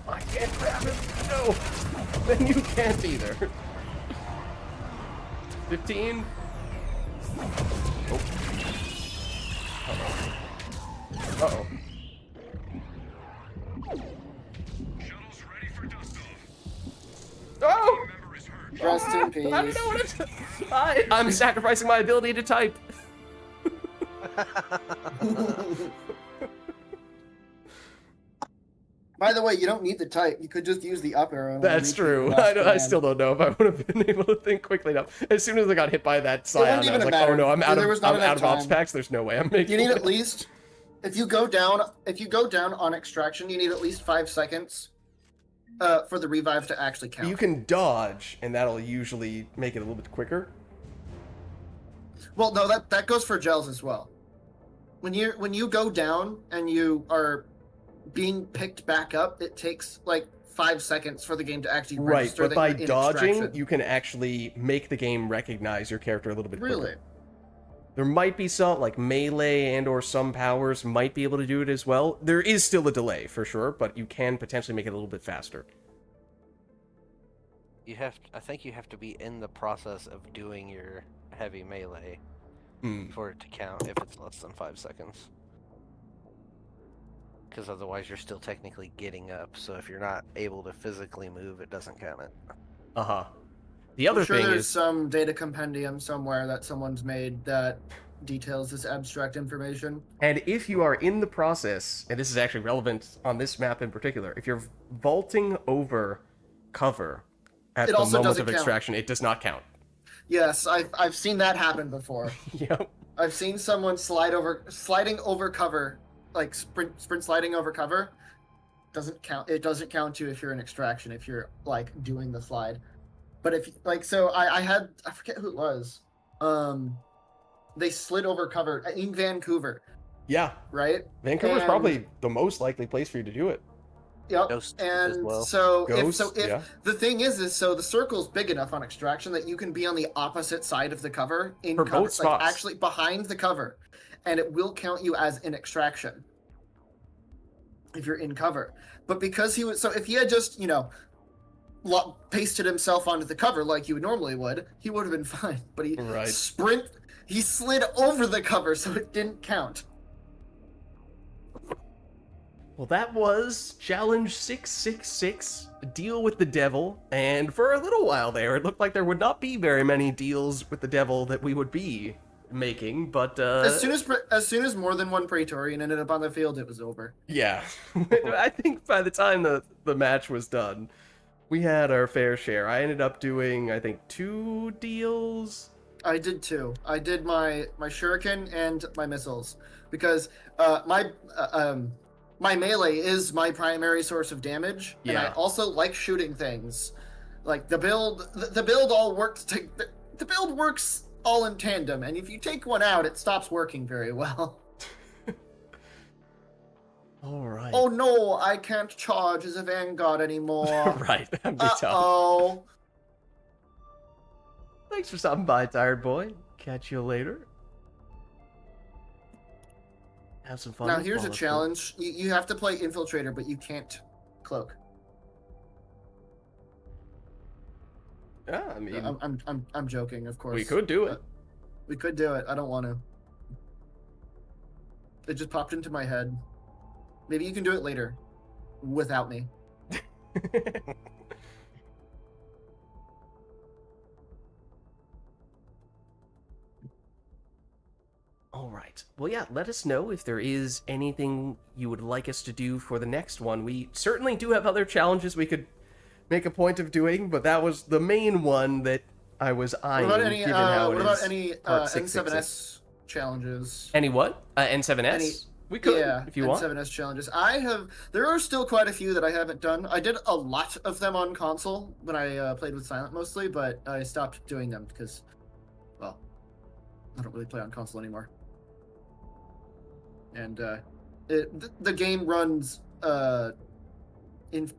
I can't grab it. No. Then you can't either. 15. Oh. Uh-oh. Shuttle's ready for dust off. Oh! Member is hurt. Rest in peace. I don't know what to... I'm sacrificing my ability to type. By the way, you don't need the type. You could just use the up arrow. That's true. I still don't know if I would have been able to think quickly enough. As soon as I got hit by that scion, I was even like, matter. oh no, I'm out There was not of enough ops time. packs. There's no way I'm making You need it. at least, if you go down on extraction, you need at least 5 seconds for the revive to actually count. You can dodge, and that'll usually make it a little bit quicker. Well, no, that goes for gels as well. When you go down and you are being picked back up, it takes like 5 seconds for the game to actually Right, register but that by you're in dodging, extraction. you can actually make the game recognize your character a little bit Really? quicker. There might be some, like melee and or some powers might be able to do it as well. There is still a delay, for sure, but you can potentially make it a little bit faster. I think you have to be in the process of doing your heavy melee Hmm. for it to count if it's less than 5 seconds. Because otherwise you're still technically getting up, so if you're not able to physically move, it doesn't count it. Uh-huh. The other I'm sure thing there's is... some data compendium somewhere that someone's made that details this abstract information. And if you are in the process, and this is actually relevant on this map in particular, if you're vaulting over cover at It the also moment doesn't of count. extraction, it does not count. Yes, I've seen that happen before. Yep. I've seen someone sliding over cover, like sprint sliding over cover. Doesn't count. It doesn't count you if you're in extraction, if you're like doing the slide. But if like, so I forget who it was. They slid over cover in Vancouver, Yeah. right? Vancouver's And- probably the most likely place for you to do it. Yep. Ghost as And well. so Ghost, if yeah. the thing is so the circle's big enough on extraction that you can be on the opposite side of the cover in For cover, both spots. like actually behind the cover, and it will count you as in extraction if you're in cover. But because he was, so if he had just pasted himself onto the cover like you normally would, he would have been fine. But he Right. he slid over the cover, so it didn't count. Well, that was Challenge 666, Deal with the Devil, and for a little while there, it looked like there would not be very many deals with the devil that we would be making, but, As soon as more than one Praetorian ended up on the field, it was over. yeah. I think by the time the match was done, we had our fair share. I ended up doing, I think, 2 deals. I did too. I did my shuriken and my missiles because my melee is my primary source of damage, and I Yeah. also like shooting things. Like the build all works. The build works all in tandem, and if you take one out, it stops working very well. All right. Oh no, I can't charge as a vanguard anymore. Right, that'd be tough. Oh. Thanks for stopping by, Tired Boy. Catch you later. Have some fun. Now with here's a Fallout 4. challenge. You have to play infiltrator, but you can't cloak. Yeah, I mean, I'm joking, of course. we could do it. We could do it. I don't want to. It just popped into my head. Maybe you can do it later, without me. All right. Well, yeah, let us know if there is anything you would like us to do for the next one. We certainly do have other challenges we could make a point of doing, but that was the main one that I was eyeing. What about any? Given how What it about is any part 666. N7S challenges? Any what? N7S? Any- We could, Yeah, if you want. N7S challenges. There are still quite a few that I haven't done. I did a lot of them on console when I played with Silent mostly, but I stopped doing them because, well, I don't really play on console anymore. And the game runs in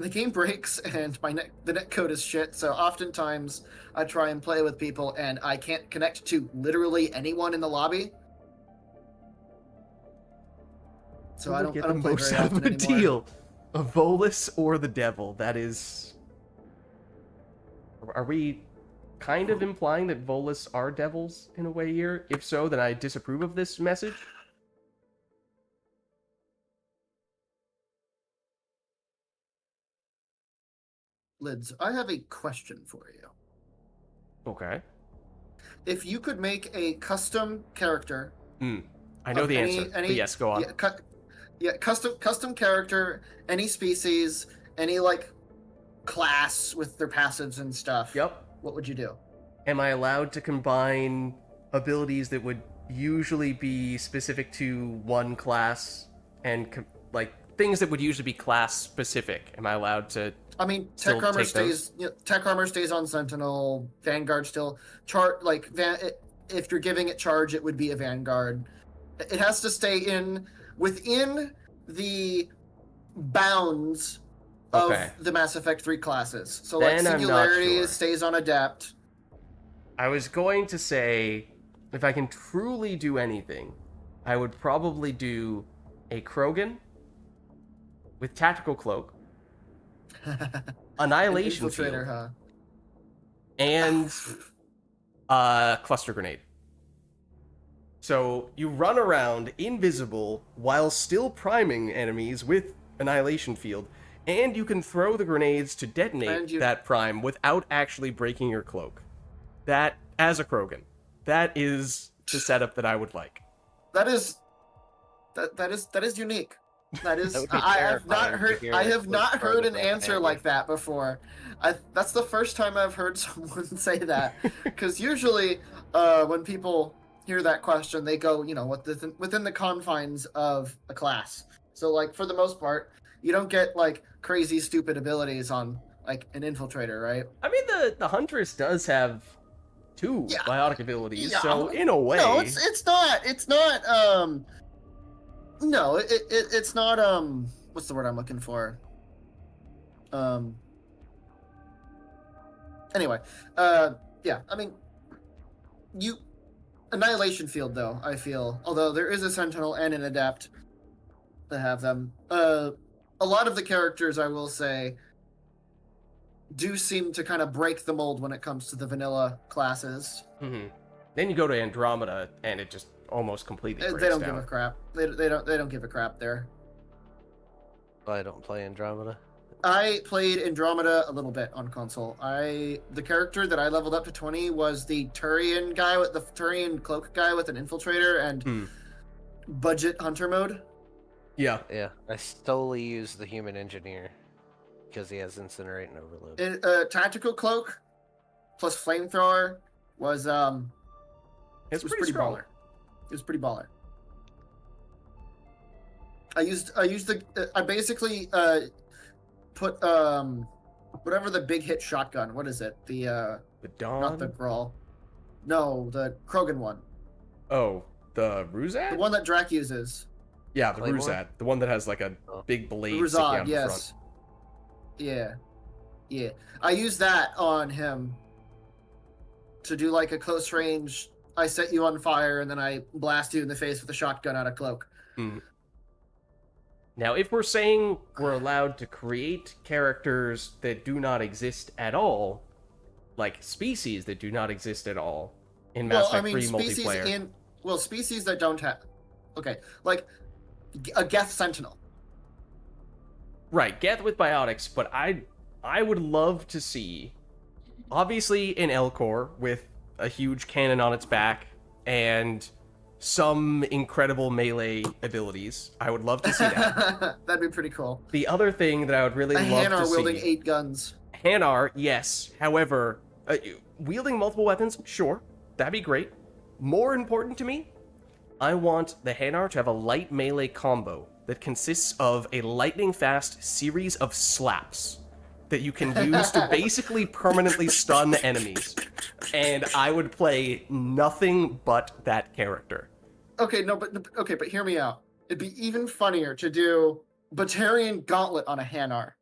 the game breaks and the net code is shit. So oftentimes I try and play with people and I can't connect to literally anyone in the lobby. So I don't get play the most very out of often a anymore. deal. A Volus or the Devil. That is. Are we kind of implying that Volus are devils in a way here? If so, then I disapprove of this message. Lids, I have a question for you. Okay. If you could make a custom character, I know of the any- answer. any- But yes, go on. custom character, any species, any like class with their passives and stuff. Yep. What would you do? Am I allowed to combine abilities that would usually be specific to one class and like things that would usually be class specific? Am I allowed to? I mean, Still tech armor take those? stays. Tech armor stays on Sentinel. Vanguard still if you're giving it charge, it would be a Vanguard. It has to stay within the bounds of Okay. the Mass Effect 3 classes. So Then like I'm not Singularity sure. stays on Adept. I was going to say, if I can truly do anything, I would probably do a Krogan with tactical cloak, annihilation Infiltrator, field, huh? and cluster grenade. So you run around invisible while still priming enemies with annihilation field, and you can throw the grenades to detonate And you- that prime without actually breaking your cloak. That, as a Krogan, that is the setup that I would like. That is unique. That is. That would be I have not terrifying to heard. hear I it have was not part heard of an a answer family. like that before. That's the first time I've heard someone say that. Because usually, when people hear that question, they go, within the confines of a class. So, like, for the most part, you don't get like crazy, stupid abilities on like an infiltrator, right? I mean, the Huntress does have two Yeah. biotic abilities, Yeah. so in a way, No, it's not. No, it's not. What's the word I'm looking for? Anyway, yeah. I mean, annihilation field though. I feel, although there is a Sentinel and an Adept that have them. A lot of the characters, I will say, do seem to kind of break the mold when it comes to the vanilla classes. Mhm. Then you go to Andromeda, and it just almost completely breaks They don't down. give a crap. They don't give a crap there. I don't play Andromeda. I played Andromeda a little bit on console. The character that I leveled up to 20 was the Turian guy with the Turian cloak guy with an infiltrator and budget hunter mode. Yeah. Yeah, I solely use the human engineer because he has incinerate and overload. Tactical cloak plus flamethrower was It's it was pretty strong. baller. It was pretty baller. I basically put whatever the big hit shotgun. What is it? The Dawn? not the Grawl. No, the Krogan one. Oh, the Ruzat? The one that Drac uses. Yeah, the Claymore? Ruzat. The one that has like a Oh. big blade The sticking out Ruzad, of the yes. front. Yeah. I used that on him to do like a close range. I set you on fire and then I blast you in the face with a shotgun out of cloak. Now, if we're saying we're allowed to create characters that do not exist at all, like species that do not exist at all in Mass Effect 3 multiplayer. Species that don't have. Okay, like a Geth Sentinel. Right, Geth with biotics, but I would love to see, obviously, an Elcor with a huge cannon on its back and some incredible melee abilities. I would love to see that. That'd be pretty cool. The other thing that I would really A love to Hanar see... wielding 8 guns. Hanar, yes. However, wielding multiple weapons, sure. That'd be great. More important to me, I want the Hanar to have a light melee combo that consists of a lightning-fast series of slaps that you can use to basically permanently stun enemies. And I would play nothing but that character. Okay, but hear me out. It'd be even funnier to do Batarian Gauntlet on a Hanar.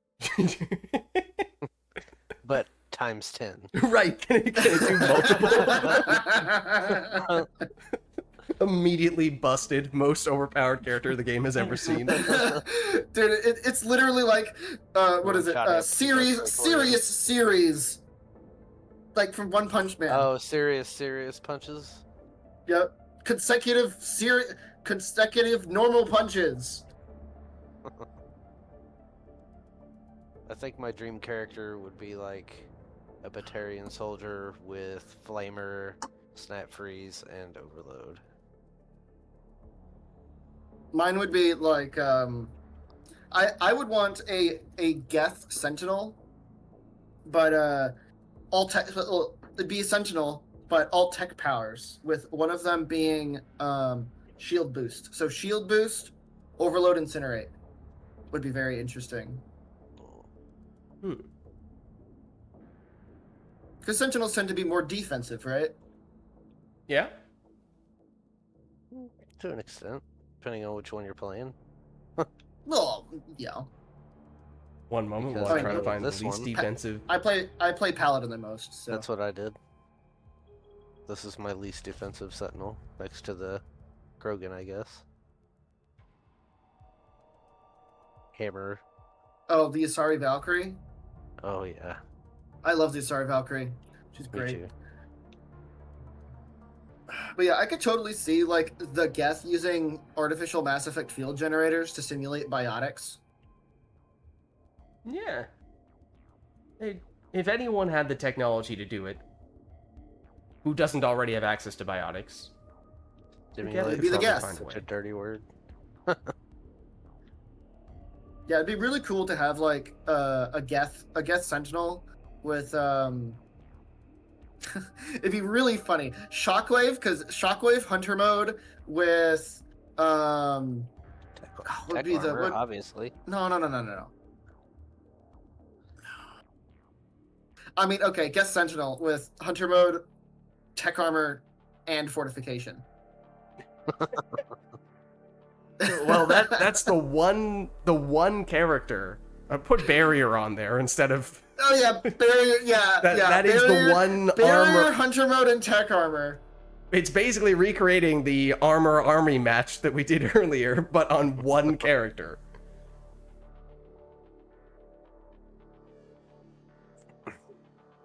But times 10. Right, can it do multiple? Immediately busted, most overpowered character the game has ever seen. Dude, it's literally like, what is it? Series. Like from One Punch Man. Oh, serious punches? Yep. Consecutive normal punches. I think my dream character would be like a Batarian soldier with Flamer, Snap Freeze, and Overload. Mine would be like, I would want a Geth Sentinel, but all tech. It'd be a Sentinel, but all tech powers, with one of them being shield boost. So shield boost, Overload, Incinerate would be very interesting. Because Sentinels tend to be more defensive, right? Yeah? To an extent, depending on which one you're playing. Well, yeah. One moment Because while I I try to know find the this least one- defensive. I play Paladin the most, so That's what I did. This is my least defensive Sentinel, next to the Krogan, I guess. Hammer. Oh, the Asari Valkyrie. Oh yeah. I love the Asari Valkyrie. She's Me great. too. But yeah, I could totally see like the Geth using artificial Mass Effect field generators to simulate biotics. Yeah. If anyone had the technology to do it, who doesn't already have access to biotics? Simulate it'd be the probably guess. Find a such way. a dirty word. Yeah, it'd be really cool to have like a Geth Sentinel with it'd be really funny. Shockwave Hunter mode with would Tech be the armor, what, obviously. No. I mean, okay, Geth Sentinel with Hunter mode, tech armor, and fortification. Well, that's the one character. I put barrier on there instead of Oh yeah, barrier. Yeah, that is barrier, the one barrier, armor. Hunter mode, and tech armor. It's basically recreating the armor army match that we did earlier, but on one character.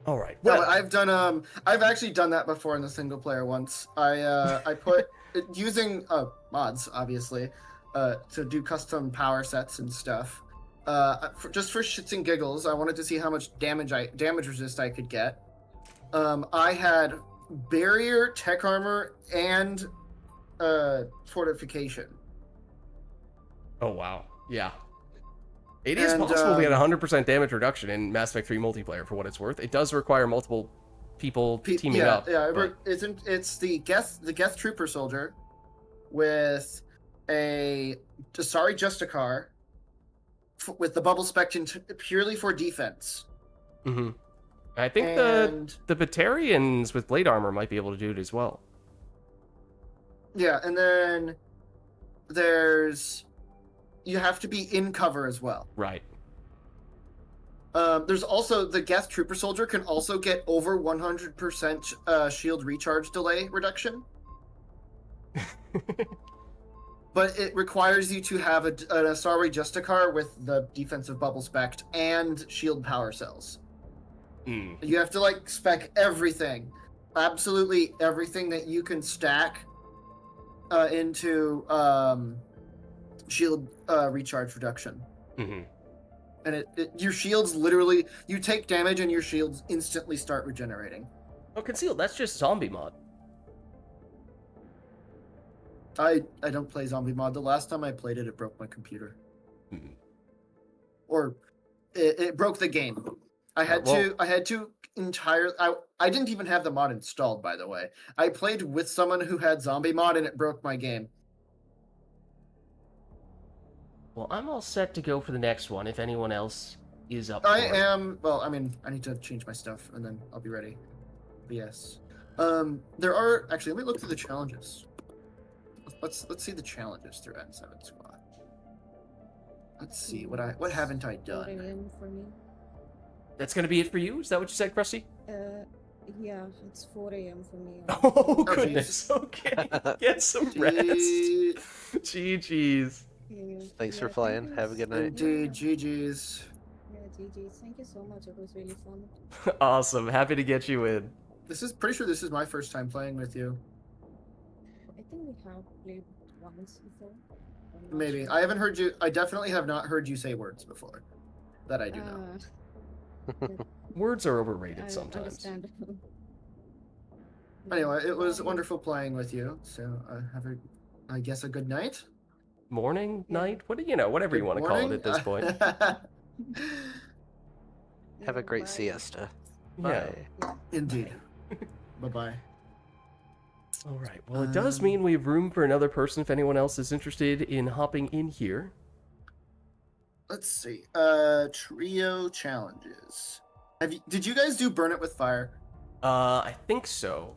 All right. No, Well, but I've actually done that before in the single player once. I put using mods obviously to do custom power sets and stuff. Just for shits and giggles, I wanted to see how much damage resist I could get. I had barrier, tech armor, and fortification. oh wow. Yeah. It is And, possible to get 100% damage reduction in Mass Effect 3 multiplayer for what it's worth. It does require multiple people teaming up. Yeah, but- it's the Geth Trooper Soldier with a Dasari Justicar with the bubble spectrum purely for defense. Mm-hmm. I think And the Batarians with blade armor might be able to do it as well. yeah, and then you have to be in cover as well. Right. There's also the Geth Trooper Soldier can also get over 100% shield recharge delay reduction. But it requires you to have an Asari Justicar with the defensive bubble spect and shield power cells. Mm. You have to like spec everything, absolutely everything that you can stack into shield recharge reduction. Mm-hmm. And your shields literally, you take damage and your shields instantly start regenerating. Oh, concealed. That's just zombie mod. I don't play zombie mod. The last time I played it, it broke my computer. Hmm. Or it broke the game. I had to entirely. I didn't even have the mod installed, by the way. I played with someone who had zombie mod, and it broke my game. Well, I'm all set to go for the next one. If anyone else is up, I for it. am. Well, I mean, I need to change my stuff, and then I'll be ready. But yes. There are actually. Let me look through the challenges. Let's see the challenges through N7 Squad. Let's see what haven't I 4 done. a.m. for me. That's gonna be it for you. Is that what you said, Krusty? Yeah, it's 4 a.m. for me. Oh jeez. goodness. Okay, get some rest. Gee, GG's. Thanks for Yeah, playing. thank you Have a good night. Indeed, GG's. Yeah, GG's. Thank you so much. It was really fun. Awesome. Happy to get you in. This is pretty sure this is my first time playing with you. I think we have played once before. I'm not Maybe sure. I haven't heard you. I definitely have not heard you say words before. That I do know. Words are overrated I sometimes. understandable. Anyway, it was wonderful playing with you. So have a, I guess, a good night. Morning, Yeah. night, whatever you Good want to call it morning. at this point. Have a great Bye. siesta. Yeah. Bye. Indeed. Bye bye. All right. Well, it does mean we have room for another person if anyone else is interested in hopping in here. Let's see. Trio challenges. Did you guys do Burn It with Fire? I think so.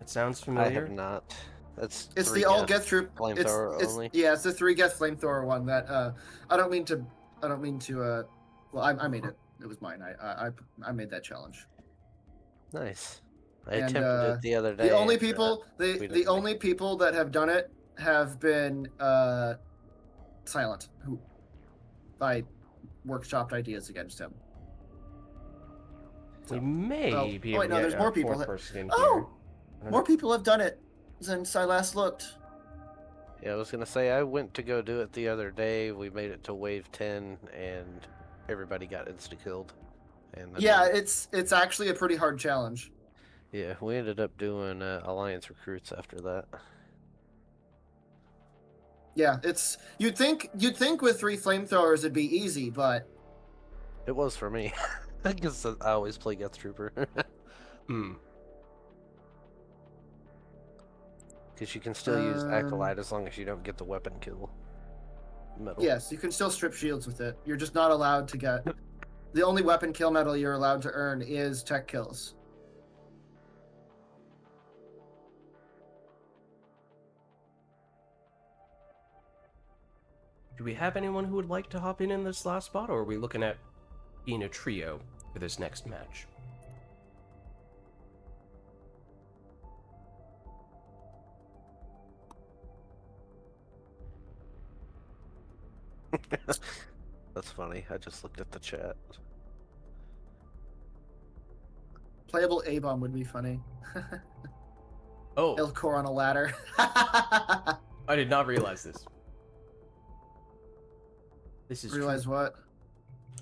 It sounds I familiar. have not. That's It's three the all guess get through flamethrower only. Yeah, it's the 3 get flamethrower one that I don't mean to well, I made it. It was mine. I made that challenge. Nice. I And, attempted it the other day. The only and, people we the didn't only people that have done it have been Silent, who I workshopped ideas against him. We may Oh, be oh, able wait, to no, get there's a more people fourth that- person in Oh! here. I don't More know. people have done it since I last looked. Yeah, I was gonna say I went to go do it the other day. We made it to wave 10, and everybody got insta killed. And then Yeah, it's actually a pretty hard challenge. yeah, we ended up doing alliance recruits after that. Yeah, it's you'd think with 3 flamethrowers it'd be easy, but It was for me. I guess I always play Geth Trooper. Hmm. Because you can still use Acolyte as long as you don't get the weapon kill medal. yes, you can still strip shields with it. You're just not allowed to get the only weapon kill medal you're allowed to earn is tech kills. Do we have anyone who would like to hop in this last spot, or are we looking at being a trio for this next match? That's funny. I just looked at the chat. Playable A-bomb would be funny. Oh, Elcor on a ladder. I did not realize this. This is Realize what?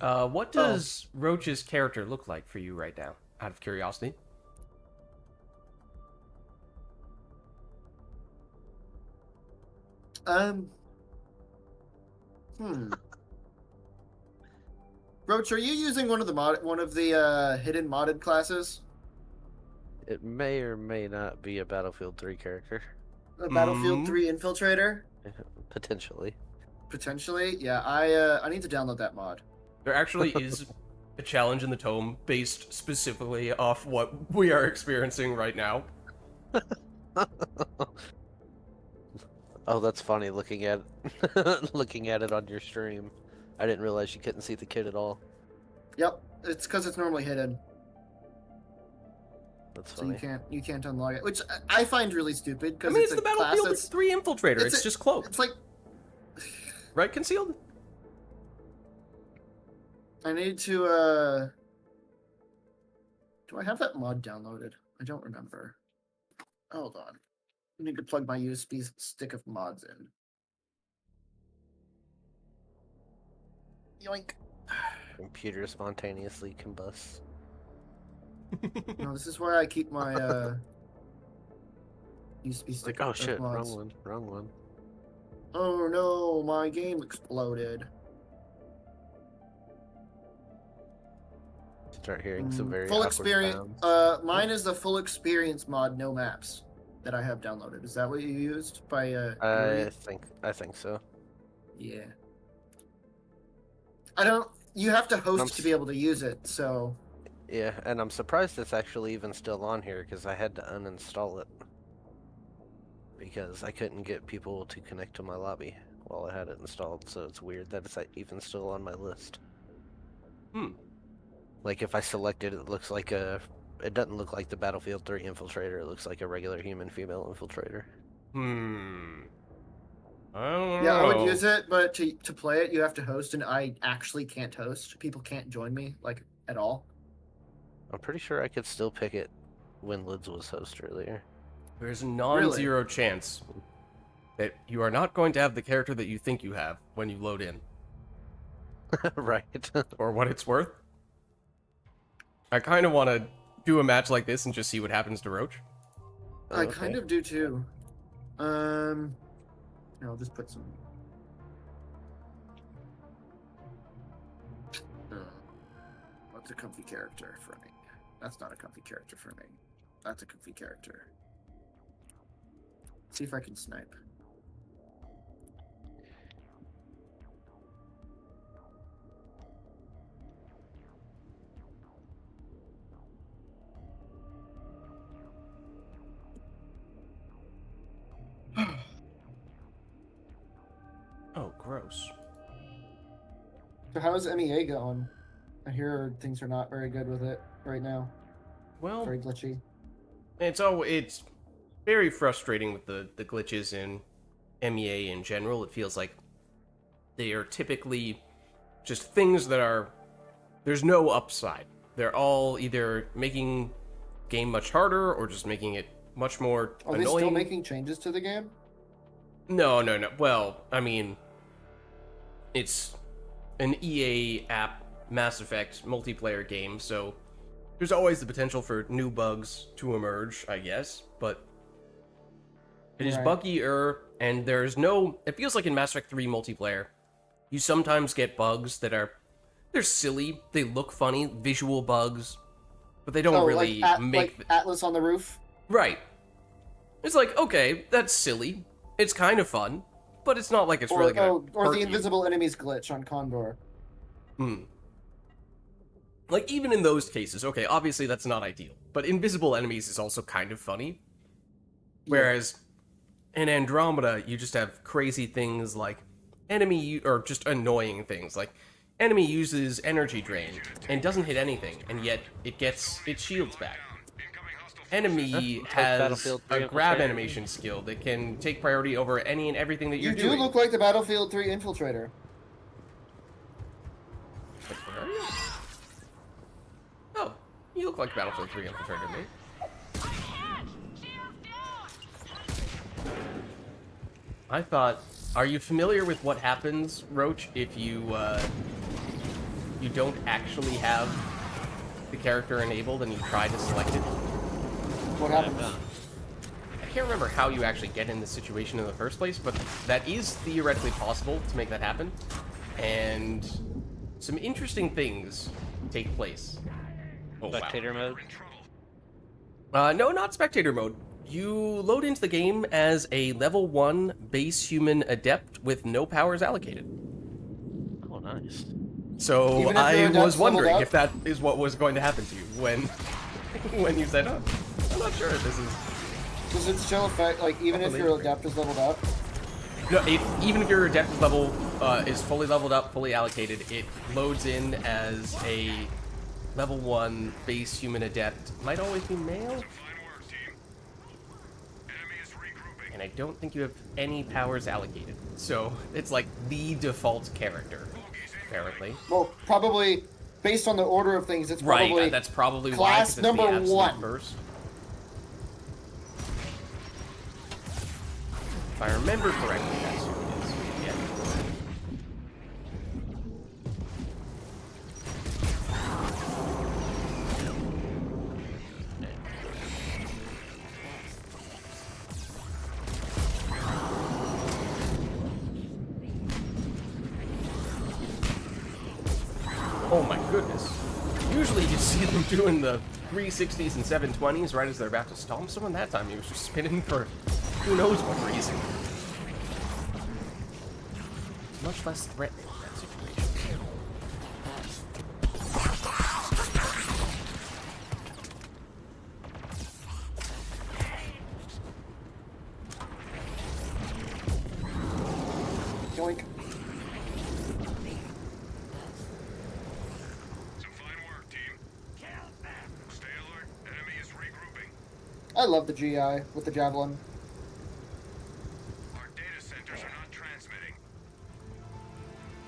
what does Roach's character look like for you right now, out of curiosity? Roach, are you using one of the hidden modded classes? It may or may not be a Battlefield 3 character. A Battlefield Mm. 3 infiltrator? Potentially. Potentially? Yeah, I need to download that mod. There actually is a challenge in the tome based specifically off what we are experiencing right now. Oh, that's funny looking at looking at it on your stream. I didn't realize you couldn't see the kid at all. Yep, it's because it's normally hidden, That's so funny. you can't unlock it, which I find really stupid I because mean, it's it's a the class Battlefield that's 3 infiltrator. it's It's a- just cloaked, it's like right? Concealed? I need to do I have that mod downloaded? I don't remember. Hold on. I need to plug my USB stick of mods in. Yoink. Computer spontaneously combusts. No, this is where I keep my Used to be Like, sticker oh shit, mods. wrong one. Oh no, my game exploded. Start hearing some very Full awkward experience. sounds. Mine is the full experience mod, no maps, that I have downloaded. Is that what you used by I Yuri? think so. Yeah. I don't. You have to I'm host to s- be able to use it. So Yeah, and I'm surprised it's actually even still on here because I had to uninstall it because I couldn't get people to connect to my lobby while I had it installed. So it's weird that it's even still on my list. Hmm. Like if I select it, it looks like a. It doesn't look like the Battlefield 3 infiltrator. It looks like a regular human female infiltrator. I don't yeah, I would know. use it, but to play it, you have to host, and I actually can't host. People can't join me like at all. I'm pretty sure I could still pick it when Lids was host earlier. There's a non-zero chance that you are not going to have the character that you think you have when you load in. Right. For what it's worth. I kind of want to do a match like this and just see what happens to Roach. I kind of do too. I'll just put some. What's a comfy character for me? That's not a comfy character for me. That's a comfy character. See if I can snipe. Oh, gross. So how is MEA going? I hear things are not very good with it right now. Well, Very glitchy. it's very frustrating with the glitches in MEA in general. It feels like they are typically just things that are there's no upside. They're all either making game much harder or just making it much more Are annoying. they still making changes to the game? No. Well, I mean, it's an EA app Mass Effect multiplayer game, so there's always the potential for new bugs to emerge, I guess, but it is Right. buggier, and there's no... It feels like in Mass Effect 3 multiplayer, you sometimes get bugs that are... They're silly, they look funny, visual bugs, but they don't really make... like Atlas on the roof. Right. It's like, okay, that's silly. It's kind of fun, but it's not like it's really gonna or hurt the you. invisible enemies glitch on Condor. Like, even in those cases, okay, obviously that's not ideal, but invisible enemies is also kind of funny. Whereas in Andromeda, you just have crazy things like or just annoying things, like enemy uses energy drain and doesn't hit anything, and yet it gets its shields back. Enemy like has Battlefield 3 a grab infiltrator. animation skill that can take priority over any and everything that you're You do doing. look like the Battlefield 3 infiltrator. Like, where are you? Oh, you look like Battlefield 3 infiltrator to me. I thought, are you familiar with what happens, Roach, if you don't actually have the character enabled and you try to select it? What happens? I can't remember how you actually get in this situation in the first place, but that is theoretically possible to make that happen. And some interesting things take place. Oh, Spectator mode? No, not spectator mode. You load into the game as a level 1 base human adept with no powers allocated. Oh, nice. So Even if I your adept's was wondering leveled if that is what was going to happen to you when when you said, "Oh, I'm not sure if this is." Does it still affect, like, even if your adept is leveled up? No, even if your adept level is fully leveled up, fully allocated, it loads in as a level 1 base human adept. Might always be male. And I don't think you have any powers allocated. So it's like the default character, apparently. Well, probably based on the order of things, it's probably Right, that's probably why. class 'Cause it's number the absolute 1. First. If I remember correctly, that's who it is. Yeah. Usually you see them doing the 360s and 720s right as they're about to stomp someone. That time he was just spinning for who knows what reason. Much less threatening in that situation. Yoink. Some fine work, team. Stay alert. Enemy is regrouping. I love the GI with the javelin. Our data centers are not transmitting.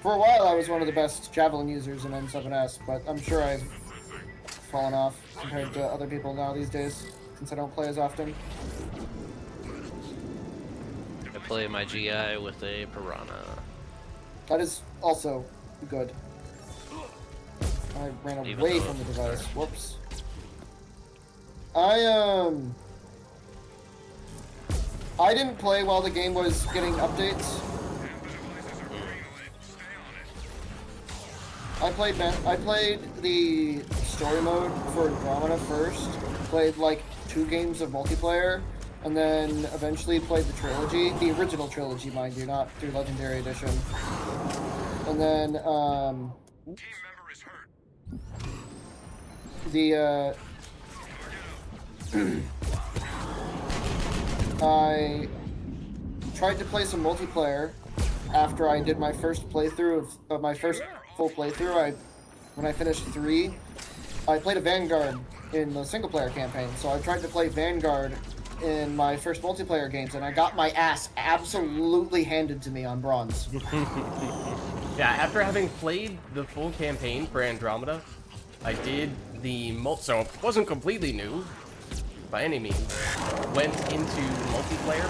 For a while, I was one of the best javelin users in N7S, but I'm sure I've fallen off compared to other people now these days, since I don't play as often. I play my GI with a piranha. That is also good. I ran Even away though from the it's device. dark. Whoops. I didn't play while the game was getting updates. I played the story mode for Andromeda first. Played like 2 games of multiplayer, and then eventually played the trilogy, the original trilogy, mind you, not through Legendary Edition. And then Team member is hurt. I tried to play some multiplayer after I did my first playthrough of my first full playthrough. When I finished 3, I played a Vanguard in the single player campaign. So I tried to play Vanguard in my first multiplayer games, and I got my ass absolutely handed to me on bronze. Yeah, after having played the full campaign for Andromeda, I did the so it wasn't completely new by any means. Went into multiplayer.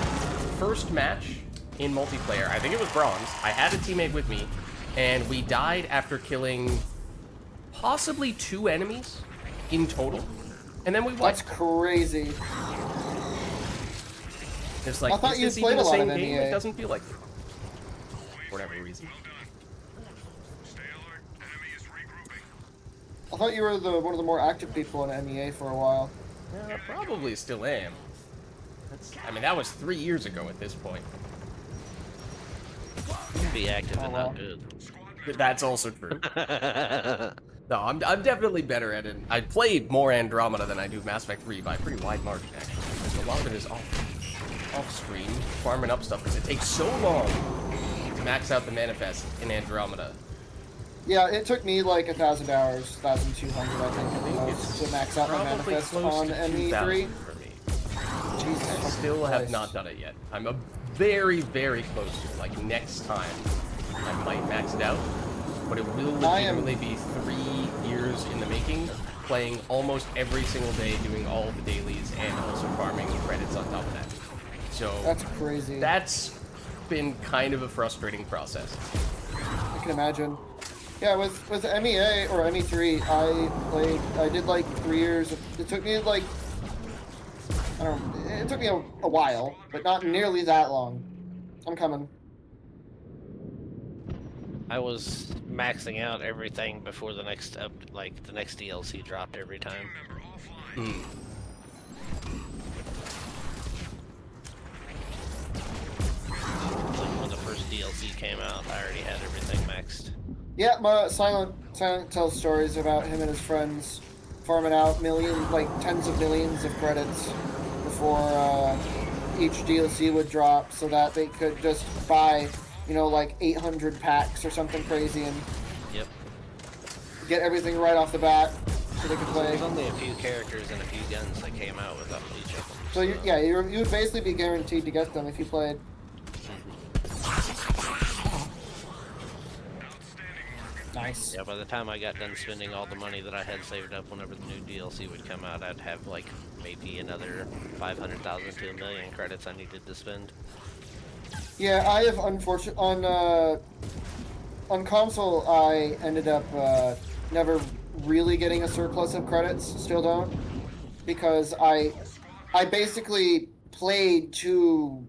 First match in multiplayer, I think it was bronze. I had a teammate with me, and we died after killing possibly 2 enemies in total. And then we That's wiped. crazy. It's like, I thought is you this played even a the lot same of game? NEA. It doesn't feel like it. For whatever reason. Stay alert. Enemy is regrouping. I thought you were one of the more active people in MEA for a while. Yeah, I probably still am. I mean, that was 3 years ago at this point. Be active and well. not good. That's also true. No, I'm definitely better at it. I played more Andromeda than I do Mass Effect 3 by a pretty wide margin, actually. Because a lot of it is off-screen, farming up stuff, because it takes so long to max out the manifest in Andromeda. Yeah, it took me like 1,000 hours, 1,200 I think at the think most, it's to max out my Probably manifest close on to ME3. 2,000 for me. Jesus I fucking still have Christ. not done it yet. I'm very, very close to it. Like, next time, I might max it out. But it will legitimately be 3 years in the making, playing almost every single day, doing all of the dailies, and also farming credits on top of that. So That's crazy. that's been kind of a frustrating process. I can imagine. Yeah, with MEA or ME3, I did like 3 years. It took me like, I don't know, it took me a while, but not nearly that long. I'm coming. I was maxing out everything before the next the next DLC dropped every time. Member offline. Like when the first DLC came out, I already had everything maxed. Yeah, my Silent tells stories about him and his friends farming out tens of millions of credits before each DLC would drop, so that they could just buy, like 800 packs or something crazy and Yep. get everything right off the bat, so they could play. There's only a few characters and a few guns that came out with each of them. So you would basically be guaranteed to get them if you played. Nice. Yeah, by the time I got done spending all the money that I had saved up whenever the new DLC would come out, I'd have like maybe another 500,000 to 1 million credits I needed to spend. Yeah, I have on console. I ended up never really getting a surplus of credits. Still don't, because I basically played to.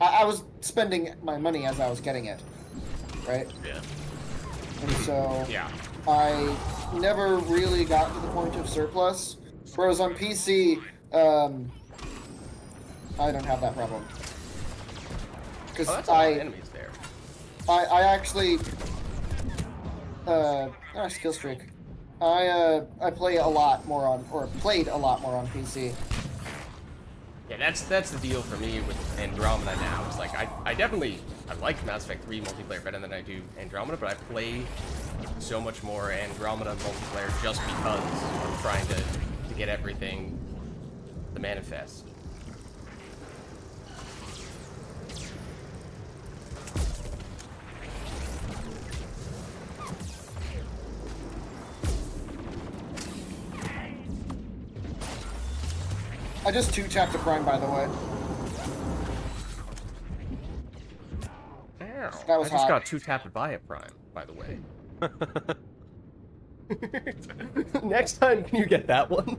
I was spending my money as I was getting it, right? Yeah. And so Yeah. I never really got to the point of surplus. Whereas on PC, I don't have that problem. Because Oh, that's a lot of enemies there. I actually skill streak. I play a lot more on, or played a lot more on PC. Yeah, that's the deal for me with Andromeda now. It's like I like Mass Effect 3 multiplayer better than I do Andromeda, but I play so much more Andromeda multiplayer just because I'm trying to get everything the manifest. I just 2-tapped the prime, by the way. Ow. That was I just hot. got 2-tapped by a prime, by the way. Next time, can you get that one?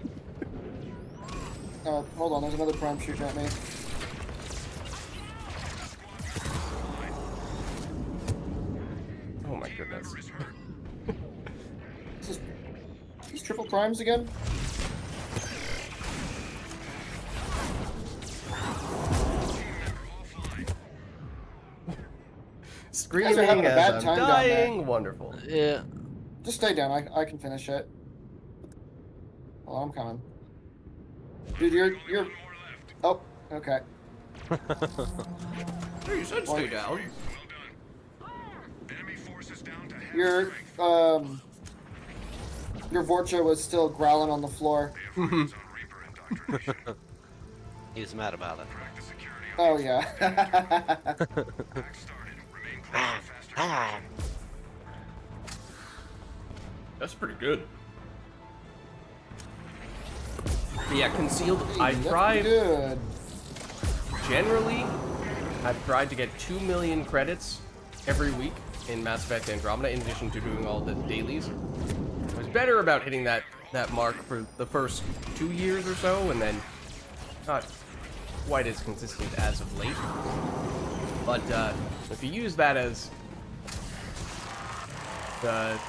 Hold on, there's another prime shooting at me. Oh my goodness. These triple primes again? Screaming having a as bad I'm time down there. dying. Wonderful. Yeah. Just stay down, I can finish it. Hold on, I'm coming. Dude, you're... Oh, okay. Hey, you said stay down. Enemy forces down to half Your, your Vorcha was still growling on the floor. strength on Reaper indoctrination. He's mad about it. Crack the security Oh, yeah. attack started. Remain close to faster. That's pretty good. But yeah, concealed. I That's tried. good. Generally, I've tried to get 2 million credits every week in Mass Effect Andromeda, in addition to doing all the dailies. I was better about hitting that mark for the first 2 years or so, and then not quite as consistent as of late. But if you use that as the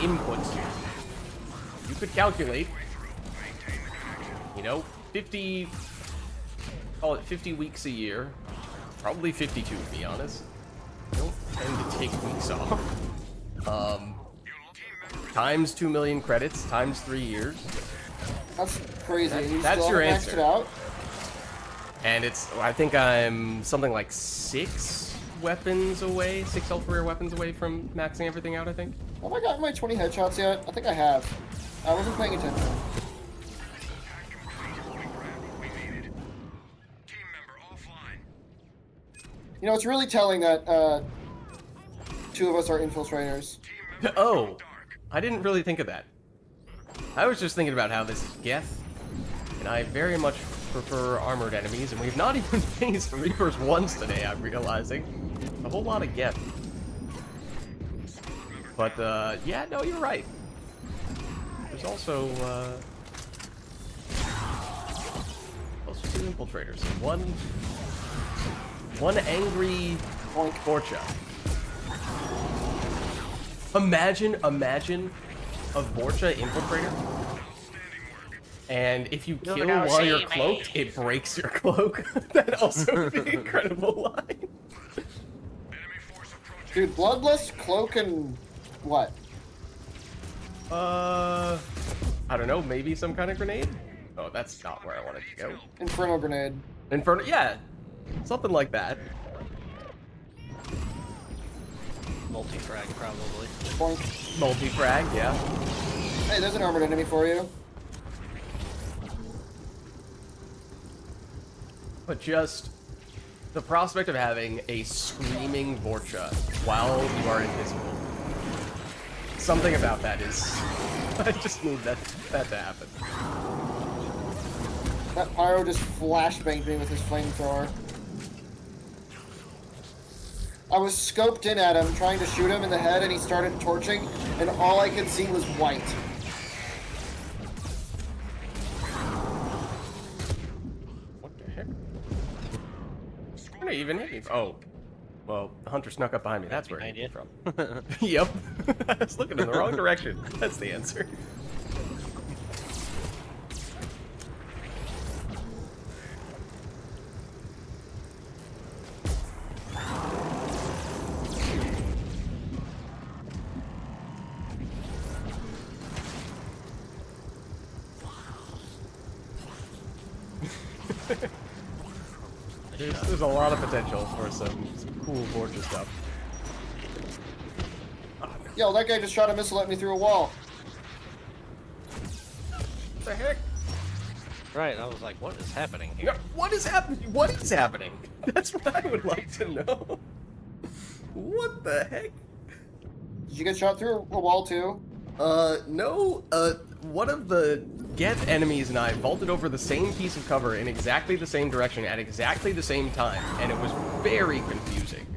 input, you could calculate, you know, 50, call it 50 weeks a year, probably 52 to be honest. I don't tend to take weeks off. Times 2 million credits, times 3 years. That's crazy. You That's still your haven't answer. maxed it out? And I think I'm something like 6 weapons away, 6 ultra rare weapons away from maxing everything out, I think. Have I gotten my 20 headshots yet? I think I have. I wasn't paying attention. We made it. Team member offline. You know, it's really telling that 2 of us are infiltrators. Oh, I didn't really think of that. I was just thinking about how this is Geth, and I very much prefer armored enemies, and we've not even faced Reapers once today, I'm realizing. A whole lot of Geth. But, yeah, no, you're right. There's also 2 infiltrators. One angry Boink. Vorcha. Imagine a Vorcha infiltrator. And if you kill while you're cloaked, it breaks your cloak. That'd also would be an incredible line. Dude, Bloodlust, Cloak, and what? I don't know, maybe some kind of grenade? Oh, that's not where I wanted to go. Inferno Grenade. Inferno, yeah, something like that. Multi-frag, probably. Boink. Multi-frag, yeah. Hey, there's an armored enemy for you. But just the prospect of having a screaming Vorcha while you are invisible. Something about that is... I just need that to happen. That Pyro just flashbanged me with his flamethrower. I was scoped in at him, trying to shoot him in the head, and he started torching, and all I could see was white. What the heck? What did I even hit me? Oh. Well, the hunter snuck up behind me. That's where he Behind came you? from. Yep. I was looking in the wrong direction. That's the answer. There's a lot of potential for some cool Vorcha stuff. Yo, that guy just shot a missile at me through a wall. What the heck? Right, I was like, what is happening No, here? what is happening? What is happening? That's what I would like to know. What the heck? Did you get shot through a wall too? No. One of the Geth enemies and I vaulted over the same piece of cover in exactly the same direction at exactly the same time, and it was very confusing.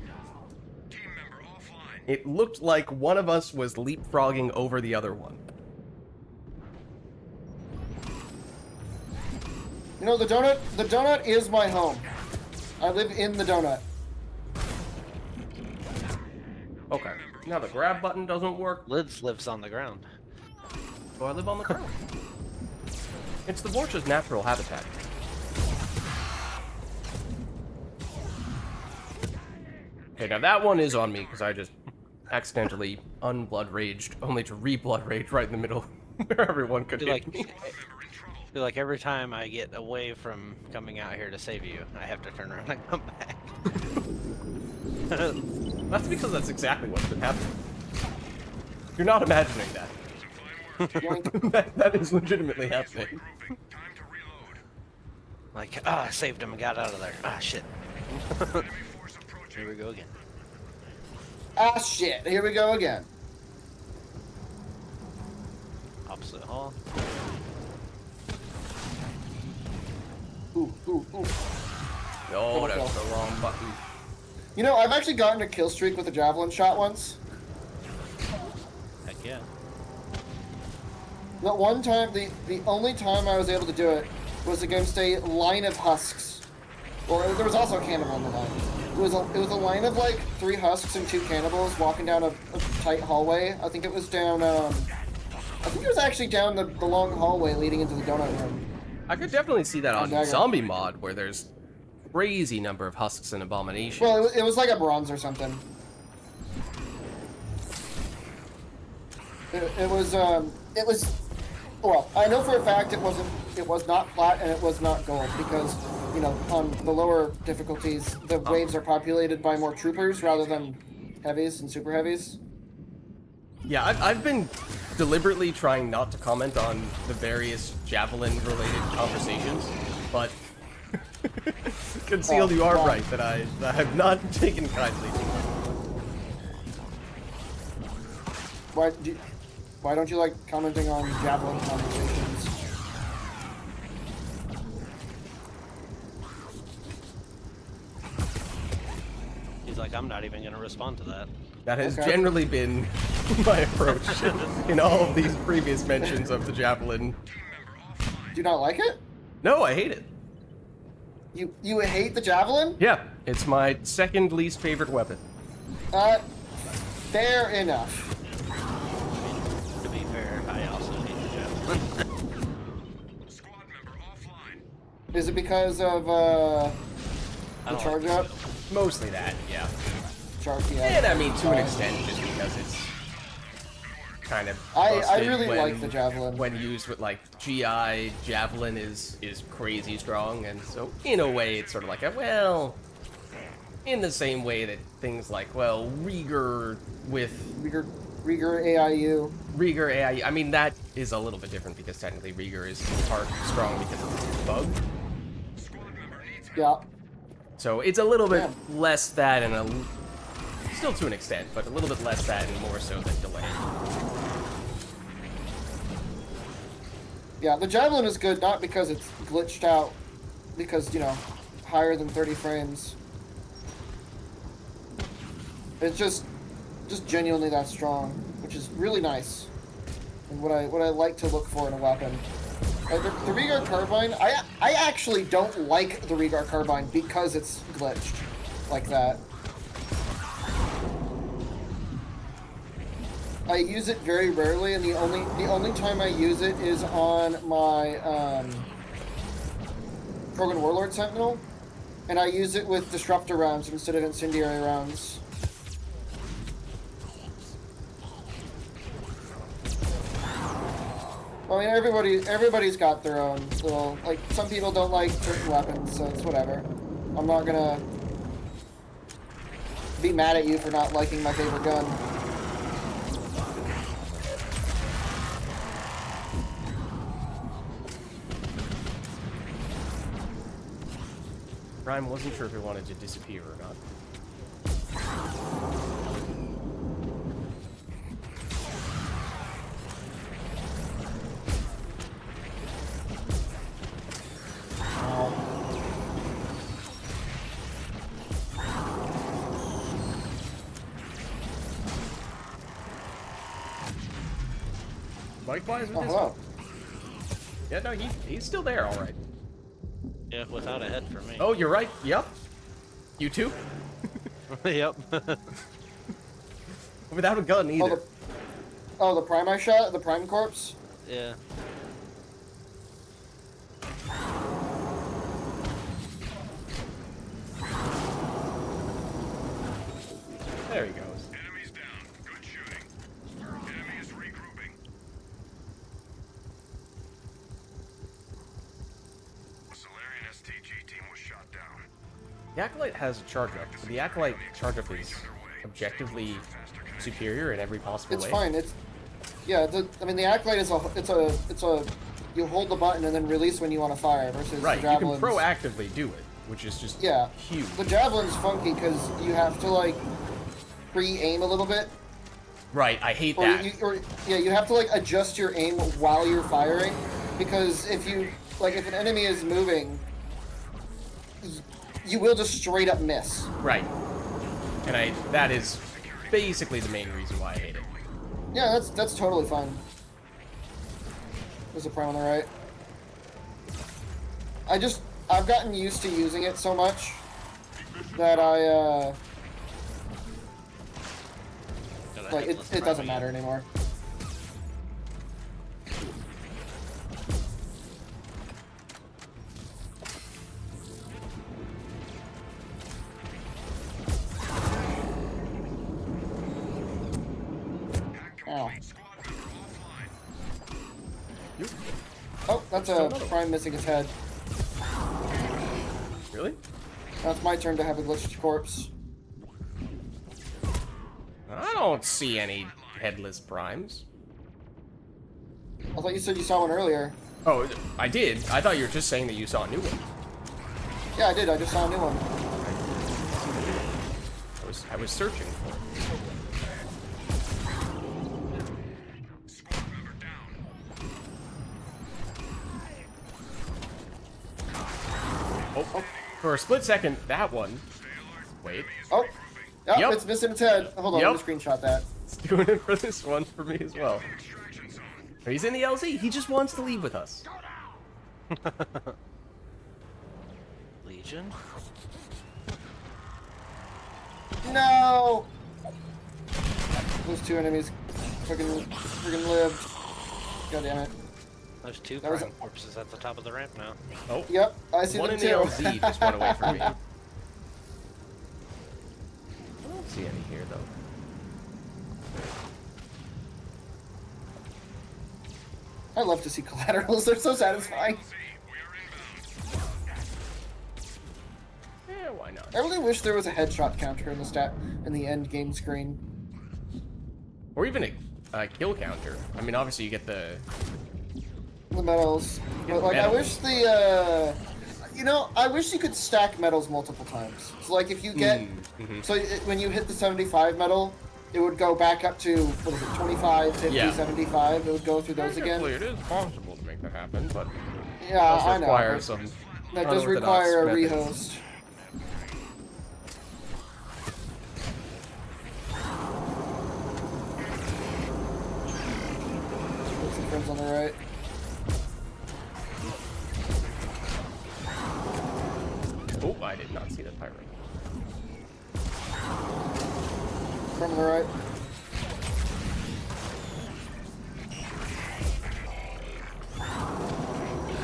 Team member offline. It looked like one of us was leapfrogging over the other one. You know, the donut is my home. I live in the donut. Okay. Now the grab button doesn't work. Lids lives on the ground. So I live on the ground. It's the Vorcha's natural habitat. Okay, now that one is on me because I just accidentally unblood raged, only to re-blood rage right in the middle where everyone could hit me. I feel like every time I get away from coming out here to save you, I have to turn around and come back. That's because that's exactly what's been happening. You're not imagining that. that is legitimately happening. Time to reload. Like, I saved him and got out of there. Ah, shit. Enemy force approaching. Here we go again. Ah, shit. Here we go again. Opposite hall. Ooh, ooh, ooh. Oh, that's the wrong button. You know, I've actually gotten a kill streak with a javelin shot once. Heck yeah. That one time, the only time I was able to do it was against a line of husks. Well, there was also a cannibal in the line. It was a line of like 3 husks and 2 cannibals walking down a tight hallway. I think it was down. I think it was actually down the long hallway leading into the donut room. I could definitely see that on Dagger. Zombie Mod, where there's crazy number of husks and abominations. Well, it was like a bronze or something. It was. Well, I know for a fact it was not plat and it was not gold because, you know, on the lower difficulties, the waves are populated by more troopers rather than heavies and super heavies. Yeah, I've been deliberately trying not to comment on the various javelin-related conversations, but concealed, you are wow. right that I have not taken kindly to it. Why don't you like commenting on javelin conversations? He's like, I'm not even going to respond to that. That has Okay. generally been my approach in all of these previous mentions of the javelin. Do you not like it? No, I hate it. You hate the javelin? Yeah, it's my second least favorite weapon. Fair enough. To be fair, I also hate the javelin. Squad member offline. Is it because of I the don't charge like up? this Mostly that, yeah. Charge, yeah. And I mean, to an extent, just because it's kind of I busted really when, like the javelin. when used with like GI. Javelin is crazy strong, and so in a way, it's sort of like well, in the same way that things like Rieger with Rieger AIU. Rieger AI. I mean, that is a little bit different because technically Rieger is strong because it's bugged. Squad member needs Yeah. So it's a little bit Yeah. less that and still to an extent, but a little bit less that and more so than delay. Yeah, the javelin is good not because it's glitched out, because, you know, higher than 30 frames. It's just genuinely that strong, which is really nice, and what I like to look for in a weapon. The Rieger carbine, I actually don't like the Rieger carbine because it's glitched like that. I use it very rarely, and the only time I use it is on my Krogan Warlord Sentinel, and I use it with Disruptor rounds instead of Incendiary rounds. I mean, everybody's got their own little, like, some people don't like certain weapons, so it's whatever. I'm not gonna be mad at you for not liking my favorite gun. Prime wasn't sure if he wanted to disappear or not. Likewise with this one. Yeah, no, he's still there, all right. Yeah, without a head for me. Oh, you're right. Yep. You too. Yep. Without a gun either. The Prime I shot? The Prime corpse? Yeah. There he goes. Enemies down. Good shooting. Enemy is regrouping. The Solarian STG team was shot down. The Acolyte has a charge up, but the Acolyte charge up is objectively superior in every possible It's way. fine. I mean, the Acolyte is you hold the button and then release when you want to fire versus Right, the you can Javelins. proactively do it, which is just huge. The Javelin's funky because you have to, like, pre-aim a little bit. Right, I hate Or that. you have to, like, adjust your aim while you're firing, because if an enemy is moving, you will just straight up miss. Right. And that is basically the main reason why I hate it. Yeah, that's totally fine. There's a Prime on the right. I've gotten used to using it so much that it doesn't matter anymore. Ow. Oh, that's a Prime missing his head. Really? Now it's my turn to have a glitched corpse. I don't see any headless primes. I thought you said you saw one earlier. Oh, I did. I thought you were just saying that you saw a new one. Yeah, I did. I just saw a new one. I was searching for it. Oh, for a split second, that one. Wait. Oh, yep, Yep. it's missing its head. Hold on, Yep. let me screenshot that. It's doing it for this one for me as well. He's in the LZ. He just wants to leave with us. Legion? No! Those two enemies freaking lived. God damn it. There's two That was Prime corpses at the top of the ramp now. Oh, Yep, I see one them in the too. LZ just went away from me. I don't see any here, though. I love to see collaterals. They're so satisfying. Yeah, why not? I really wish there was a headshot counter in the end game screen. Or even a kill counter. I mean, obviously you get the... The medals. Yeah, But, like, medals. I wish I wish you could stack medals multiple times. So, like, if you get... when you hit the 75 medal, it would go back up to, what is it, 25, 50, Yeah. 75. It would go through those again. Technically, it is possible to make that happen, but it Yeah, does I know. require but some that does unorthodox require a methods. rehost. There's some friends on the right. Oh, I did not see that pirate. From the right.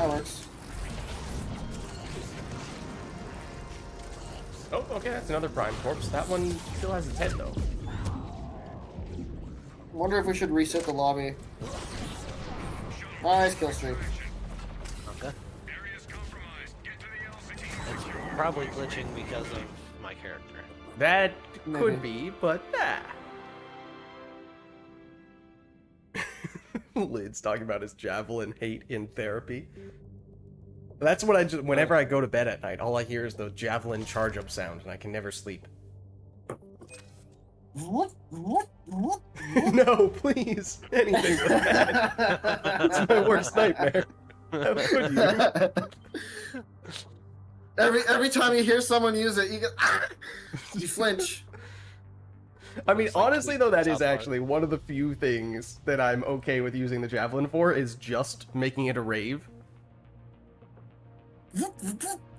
That works. Oh, okay, that's another Prime Corpse. That one still has its head, though. Wonder if we should reset the lobby. Nice kill streak. Okay. Area's compromised. Get to the LCT. It's probably glitching because of my character. That Maybe. could be, but Lid's talking about his javelin hate in therapy. That's what I just, whenever I go to bed at night, all I hear is the javelin charge up sound, and I can never sleep. No, please, anything but that. It's my worst nightmare. How could you? Every time you hear someone use it, you go, ah! You flinch. I mean, It's like honestly, though, that South is Park. actually one of the few things that I'm okay with using the javelin for, is just making it a rave.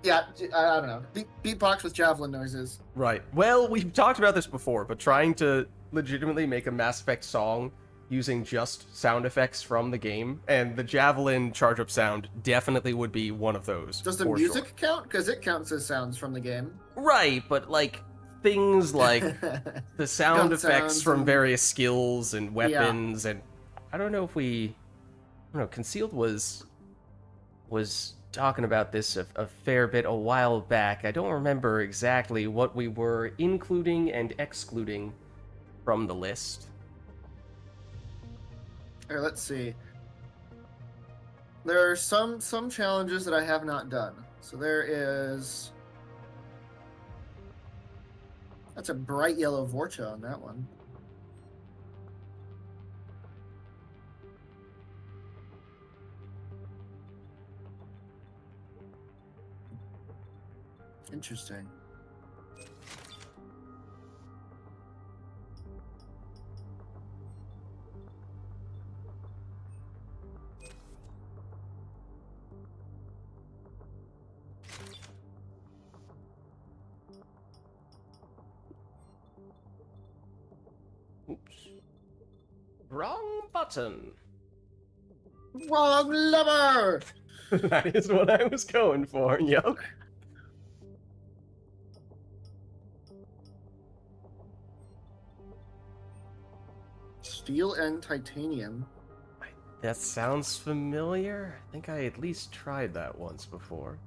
Yeah, I don't know. Beatbox with javelin noises. Right. Well, we've talked about this before, but trying to legitimately make a Mass Effect song using just sound effects from the game, and the javelin charge up sound definitely would be one of those. Does the for music sure. count? Because it counts as sounds from the game. Right, but like things like the sound Gun effects sounds from and- various skills and weapons, and I don't know if I don't know, Concealed was talking about this a fair bit a while back. I don't remember exactly what we were including and excluding from the list. Here, let's see. There are some challenges that I have not done. So there is. That's a bright yellow Vorcha on that one. Interesting. Oops. Wrong button. Wrong lever! That is what I was going for, yup. Steel and titanium. That sounds familiar. I think I at least tried that once before.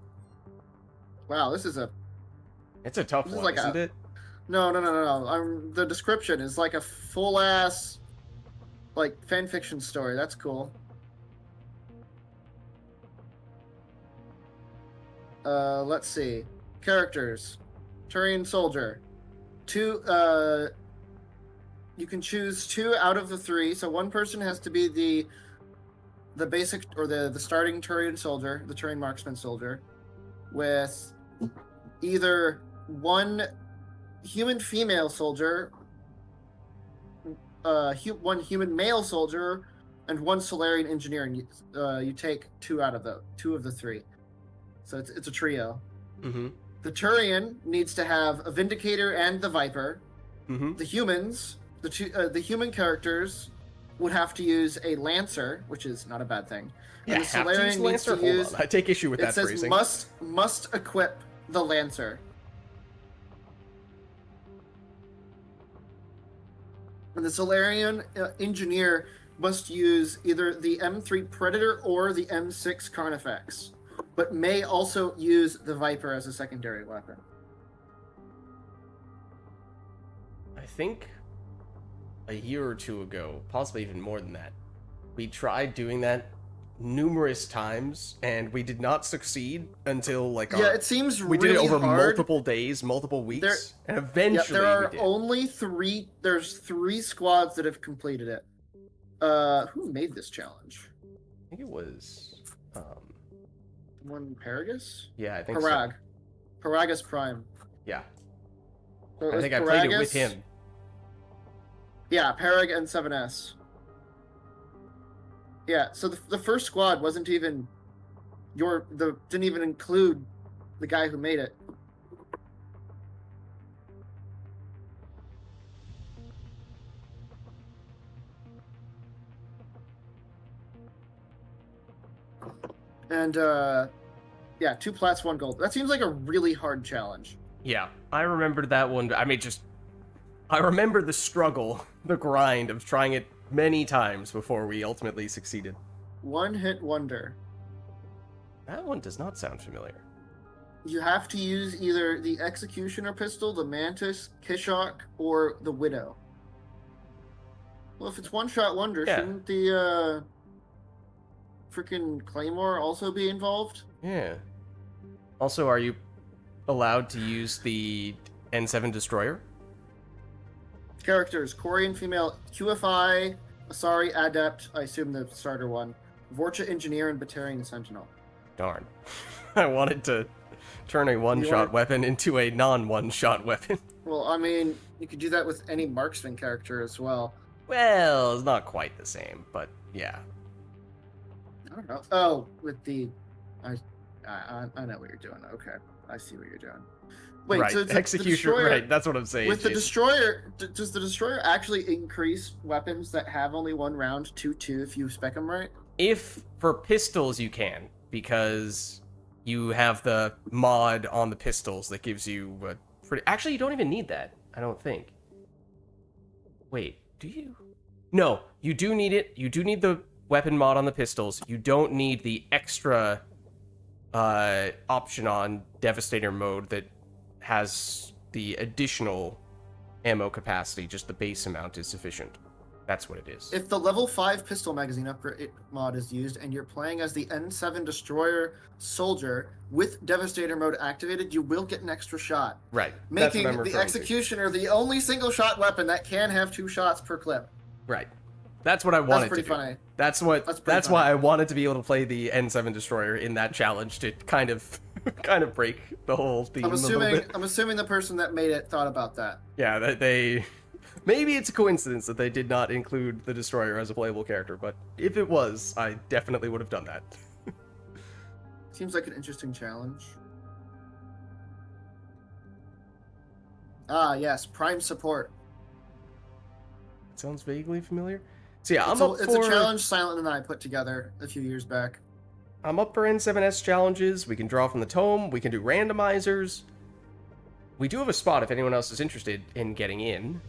Wow, this is a It's a tough This is one, like isn't it? no. The description is like a full ass, like fan fiction story. That's cool. Let's see. Characters. Turian soldier. Two. You can choose 2 out of the 3. So one person has to be the basic or the starting Turian soldier, the Turian marksman soldier, with either one human female soldier, one human male soldier, and one Solarian engineer, and you take 2 out of the 3. So it's a trio. Mm-hmm. The Turian needs to have a Vindicator and the Viper. Mm-hmm. The humans, the human characters, would have to use a Lancer, which is not a bad thing. Yeah, And the have to use Solarian needs Lancer? to Hold use. on. I take issue with It that says phrasing. must equip the Lancer. And the Solarian engineer must use either the M3 Predator or the M6 Carnifex, but may also use the Viper as a secondary weapon. I think a year or 2 ago, possibly even more than that, we tried doing that numerous times, and we did not succeed until like Yeah, it seems we really did it over hard. multiple days, multiple weeks, and Yeah, eventually there are we did. only 3. There's 3 squads that have completed it. Who made this challenge? I think it was, One Paragus? yeah, I think Parag. so. Paragus Prime. Yeah, So it I was think I played it with Paragus- him. Yeah, Parag and 7S. Yeah, so the first squad wasn't even didn't even include the guy who made it. And yeah, 2 plats, 1 gold. That seems like a really hard challenge. Yeah, I remember that one. I mean, I remember the struggle, the grind of trying it many times before we ultimately succeeded. 1-hit wonder. That one does not sound familiar. You have to use either the Executioner pistol, the Mantis, Kishok, or the Widow. Well, if it's one-shot wonder, Yeah. shouldn't the freaking Claymore also be involved? Yeah. Also, are you allowed to use the N7 destroyer? Characters: Korean female, QFI, Asari Adept, I assume the starter one, Vorcha Engineer, and Batarian Sentinel. Darn. I wanted to turn a one-shot weapon into a non-one-shot weapon. Well, I mean, you could do that with any marksman character as well. Well, it's not quite the same, but yeah. I don't know. Oh, with the... I know what you're doing. Okay. I see what you're doing. Wait, right. so the Execution, destroyer, right, that's what I'm saying. with the destroyer, does the destroyer actually increase weapons that have only 1 round to 2 if you spec them right? If for pistols you can, because you have the mod on the pistols that gives you a pretty... Actually, you don't even need that, I don't think. Wait, do you? No, you do need it. You do need the weapon mod on the pistols. You don't need the extra option on Devastator mode that has the additional ammo capacity. Just the base amount is sufficient. That's what it is. If the level 5 pistol magazine upgrade mod is used and you're playing as the N7 Destroyer Soldier with Devastator mode activated, you will get an extra shot. Right. That's Making what I'm the referring to. Executioner the only single shot weapon that can have 2 shots per clip. Right. That's what I wanted pretty to do. funny. That's why I wanted to be able to play the N7 Destroyer in that challenge to kind of break the whole theme I'm a little bit. assuming the person that made it thought about that. Yeah, they maybe it's a coincidence that they did not include the Destroyer as a playable character, but if it was, I definitely would have done that. Seems like an interesting challenge. Ah, yes, Prime Support. Sounds vaguely familiar. So yeah, It's a challenge Silent and I put together a few years back. I'm up for N7S challenges. We can draw from the tome. We can do randomizers. We do have a spot if anyone else is interested in getting in.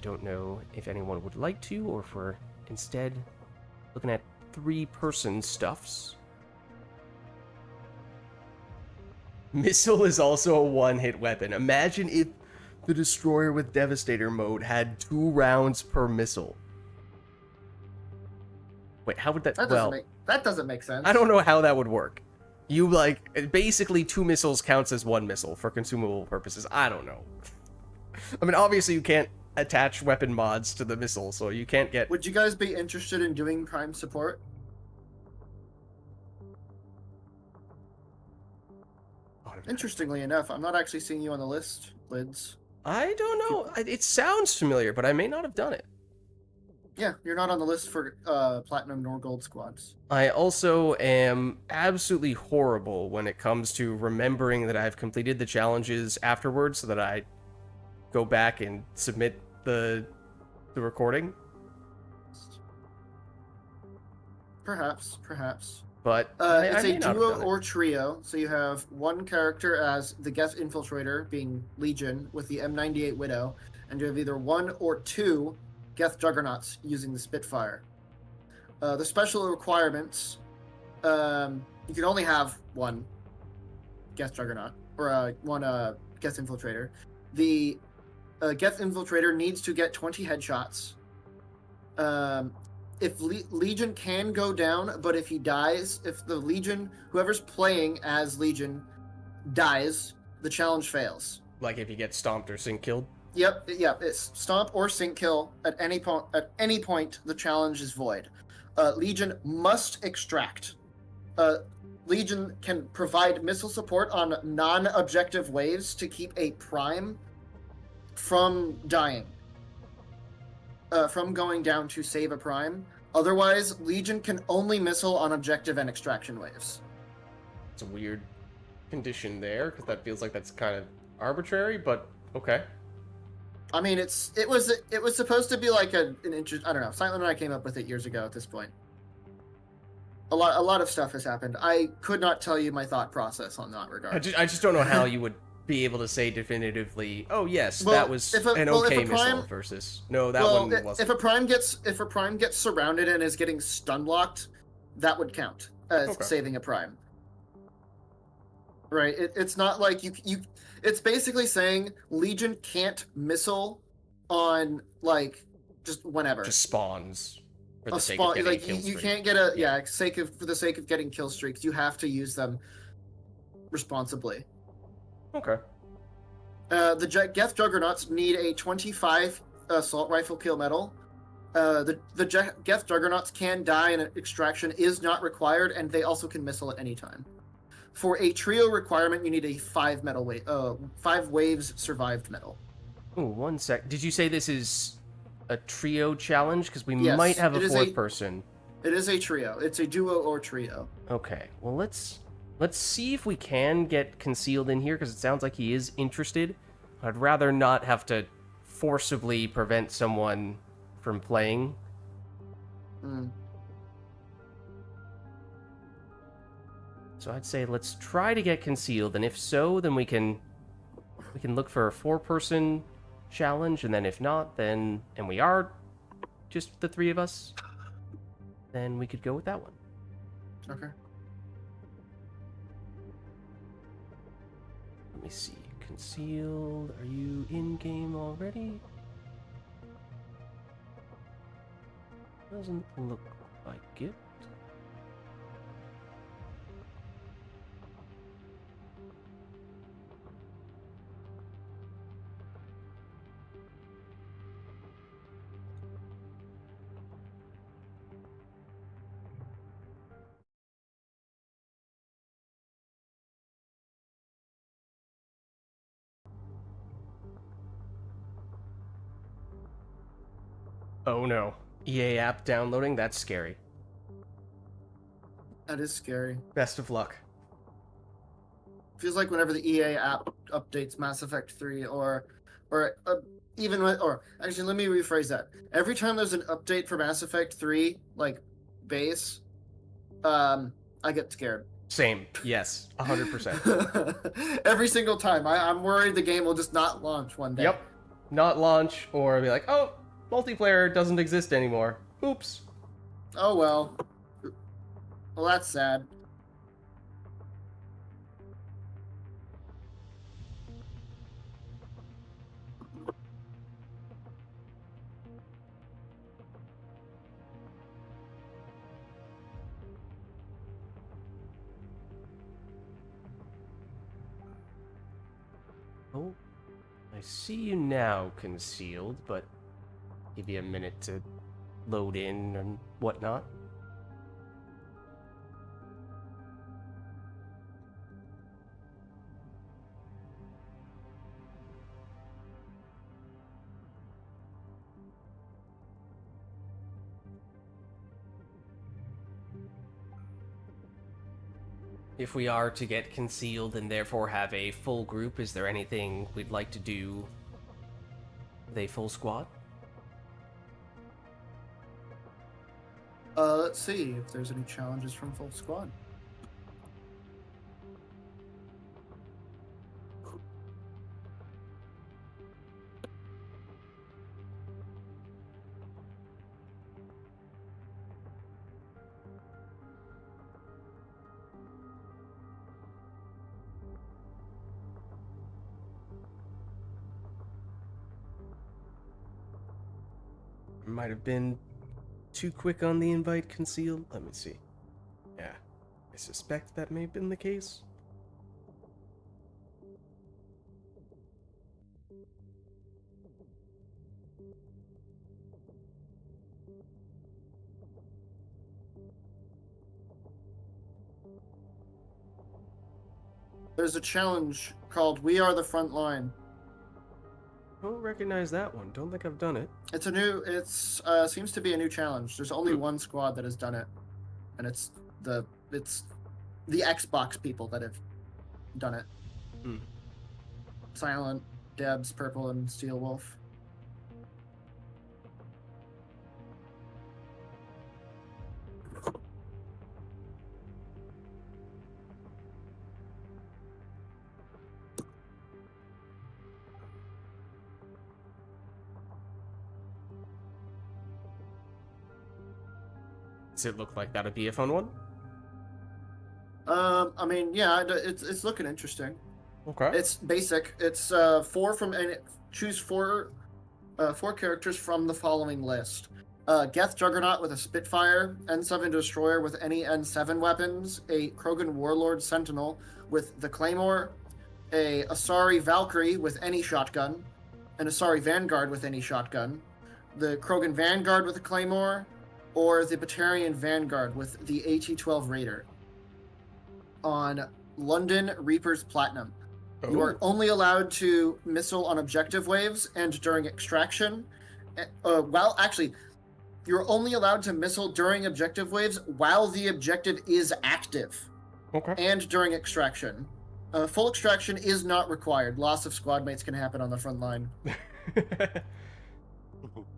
Don't know if anyone would like to, or if we're instead looking at 3-person stuffs. Missile is also a one-hit weapon. Imagine if the Destroyer with Devastator mode had 2 rounds per missile. Wait, how would that... That doesn't make sense. I don't know how that would work. You, basically 2 missiles counts as 1 missile for consumable purposes. I don't know. I mean, obviously you can't attach weapon mods to the missile, so you can't get... Would you guys be interested in doing Prime Support? Interestingly enough, I'm not actually seeing you on the list, Lids. I don't know. It sounds familiar, but I may not have done it. Yeah, you're not on the list for Platinum nor Gold squads. I also am absolutely horrible when it comes to remembering that I've completed the challenges afterwards so that I go back and submit the recording. Perhaps. But It's I may a not have duo done it. or trio, so you have one character as the Geth Infiltrator, being Legion, with the M98 Widow, and you have either 1 or 2 Geth Juggernauts using the Spitfire. The special requirements, you can only have 1 Geth Juggernaut, or 1 Geth Infiltrator. The Geth Infiltrator needs to get 20 headshots. If Legion can go down, but if he dies, if the Legion, whoever's playing as Legion, dies, the challenge fails. Like if you get stomped or sync killed? Yep, it's stomp or sync kill at any point. At any point, the challenge is void. Legion must extract. Legion can provide missile support on non-objective waves to keep a prime from dying. From going down to save a prime. Otherwise, Legion can only missile on objective and extraction waves. It's a weird condition there, because that feels like that's kind of arbitrary, but okay. I mean, it was supposed to be like an interest. I don't know. Silent and I came up with it years ago. At this point, a lot of stuff has happened. I could not tell you my thought process on that regard. I just don't know how you would be able to say definitively, oh yes, Well, that was if a- an well, if okay a prime- missile versus no, that Well, one wasn't. if a prime gets surrounded and is getting stun locked, that would count as Okay. saving a prime. Right? It's not like you. It's basically saying Legion can't missile on like just whenever. Just spawns for the A sake spawn, of getting like kill you streak. can't get a for the sake of getting kill streaks, you have to use them responsibly. Okay. The Geth Juggernauts need a 25 assault rifle kill medal. The Geth Juggernauts can die, and extraction is not required, and they also can missile at any time. For a trio requirement, you need a 5 waves survived medal. Ooh, 1 sec. Did you say this is a trio challenge? Because we Yes, might have it a is fourth person. It is a trio. It's a duo or trio. Okay. Well, let's see if we can get Concealed in here, because it sounds like he is interested. I'd rather not have to forcibly prevent someone from playing. Mm. So I'd say let's try to get Concealed, and if so, then we can look for a 4-person challenge, and then if not, then and we are just the 3 of us, then we could go with that one. Okay. Let me see. Concealed. Are you in game already? Doesn't look like it. Oh no. EA app downloading? That's scary. That is scary. Best of luck. Feels like whenever the EA app updates Mass Effect 3 or even with, or actually let me rephrase that. Every time there's an update for Mass Effect 3 like base, I get scared. Same. Yes. 100%. Every single time. I'm worried the game will just not launch one day. Yep. Not launch, or be like, oh, multiplayer doesn't exist anymore. Oops. Oh well. Well, that's sad. Oh, I see you now, Concealed, but give you a minute to load in and whatnot. If we are to get Concealed and therefore have a full group, is there anything we'd like to do with a full squad? Let's see if there's any challenges from Full Squad. Might have been too quick on the invite, Concealed. Let me see. Yeah, I suspect that may have been the case. There's a challenge called "We Are the Front Line." Don't recognize that one. Don't think I've done it. It's seems to be a new challenge. There's only one squad that has done it, and it's the Xbox people that have done it. Hmm. Silent, Debs, Purple, and Steel Wolf. Does it look like that'd be a fun one? I mean, yeah, it's looking interesting. Okay. It's basic. It's four from any. Choose four characters from the following list. Geth Juggernaut with a Spitfire, N7 Destroyer with any N7 weapons, a Krogan Warlord Sentinel with the Claymore, a Asari Valkyrie with any shotgun, an Asari Vanguard with any shotgun, the Krogan Vanguard with a Claymore, or the Batarian Vanguard with the AT-12 Raider. On London Reaper's Platinum. You are only allowed to missile on objective waves and during extraction. You're only allowed to missile during objective waves while the objective is active. Okay. And during extraction. Full extraction is not required. Loss of squad mates can happen on the front line.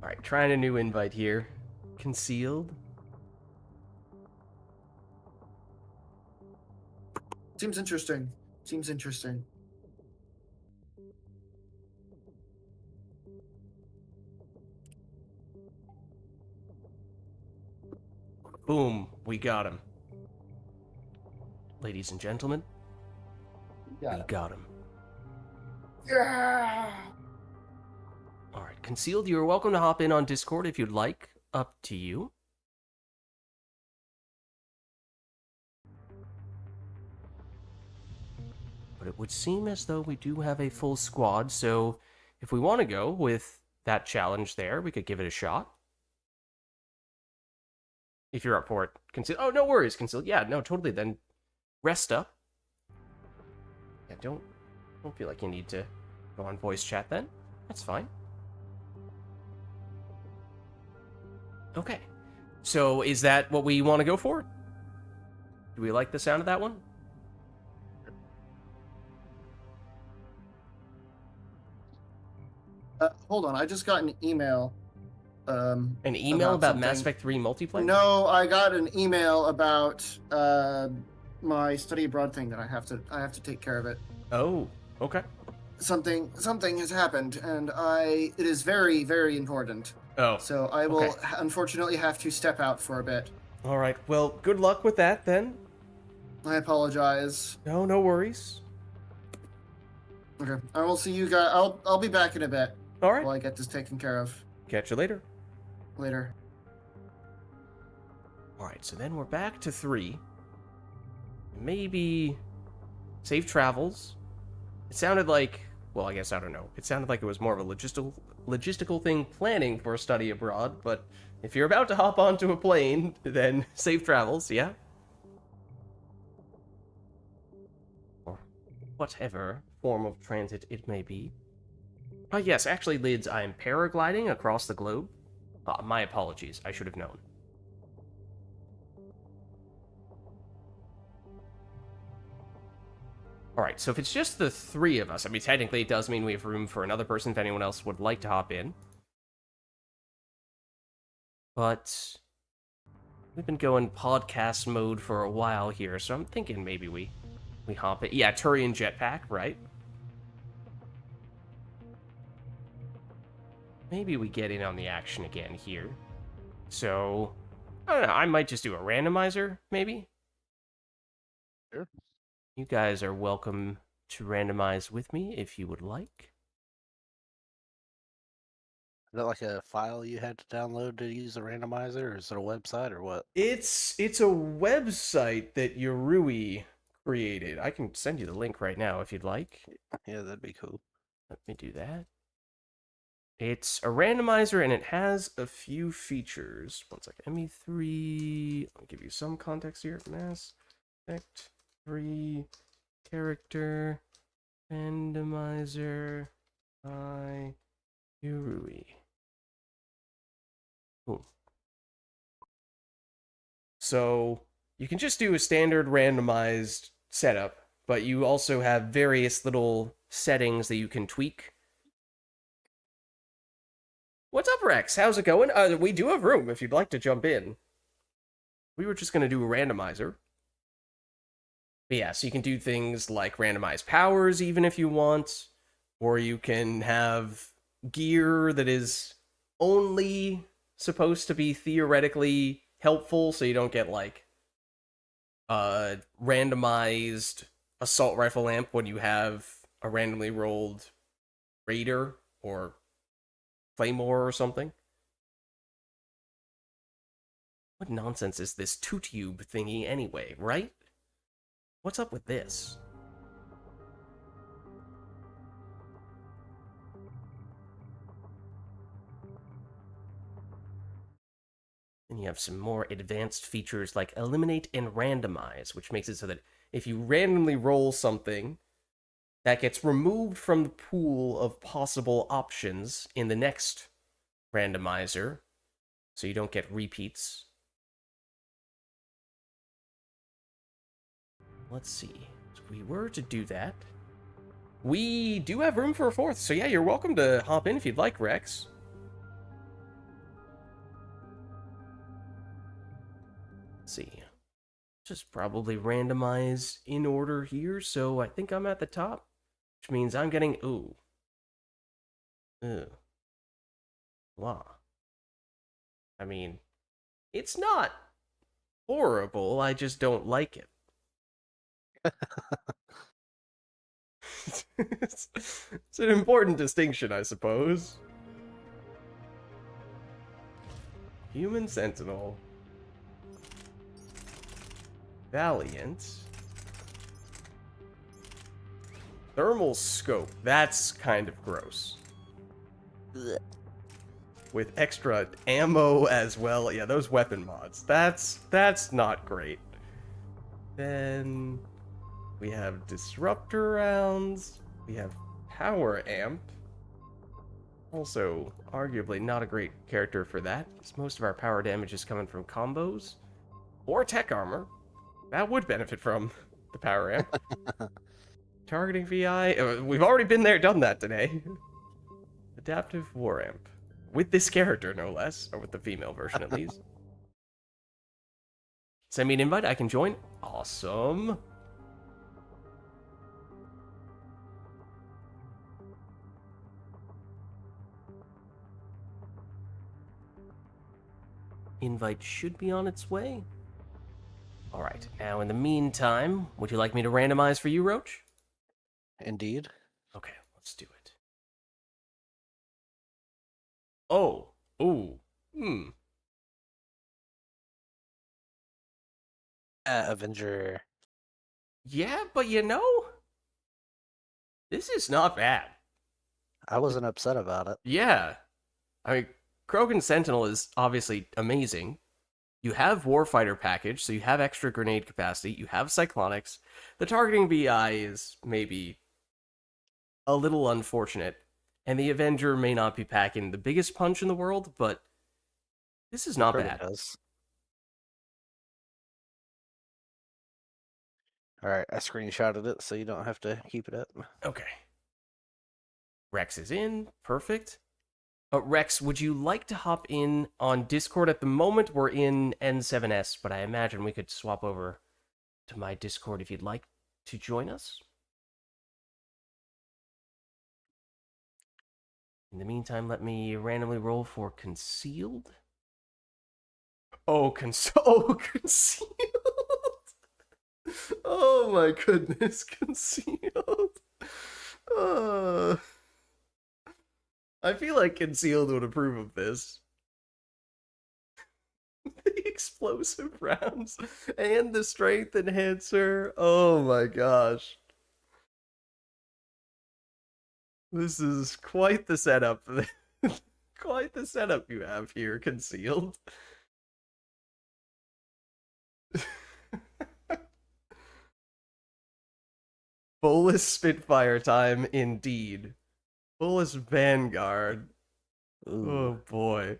Alright, trying a new invite here. Concealed. Seems interesting. Boom, we got him. Ladies and gentlemen, we got him. Yeah! Alright, Concealed, you're welcome to hop in on Discord if you'd like. Up to you. But it would seem as though we do have a full squad, so if we want to go with that challenge there, we could give it a shot. If you're up for it, Concealed. Oh, no worries, Concealed. Yeah, no, totally. Then rest up. Yeah, don't feel like you need to go on voice chat then. That's fine. Okay. So is that what we want to go for? Do we like the sound of that one? Hold on, I just got an email. An email about Mass something. Effect 3 multiplayer? No, I got an email about my study abroad thing that I have to take care of it. Oh, okay. Something has happened, and it is very, very important. Oh. So I will okay. unfortunately have to step out for a bit. All right. Well, good luck with that then. I apologize. No worries. Okay, I will see you guys. I'll be back in a bit. All right. While I get this taken care of. Catch you later. Later. All right. So then we're back to 3. Maybe safe travels. It sounded like, well, I guess I don't know. It sounded like it was more of a logistical thing planning for a study abroad, but if you're about to hop onto a plane, then safe travels, yeah? Or whatever form of transit it may be. Oh yes, actually, Lids, I am paragliding across the globe. My apologies, I should have known. Alright, so if it's just the 3 of us, I mean, technically it does mean we have room for another person if anyone else would like to hop in. But we've been going podcast mode for a while here, so I'm thinking maybe we hop in. Yeah, Turian jetpack, right? Maybe we get in on the action again here. So, I don't know, I might just do a randomizer, maybe? Sure. You guys are welcome to randomize with me if you would like. Is that like a file you had to download to use a randomizer, or is it a website, or what? It's a website that Yorui created. I can send you the link right now if you'd like. Yeah, that'd be cool. Let me do that. It's a randomizer and it has a few features. One second. ME3. I'll give you some context here. Mass Effect 3 character randomizer by Yorui. Cool. So you can just do a standard randomized setup, but you also have various little settings that you can tweak. What's up, Rex? How's it going? We do have room if you'd like to jump in. We were just going to do a randomizer. But yeah, so you can do things like randomize powers even if you want, or you can have gear that is only supposed to be theoretically helpful so you don't get like randomized assault rifle amp when you have a randomly rolled raider or claymore or something. What nonsense is this two-tube thingy anyway, right? What's up with this? Then you have some more advanced features like eliminate and randomize, which makes it so that if you randomly roll something, that gets removed from the pool of possible options in the next randomizer, so you don't get repeats. Let's see. If we were to do that, we do have room for a fourth, so yeah, you're welcome to hop in if you'd like, Rex. Let's see. Just probably randomize in order here, so I think I'm at the top, which means I'm getting, ooh. Ew. Blah. I mean, it's not horrible, I just don't like it. it's an important distinction, I suppose. Human Sentinel. Valiant. Thermal scope. That's kind of gross. Ugh. With extra ammo as well. Yeah, those weapon mods. That's not great. Then we have disruptor rounds. We have power amp. Also, arguably not a great character for that, because most of our power damage is coming from combos. Or tech armor. That would benefit from the power amp. Targeting VI. We've already been there, done that today. Adaptive war amp. With this character, no less. Or with the female version, at least. Send me an invite, I can join. Awesome. Invite should be on its way. Alright, now in the meantime, would you like me to randomize for you, Roach? Indeed. Okay, let's do it. Oh. Ooh. Avenger. Yeah, but you know, this is not bad. I wasn't upset about it. Yeah. I mean, Krogan Sentinel is obviously amazing. You have Warfighter package, so you have extra grenade capacity. You have Cyclonics. The targeting VI is maybe a little unfortunate. And the Avenger may not be packing the biggest punch in the world, but this is not bad. Does. Alright, I screenshotted it so you don't have to keep it up. Okay. Rex is in. Perfect. Rex, would you like to hop in on Discord? At the moment, we're in N7S, but I imagine we could swap over to my Discord if you'd like to join us. In the meantime, let me randomly roll for Concealed. Oh, concealed. Oh my goodness, Concealed. I feel like Concealed would approve of this. The explosive rounds and the strength enhancer. Oh my gosh. This is quite the setup. Quite the setup you have here, Concealed. Bolus Spitfire time, indeed. Bolus Vanguard. Ooh. Oh boy.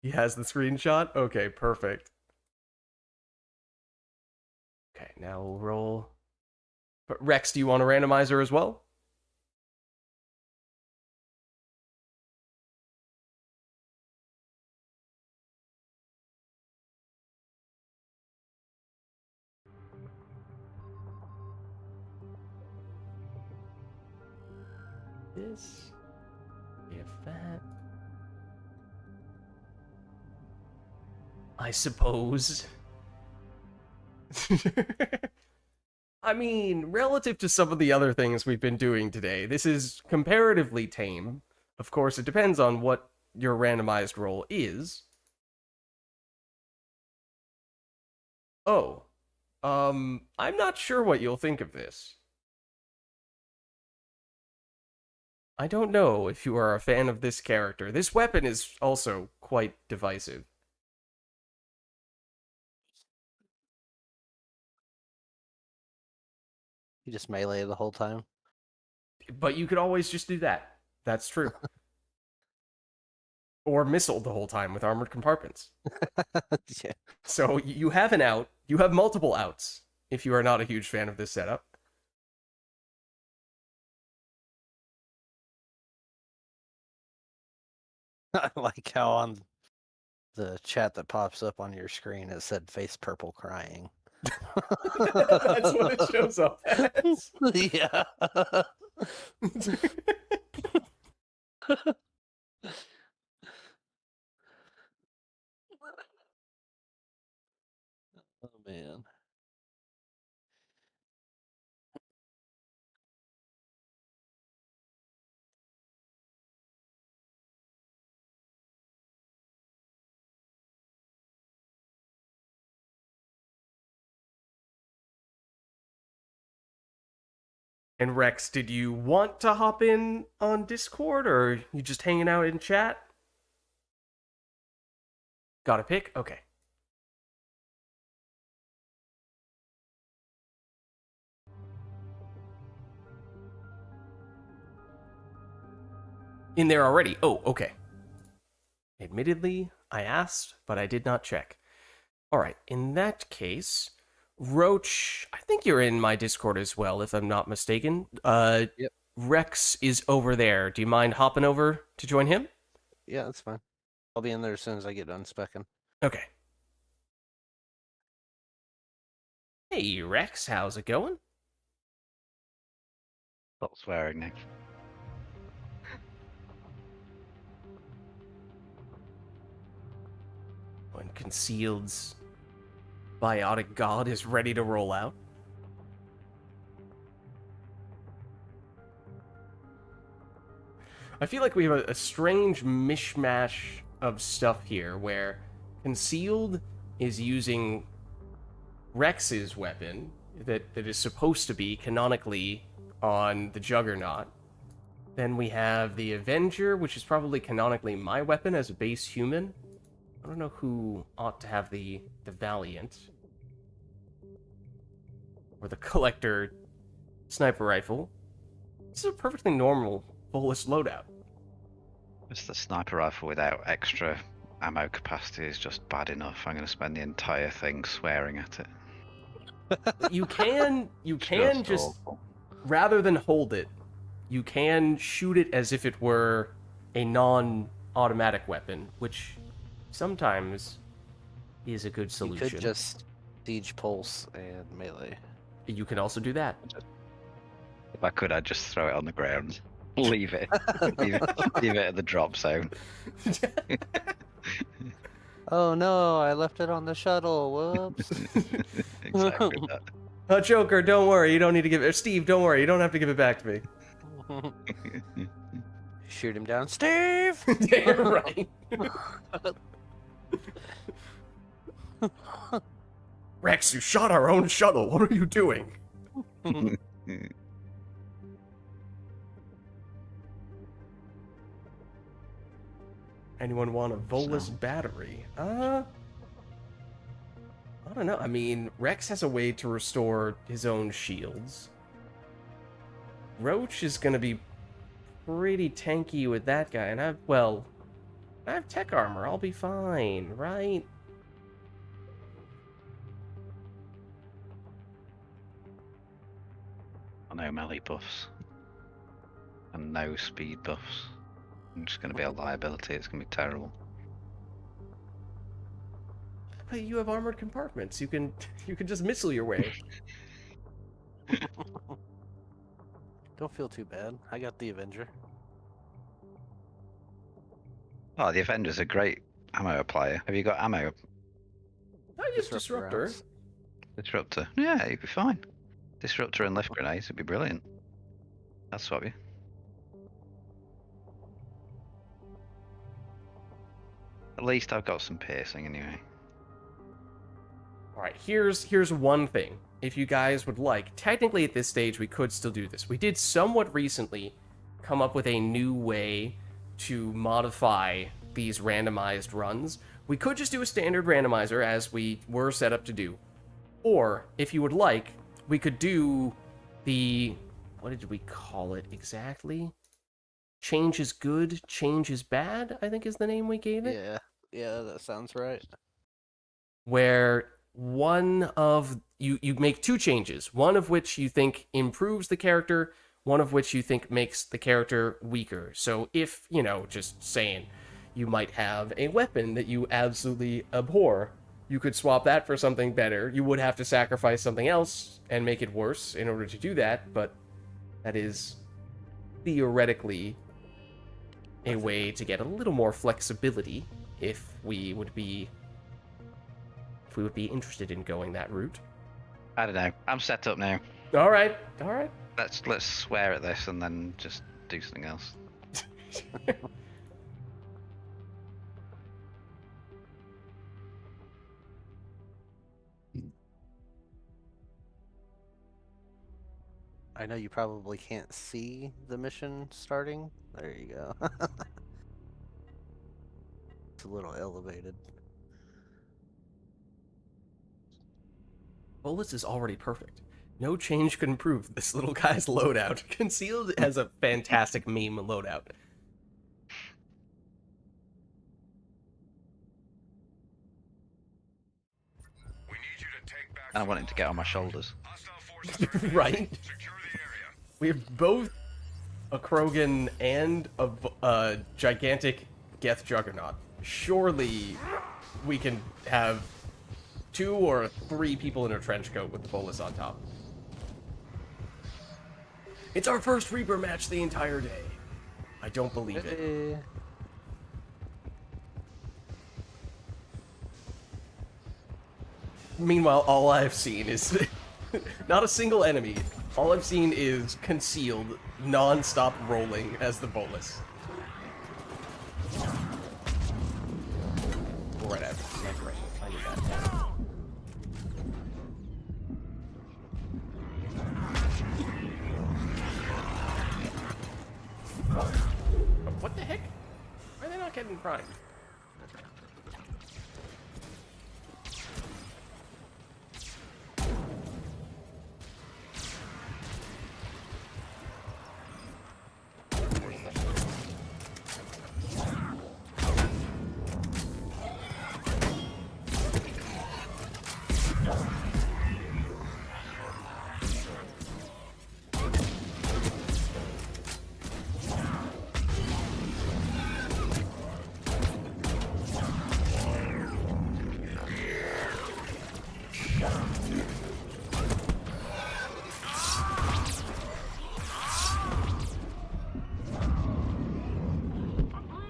He has the screenshot? Okay, perfect. Okay, now we'll roll. But Rex, do you want a randomizer as well? This. We have that. I suppose. I mean, relative to some of the other things we've been doing today, this is comparatively tame. Of course, it depends on what your randomized roll is. Oh, I'm not sure what you'll think of this. I don't know if you are a fan of this character. This weapon is also quite divisive. You just melee the whole time. But you could always just do that. That's true. Or missile the whole time with armored compartments. Yeah. So you have an out. You have multiple outs if you are not a huge fan of this setup. I like how on the chat that pops up on your screen it said face purple crying. That's what it shows up as. Yeah. Oh man. And Rex, did you want to hop in on Discord, or you just hanging out in chat? Got a pick? Okay. In there already. Oh, okay. Admittedly, I asked, but I did not check. All right, in that case, Roach, I think you're in my Discord as well, if I'm not mistaken. Yep. Rex is over there. Do you mind hopping over to join him? Yeah, that's fine. I'll be in there as soon as I get done specking. Okay. Hey, Rex, how's it going? Stop swearing, Nick. When Concealed's biotic god is ready to roll out. I feel like we have a strange mishmash of stuff here where Concealed is using Rex's weapon that is supposed to be canonically on the Juggernaut. Then we have the Avenger, which is probably canonically my weapon as a base human. I don't know who ought to have the Valiant. Or the Collector sniper rifle. This is a perfectly normal fullest loadout. Just the sniper rifle without extra ammo capacity is just bad enough. I'm going to spend the entire thing swearing at it. You can just awful. rather than hold it, you can shoot it as if it were a non-automatic weapon, which sometimes is a good solution. You could just siege pulse and melee. You can also do that. If I could, I'd just throw it on the ground. Leave it. leave it at the drop zone. Oh no, I left it on the shuttle. Whoops. Exactly that. Joker, don't worry, you don't need to give it. Steve, don't worry, you don't have to give it back to me. Shoot him down, Steve. Yeah, right. Rex, you shot our own shuttle. What are you doing? Anyone want a Volus battery? I don't know. I mean, Rex has a way to restore his own shields. Roach is gonna be pretty tanky with that guy, and I have tech armor. I'll be fine, right? No melee buffs. And no speed buffs. I'm just going to be a liability. It's going to be terrible. But you have armored compartments. You can just missile your way. Don't feel too bad. I got the Avenger. Oh, the Avenger's a great ammo applier. Have you got ammo I use disruptor. rounds. Disruptor. Yeah, you'd be fine. Disruptor and lift grenades would be brilliant. I'd swap you. At least I've got some piercing anyway. All right, here's one thing. If you guys would like, technically at this stage we could still do this. We did somewhat recently come up with a new way to modify these randomized runs. We could just do a standard randomizer as we were set up to do. Or, if you would like, we could do the... what did we call it exactly? Change is good, change is bad, I think is the name we gave it. Yeah, that sounds right. Where one of... you make two changes, one of which you think improves the character, one of which you think makes the character weaker. So if, just saying, you might have a weapon that you absolutely abhor, you could swap that for something better. You would have to sacrifice something else and make it worse in order to do that, but that is theoretically a way to get a little more flexibility if we would be interested in going that route. I don't know. I'm set up now. All right. Let's swear at this and then just do something else. I know you probably can't see the mission starting. There you go. It's a little elevated. Bolus is already perfect. No change could improve this little guy's loadout. Concealed has a fantastic meme loadout. We need you to take back. I want him to get on my shoulders. Hostile forces are ahead. Right? Secure the area. We have both a Krogan and a gigantic Geth Juggernaut. Surely we can have 2 or 3 people in a trench coat with the Bolus on top. It's our first Reaper match the entire day. I don't believe it. Meanwhile, all I've seen is not a single enemy. All I've seen is concealed, non-stop rolling as the Bolus. Right after. That's right. I knew that. What the heck? Why are they not getting primed?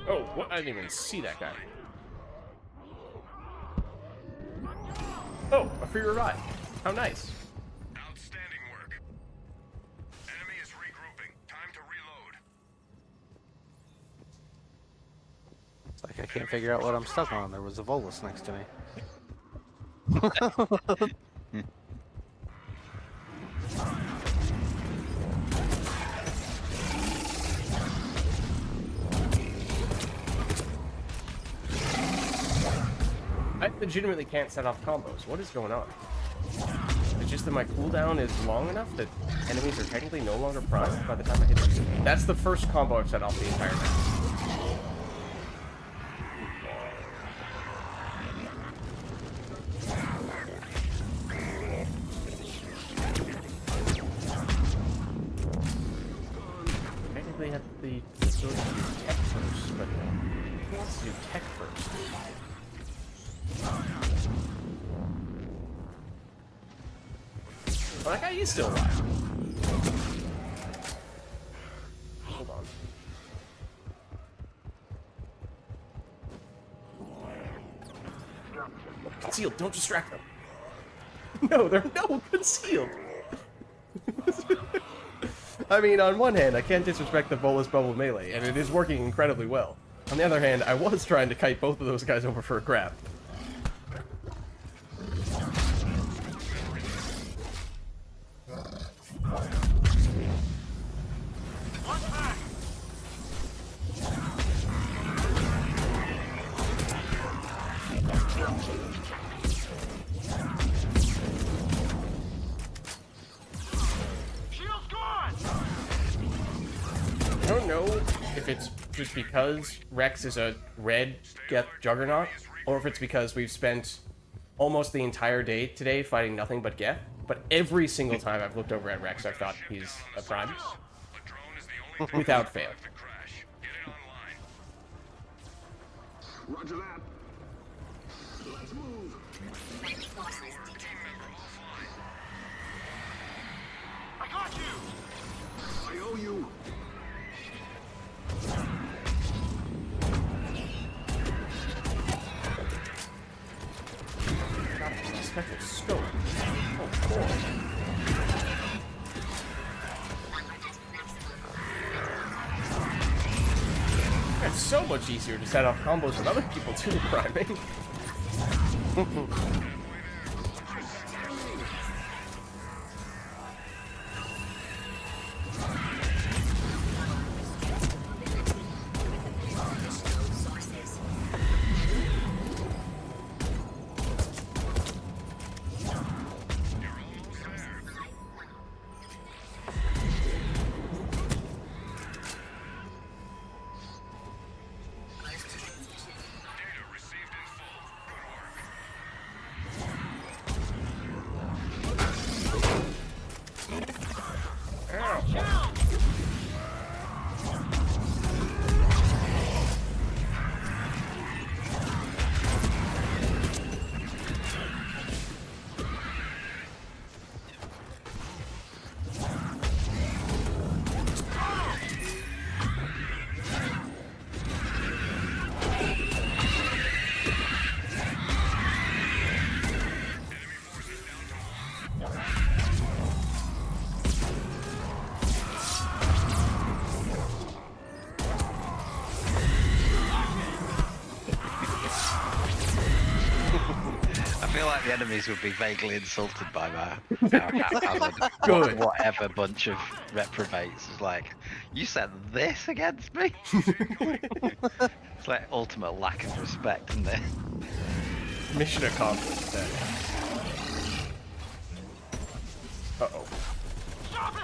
Oh, what? I didn't even see that guy. Oh, a free revive. How nice. Outstanding work. Enemy is regrouping. Time to reload. It's like I can't figure out what I'm stuck on. There was a Volus next to me. I legitimately can't set off combos. What is going on? It's just that my cooldown is long enough that enemies are technically no longer primed by the time I hit them. That's the first combo I've set off the entire match. Technically have the ability to do tech first, but who wants to do tech first? Well, that guy is still alive. Hold on. Concealed. Don't distract them. No, they're concealed. I mean, on one hand, I can't disrespect the bolus bubble melee, and it is working incredibly well. On the other hand, I was trying to kite both of those guys over for a grab. I don't know if it's just because Rex is a red Geth Juggernaut, or if it's because we've spent almost the entire day today fighting nothing but Geth, but every single time I've looked over at Rex, I've thought he's a Prime. Without fail. Roger that. Let's move. Friendly forces detected. I got you! I owe you. God, it's a special scope. Oh boy. It's so much easier to set off combos with other people too, priming. Sources. I feel like the enemies would be vaguely insulted by my Good. whatever bunch of reprobates. It's like, you said this against me? It's like ultimate lack of respect, isn't it? Mission accomplished then. Uh-oh. Stop it!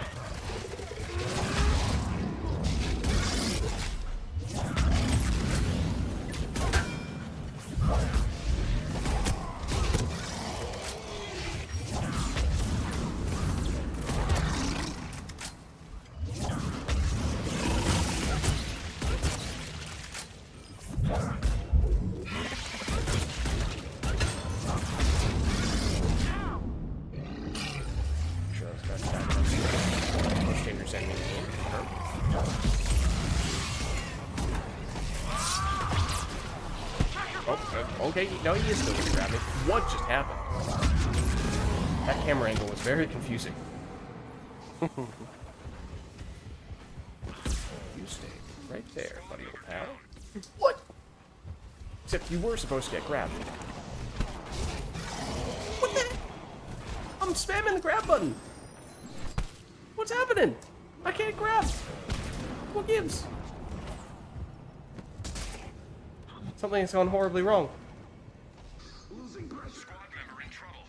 Sure, I was about to push dangerous enemies. Oh, okay, no, he is still gonna grab me. What just happened? That camera angle was very confusing. You stay right there, buddy old pal. What? Except you were supposed to get grabbed. What the? I'm spamming the grab button. What's happening? I can't grab. What gives? Something has gone horribly wrong. Losing pressure. Squad member in trouble.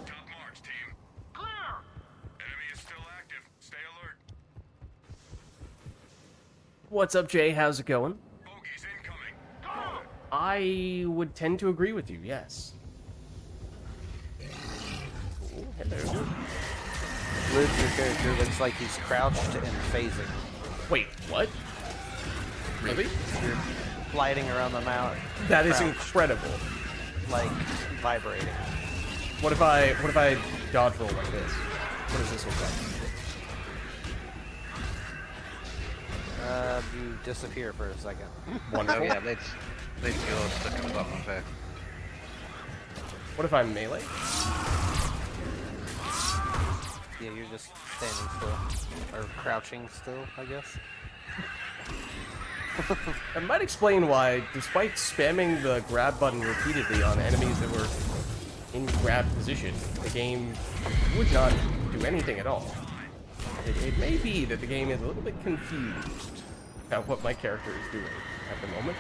Top marks, team. Clear! Enemy is still active. Stay alert. What's up, Jay? How's it going? Bogeys incoming. Go! I would tend to agree with you, yes. Ooh, hello. Liz, your character looks like he's crouched and phasing. Wait, what? Really? You're gliding around the mount. That is crouched, incredible. like vibrating. What if I dodge roll like this? What does this look like? You disappear for a second. Oh Wonderful. yeah, Lids, you're stuck at the bottom of here. What if I'm melee? Yeah, you're just standing still. Or crouching still, I guess. That might explain why, despite spamming the grab button repeatedly on enemies that were in grab position, the game would not do anything at all. It may be that the game is a little bit confused about what my character is doing at the moment.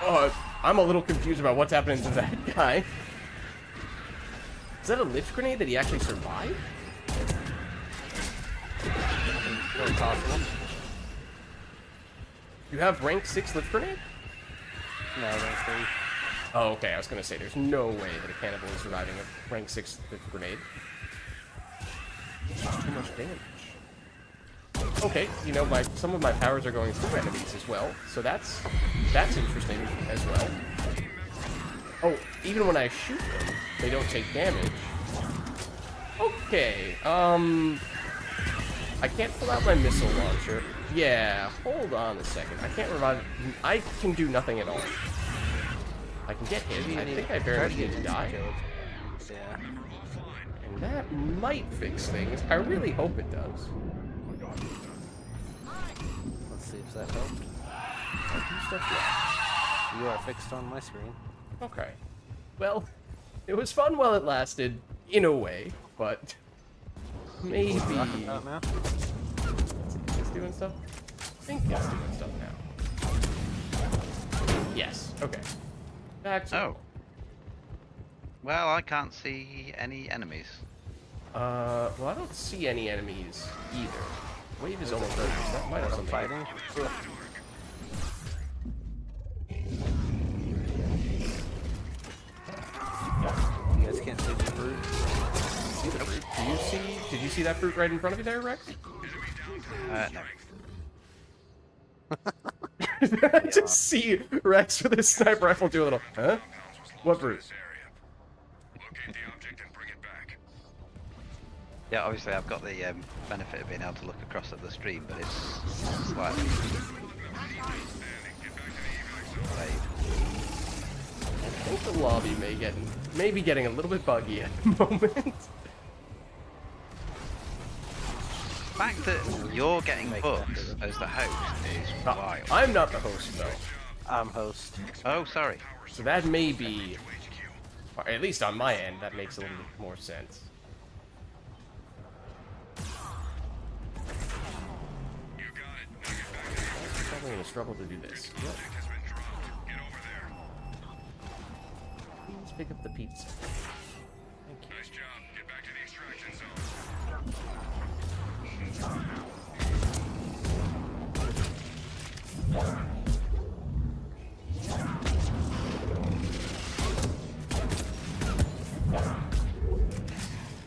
Oh, I'm a little confused about what's happening to that guy. Is that a lift grenade that he actually survived? Very possible. You have rank 6 lift grenade? No, that's three. Oh, okay, I was gonna say, there's no way that a cannibal is surviving a rank 6 lift grenade. It's just too much damage. Okay, you know, some of my powers are going through enemies as well, so that's interesting as well. Oh, even when I shoot them, they don't take damage. Okay, I can't pull out my missile launcher. Yeah, hold on a second. I can't revive. I can do nothing at all. I can get hit. I think I very much need to die. Yeah. And that might fix things. I really hope it does. Let's see if that helped. I do stuff well. You are fixed on my screen. Okay. Well, it was fun while it lasted, in a way, but maybe Rocking out now? it's doing stuff. I think it's doing stuff now. Yes. Okay. Back to Oh. Well, I can't see any enemies. well, I don't see any enemies either. Wave is almost over. So that might have something. Fighting? You guys can't see the fruit. See the fruit? Did you see that fruit right in front of you there, Rex? No. I just see Rex with his sniper rifle do a little, huh? What fruit? Locate the object and bring it back. Yeah, obviously I've got the benefit of being able to look across at the stream, but it's slightly delayed. I think the lobby may be getting a little bit buggy at the moment. The fact that you're getting bugs as the host is wild. I'm not the host though, I'm host. Oh, sorry. so that may be, or at least on my end, that makes a little bit more sense. You got it. Now get back to the I'm probably gonna struggle to do this. Yep. object has been dropped. Get over there. Please pick up the pizza. Thank you. Nice job. Get back to the extraction zone.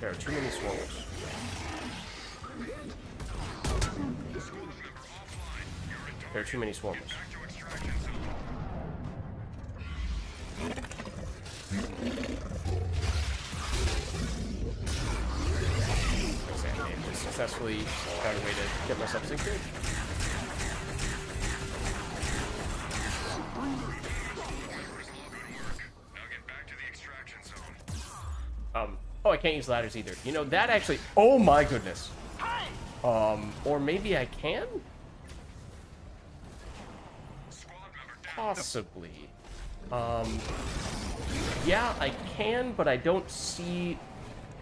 There are too many swallows. There are too many swarmers. Back to extraction zone. I just successfully found a way to get myself secured. Now get back to the extraction zone. Oh, I can't use ladders either. You know, that actually... Oh my goodness. Or maybe I can? Squad member down. Possibly. Yeah, I can, but I don't see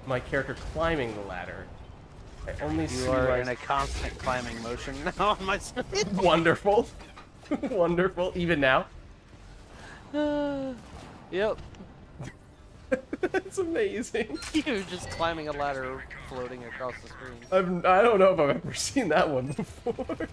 my character climbing the ladder. I only see You are my... in a constant climbing motion now on my screen. Wonderful. Wonderful. Even now. Yep. That's amazing. You're just climbing a ladder floating across the screen. I don't know if I've ever seen that one before.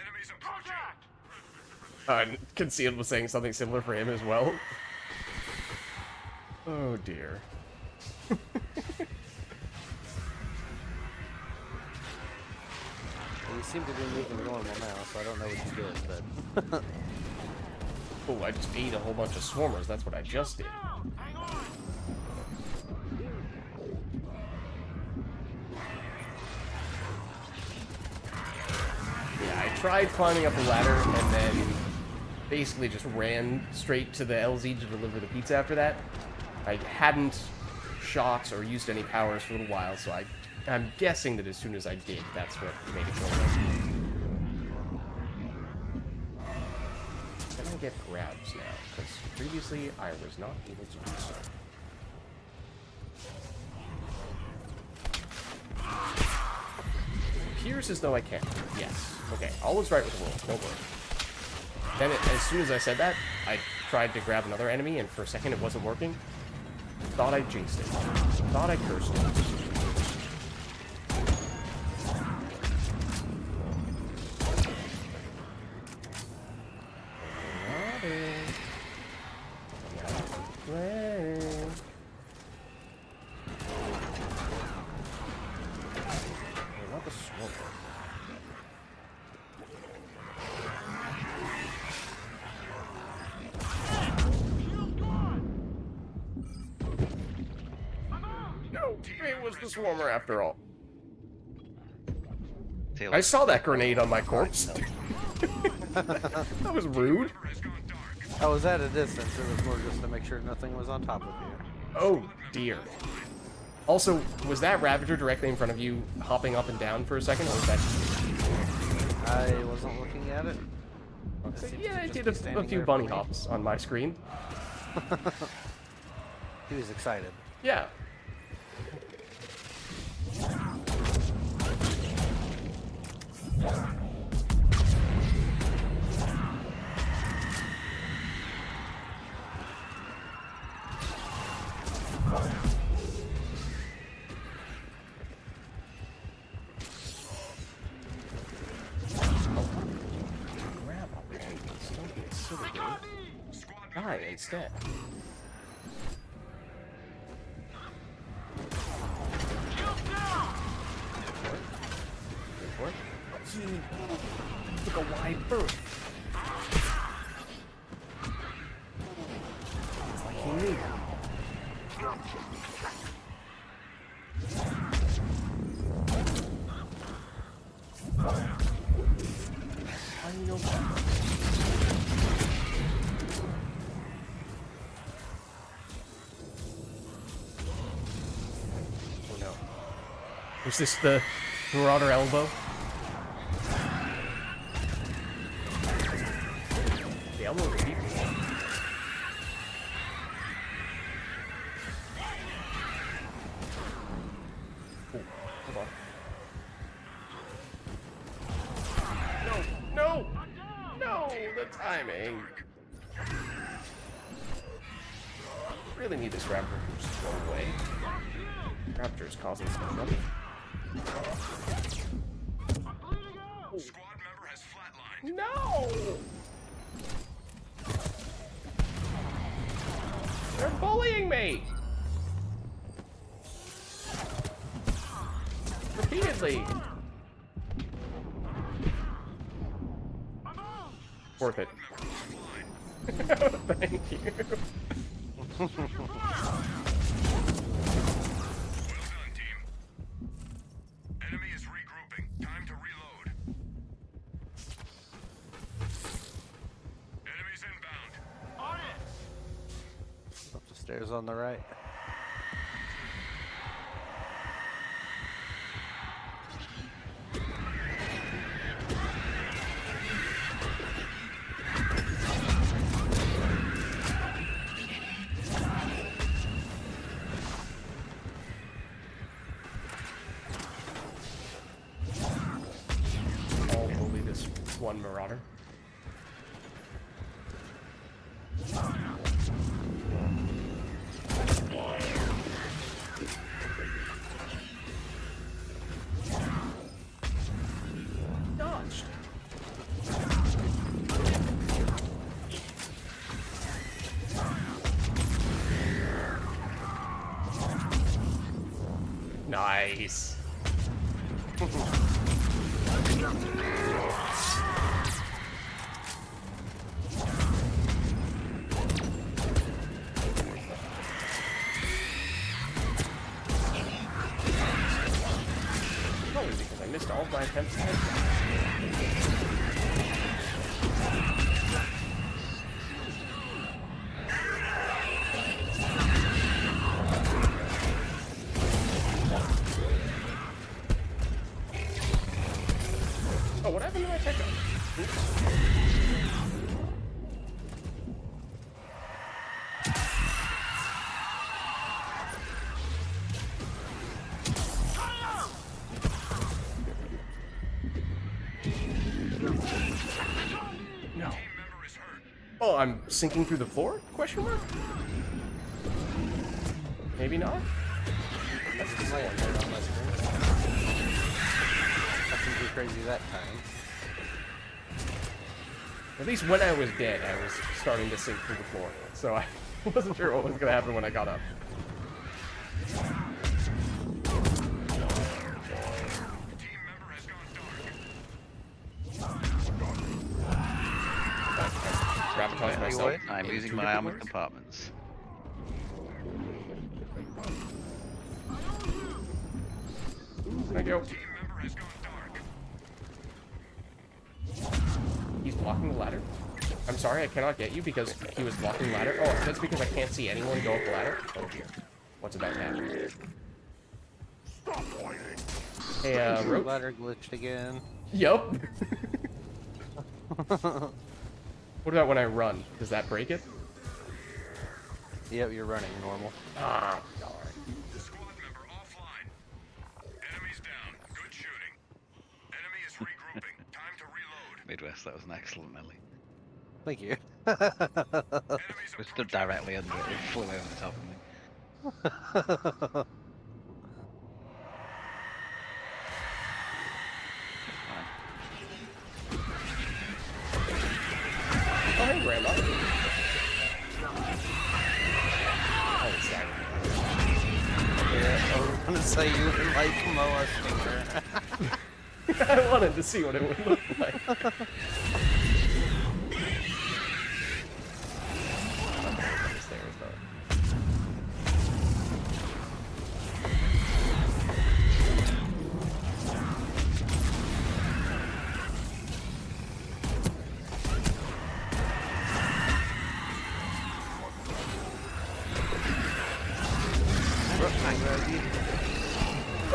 Enemies approaching. Contact! Concealed was saying something similar for him as well. Oh dear. Well, you seem to be moving normal now, so I don't know what you did, but... Oh, I just ate a whole bunch of swarmers. That's what I just did. Hang on! Yeah, I tried climbing up the ladder and then basically just ran straight to the LZ to deliver the pizza after that. I hadn't shot or used any powers for a little while, so I'm guessing that as soon as I did, that's what made it go away. Can I get grabs now? Because previously I was not able to do so. Appears as though I can. Yes. Okay, all is right with the world. Don't worry. Then, as soon as I said that, I tried to grab another enemy, and for a second it wasn't working. Thought I jinxed it. Thought I cursed it. Not the swamp. No, it was the swarmer after all. I saw that grenade on my corpse. That was rude. I was at a distance, it was more just to make sure nothing was on top of you. Oh dear. Also, was that Ravager directly in front of you hopping up and down for a second, or was that just you? I wasn't looking at it. Yeah, I did a few bunny hops on my screen. He was excited. Yeah. Grab opportunities. Don't be a silly dude. Die instead. He took a wide berth. It's like he knew. How do you know that? Oh no. Was this the Marauder elbow? The elbow was deep. Oh, hold on. No! No! The timing! Really need this Raptor to just go away. Raptor's causing some trouble. Squad member has flatlined. No! They're bullying me! Repeatedly! Worth it. Thank you. Well done, team. Enemy is regrouping. Time to reload. Enemies inbound. On it! Up the stairs on the right. I'll bully this one Marauder. Dodged. Nice. Probably because I missed all of my attempts. Oh, what happened to my tech? No. Oh, I'm sinking through the floor? Question mark? Maybe not? That's the land right on my screen. Nothing too crazy that time. At least when I was dead, I was starting to sink through the floor. So I wasn't sure what was going to happen when I got up. Sabotage myself. I'm in using 2 my different armored ways. compartments. Thank you. He's blocking the ladder. I'm sorry, I cannot get you because he was blocking the ladder. Oh, that's because I can't see anyone go up the ladder. Oh dear. What's about to happen? Hey, rope? Ladder glitched again. Yup. What about when I run? Does that break it? Yep, you're running normal. Ah, darn. Squad member offline. Enemies down. Good shooting. Enemy is regrouping. Time to reload. Midwest, that was an excellent melee. Thank you. Enemies We stood directly under it, it flew over the top of me. Oh, hey, Grandma. Oh, sorry. Yeah, I was gonna say you would like molesting her. I wanted to see what it would look like. Stairs, though.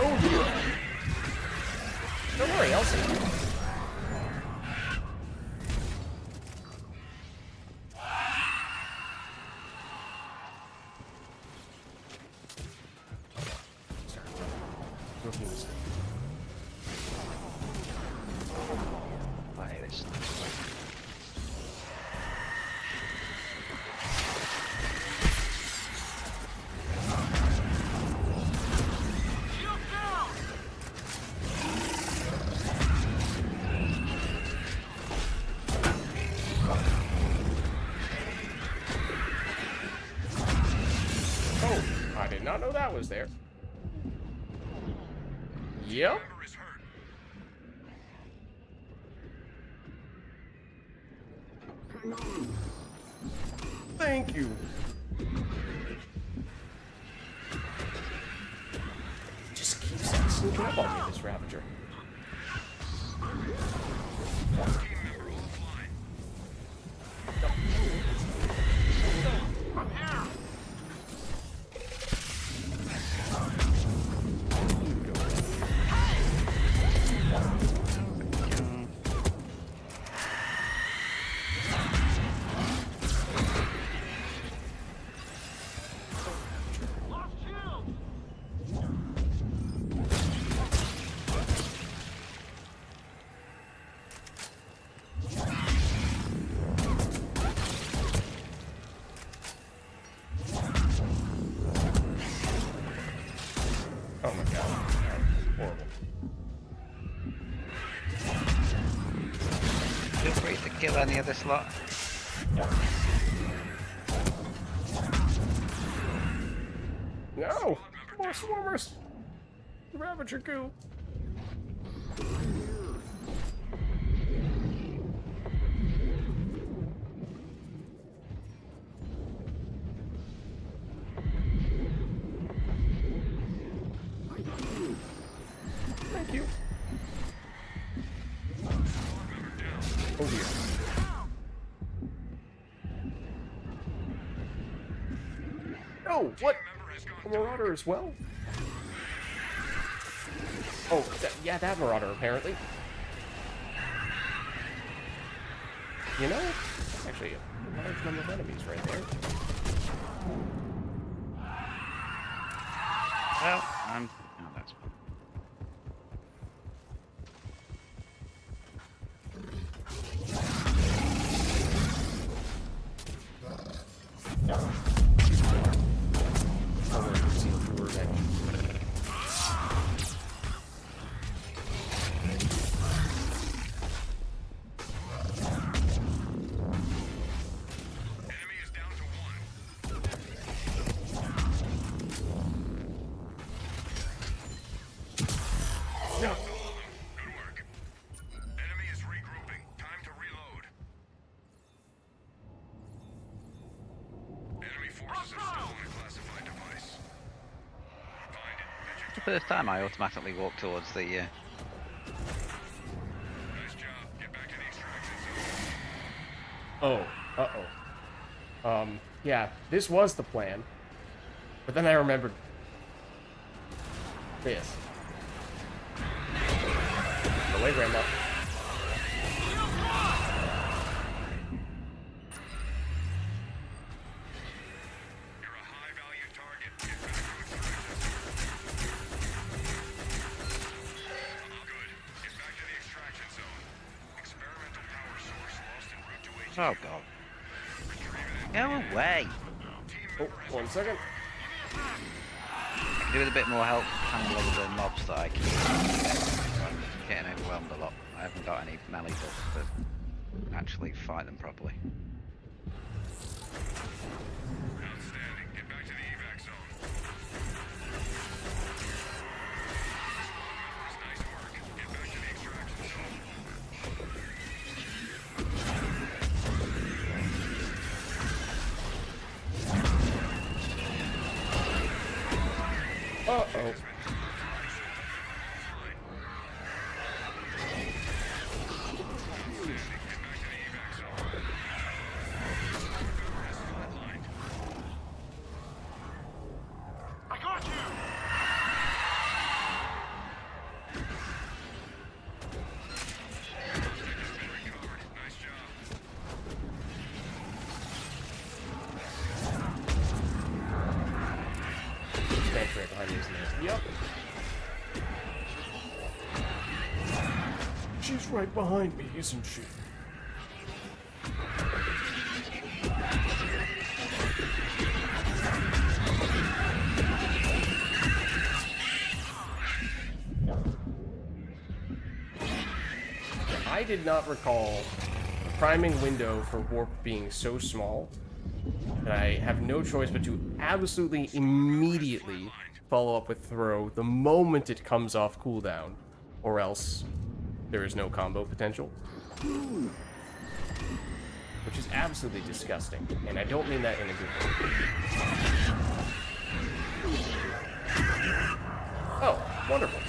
Oh dear. Don't worry, I'll see you. Oh, I did not know that was there. Yep. member is hurt. Thank you. Just keeps sneaking up on me, this Ravager. Oh my god. Horrible. Feel free to kill any of this lot. No! More swarmers! Ravager goo. Thank you. Oh dear. Oh, what? A Marauder as well? Oh, yeah, that Marauder, apparently. You know, that's actually a large number of enemies right there. Well, oh, that's fine. Oh, well, see if we were revenge. Enemy is down to 1. No. Good work. Enemy is regrouping. Time to reload. Enemy forces have stolen a classified device. Find it. It's the first time I automatically walk towards the. Nice job. Get back to the extraction zone. Oh, uh-oh. Yeah, this was the plan. But then I remembered this. The way Grandma. You're a high-value target. Get back to extraction zone. Good. Get back to the extraction zone. Experimental power source lost en route to HQ. Oh god. Go away! Oh, 1 second. I can do with a bit more help handling the mobs that I keep. I'm getting overwhelmed a lot. I haven't got any melee buffs to actually fight them properly. Outstanding. Get back to the evac zone. Squad members, nice work. Get back to the extraction zone. Uh-oh. I got you! Nice job. Bench right behind me, isn't it? Yep. She's right behind me, isn't she? I did not recall the priming window for warp being so small that I have no choice but to absolutely immediately follow up with throw the moment it comes off cooldown, or else there is no combo potential. Which is absolutely disgusting, and I don't mean that in a good way. Oh, wonderful.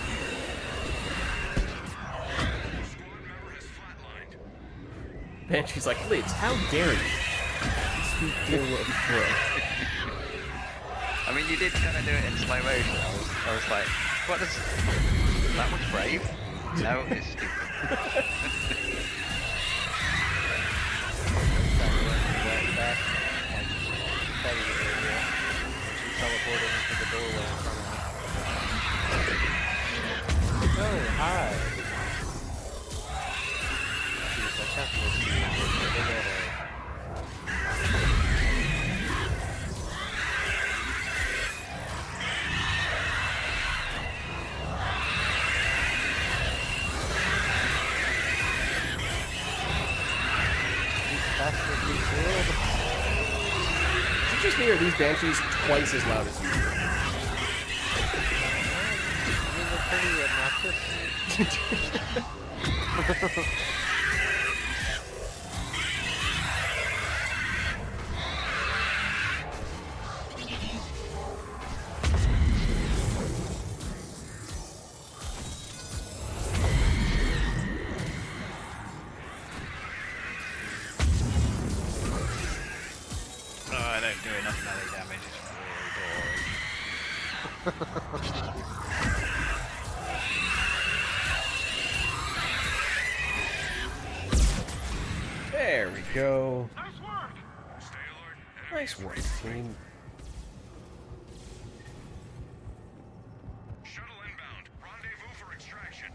Banshee's like, Lids, how dare you? Speak ill of throw. I mean, you did kind of do it in slow motion. I was like, what does... That was brave? No, it's stupid. Teleported into the doorway in front of me. Oh, hi. Jeez, I can't miss you. They got a... Is it just me or are these banshees twice as loud as you? I mean, they're pretty obnoxious. Oh, I don't do enough melee damage. It's really boring. There we go. Nice work! Stay alert. Nice work, team. Shuttle inbound. Rendezvous for extraction.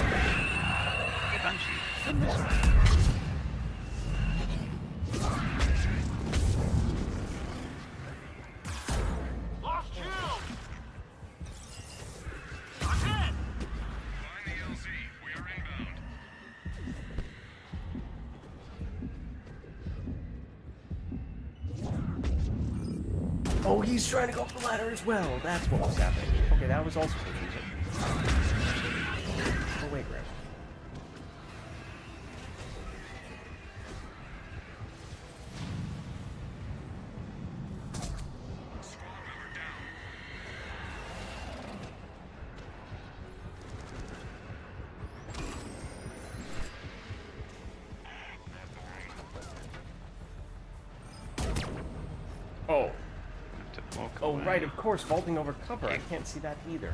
Hey, Banshee, come this way. Lost shield! I'm hit! Find the LZ. We are inbound. Oh, he's trying to go up the ladder as well. That's what was happening. Okay, that was also confusing. Oh, wait, Graham. Squad member down. Oh. Have to walk Oh, away. right, of course, vaulting over cover. I can't see that either.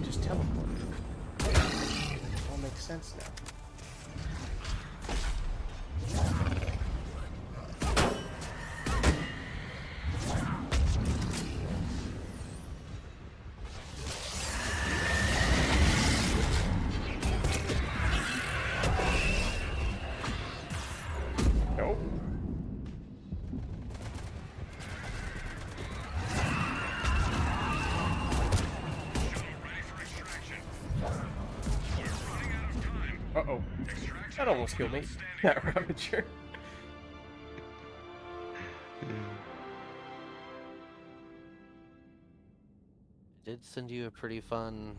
Just teleport. All makes sense now. Nope. Ready for extraction. We're running out of time. Uh-oh. Extraction. That almost killed me. That ravager. I did send you a pretty fun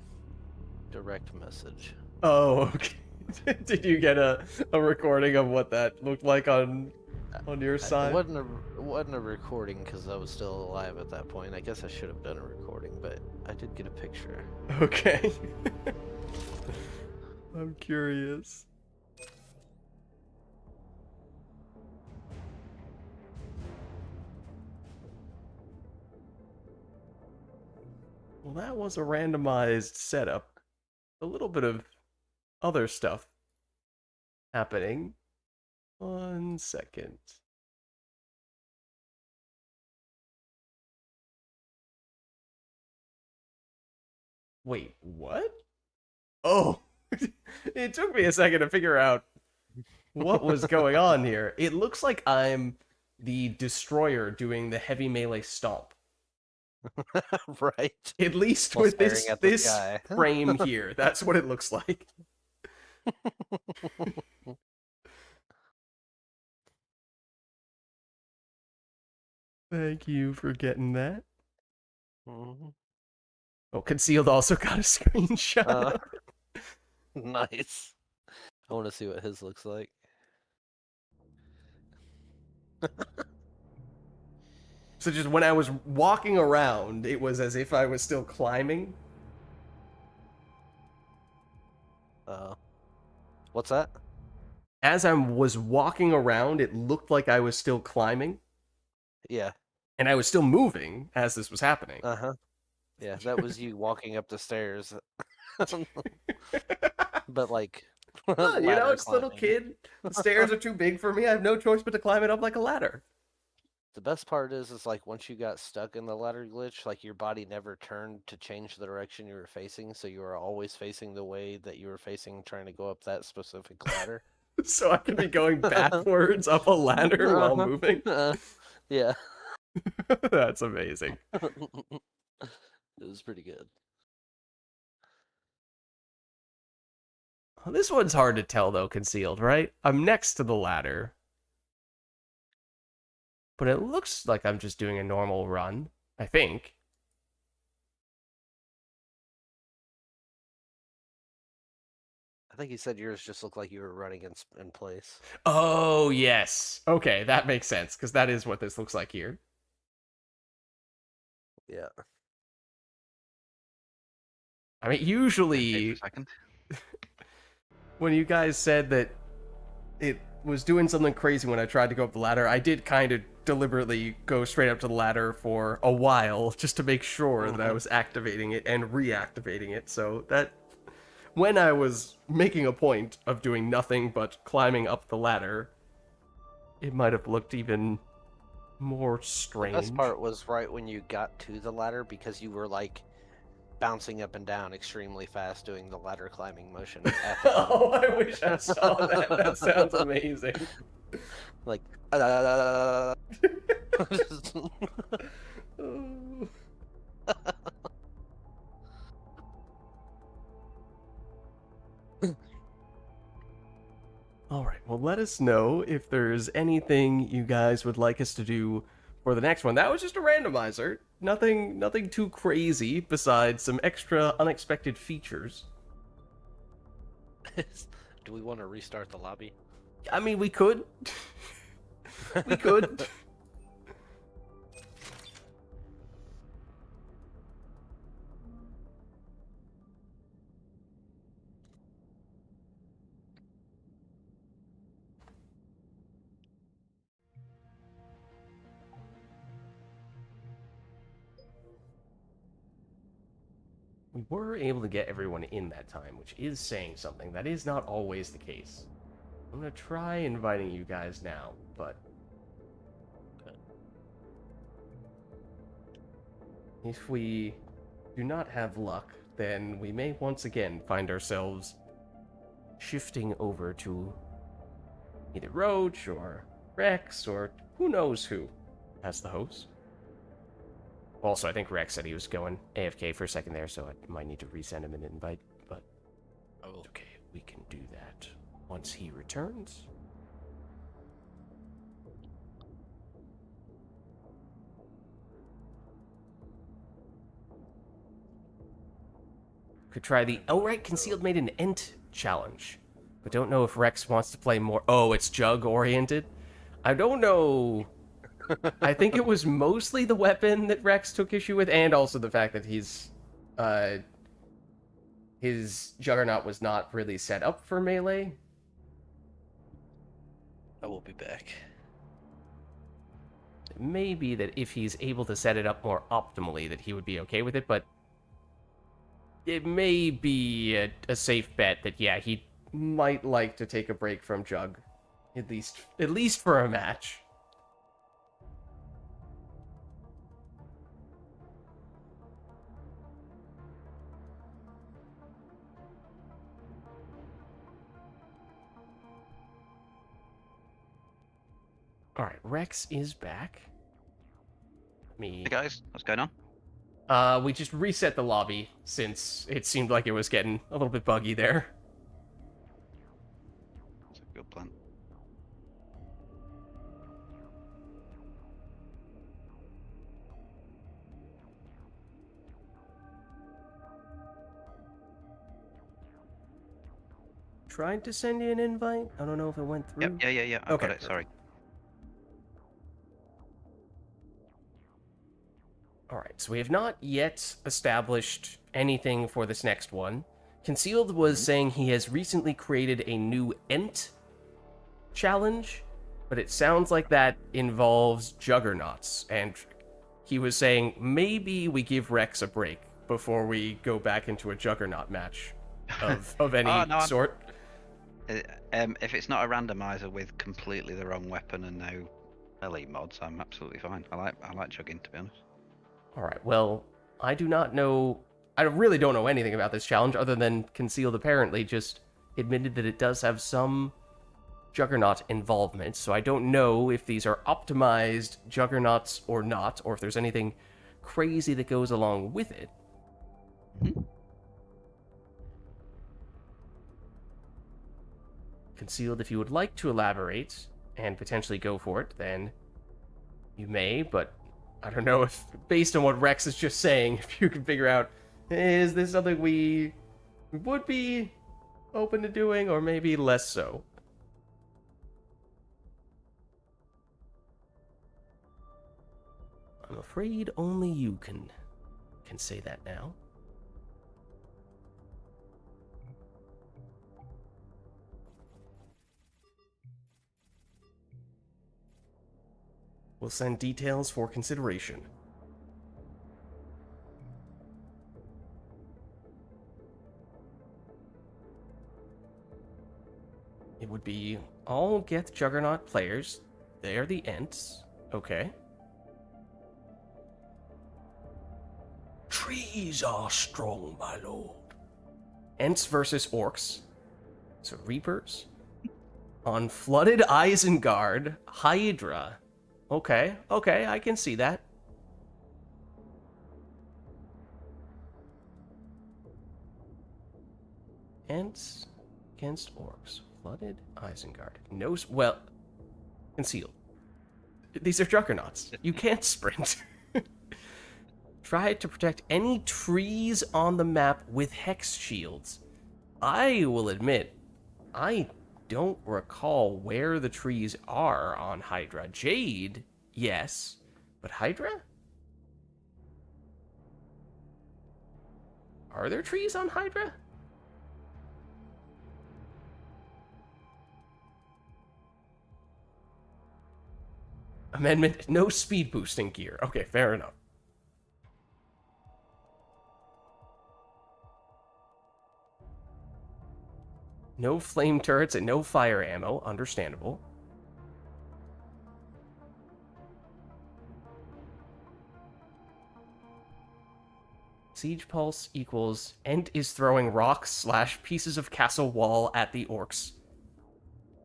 direct message. Oh, okay. Did you get a recording of what that looked like on your It side? wasn't a recording because I was still alive at that point. I guess I should have done a recording, but I did get a picture. Okay. I'm curious. Well, that was a randomized setup. A little bit of other stuff happening. 1 second. Wait, what? Oh, it took me a second to figure out what was going on here. It looks like I'm the destroyer doing the heavy melee stomp. Right. At least While with staring this at the this sky. frame here, that's what it looks like. Thank you for getting that. Mhm. Oh, Concealed also got a screenshot. Nice. I want to see what his looks like. So just when I was walking around, it was as if I was still climbing. What's that? As I was walking around, it looked like I was still climbing, Yeah. and I was still moving as this was happening. Uh-huh. Yeah, that was you walking up the stairs. But like Well, you know, ladder it's a little climbing. kid. The stairs are too big for me. I have no choice but to climb it up like a ladder. The best part is like once you got stuck in the ladder glitch, like your body never turned to change the direction you were facing, so you were always facing the way that you were facing trying to go up that specific ladder. So I can be going backwards up a ladder while Uh-huh. moving. Yeah. That's amazing. It was pretty good. This one's hard to tell, though, concealed, right? I'm next to the ladder. But it looks like I'm just doing a normal run, I think. I think you said yours just looked like you were running in place. Oh, yes. Okay, that makes sense, because that is what this looks like here. Yeah. I mean, Okay, usually, for a second. when you guys said that it was doing something crazy when I tried to go up the ladder, I did kind of deliberately go straight up to the ladder for a while, just to make sure that I was activating it and reactivating it, so that when I was making a point of doing nothing but climbing up the ladder, it might have looked even more strange. The best part was right when you got to the ladder, because you were like bouncing up and down extremely fast doing the ladder climbing motion. Oh, I wish I saw that. That sounds amazing. Like, Alright, well, let us know if there's anything you guys would like us to do for the next one. That was just a randomizer. Nothing too crazy besides some extra unexpected features. do we want to restart the lobby? I mean, we could. We could. We were able to get everyone in that time, which is saying something. That is not always the case. I'm gonna try inviting you guys now, but if we do not have luck, then we may once again find ourselves shifting over to either Roach or Rex or who knows who as the host. Also, I think Rex said he was going AFK for a second there, so I might need to resend him an invite, but okay, we can do that once he returns. Could try the outright concealed made an Ent challenge, but don't know if Rex wants to play more. Oh, it's jug oriented. I don't know. I think it was mostly the weapon that Rex took issue with, and also the fact that his Juggernaut was not really set up for melee. I will be back. It may be that if he's able to set it up more optimally, that he would be okay with it, but it may be a safe bet that, yeah, he might like to take a break from Jug, at least for a match. Alright, Rex is back. Hey guys, what's going on? We just reset the lobby since it seemed like it was getting a little bit buggy there. That's a good plan. Tried to send you an invite. I don't know if it went through. Yep, yeah. I Okay, got it, sorry. Alright, so we have not yet established anything for this next one. Concealed was saying he has recently created a new Ent challenge, but it sounds like that involves Juggernauts, and he was saying maybe we give Rex a break before we go back into a Juggernaut match of any sort. If it's not a randomizer with completely the wrong weapon and no melee mods, I'm absolutely fine. I like jugging, to be honest. Alright, well, I do not know... I really don't know anything about this challenge, other than Concealed apparently just admitted that it does have some Juggernaut involvement, so I don't know if these are optimized Juggernauts or not, or if there's anything crazy that goes along with it. Mhm. Concealed, if you would like to elaborate and potentially go for it, then you may, but I don't know if, based on what Rex is just saying, if you can figure out, is this something we would be open to doing, or maybe less so? I'm afraid only you can say that now. We'll send details for consideration. It would be all Geth Juggernaut players. They are the Ents. Okay. Trees are strong, my lord. Ents versus Orcs. So Reapers. On Flooded Isengard, Hydra. Okay, I can see that. Ents against Orcs. Flooded Isengard. No, well, concealed. These are Juggernauts. You can't sprint. Try to protect any trees on the map with hex shields. I will admit, I don't recall where the trees are on Hydra. Jade, yes, but Hydra? Are there trees on Hydra? Amendment, no speed boosting gear. Okay, fair enough. No flame turrets and no fire ammo. Understandable. Siege pulse equals Ent is throwing rocks / pieces of castle wall at the orcs.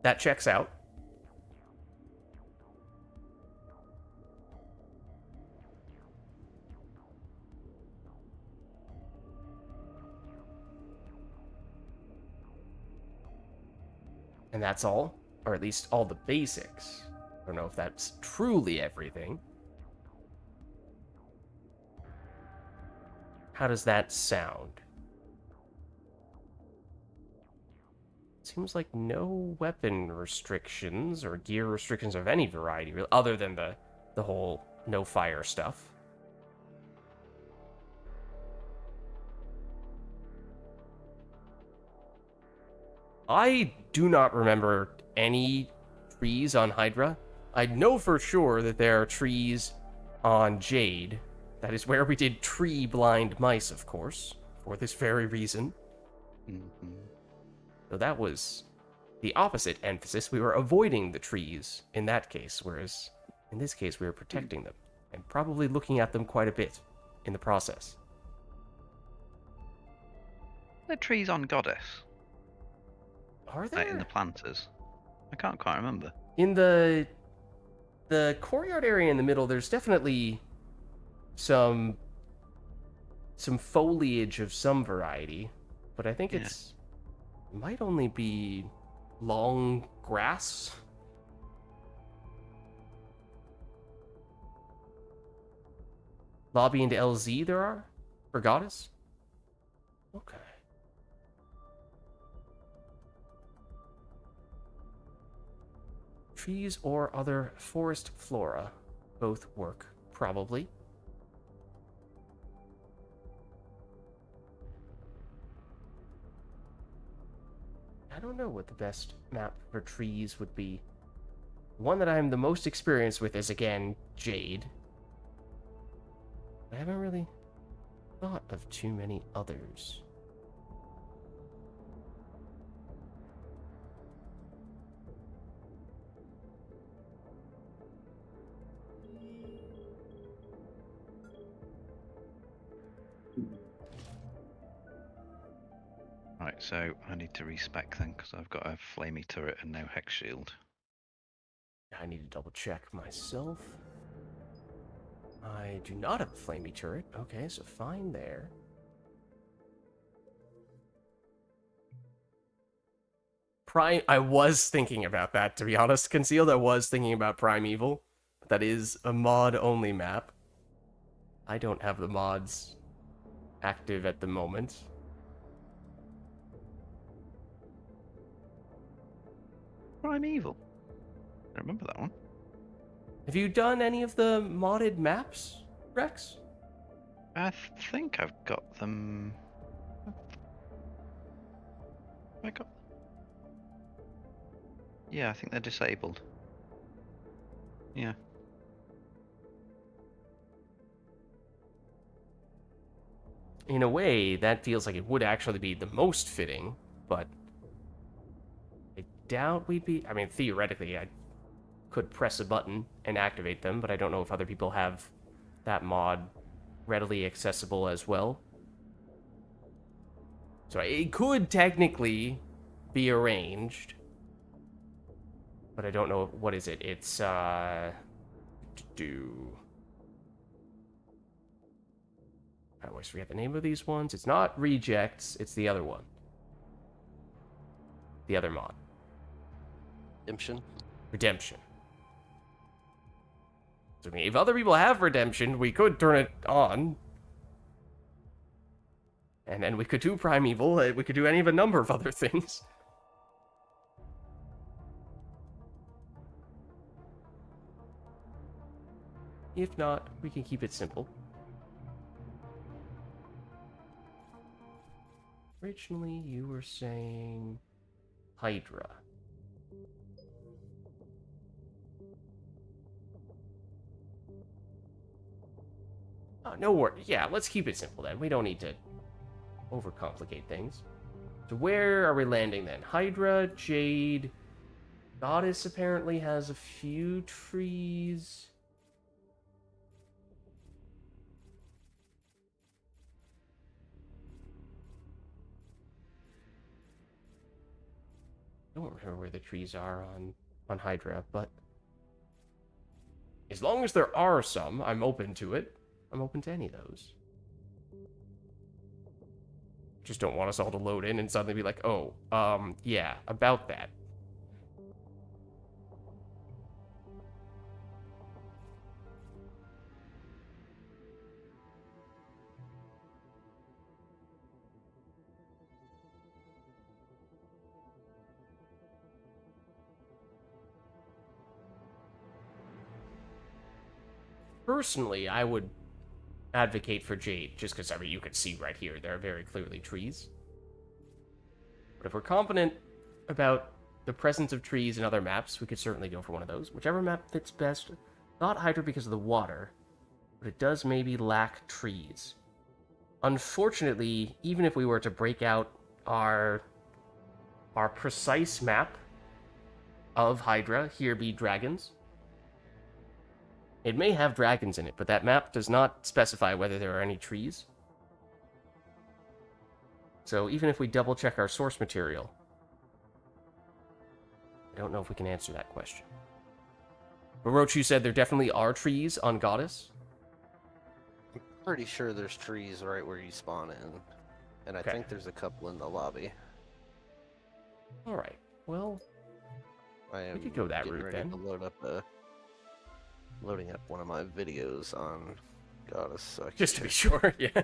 That checks out. And that's all, or at least all the basics. I don't know if that's truly everything. How does that sound? Seems like no weapon restrictions or gear restrictions of any variety, really, other than the whole no fire stuff. I do not remember any trees on Hydra. I know for sure that there are trees on Jade. That is where we did tree blind mice, of course, for this very reason. Mhm. So that was the opposite emphasis. We were avoiding the trees in that case, whereas in this case we were protecting them and probably looking at them quite a bit in the process. The trees on Goddess, Are like in the there? planters. I can't quite remember. In the courtyard area in the middle, there's definitely some foliage of some variety, but I think Yeah. it might only be long grass. Lobby into LZ there are? For Goddess? Okay. Trees or other forest flora. Both work, probably. I don't know what the best map for trees would be. One that I'm the most experienced with is, again, Jade. I haven't really thought of too many others. Right, so I need to respec then because I've got a flamey turret and no hex shield. I need to double check myself. I do not have a flamey turret. Okay, so fine there. I was thinking about that, to be honest. Concealed, I was thinking about Primeval. But that is a mod-only map. I don't have the mods active at the moment. Primeval. I remember that one. Have you done any of the modded maps, Rex? I think I've got them. I got. Yeah, I think they're disabled. Yeah. In a way, that feels like it would actually be the most fitting, but I doubt we'd be... I mean, theoretically, I could press a button and activate them, but I don't know if other people have that mod readily accessible as well. So it could technically be arranged, but I don't know. What is it? It's, I always forget the name of these ones. It's not Rejects, it's the other one. The other mod. Redemption. So, I mean, if other people have Redemption, we could turn it on. And then we could do Primeval. We could do any of a number of other things. If not, we can keep it simple. Originally, you were saying Hydra. Oh, no worries. Yeah, let's keep it simple then. We don't need to overcomplicate things. So where are we landing then? Hydra, Jade, Goddess apparently has a few trees. I don't remember where the trees are on Hydra, but as long as there are some, I'm open to it. I'm open to any of those. Just don't want us all to load in and suddenly be like, oh, yeah, about that. Personally, I would advocate for Jade, just because, I mean, you can see right here, there are very clearly trees. But if we're confident about the presence of trees in other maps, we could certainly go for one of those. Whichever map fits best. Not Hydra because of the water, but it does maybe lack trees. Unfortunately, even if we were to break out our precise map of Hydra, here be dragons, it may have dragons in it, but that map does not specify whether there are any trees. So even if we double check our source material, I don't know if we can answer that question. But Rochu said there definitely are trees on Goddess. I'm pretty sure there's trees right where you spawn in. And I think there's a couple in the lobby. Alright, well, we could go that route then. To loading up one of my videos on Goddess. So just to be sure, yeah.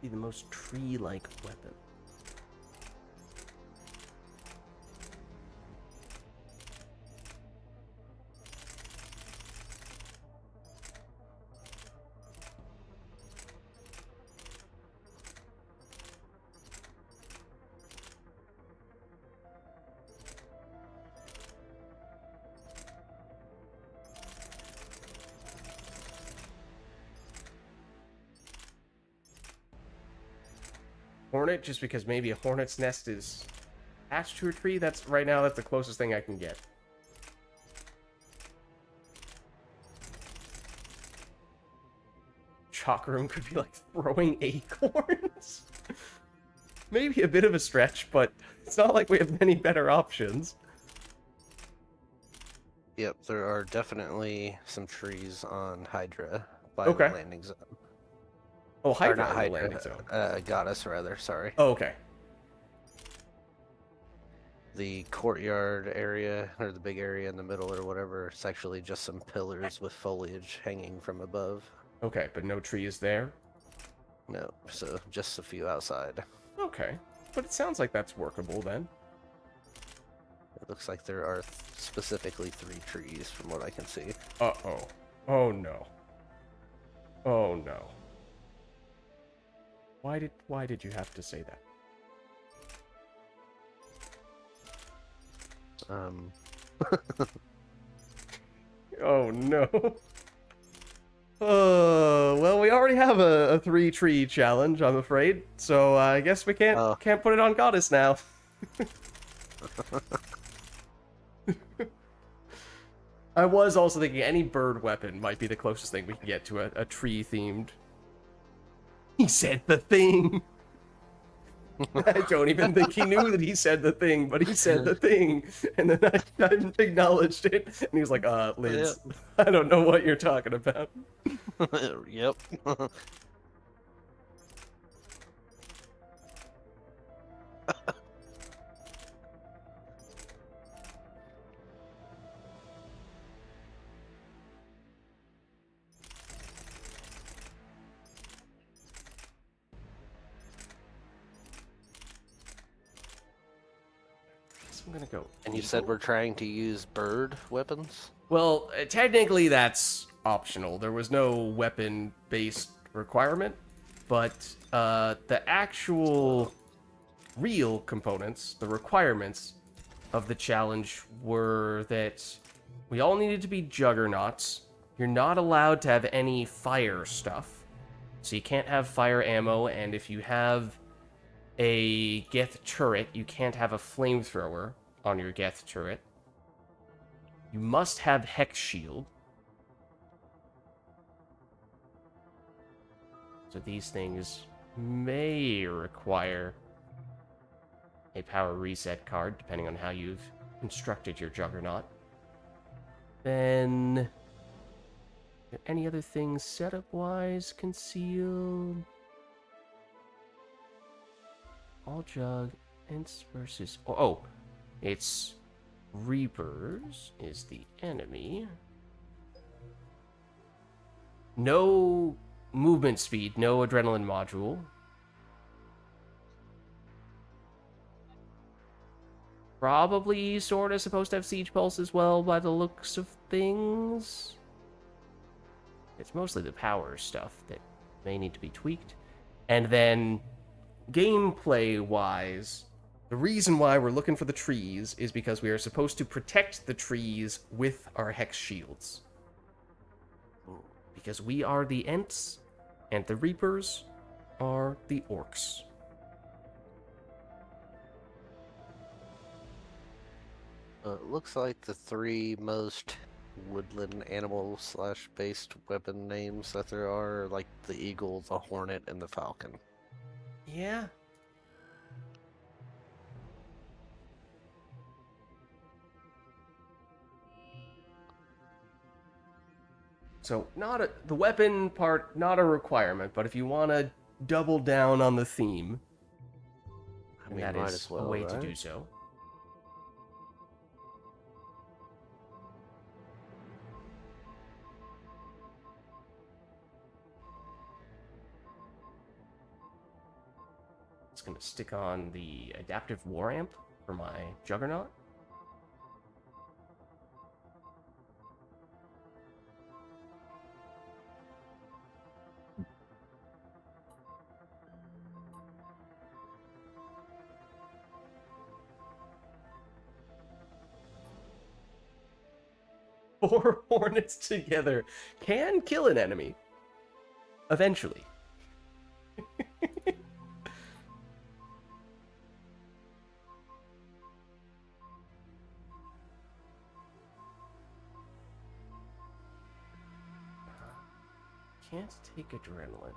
Be the most tree-like weapon. Hornet, just because maybe a hornet's nest is attached to a tree. That's right now, that's the closest thing I can get. Chalk room could be like throwing acorns. maybe a bit of a stretch, but it's not like we have many better options. Yep, there are definitely some trees on Hydra by Okay. the landing zone. Oh, Or Hydra not in the Hydra, landing zone. Goddess rather, sorry. Oh, okay. The courtyard area, or the big area in the middle or whatever, it's actually just some pillars with foliage hanging from above. Okay, but no trees there? No, so just a few outside. Okay. But it sounds like that's workable then. It looks like there are specifically 3 trees from what I can see. Uh-oh. Oh, no. Oh, no. Why did you have to say that? Oh, no. Well, we already have a 3-tree challenge, I'm afraid. So I guess we can't put it on Goddess now. I was also thinking any bird weapon might be the closest thing we can get to a tree-themed. He said the thing! I don't even think he knew that he said the thing, but he said the thing. And then I acknowledged it, and he was like, Lids, I don't know what you're talking about. Yep. I'm gonna go. And you said we're trying to use bird weapons? Well, technically that's optional. There was no weapon-based requirement, but the actual real components, the requirements of the challenge were that we all needed to be juggernauts. You're not allowed to have any fire stuff. So you can't have fire ammo, and if you have a Geth turret, you can't have a flamethrower on your Geth turret. You must have Hex Shield. So these things may require a power reset card, depending on how you've constructed your Juggernaut. Then, are there any other things setup-wise? Concealed. All Jug, Ents versus... Oh, it's Reapers is the enemy. No movement speed, no adrenaline module. Probably sort of supposed to have Siege Pulse as well by the looks of things. It's mostly the power stuff that may need to be tweaked. And then, gameplay-wise, the reason why we're looking for the trees is because we are supposed to protect the trees with our Hex Shields. Because we are the Ents, and the Reapers are the Orcs. It looks like the 3 most woodland animal / based weapon names that there are, like the eagle, the hornet, and the falcon. Yeah. So, the weapon part, not a requirement, but if you want to double down on the theme, I mean, that might is as well, a way to right? do so. It's going to stick on the adaptive war amp for my Juggernaut. Four hornets together can kill an enemy. Eventually. Can't take adrenaline.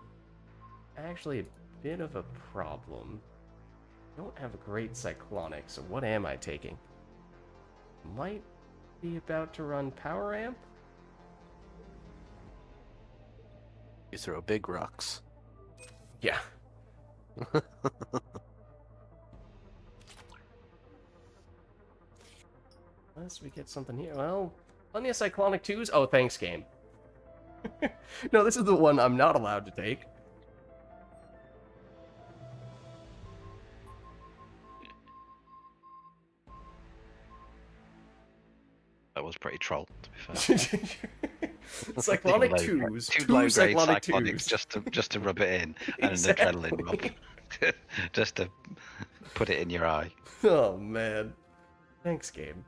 Actually, a bit of a problem. Don't have a great cyclonic, so what am I taking? Might be about to run power amp? You throw big rocks. Yeah. Unless we get something here. Well, plenty of cyclonic 2s. Oh, thanks, game. No, this is the one I'm not allowed to take. That was pretty troll, to be fair. Cyclonic Two low- 2s. two Two low-grade cyclonic cyclonics 2s. just to rub it in, and Exactly. an adrenaline rub, just to put it in your eye. Oh, man. Thanks, game.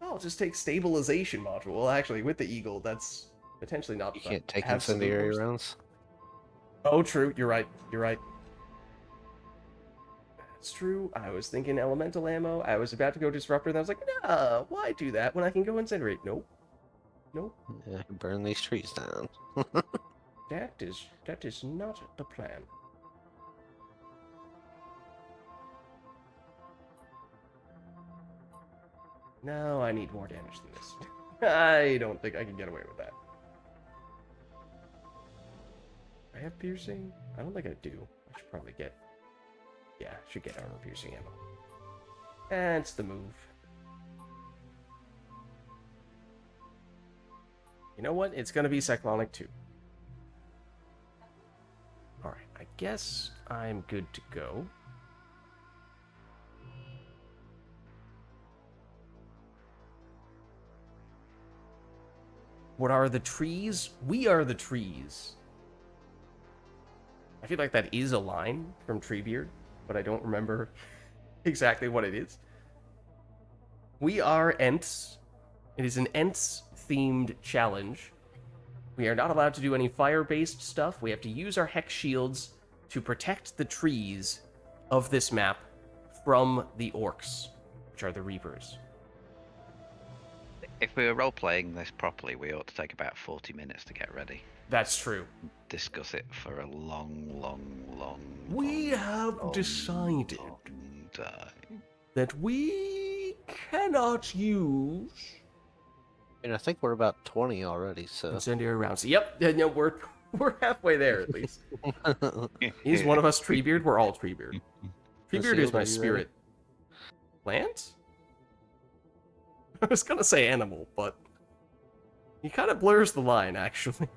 I'll just take stabilization module. Well, actually, with the Eagle, that's potentially not You the can't take absolute incendiary worst. rounds. Oh, true. You're right. You're right. That's true. I was thinking elemental ammo. I was about to go disruptor, and I was like, nah, why do that when I can go incinerate? Nope. Nope. Yeah, burn these trees down. That is not the plan. No, I need more damage than this. I don't think I can get away with that. I have piercing? I don't think I do. I should probably get... Yeah, I should get armor piercing ammo. That's the move. You know what? It's gonna be Cyclonic 2. Alright, I guess I'm good to go. What are the trees? We are the trees. I feel like that is a line from Treebeard, but I don't remember exactly what it is. We are Ents. It is an Ents-themed challenge. We are not allowed to do any fire-based stuff. We have to use our hex shields to protect the trees of this map from the orcs, which are the Reapers. If we were role-playing this properly, we ought to take about 40 minutes to get ready. That's true. Discuss it for a long We have long decided time. that we cannot use And I think we're about 20 already, so. incendiary rounds. Yep, no, we're halfway there at least. Is one of us Treebeard? We're all Treebeard. Treebeard is Masilda, my you spirit. Plant? I was gonna say animal, but he kind of blurs the line, actually.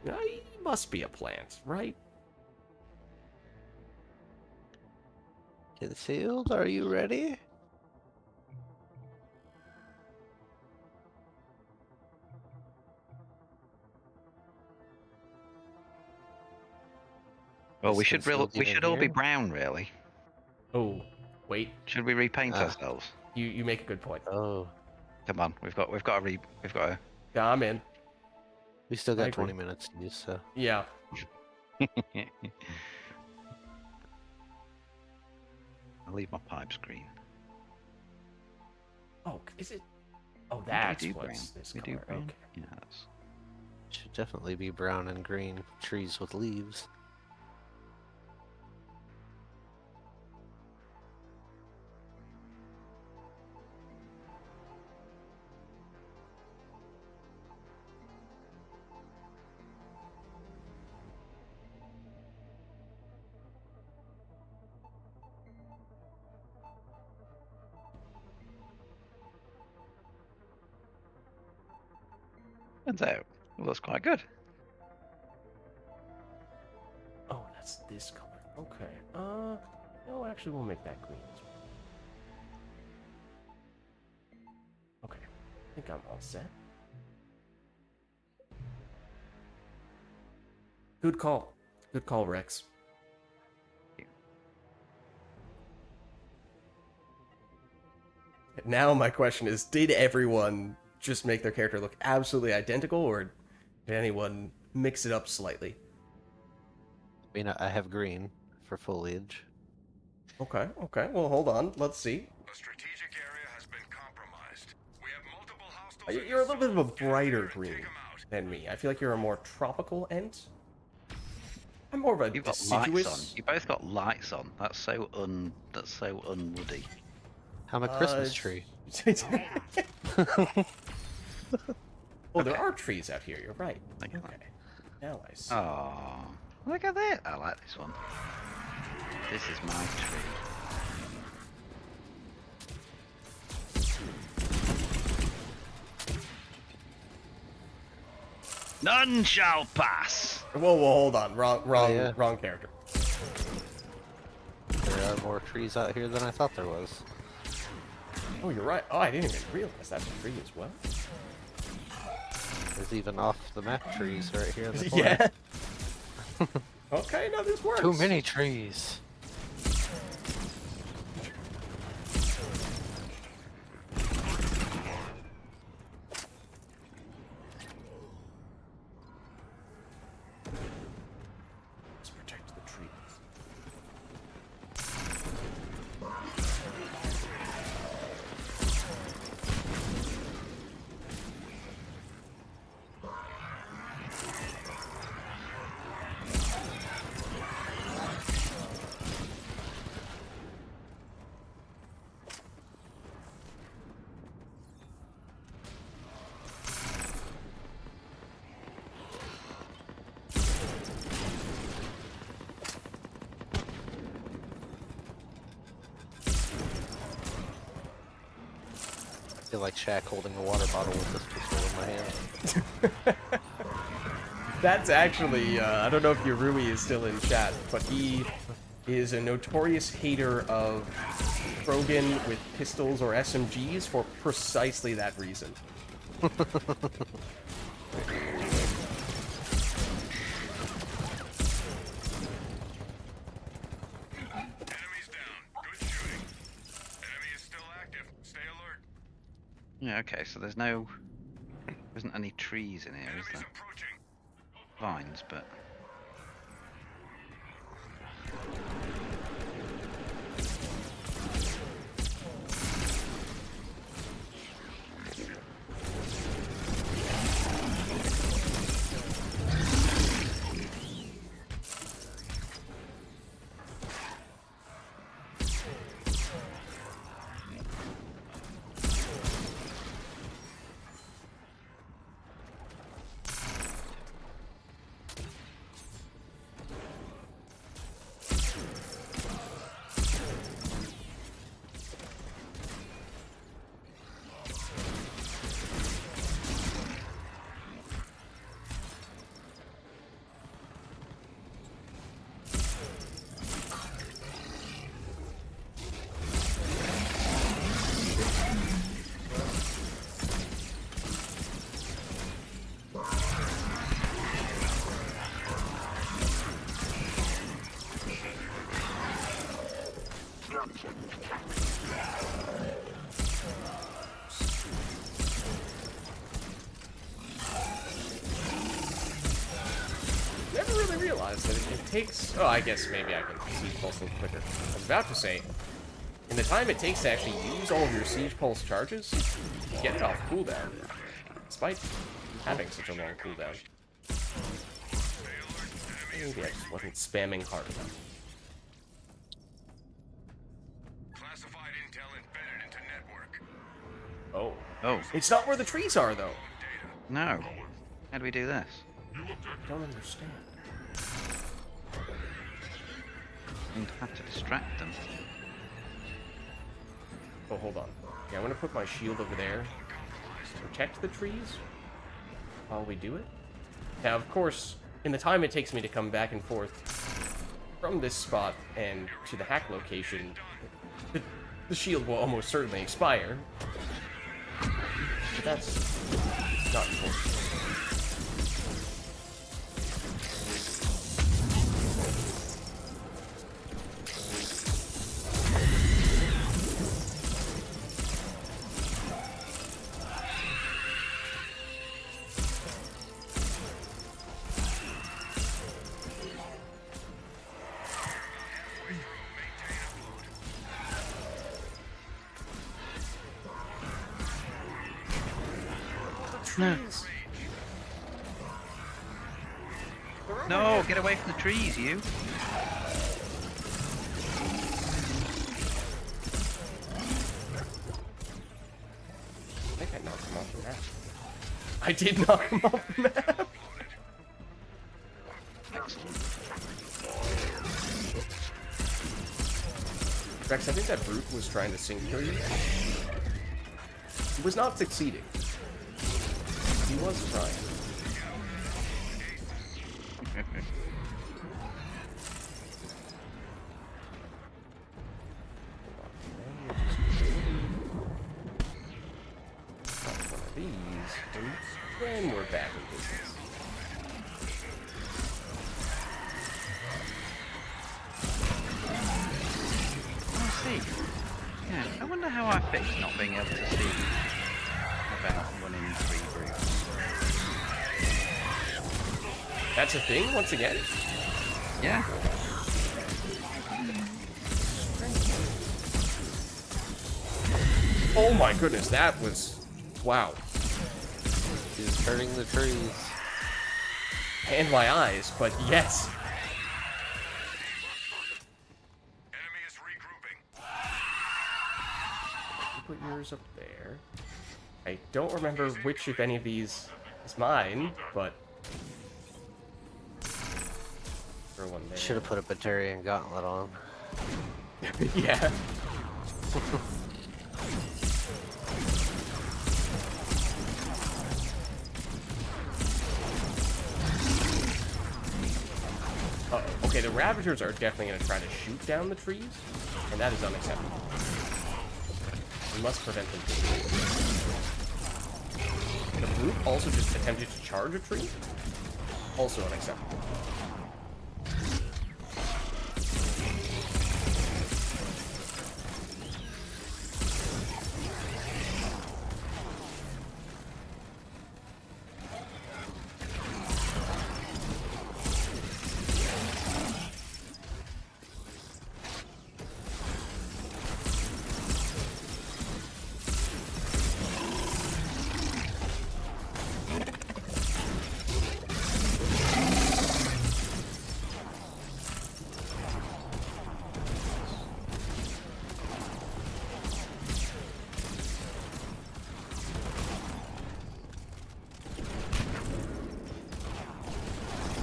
He must be a plant, right? Concealed, are you ready? Well, we Is should Concealed we even should all be here? brown, really. Oh, wait. Should we repaint Ah. ourselves? You make a good point. Oh, Come on, we've got to. Yeah, I'm in. we still I got agree. 20 minutes to use, so. Yeah. I'll leave my pipes green. Oh, is it? Oh, Do we that's do what's brown? this We do color. brown? Okay. Yeah, that's... Should definitely be brown and green trees with leaves. Turns out, it looks quite good. Oh, that's this color. Okay. No, actually, we'll make that green as well. Okay. I think I'm all set. Good call. Good call, Rex. Now my question is, did everyone just make their character look absolutely identical, or did anyone mix it up slightly? I mean, I have green for foliage. Okay, okay. Well, hold on. Let's see. The strategic area has been compromised. We have multiple hostiles. in You're a the little bit of a zone. Get in brighter there and green. take 'em out. than me. I feel like you're a more tropical Ent. I'm more of a You've got deciduous. lights on. You both got lights on. That's so unwoody. I'm a Christmas tree. Oh, there are trees out here. You're right. Look at Okay. Now I see. Oh, look at that! I like this one. This is my tree. None shall pass. Whoa, hold on. Wrong Yeah. wrong character. There are more trees out here than I thought there was. Oh, you're right. Oh, I didn't even realize that's a tree as well. There's even off the map trees right here in the corner. Yeah. Okay, no, this works. Too many trees. Let's protect the trees. I feel like Shaq holding a water bottle with this pistol in my hand. That's actually, I don't know if Yurui is still in chat, but he is a notorious hater of Krogan with pistols or SMGs for precisely that reason. Enemies down. Good shooting. Enemy is still active. Stay alert. Yeah, okay, so there isn't any trees in here, is Enemies there? approaching. Vines, but... Never really realized that it takes... Oh, I guess maybe I can siege pulse a little quicker. I was about to say, in the time it takes to actually use all of your siege pulse charges, you get it off cooldown, despite having such a long cooldown. Maybe I just wasn't spamming hard enough. Classified intel embedded into network. Oh. Oh, It's not where the trees are, though. no. How do we do this? I don't understand. We'd have to distract them. Oh, hold on. Yeah, I'm gonna put my shield over there to protect the trees while we do it. Now, of course, in the time it takes me to come back and forth from this spot and to the hack location, the shield will almost certainly expire. But that's not important. No, get away from the trees, you. I think I knocked him off the map. I did knock him off the map. Rex, I think that brute was trying to sink kill you. He was not succeeding. He was trying. One of these, and then we're back in business. Yeah, I wonder how I fixed not being able to see about running 3 groups. That's a thing, once again? Yeah. Oh my goodness, that was... Wow. He's turning the trees. And my eyes, but yes. Enemy is regrouping. Put yours up there. I don't remember which, if any of these, is mine, but... Throw one there. Should have put a Batarian gauntlet on. Yeah. Okay, the Ravagers are definitely going to try to shoot down the trees, and that is unacceptable. We must prevent them from doing it. The brute also just attempted to charge a tree. Also unacceptable.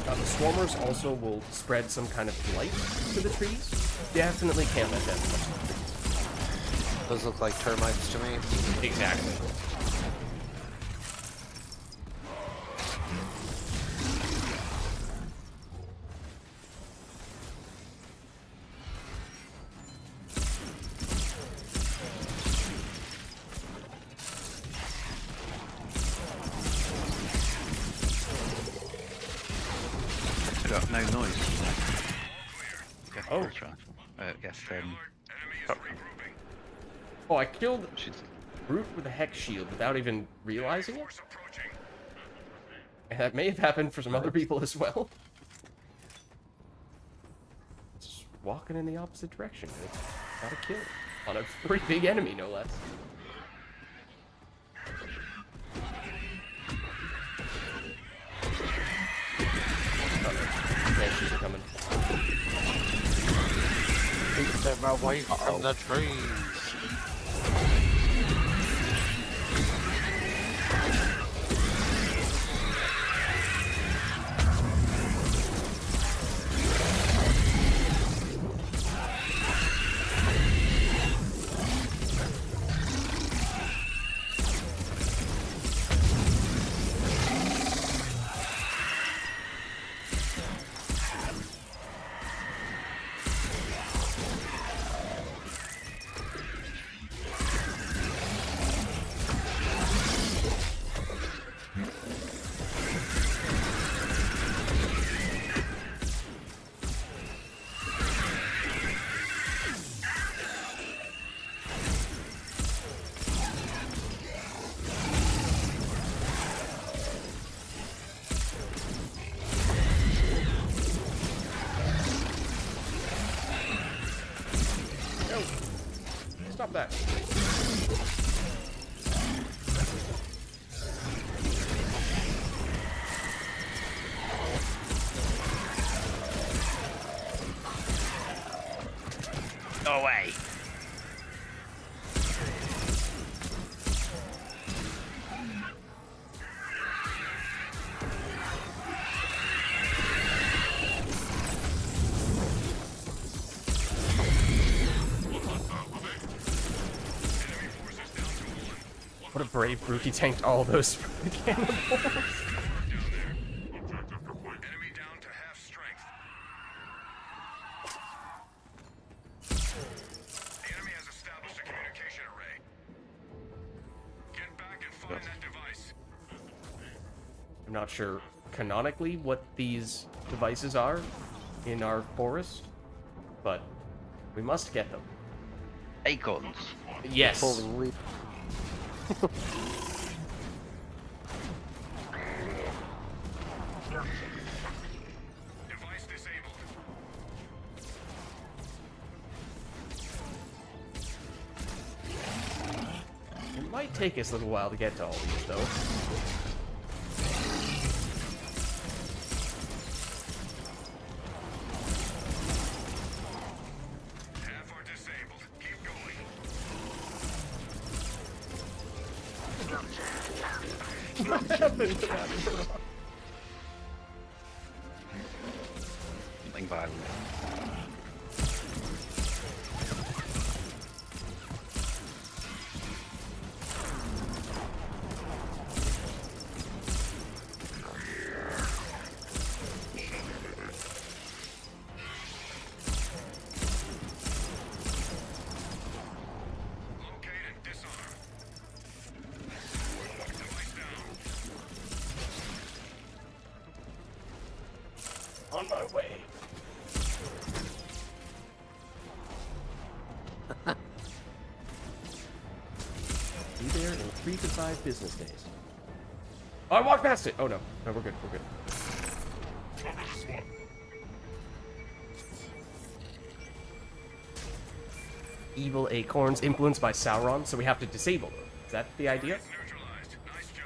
The swarmers also will spread some kind of light to the trees. Definitely can't let them touch the trees. Those look like termites to me. Exactly. I got no noise. Oh. Yes, Enemy is regrouping. Oh, I killed she's brute with a hex shield without even realizing it. Force approaching. And that may have happened for some other people as well. Just walking in the opposite direction. Got a kill on a pretty big enemy, no less. Banshees are coming. Keep them away from the trees. Stop that. Go away. What a brave brute. He tanked all those cannonballs. Enemy down to half strength. The enemy has established a communication array. Get back and find that device. I'm not sure canonically what these devices are in our forest, but we must get them. Acorns. Yes. Folding leaf. Device disabled. It might take us a little while to get to all these, though. Half are disabled. Keep going. What happened to that? Something violent. Locate and disarm. Device down. On my way. Be there in 3 to 5 business days. Oh, I walked past it! Oh no. No, we're good, we're good. Evil acorns influenced by Sauron, so we have to disable them. Is that the idea? Neutralized. Nice job.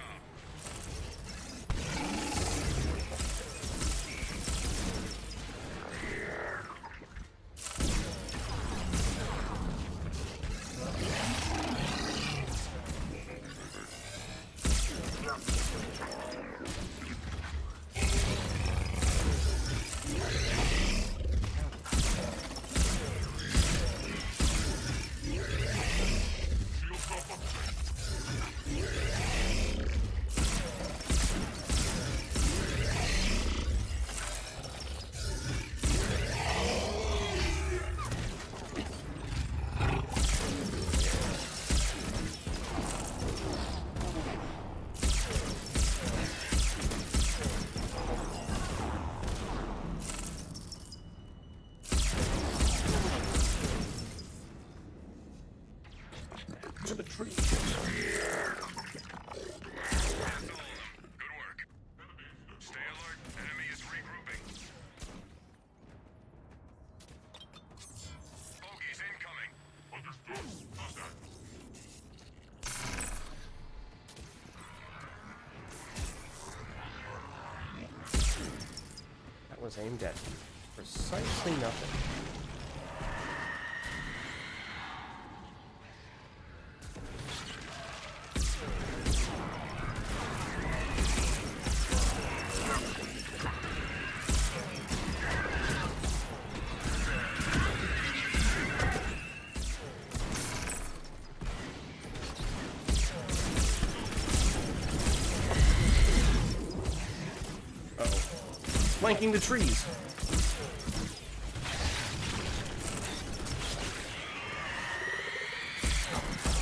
To the tree. Good work. Stay alert. Enemy is regrouping. Bogies incoming. Understood. Contact. That was aimed at precisely nothing. Uh-oh. Flanking the trees.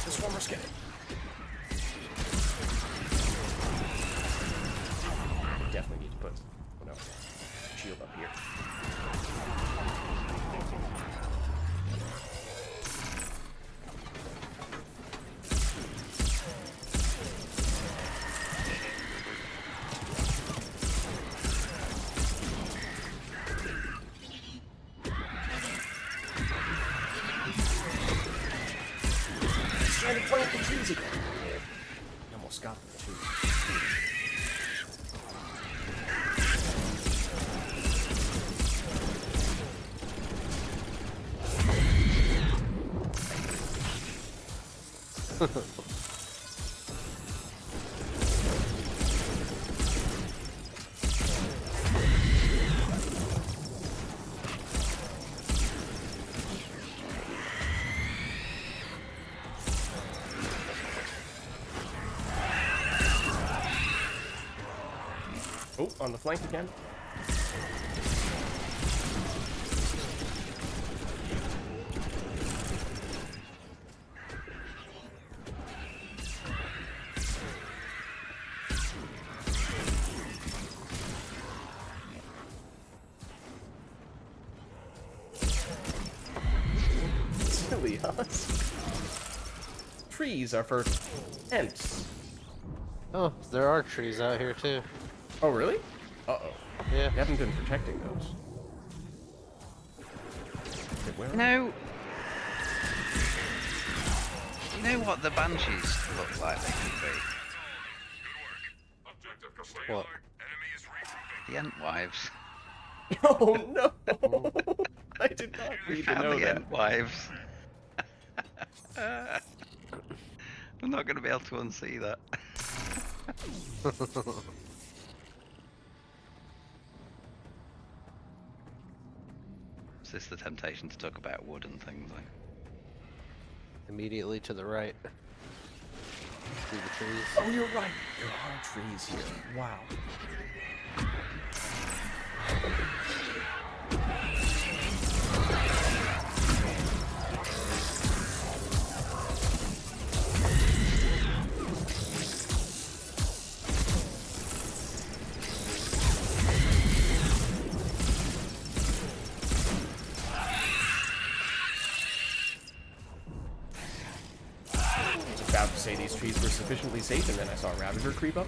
The swarmers get it. Definitely need to put shield up here. Trying to plant the trees again. Almost got them too. Oh, on the flank again. Silly us. Trees are for Ents. Oh, there are trees out here too. Oh, really? Uh-oh. Yeah. We haven't been protecting those. Okay, where You know what the banshees look like they could be? Objective complete. What? Enemy is regrouping. The Ent wives. Oh, no! I did not We need to found know the that. Ent wives. I'm not going to be able to unsee that. Is this the temptation to talk about wood and things like? Immediately to the right. Through the trees. Oh, you're right. There are trees here. Wow. About to say these trees were sufficiently safe, and then I saw a Ravager creep up.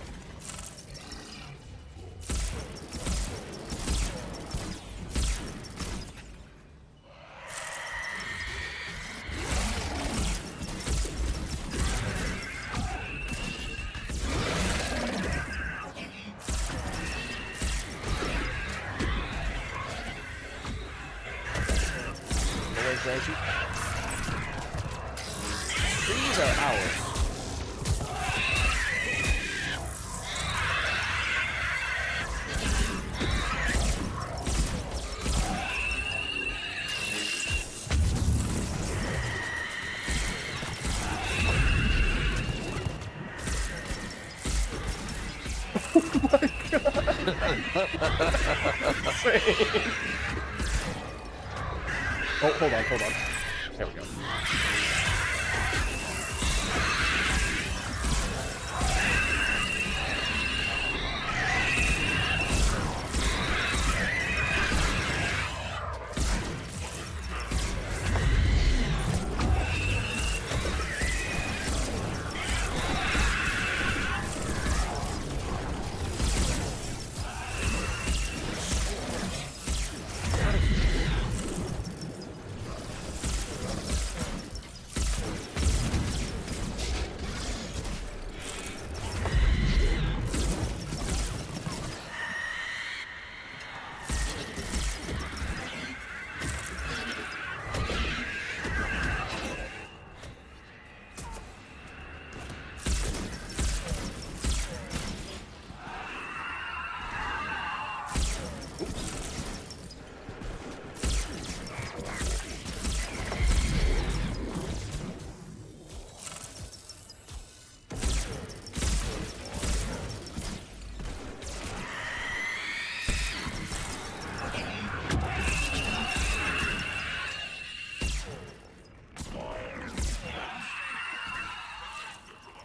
No way, Frankie. Trees are ours. Oh, hold on, hold on. There we go.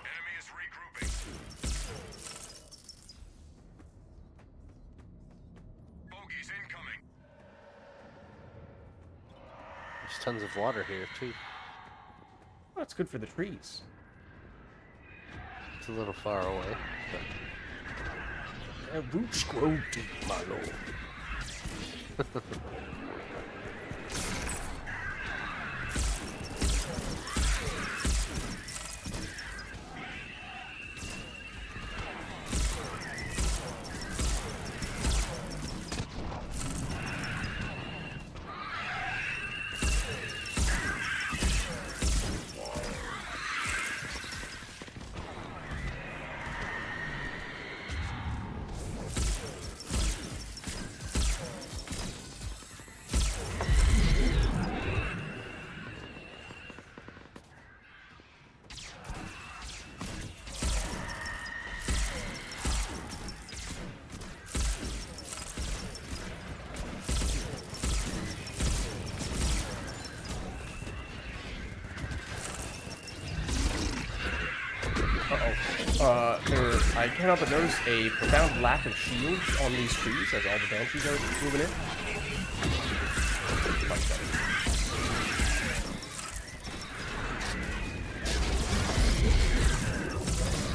Enemy is regrouping. Bogeys incoming. There's tons of water here too. Oh, it's good for the trees. It's a little far away, but Roots grow deep, my lord. I cannot but notice a profound lack of shields on these trees as all the banshees are moving in. Much better.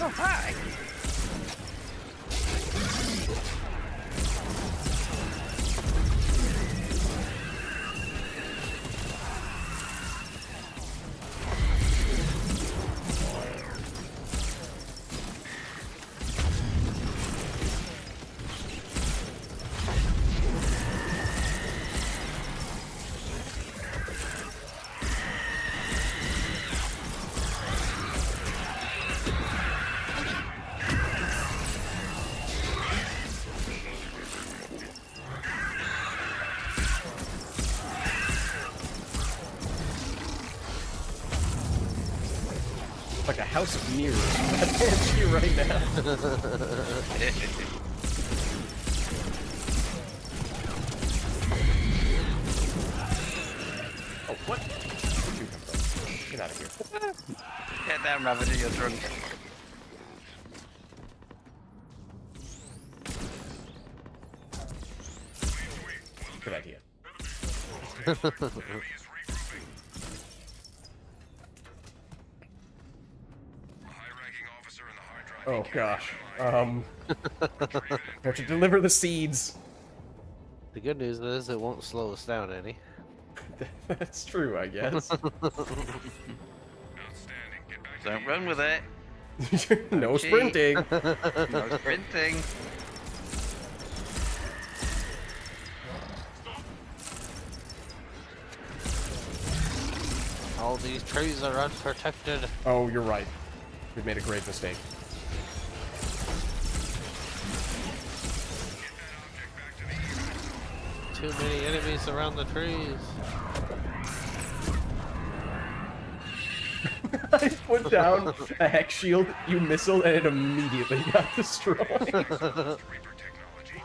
Oh, hi! Like a house of mirrors. That banshee right now. Oh, what? Where'd you come from? Get out of here. Get down, Ravager, you're drunk. Good idea. Enemy is regrouping. A high-ranking officer in the hard drive. Oh gosh. We have to deliver the seeds. The good news is it won't slow us down any. That's true, I guess. Outstanding. Get back to Don't run with it. No Okay. sprinting. No sprinting. All these trees are unprotected. Oh, you're right. We've made a great mistake. Too many enemies around the trees. I put down a hex shield, you missile, and it immediately got destroyed. Reaper technology.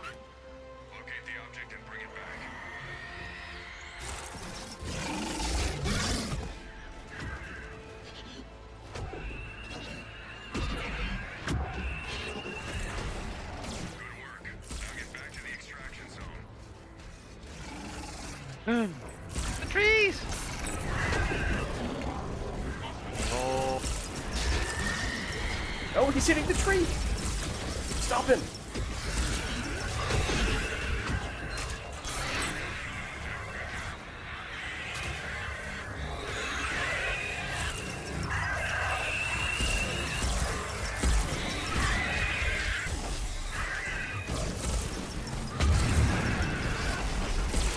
Locate the object and bring it back. Good work. Now get back to the extraction zone. The trees! Oh, Oh, he's hitting the tree! Stop him!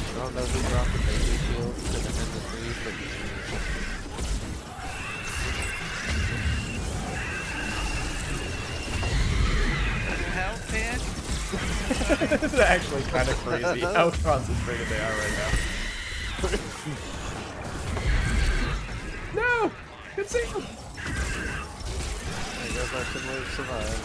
I don't know who dropped the baby shield to defend the trees, but Help here? This is actually kind of crazy how concentrated they are right now. No! Good save! I guess I should live survive.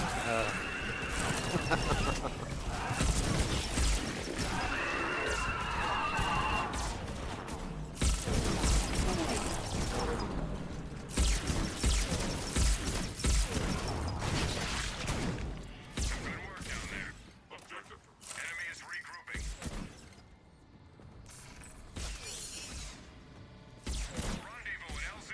Good work down there. Enemy is regrouping. Rendezvous at LZ.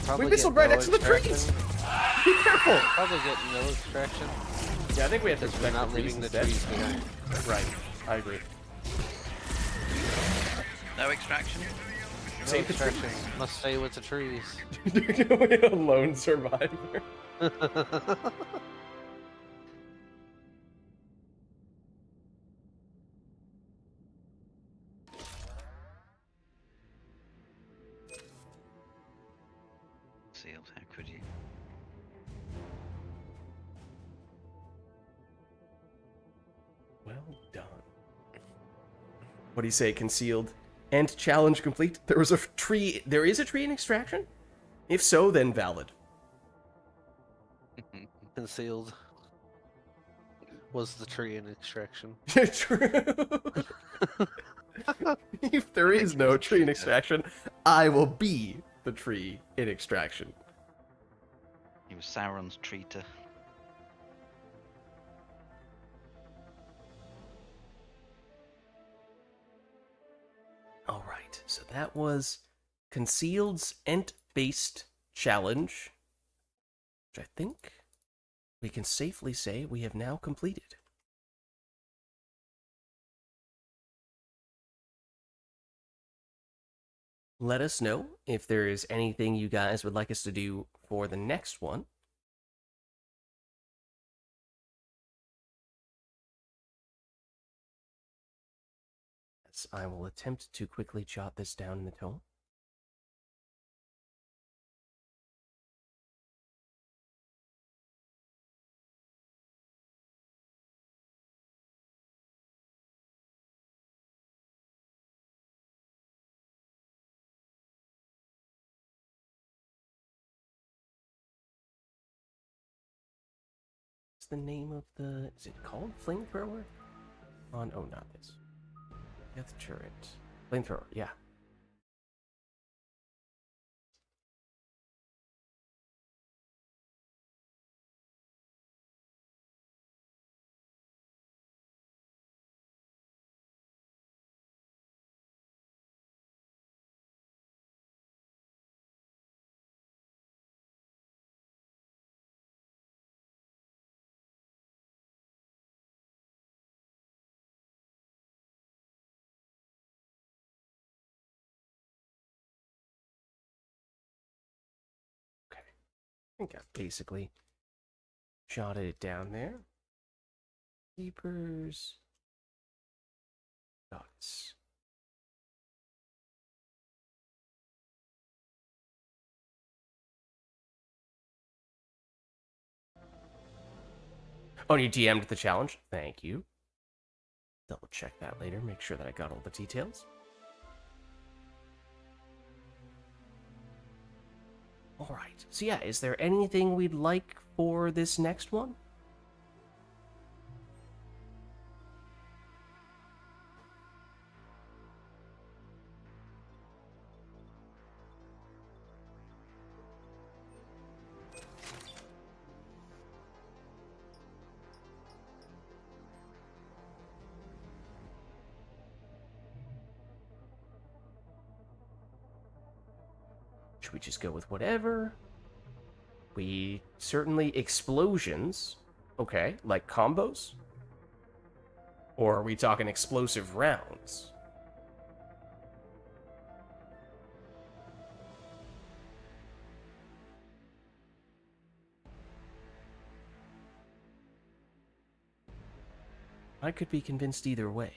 probably We whistled get right no next to the trees! extraction. Be careful! Probably get no extraction. Yeah, I think we have to Because we're respect not the leaving the instead. trees behind. Right, I agree. No extraction? No Save the trees. extraction. Must stay with the trees. A lone survivor. Sealed, how could you? Well done. What do you say, concealed? And challenge complete? There is a tree in extraction? If so, then valid. Concealed was the tree in extraction. True. If there is no tree in extraction, I will be the tree in extraction. He was Sauron's treater. Alright, so that was Concealed's Ent-based challenge, which I think we can safely say we have now completed. Let us know if there is anything you guys would like us to do for the next one. As I will attempt to quickly jot this down in the tome. The name of the... Is it called Flamethrower? Oh, not this. Death Turret. Flamethrower, yeah. Okay. I think I've basically jotted it down there. Keepers. Dots. Oh, you DM'd the challenge? Thank you. Double check that later, make sure that I got all the details. Alright, so yeah, is there anything we'd like for this next one? Should we just go with whatever? We certainly explosions. Okay, like combos? Or are we talking explosive rounds? I could be convinced either way.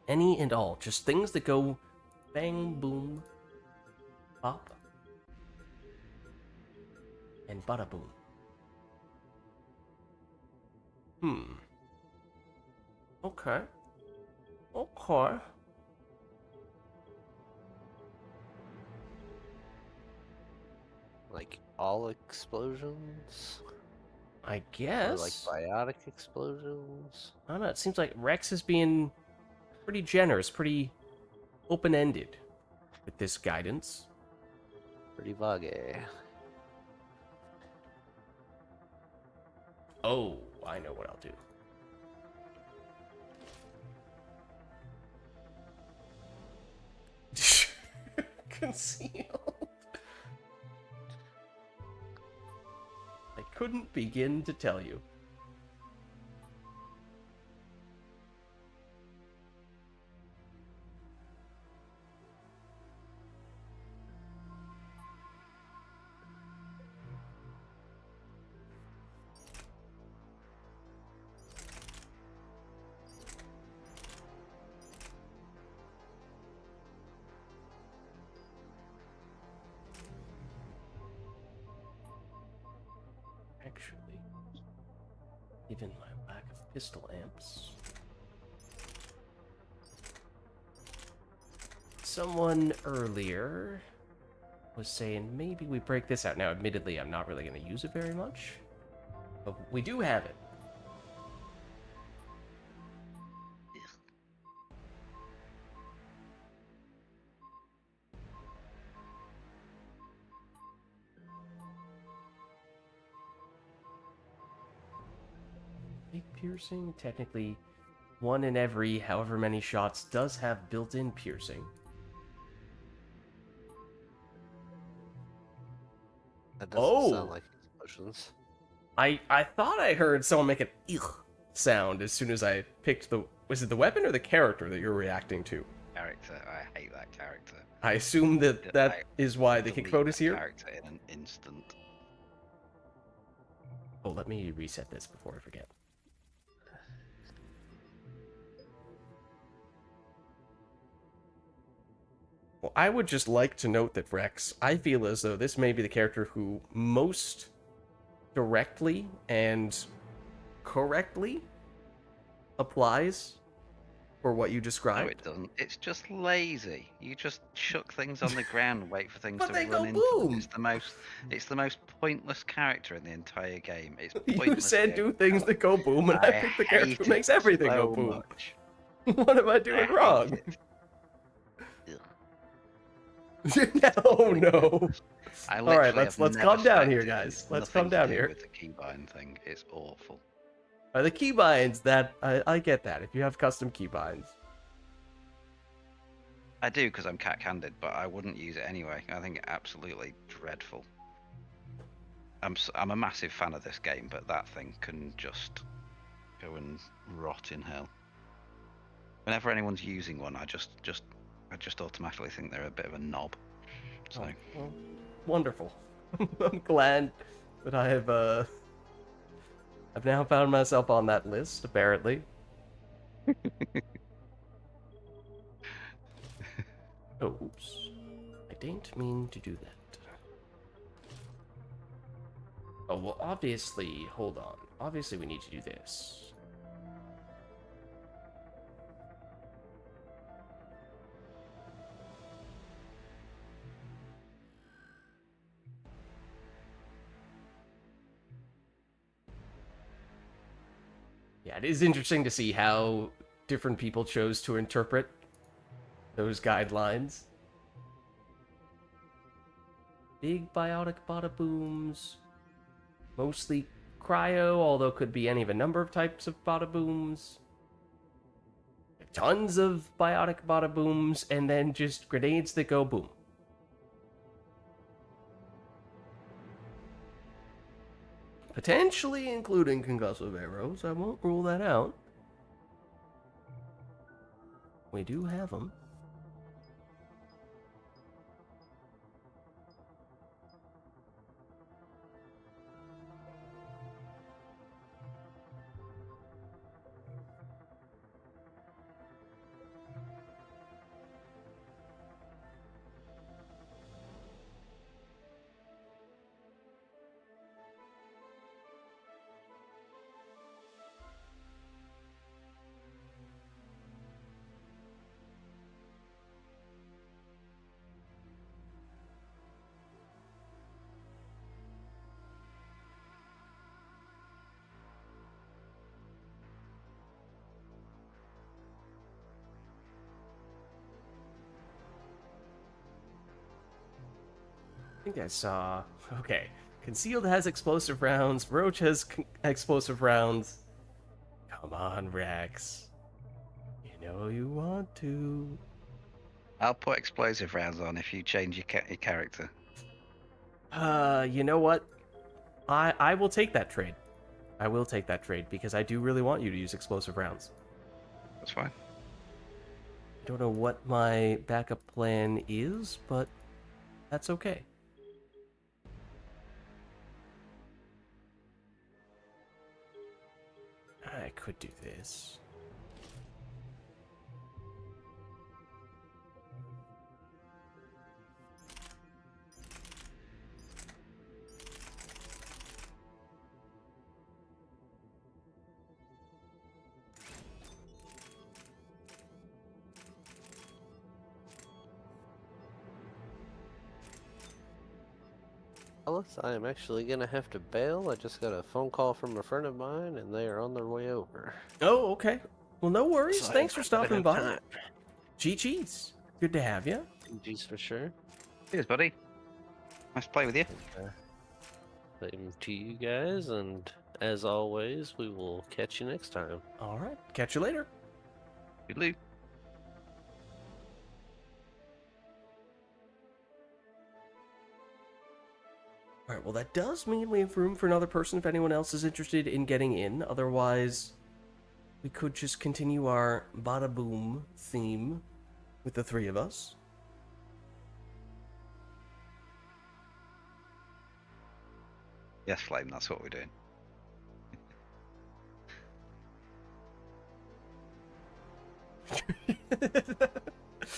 Any and all, just things that go bang, boom, pop, and bada boom. Okay. Okay. Like all explosions? I Or guess. like biotic explosions? I don't know, it seems like Rex is being pretty generous, pretty open-ended with this guidance. Pretty vague. Oh, I know what I'll do. concealed. I couldn't begin to tell you. Actually, given my lack of pistol amps, someone earlier was saying maybe we break this out. Now, admittedly, I'm not really going to use it very much, but we do have it. Big piercing, technically, one in every however many shots does have built-in piercing. That doesn't Oh! sound like explosions. I thought I heard someone make an "eek" sound as soon as I picked the... Was it the weapon or the character that you're reacting to? Character. I hate that character. I assume that that is why the kick Delete vote is that here. Character in an instant. Oh, let me reset this before I forget. Well, I would just like to note that Rex, I feel as though this may be the character who most directly and correctly applies for what you No, described. it doesn't. It's just lazy. You just chuck things on the ground and wait for things But to they run go into them. boom! It's the most pointless character in the entire game. It's You pointless. said do things that go boom, and I picked the character hate who makes it everything so go boom. much. What am I doing I hate wrong? it. No, no. I All right, literally let's have calm never down here, stacked it. guys. It's Let's nothing calm to down do here. With the keybind thing, it's awful. The keybinds, that I get that. If you have custom keybinds, I do because I'm cat-handed, but I wouldn't use it anyway. I think it absolutely dreadful. I'm a massive fan of this game, but that thing can just go and rot in hell. Whenever anyone's using one, I just automatically think they're a bit of a knob. So oh, well, wonderful. I'm glad that I have I've now found myself on that list. Apparently. Oh, oops. I didn't mean to do that. Oh, well, obviously, hold on. Obviously, we need to do this. Yeah, it is interesting to see how different people chose to interpret those guidelines. Big biotic bada booms. Mostly cryo, although could be any of a number of types of bada booms. Tons of biotic bada booms, and then just grenades that go boom. Potentially including concussive arrows. I won't rule that out. We do have them. I think I saw... Okay. Concealed has explosive rounds. Roach has explosive rounds. Come on, Rex. You know you want to. I'll put explosive rounds on if you change your character. You know what? I will take that trade. I will take that trade because I do really want you to use explosive rounds. That's fine. I don't know what my backup plan is, but that's okay. I could do this. Alice, I am actually gonna have to bail. I just got a phone call from a friend of mine, and they are on their way over. Oh, okay. Well, no worries. So Thanks for stopping by. time. Cheese. Good to have you. GG's for sure. Cheers, buddy. Nice to play with you. Same to you guys, and as always, we will catch you next time. All right. Catch you later. Good loot. All right, well, that does mean we have room for another person if anyone else is interested in getting in. Otherwise, we could just continue our bada boom theme with the three of us. Yes, Flame, that's what we're doing.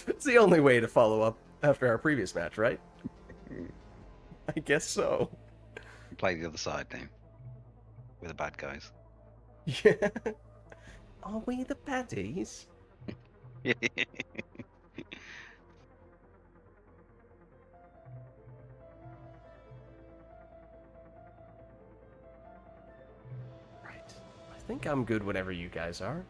It's the only way to follow up after our previous match, right? I guess so. Play the other side now. With the bad guys. Yeah. Are we the baddies? Right. I think I'm good whenever you guys are.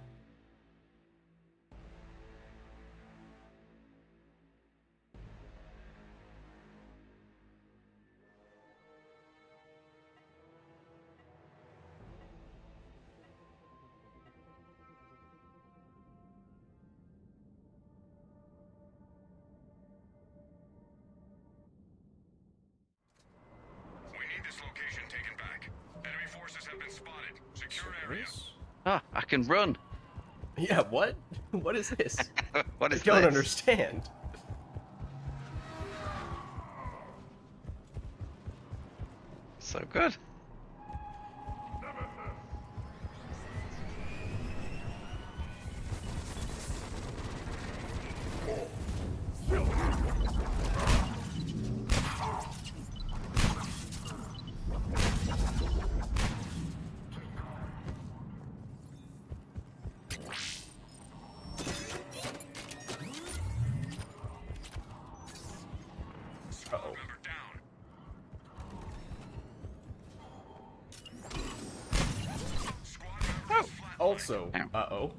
We need this location taken back. Enemy forces have been spotted. Secure area. Serious? Ah, I can run. Yeah, what? What is this? What I is don't this? understand. So good. Uh-oh. Member down. Squad member is flatlined. Also, Ow. uh-oh.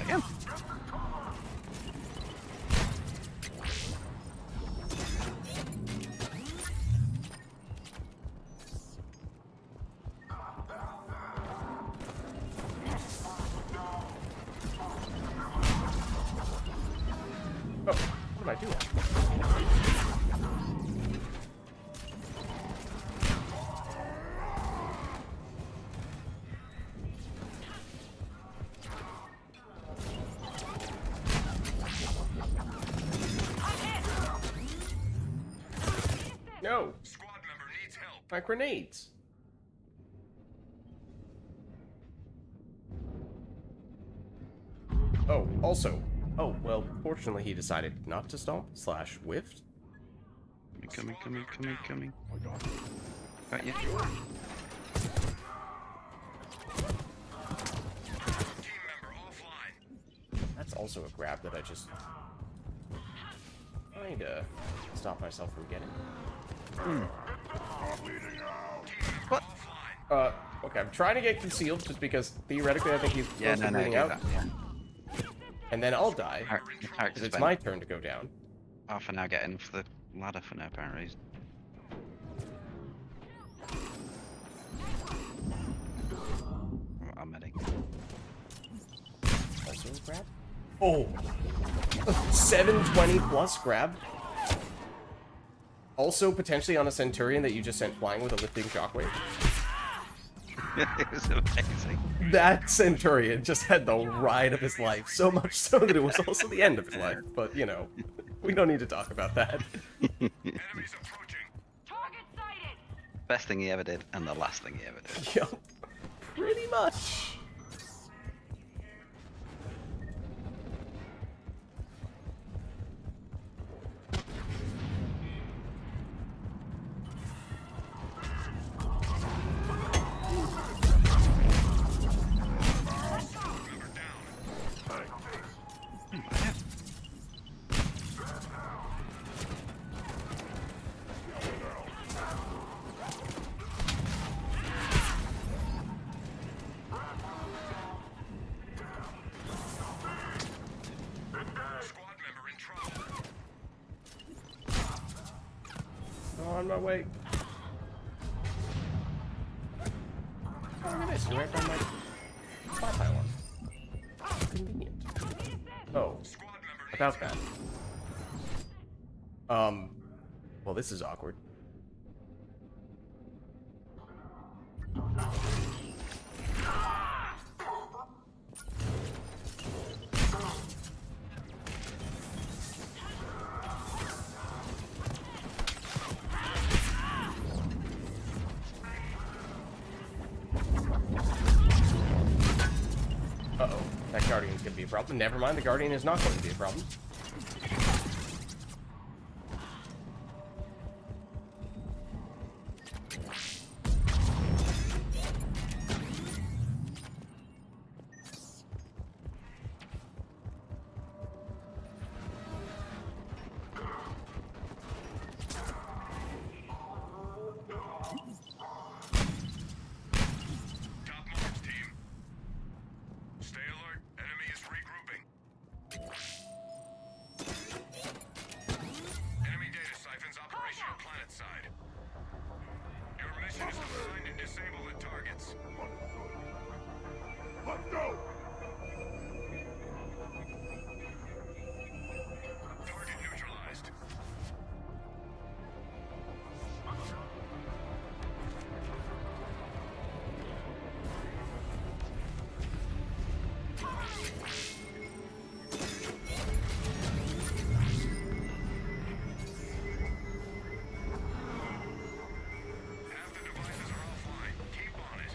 Again. Oh, what am I doing? No, Squad member needs help. my grenades. Oh, also. Oh, well, fortunately he decided not to stomp / whiffed. Coming. Got you. Team member offline. That's also a grab that I just trying to stop myself from getting. What? Okay, I'm trying to get concealed just because theoretically I think he's Yeah, close no, to do bleeding out, that. Yeah. and then I'll die Character's because it's been my turn to go down. half an hour getting for the ladder for no apparent reason. Oh, 720 plus grab. Also potentially on a Centurion that you just sent flying with a lifting shockwave. It was amazing. That Centurion just had the ride of his life, so much so that it was also the end of his life. But, you know, we don't need to talk about that. Enemies approaching. Target sighted. Best thing he ever did, and the last thing he ever did. Yup, pretty much. Squad member in trouble. On my way. Oh, look at this. You're right by my spot pylon. Convenient. Oh, Squad member about that. Well, this is awkward. Uh-oh, that Guardian's gonna be a problem. Never mind, the Guardian is not going to be a problem. Top marks, team. Stay alert. Enemy is regrouping. Enemy data siphons operational planet side. Your mission is to find and disable the targets. Let's go! Target neutralized. Half the devices are offline. Keep on it.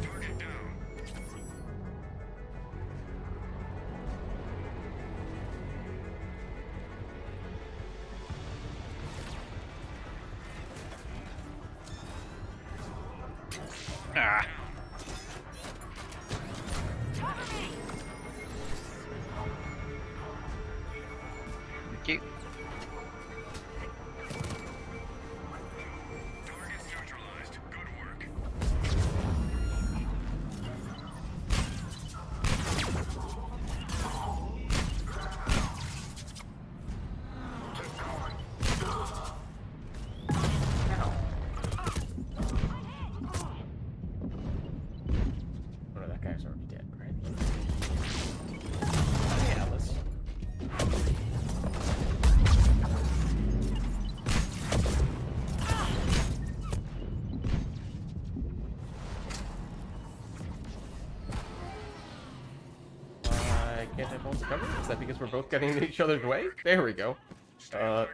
Target down. Ah. Thank you. Targets neutralized. Good work. Oh no, that guy's already dead, right? Yeah, let's... I can't have both covered? Is that because we're both getting in each other's way? There we go.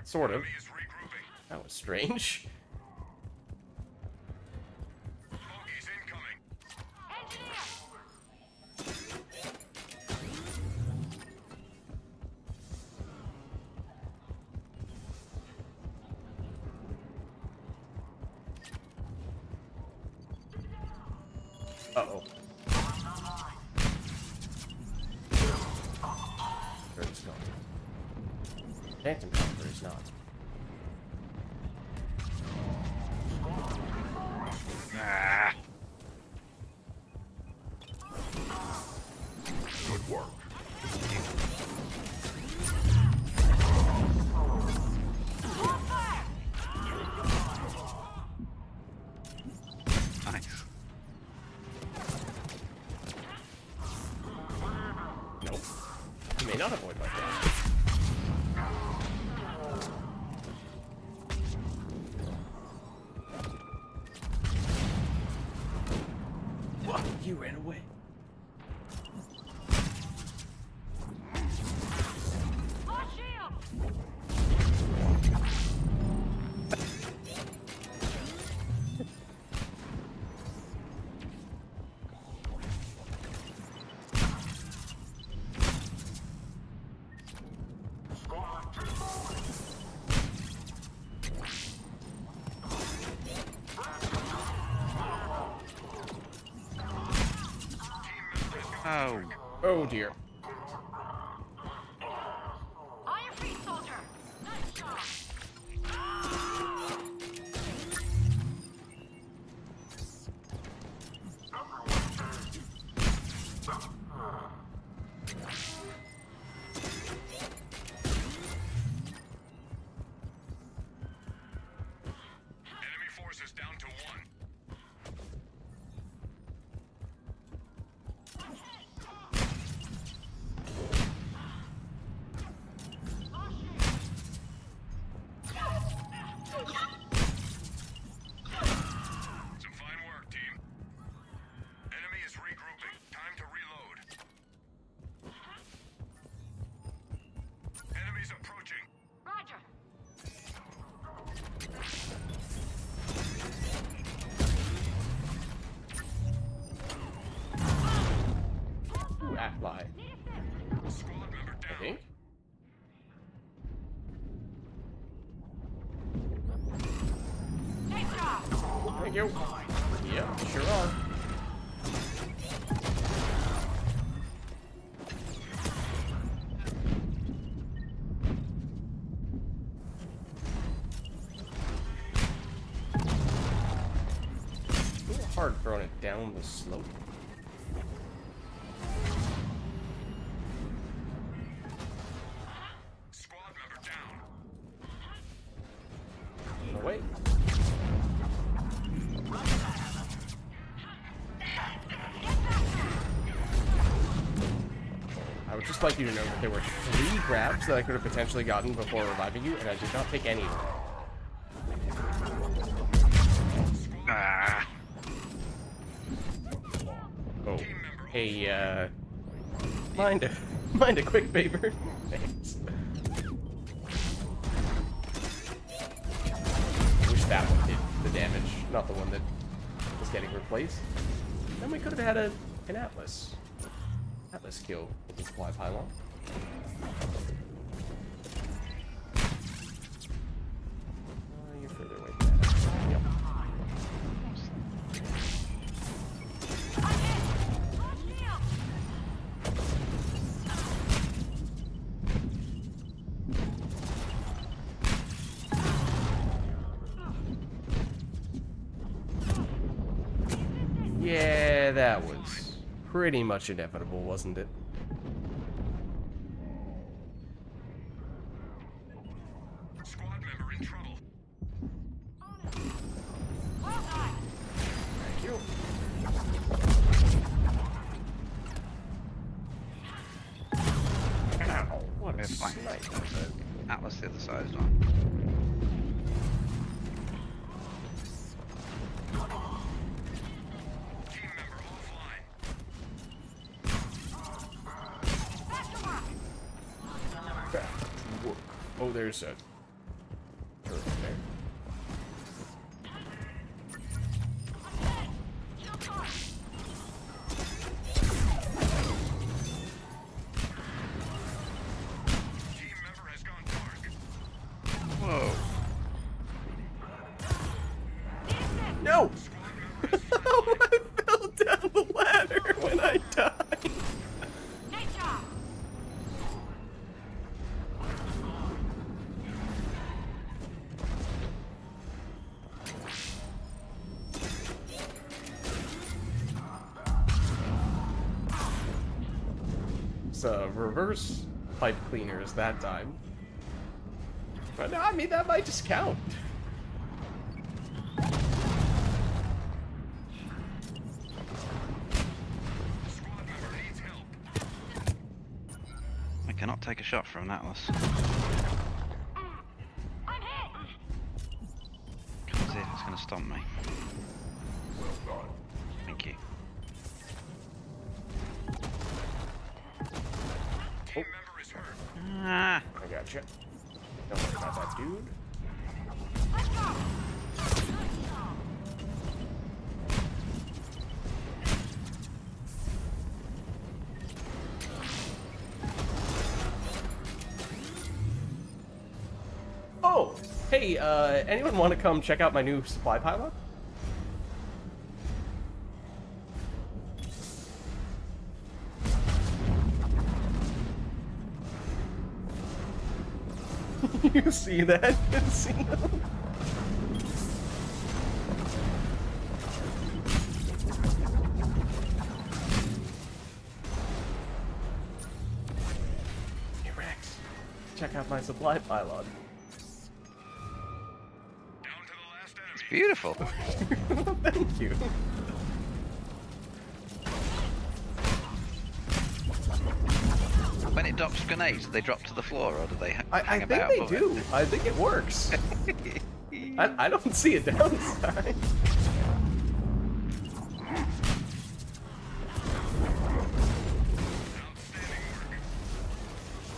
Sort of. Enemy is regrouping. That was strange. Bogies incoming. Uh-oh. Where he's going. Phantom Chopper is not. Ah. Good work. Nice. Nope. You may not avoid my damage. What? You ran away. Lost shield! Oh. Oh dear. On your feet, soldier! Nice job! Enemy forces down to 1. Some fine work, team. Enemy is regrouping. Time to reload. Enemies approaching. Roger! Ooh, ally. Squad member I down. think. Nice job! Thank you. Yep, sure are. A little hard throwing it down the slope. Squad member down. Oh, wait. I would just like you to know that there were 3 grabs that I could have potentially gotten before reviving you, and I did not take any of them. Ah. Oh, hey, mind a quick favor? Thanks. Wish that one did the damage, not the one that was getting replaced. Then we could have had an Atlas kill with the supply pylon. You're further away from that. Yep. Lost shield! Yeah, that was pretty much inevitable, wasn't it? Squad member in trouble. Well done! Thank you. Ow, what a We're fine. snipe. Atlas the other side as well. Team member offline. Work. Oh, there's a turret there. Team member has gone dark. Whoa. No! Squad member is I fell down the ladder when I died. Nice job! was reverse pipe cleaners that time. But I mean, that might just count. I cannot take a shot from an Atlas. I'm hit. Can't see if it's going to stomp me. Thank you. Team member is hurt. Ah, I gotcha. Don't worry about that dude. Let's go. Nice job. Oh, hey, anyone want to come check out my new supply pylon? You see that, Casino? Hey Rex, check out my supply pylon. Down to the last it's enemy. beautiful. Thank you. When it drops grenades, do they drop to the floor or do they I hang think about they above do. I think it works. I don't see a downside. Outstanding work.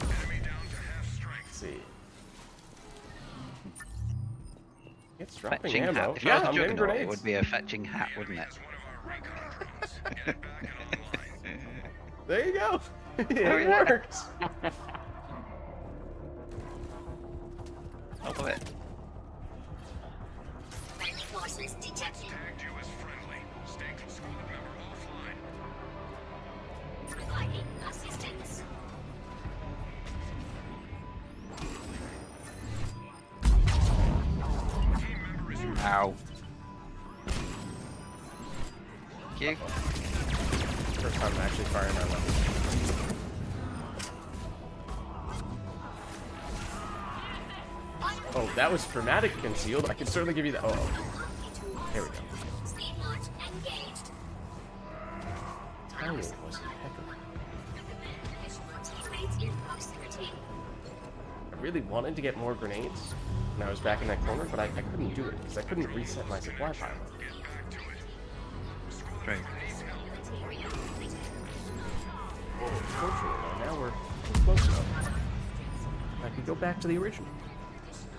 Enemy down to half strength. Let's see. It's it? dropping Fetching ammo. hat. If Yeah, I was I'm getting Juggernaut, it grenades. would be a fetching hat, wouldn't it? As one of our recon drones. Get it back and online. There you go. Oh, It yeah. works. I love it. Friendly forces detected. Tagged you as friendly. Stay squad member offline. Providing assistance. Team member is hurt. Ow. Thank you. First time I'm actually firing my weapon. Oh, that was dramatic concealed. I can certainly give you that. Oh, there we go. Speed launch engaged. Timing was impeccable. Additional teammates in proximity. I really wanted to get more grenades when I was back in that corner, but I couldn't do it because I couldn't reset my supply pylon. Get back to it. Great. Military completed. Fortunately, now we're close enough. I could go back to the original.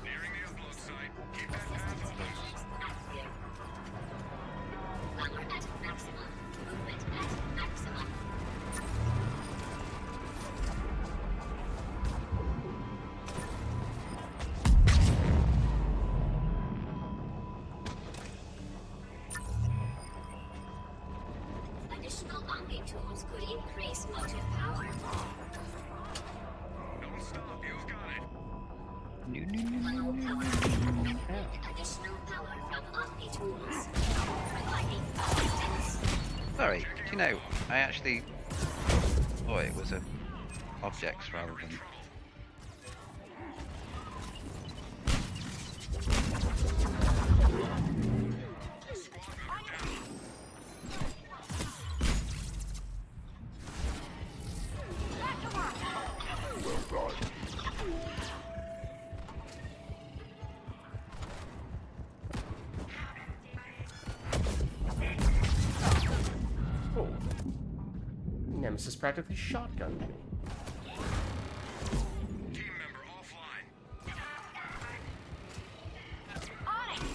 Nearing the upload site. Keep that path open. Power at maximum. Movement at maximum. Additional arming tools could increase motive power. Don't stop. You've got it. Low power. Additional power from army tools. Providing assistance. Sorry, do you know, I actually thought it was a objects rather than... Back to work. Oh. Nemesis practically shotgunned me. Team member offline. On it.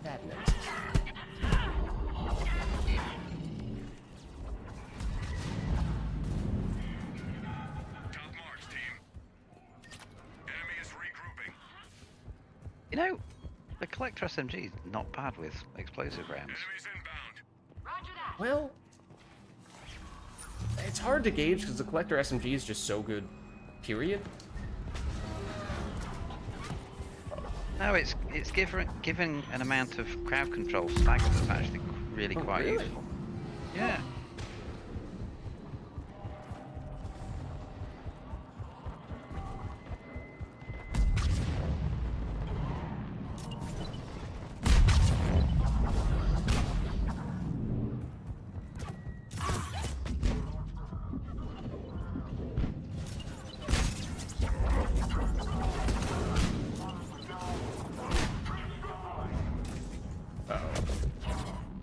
Bad Nemesis. Top marks, team. Enemy is regrouping. You know, the Collector SMG is not bad with explosive rounds. Enemies inbound. Roger that. Well, it's hard to gauge because the Collector SMG is just so good, period. No, it's giving an amount of crowd control stagger that's actually really quite really? useful. Yeah.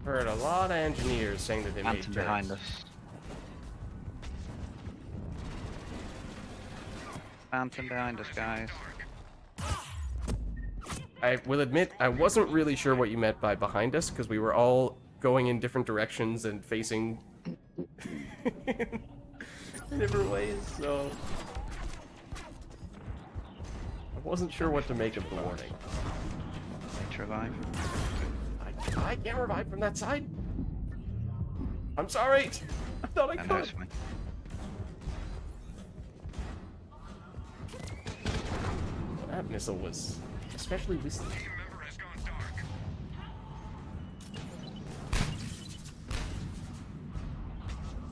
Heard a lot of engineers saying that they made Phantom behind turrets. us. Phantom behind us, guys. I will admit, I wasn't really sure what you meant by behind us, because we were all going in different directions and facing in different ways, so I wasn't sure what to make of the warning. Need to revive. I can't revive from that side. I'm sorry. I thought I I know could. it's fine. That missile was especially risky. Team member has gone dark.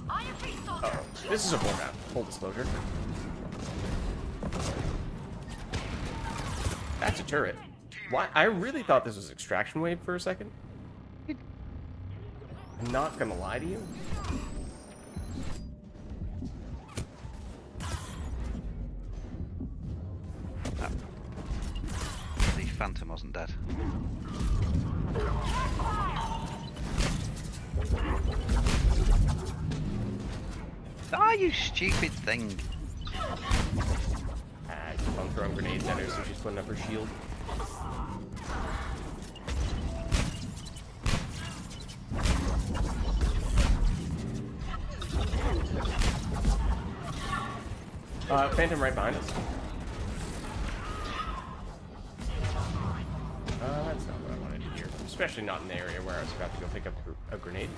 On your feet, soldier. Uh-oh. This is a war map. Full disclosure. That's a turret. Why? I really thought this was extraction wave for a second. I'm not gonna lie to you. The Phantom wasn't dead. Ah, you stupid thing. I'm throwing grenades at her, so she's putting up her shield. Phantom right behind us. That's not what I wanted to hear. Especially not in the area where I was about to go pick up a grenade.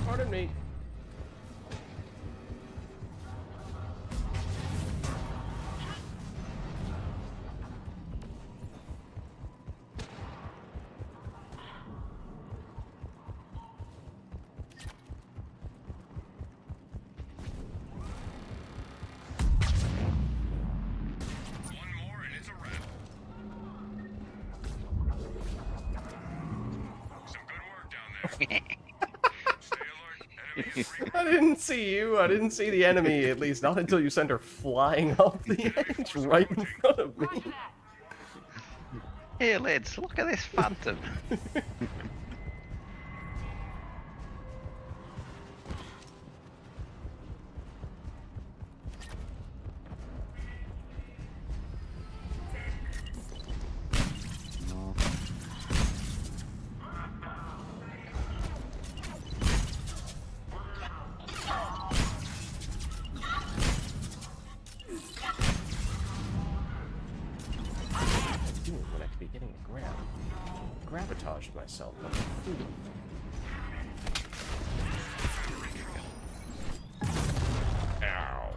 Pardon me. One more and it's a wrap. Some good work down there. Stay alert. Enemy free. I didn't see you. I didn't see the enemy, at least not until you sent her flying off the edge right in front of me. Roger that. Here, Lids, look at this Phantom. No. Doing when I could be getting a grab. Gravitaged myself. Ow.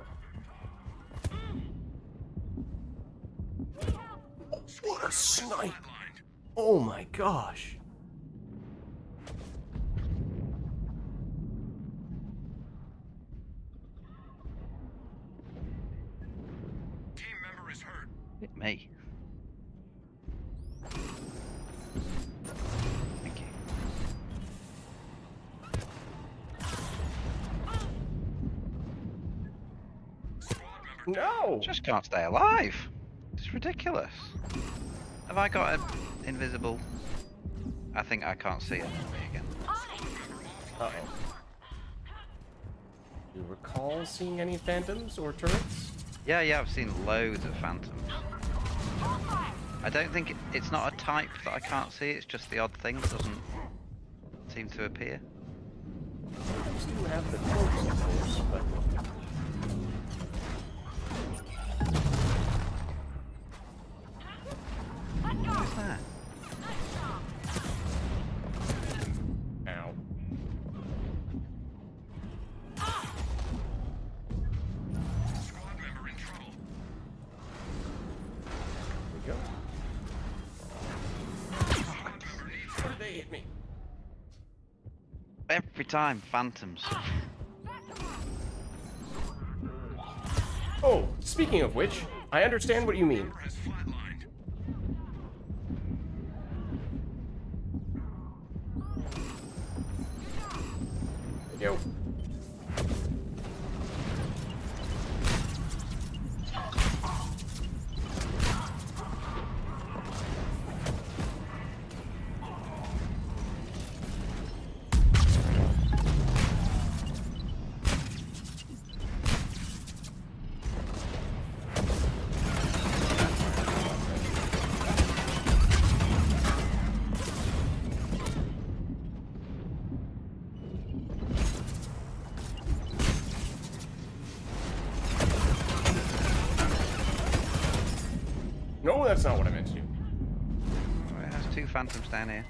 What a snipe! Oh my gosh. Team member is hurt. Hit me. Thank you. Squad member No! Just can't stay alive. It's ridiculous. Have I got an invisible? I think I can't see it again. Uh-oh. Do you recall seeing any phantoms or turrets? Yeah, I've seen loads of Phantoms. I don't think it's not a type that I can't see, it's just the odd thing that doesn't seem to appear. Phantoms do have the cloaks, of course, but... What's that? Ow. hit me. Every time, phantoms. Oh, speaking of which, I understand what you mean. Has flatlined. Yo. No, that's not what I meant to do. Oh, it has 2 phantoms down here.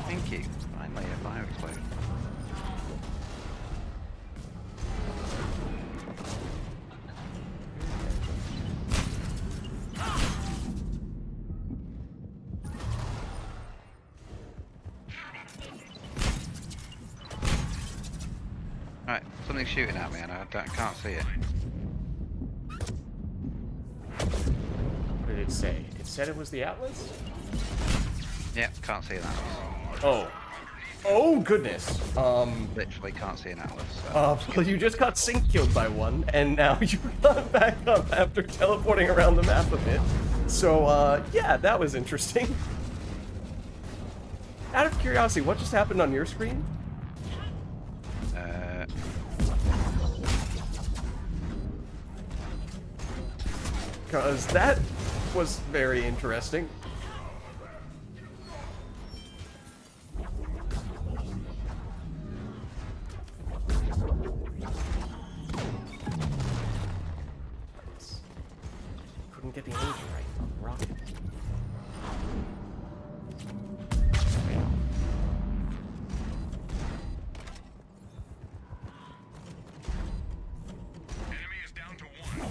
Thank you. Finally, a fire explosion. Right, something's shooting at me and I can't see it. What did it say? It said it was the Atlas? Yep, can't see an atlas. Oh. Oh, goodness. Literally can't see an atlas. So. Well, you just got sync killed by one, and now you got back up after teleporting around the map a bit. So, yeah, that was interesting. Out of curiosity, what just happened on your screen? Because that was very interesting. Couldn't get the engine right on the rocket. Enemy is down to 1.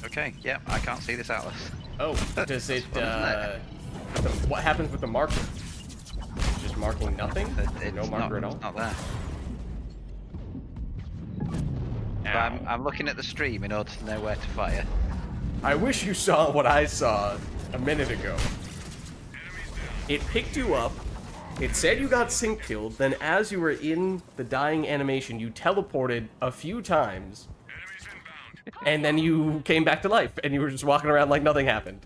Okay, yep, I can't see this atlas. Oh, does it, Isn't what happens with the marker? Just marking nothing? It's No marker at all? It's not there. But Ow. I'm looking at the stream in order to know where to fire. I wish you saw what I saw a minute ago. It picked you up, it said you got sync killed, then as you were in the dying animation, you teleported a few times, Enemies inbound. and then you came back to life, and you were just walking around like nothing happened.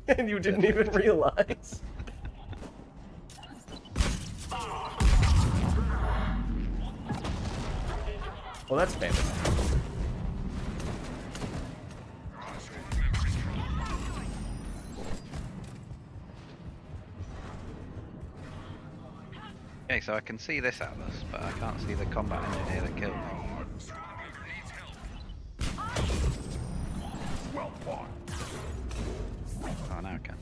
And you didn't even realize. Well, that's fantastic. Okay, so I can see this atlas, but I can't see the combat engineer that killed me. Squad member needs help. Well fought. Oh, now I can.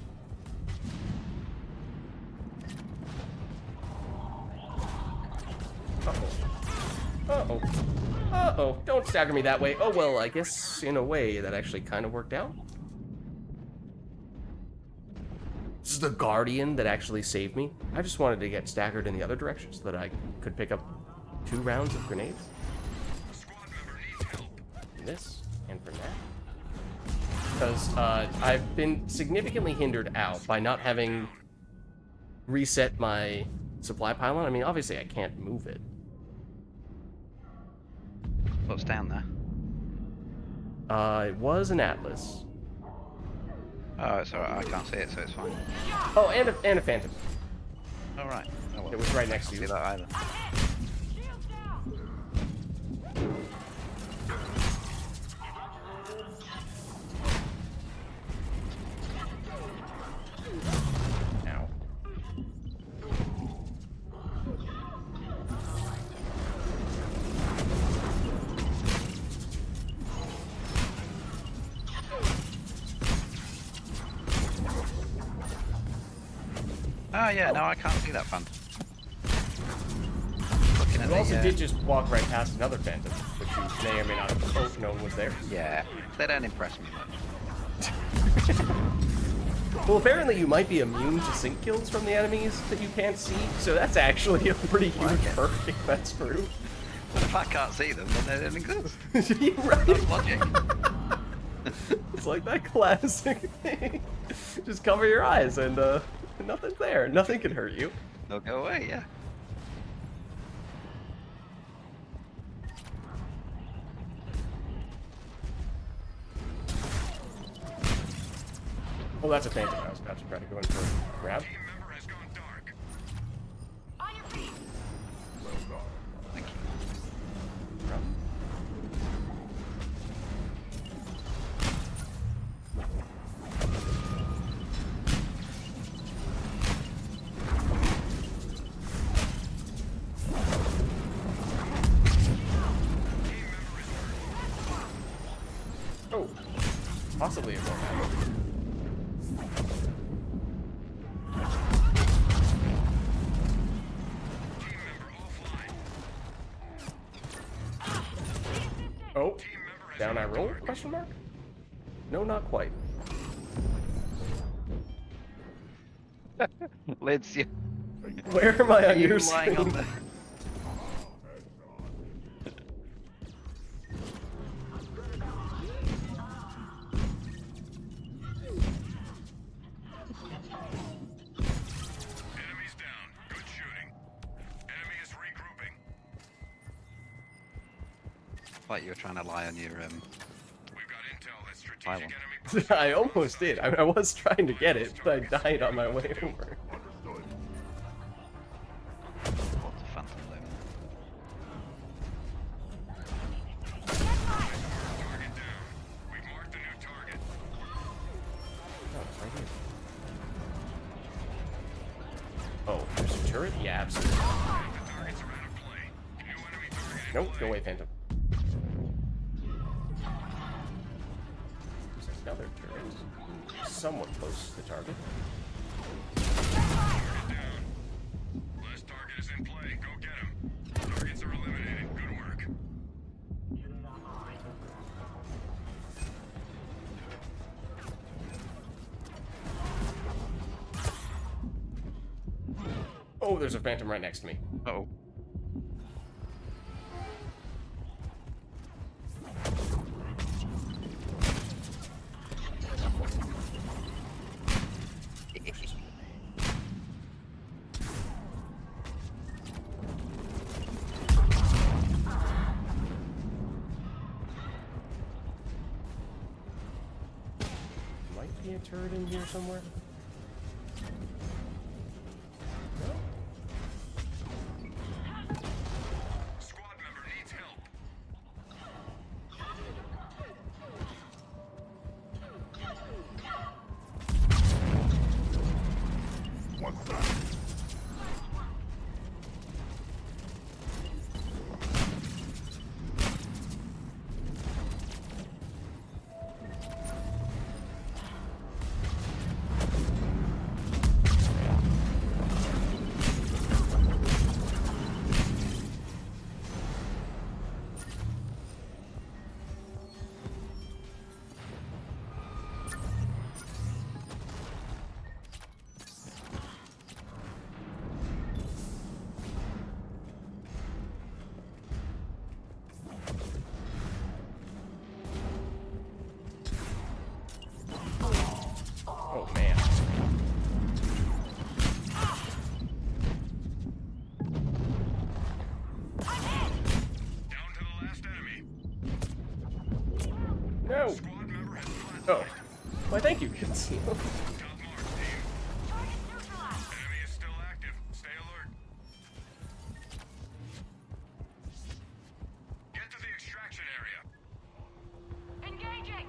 Uh-oh. Uh-oh. Uh-oh. Don't stagger me that way. Oh, well, I guess in a way that actually kind of worked out. This is the Guardian that actually saved me. I just wanted to get staggered in the other direction so that I could pick up 2 rounds of grenades. Squad member needs help. From this and from that. Because I've been significantly hindered out by not having reset my supply pylon. I mean, obviously I can't move it. What's down there? It was an Atlas. Oh, it's alright, I can't see it, so it's fine. Oh, and a Phantom. Alright. Oh, well. It was right next to Can't you. see that either. Shields down. Ow. Oh yeah, no, I can't see that phantom. Looking at You the, also did just walk right past another phantom, which you may or may not have. Oh, no one was there. Yeah, they don't impress me much. Well, apparently you might be immune to sync kills from the enemies that you can't see, so that's actually a pretty huge perk if that's true. But if I can't see them, then they don't exist. You're right. That's logic. It's like that classic thing. Just cover your eyes and nothing's there. Nothing can hurt you. They'll go away, yeah. Oh, that's a phantom. I was about to try to go in for a grab. Team member has gone dark. On your feet. Thank you. Oh, possibly a grab. Oh, down I roll? Question mark? No, not quite. Lids, you. Where am I on You your lying on screen? the... Enemies down. Good shooting. Enemy is regrouping. Like you were trying to lie on your We've got intel that strategic Pylon. enemy I almost did. I was trying to get it, but I died on my way over. What's a phantom zone? target down. We've marked a new target. Oh, it's right here. Oh, there's a turret? Yeah, absolutely. The targets are out of play. New enemy target in Nope, play. go away, Phantom. There's another turret. Somewhat close to the target. Target down. Last target is in play. Go get him. Targets are eliminated. Good work. Oh, there's a Phantom right next to me. Oh. Might be a turret in here somewhere. Squad member needs help. Oh, man. Down to the last enemy. No! Squad member has flatlined. Oh. Why, thank you, Conceal. Top mark, team. Target neutralized. Enemy is still active. Stay alert. Get to the extraction area. Engaging.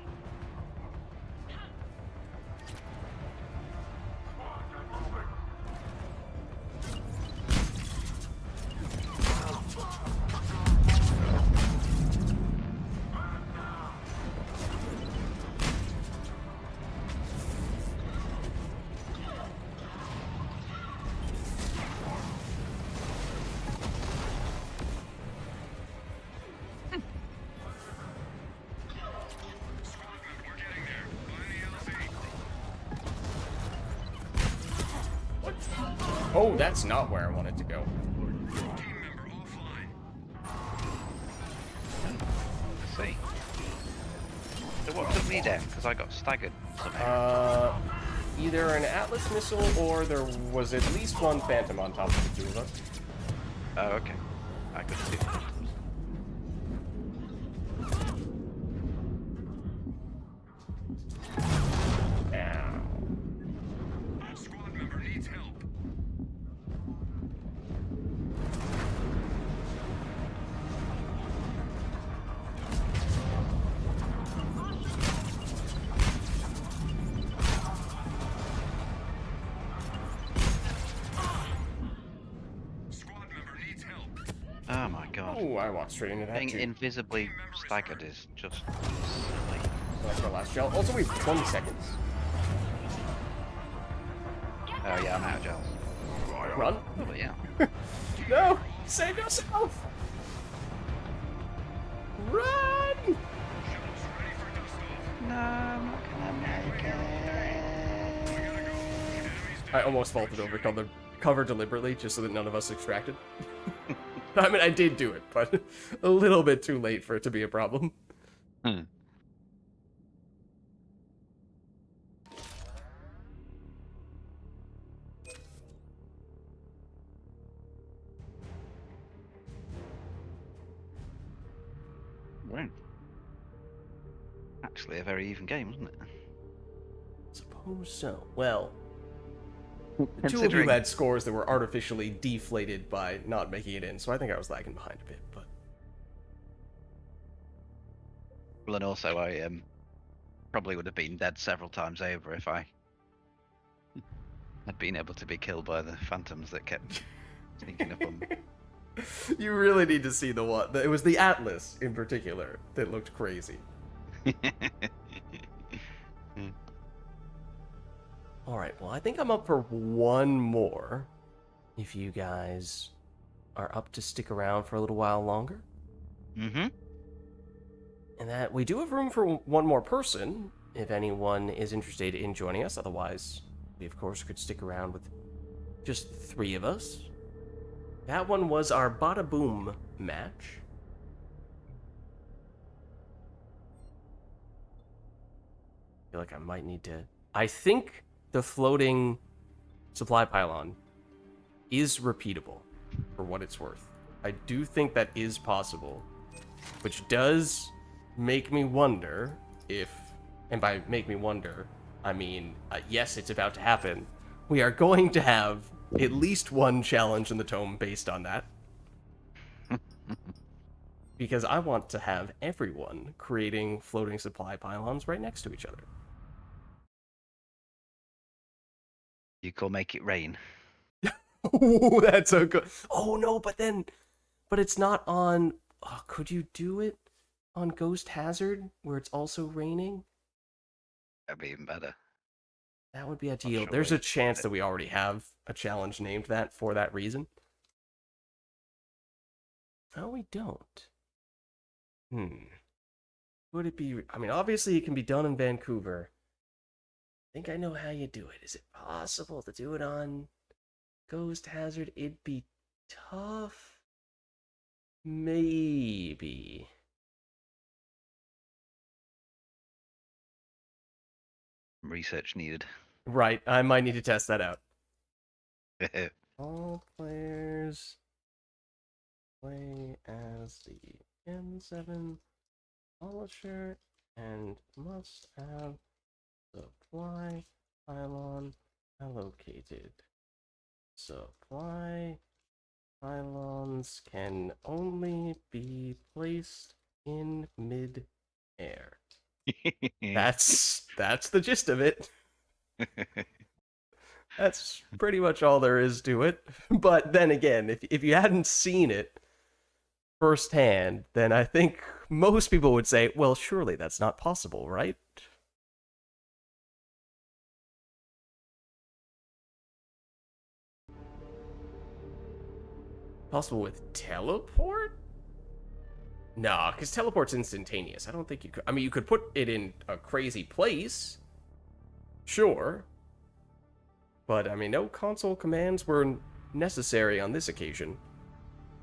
Oh, that's not where I wanted to go. Team member offline. Let's see. So what took me down? Because I got staggered somehow. Either an Atlas missile or there was at least one Phantom on top of the two of us. Oh, okay. I could see that. Ow. That squad member needs help. Squad member needs help. Oh my god. Oh, I walked straight into that Being too. invisibly staggered is just silly. So that's our last shell. Also, we have 20 seconds. Oh yeah, I'm out of gels. Run. Oh, but yeah. No! Save yourself! Run! Shuttles ready for dust off. No, I'm not gonna make it. Enemies I almost vaulted over cover deliberately just so that none of us extracted. I mean, I did do it, but a little bit too late for it to be a problem. Hmm. Right. Actually, a very even game, wasn't it? Suppose so. Well, the two of you Considering- had scores that were artificially deflated by not making it in, so I think I was lagging behind a bit, but... Well, and also I probably would have been dead several times over if I had been able to be killed by the phantoms that kept sneaking up on me. You really need to see the one. It was the Atlas, in particular, that looked crazy. Alright, well, I think I'm up for one more. If you guys are up to stick around for a little while longer. Mm-hmm. And that we do have room for one more person, if anyone is interested in joining us. Otherwise, we, of course, could stick around with just 3 of us. That one was our Bada Boom match. I feel like I might need to... I think the floating supply pylon is repeatable, for what it's worth. I do think that is possible, which does make me wonder if... And by make me wonder, I mean, yes, it's about to happen. We are going to have at least one challenge in the tome based on that. Because I want to have everyone creating floating supply pylons right next to each other. You call make it rain. Ooh, that's so good. Oh no, but it's not on. Oh, could you do it on Ghost Hazard where it's also raining? That'd be even better. That would be ideal. sure There's where a chance that we already have a challenge named that for that reason. No, we don't. Would it be... I mean, obviously it can be done in Vancouver. I think I know how you do it. Is it possible to do it on Ghost Hazard? It'd be tough. Maybe. Research needed. Right, I might need to test that out. All players play as the N7 polisher and must have supply pylon allocated. Supply pylons can only be placed in mid-air. That's the gist of it. That's pretty much all there is to it. But then again, if you hadn't seen it firsthand, then I think most people would say, well, surely that's not possible, right? Possible with teleport? Nah, because teleport's instantaneous. I don't think you could... I mean, you could put it in a crazy place. Sure. But, I mean, no console commands were necessary on this occasion.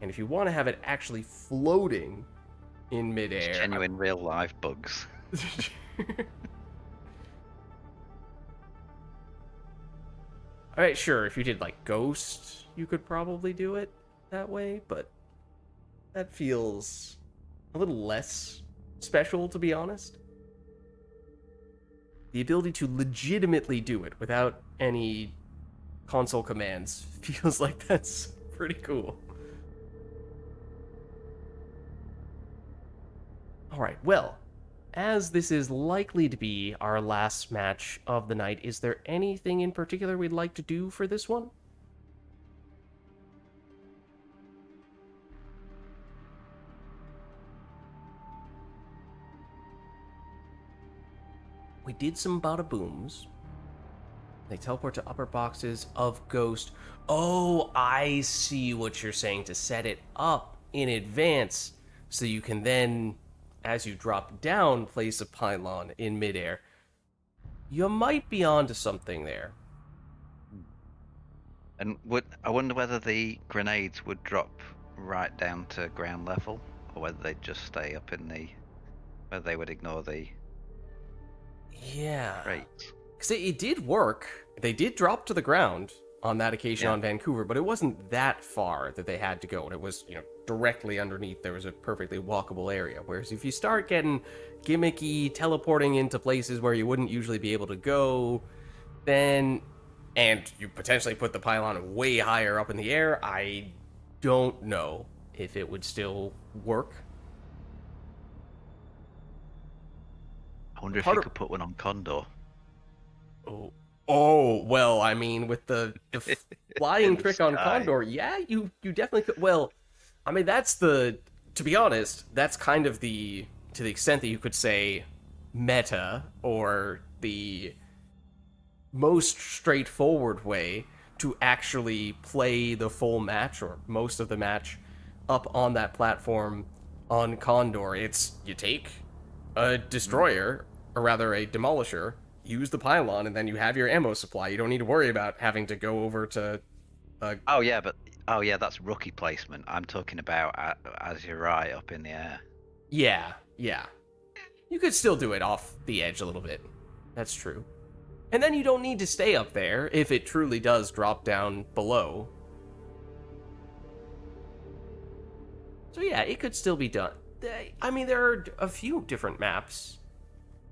And if you want to have it actually floating in midair... Genuine real-life bugs. Alright, sure, if you did, like, Ghost, you could probably do it that way, but that feels a little less special, to be honest. The ability to legitimately do it without any console commands feels like that's pretty cool. Alright, well, as this is likely to be our last match of the night, is there anything in particular we'd like to do for this one? We did some bada booms. They teleport to upper boxes of Ghost. Oh, I see what you're saying, to set it up in advance so you can then, as you drop down, place a pylon in midair. You might be onto something there. And I wonder whether the grenades would drop right down to ground level, or whether they'd just stay up in the... whether they would ignore the Yeah. crates. Because it did work. They did drop to the ground on that occasion on Vancouver, but it wasn't that far that they had to go. And it was, directly underneath. There was a perfectly walkable area. Whereas if you start getting gimmicky, teleporting into places where you wouldn't usually be able to go, then... and you potentially put the pylon way higher up in the air, I don't know if it would still work. I wonder if you could put one on Condor. Oh, well, I mean, with the flying the trick on sky. Condor, yeah, you definitely could. Well, I mean, to be honest, that's kind of to the extent that you could say, meta, or the most straightforward way to actually play the full match, or most of the match, up on that platform on Condor. It's, you take a destroyer, or rather a demolisher, use the pylon, and then you have your ammo supply. You don't need to worry about having to go over to... Oh yeah, that's rookie placement. I'm talking about as you're right up in the air. Yeah. You could still do it off the edge a little bit. That's true. And then you don't need to stay up there if it truly does drop down below. So yeah, it could still be done. I mean, there are a few different maps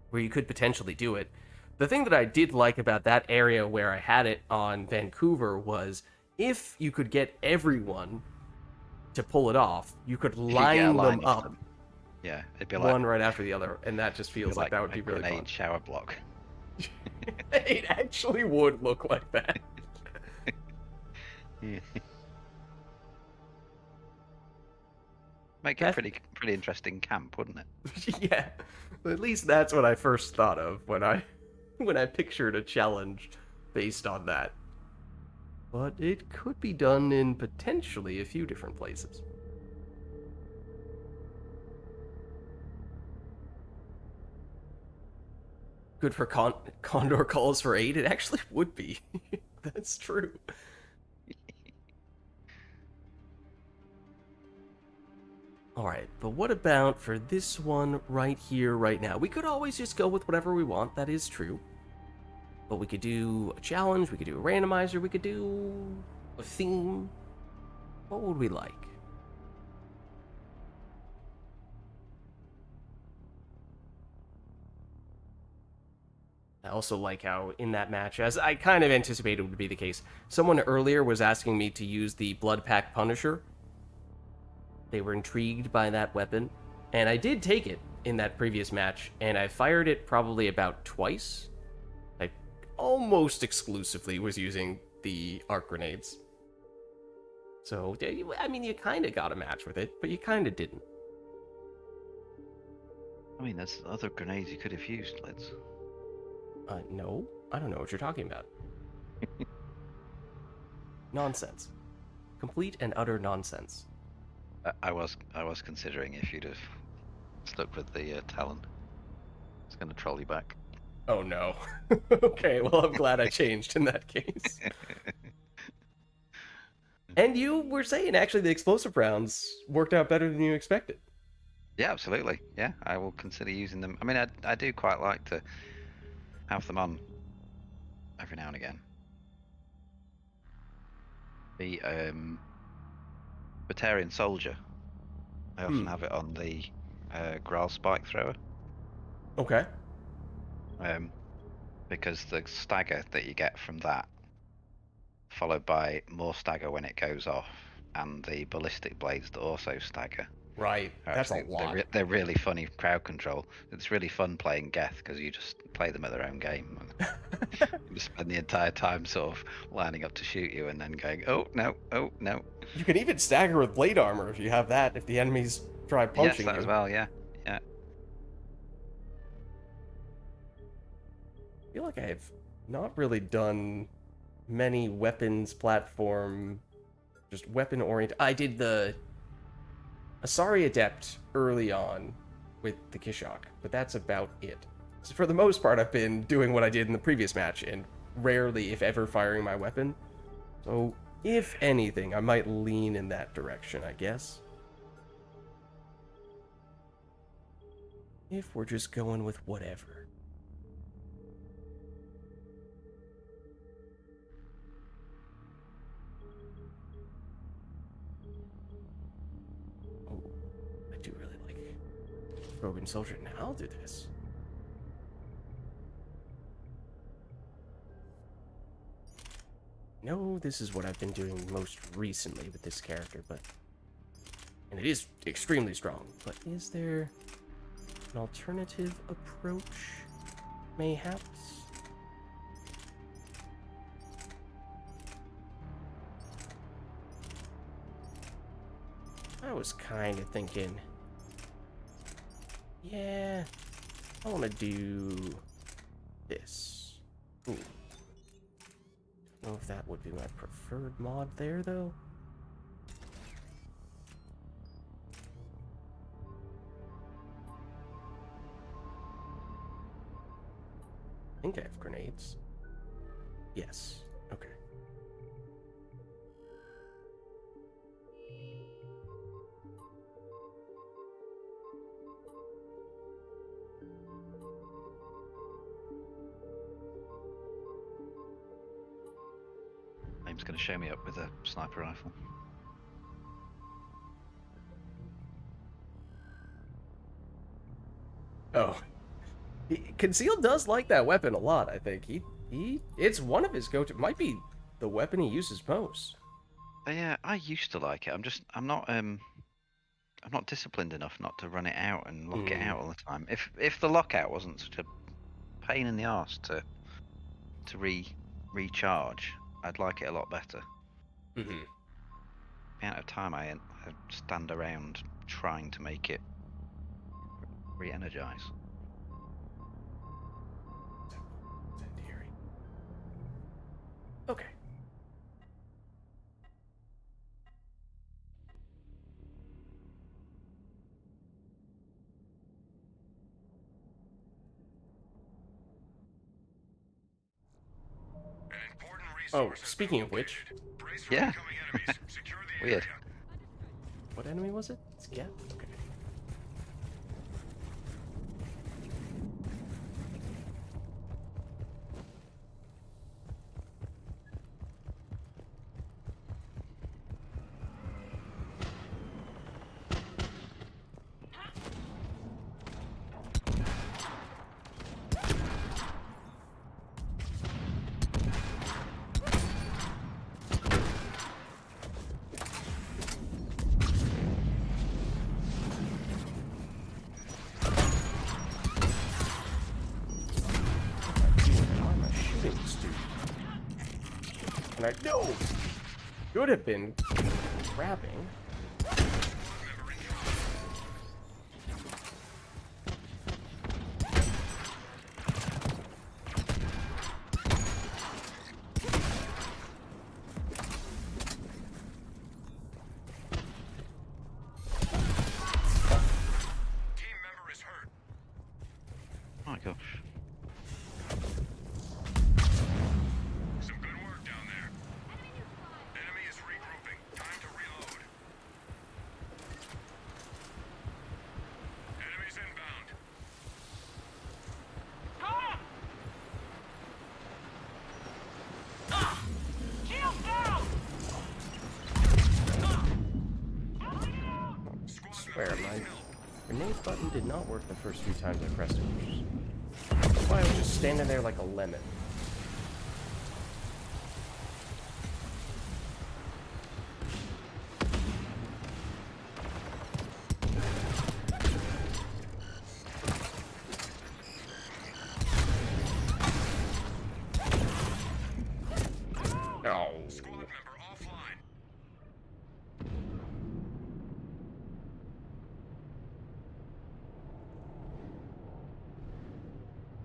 where you could potentially do it. The thing that I did like about that area where I had it on Vancouver was if you could get everyone to pull it off, you could line them up. Yeah, it'd be like one right after the other, and that just feels like that would be really fun. Shower block. It actually would look like that. Yeah. Make it a pretty interesting camp, wouldn't it? Yeah, at least that's what I first thought of when I pictured a challenge based on that. But it could be done in potentially a few different places. Good for Condor calls for aid? It actually would be. That's true. Alright, but what about for this one right here, right now? We could always just go with whatever we want, that is true. But we could do a challenge, we could do a randomizer, we could do a theme. What would we like? I also like how in that match, as I kind of anticipated would be the case, someone earlier was asking me to use the Blood Pack Punisher. They were intrigued by that weapon, and I did take it in that previous match, and I fired it probably about twice. I almost exclusively was using the arc grenades. So, I mean, you kind of got a match with it, but you kind of didn't. I mean, there's other grenades you could have used, Lids. No. I don't know what you're talking about. Nonsense. Complete and utter nonsense. I was considering if you'd have stuck with the Talon. It's going to troll you back. Oh no. Okay, well I'm glad I changed in that case. And you were saying actually the explosive rounds worked out better than you expected. Yeah, absolutely. Yeah, I will consider using them. I mean, I do quite like to have them on every now and again. The Batarian soldier. I often have it on the Graal spike thrower. Okay. Because the stagger that you get from that, followed by more stagger when it goes off, and the ballistic blades that also stagger. Right. That's a Actually, lot. they're really funny crowd control. It's really fun playing Geth because you just play them at their own game. You just spend the entire time sort of lining up to shoot you and then going, oh no, oh no. You can even stagger with blade armor if you have that, if the enemies try Yes, punching that you. as well, yeah. Yeah. I feel like I have not really done many weapons platform, just weapon oriented. I did the Asari Adept early on with the Kishok, but that's about it. So for the most part, I've been doing what I did in the previous match, and rarely, if ever, firing my weapon. So, if anything, I might lean in that direction, I guess. If we're just going with whatever. Oh, I do really like Broken Soldier. Now I'll do this. No, this is what I've been doing most recently with this character, but... And it is extremely strong, but is there an alternative approach, mayhaps? I was kind of thinking... Yeah, I want to do this. Ooh. Don't know if that would be my preferred mod there, though. I think I have grenades. Yes. Okay. Aim's going to show me up with a sniper rifle. Oh. Concealed does like that weapon a lot, I think. It's one of his go-to. Might be the weapon he uses most. Yeah, I used to like it. I'm not disciplined enough not to run it out and lock it out all the time. If the lockout wasn't such a pain in the arse to recharge, I'd like it a lot better. Mm-hmm. The amount of time I stand around trying to make it re-energize. Okay. An important Oh, resource has speaking been of which, located. Brace for Yeah. incoming enemies. Secure the Weird. area. what enemy was it? It's Geth? Okay. Why am I shooting this dude? And I no! Should have been grabbing. Team member is hurt. Oh my gosh. swear, my grenade button did not work the first few times I pressed it. That's why I was just standing there like a lemon. Oh. Squad member offline.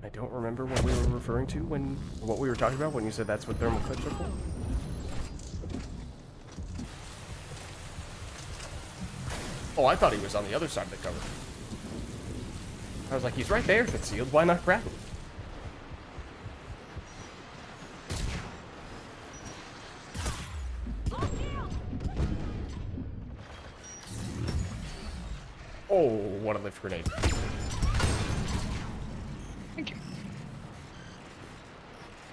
I don't remember what we were referring to when, what we were talking about when you said that's what thermal clips are for. Oh, I thought he was on the other side of the cover. I was like, he's right there, concealed. Why not grab him? Oh, what a lift grenade. Thank you.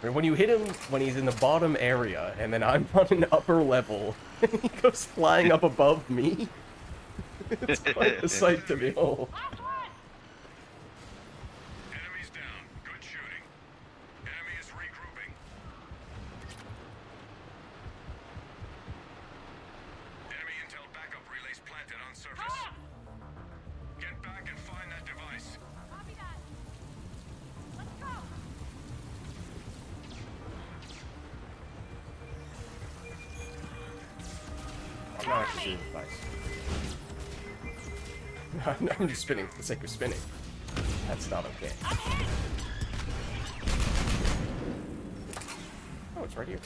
I mean, when you hit him when he's in the bottom area, and then I'm on an upper level, and he goes flying up above me, it's quite a sight to behold. Enemies down. Good shooting. Enemy is regrouping. Enemy intel backup relays planted on surface. Get back and find that device. Copy that. Let's go. I'm not actually seeing the device. I'm just spinning for the sake of spinning. That's not okay. Oh, it's right here.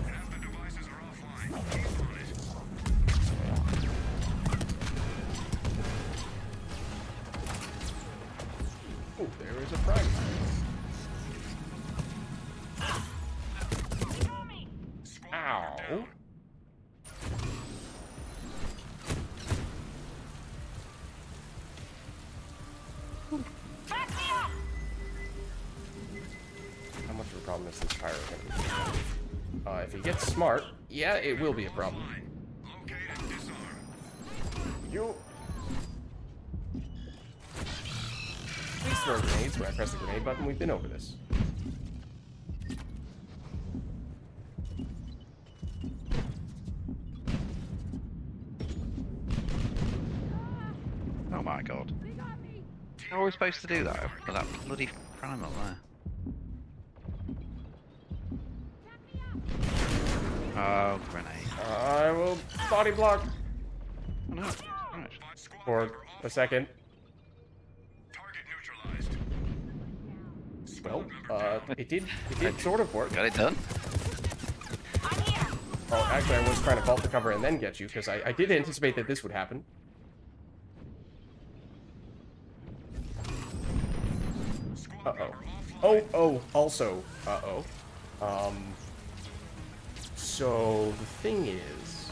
Half the devices are offline. Keep on it. Oh, there is a prize. Ow. Back me up. How much of a problem is this pyro going to be? If he gets smart, yeah, it will be a problem. Locate and disarm. You. Please throw grenades when I press the grenade button. We've been over this. Oh my god. They got me. How are we supposed to do that with that bloody primal there? Oh, grenade. I will body block Oh no. Right. Squad for member a off. second. Target neutralized. Well, it did sort of work. Got it done? I'm here. Oh, actually, I was trying to vault the cover and then get you, because I did anticipate that this would happen. Squad Uh-oh. member offline. Oh, also, so, the thing is...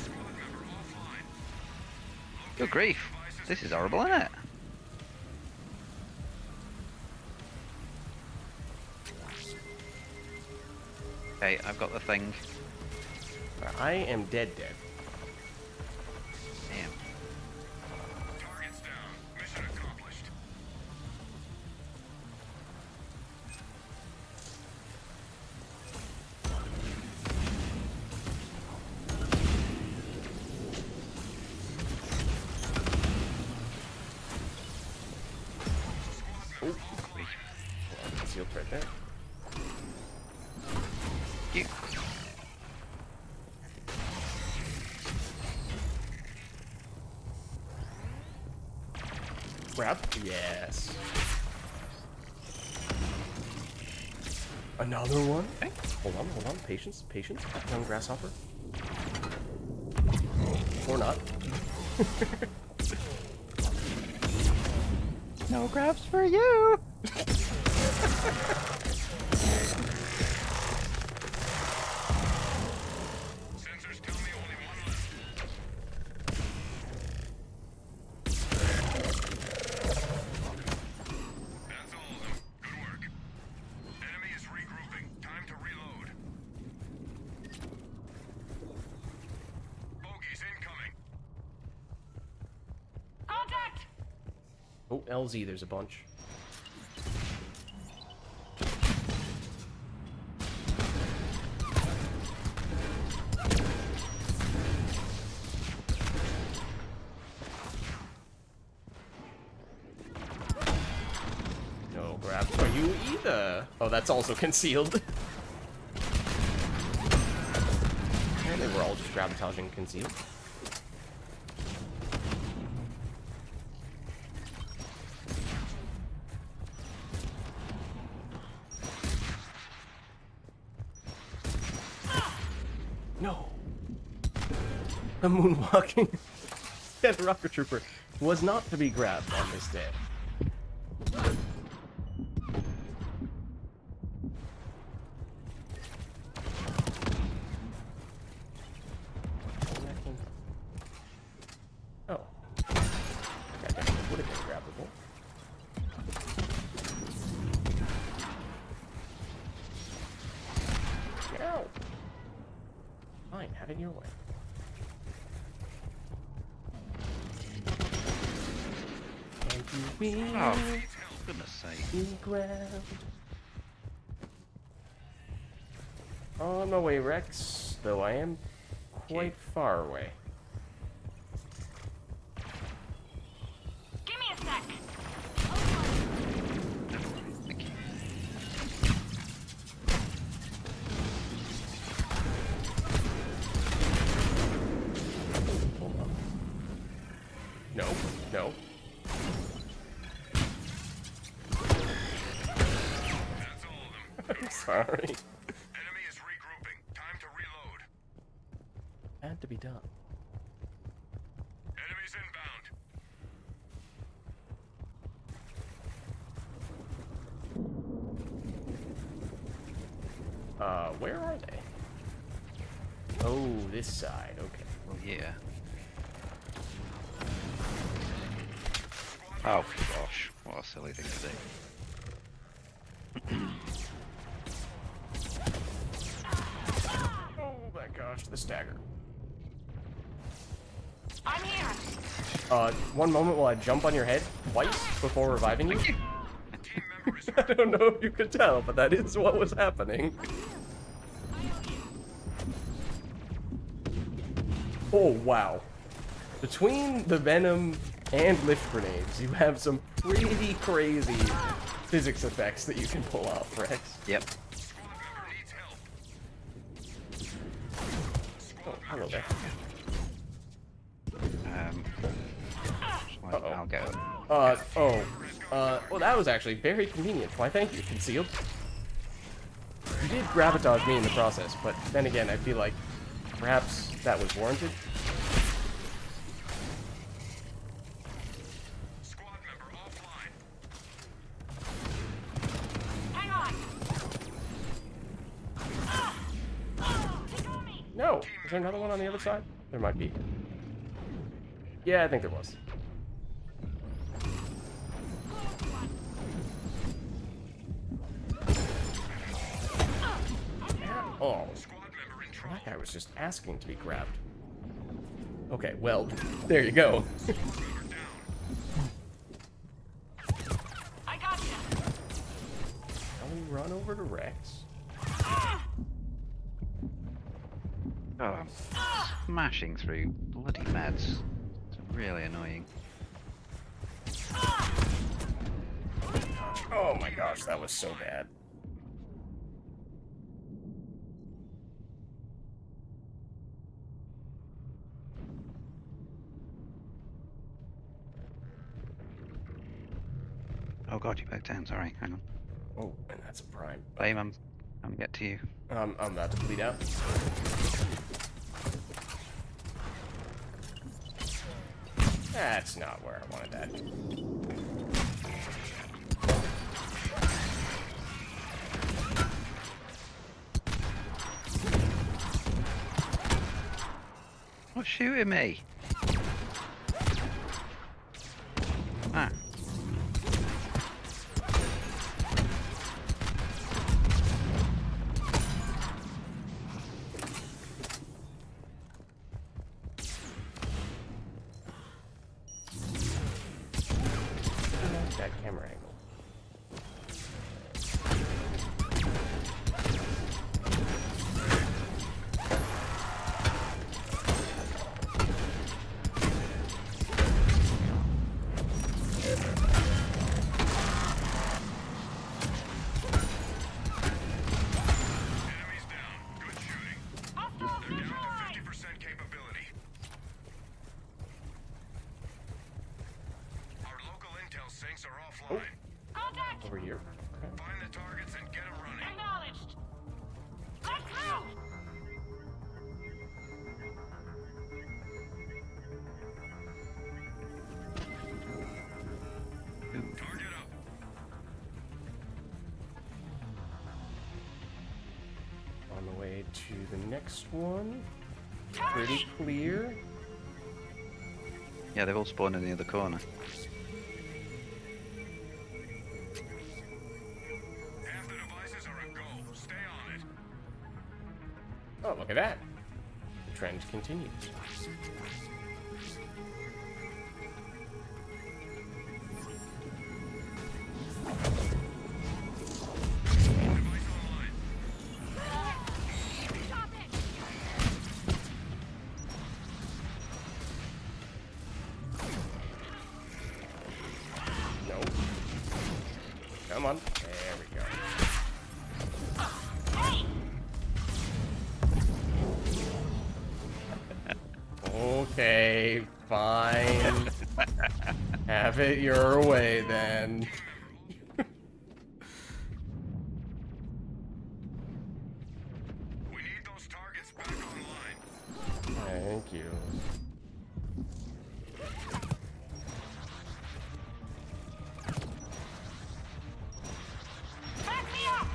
Squad member offline. Good grief. This is horrible, isn't it? Okay, I've got the thing. I am dead. Damn. Targets down. Mission accomplished. Oh, concealed right there. You. Grab? Yes. Another one? Okay. Hold on. Patience. Young grasshopper. Or not. No grabs for you. Sensors tell me only one left. Oh, LZ, there's a bunch. No grab for you either. Oh, that's also concealed. Apparently we're all just gravitaging concealed. No. The moonwalking dead rocket trooper was not to be grabbed on this day. Oh. That definitely would have been grabbable. Ow! Fine, have it your way. And you will Oh, for goodness sake. be grabbed. On my way, Rex, though I am quite far away. Give me a sec. Thank you. Hold on. No, no. That's all of them. I'm sorry. Enemy is regrouping. Time to reload. Had to be done. Enemies inbound. Where are they? Oh, this side, okay. Well, yeah. Oh gosh, what a silly thing to do. Oh my gosh, the stagger. I'm here. One moment while I jump on your head twice before reviving you. Team member is I don't know if you could tell, but that is what was happening. Oh, wow. Between the venom and lift grenades, you have some pretty crazy physics effects that you can pull off, Rex. Yep. squad member needs help. Oh, hello there. I'll go. Well, that was actually very convenient. Why, thank you, Concealed. You did gravitage me in the process, but then again, I feel like perhaps that was warranted. Squad member offline. Hang on. They got me. No! Is there another one on the other side? There might be. Yeah, I think there was. Oh, Squad member in trouble. that guy was just asking to be grabbed. Okay, well, there you go. I got you. Now we run over to Rex. Oh, I'm smashing through bloody meds. It's really annoying. Oh my gosh, that was so bad. Oh god, you back down. Sorry, hang on. Oh, and that's a prime. Blame, I'm gonna get to you. I'm about to bleed out. That's not where I wanted that. What's shooting me? Ah. that camera angle. Enemies down. Good shooting. Hostile They're down neutralized. to 50% capability. Our local intel sinks are offline. Contact. Over here. Okay. Find the targets and get them running. Acknowledged. Let's move. Target up. On the way to the next one. Pretty clear. Yeah, they've all spawned in the other corner. Half the devices are a go. Stay on it. Oh, look at that. The trend continues. Device online. Stop it. No. Come on. There we go. Okay, fine. Have it your way then. We need those targets back online. Thank you. Back me up.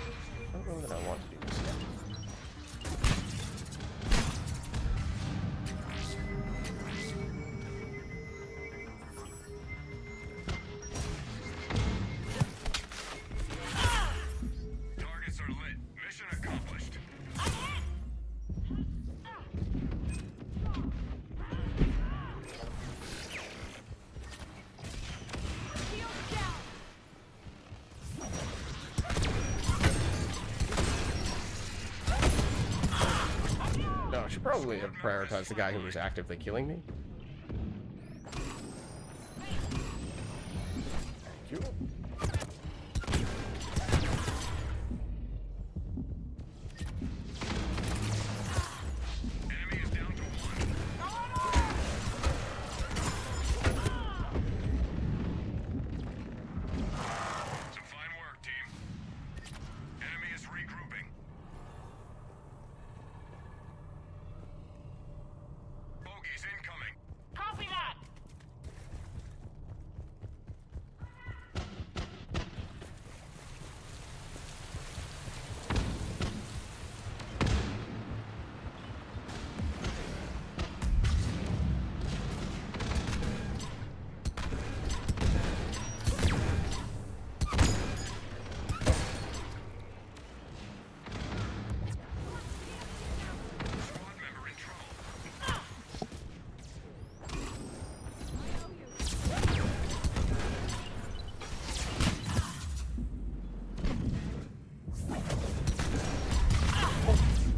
I don't know that I want to do this yet. Targets are lit. Mission accomplished. I'm hit. Shield down. No, I should probably have prioritized the guy who was actively killing me. Thank you. Enemy is down to one. Some fine work, team. Enemy is regrouping. Bogeys incoming. Copy that. Squad member in trouble.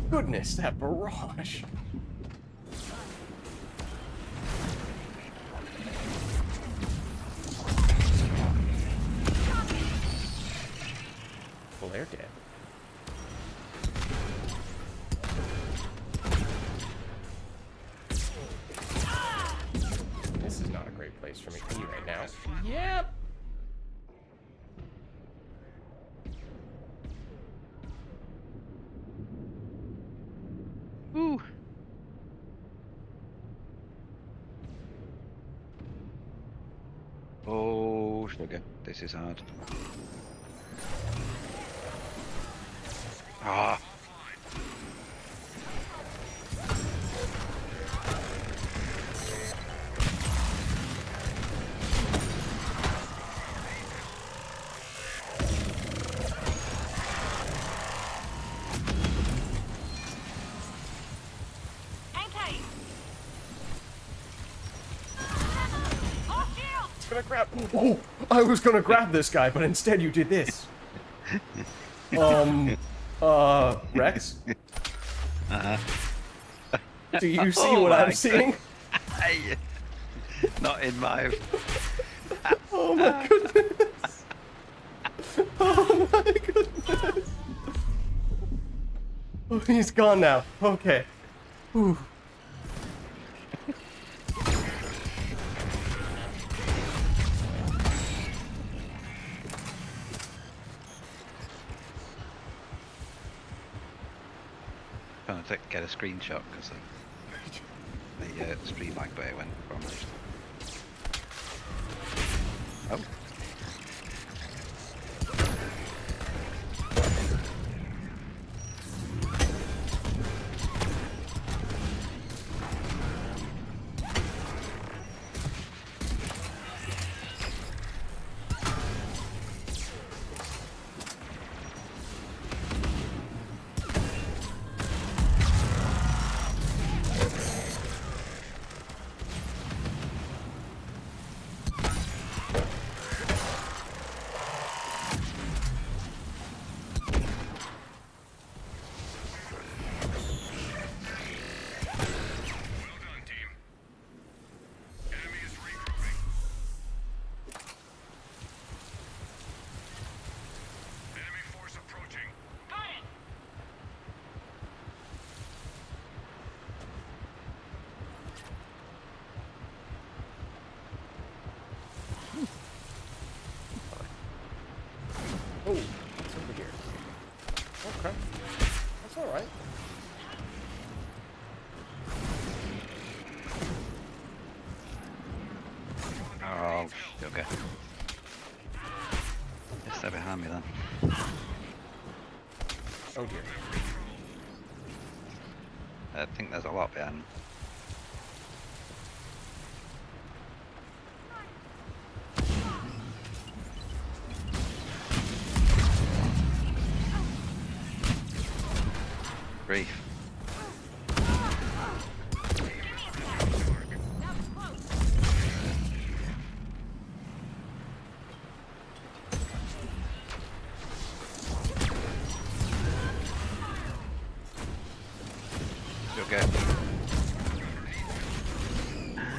Goodness, that barrage. Well, they're dead. This is not a great place for me to be right now. Yep. Ooh. Oh, sugar. This is hard. Ah. Hang tight. Off shield. gonna grab. Oh, I was gonna grab this guy, but instead you did this. Rex? Uh-huh. Do you see Oh what my I'm seeing? Hey, not in my... Oh my goodness. Oh my goodness. Oh, he's gone now. Okay. Whew. Trying to get a screenshot because the stream lag bay went from it. Oh. Well done, team. Enemy is regrouping. Enemy force approaching. Got it. Oh, it's over here. Okay. That's alright. Oh, okay. Yes, they're behind me then. Oh dear. I think there's a lot behind me. Grief. That was close. You okay?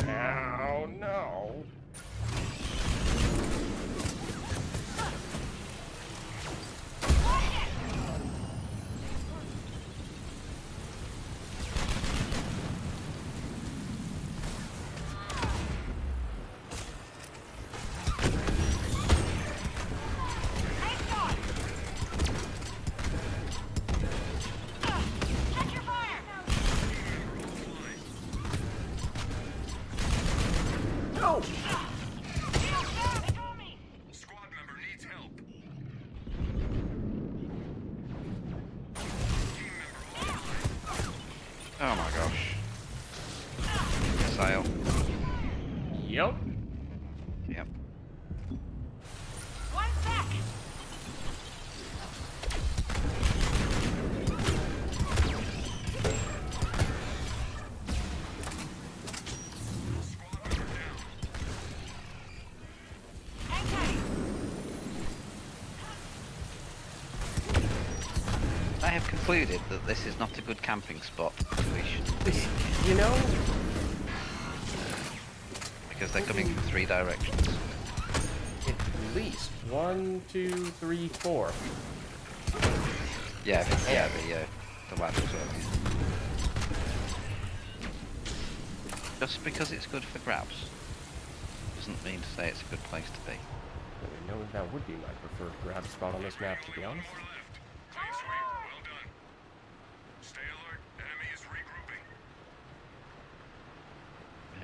Oh no. Check your fire. No! Shields down. They got me. Squad member needs help. Team member Oh my gosh. Sail. Yup. Yep. One sec. squad member down. Okay. I have concluded that this is not a good camping spot. We should, You know, because they're coming from 3 directions. at least 1, 2, 3, 4. Yeah, the ladder as well. Just because it's good for grabs doesn't mean to say it's a good place to be. I know that would be my preferred grab spot on this map, to be honest. Far left. Clean sweep. Well done. Stay alert. Enemy is regrouping.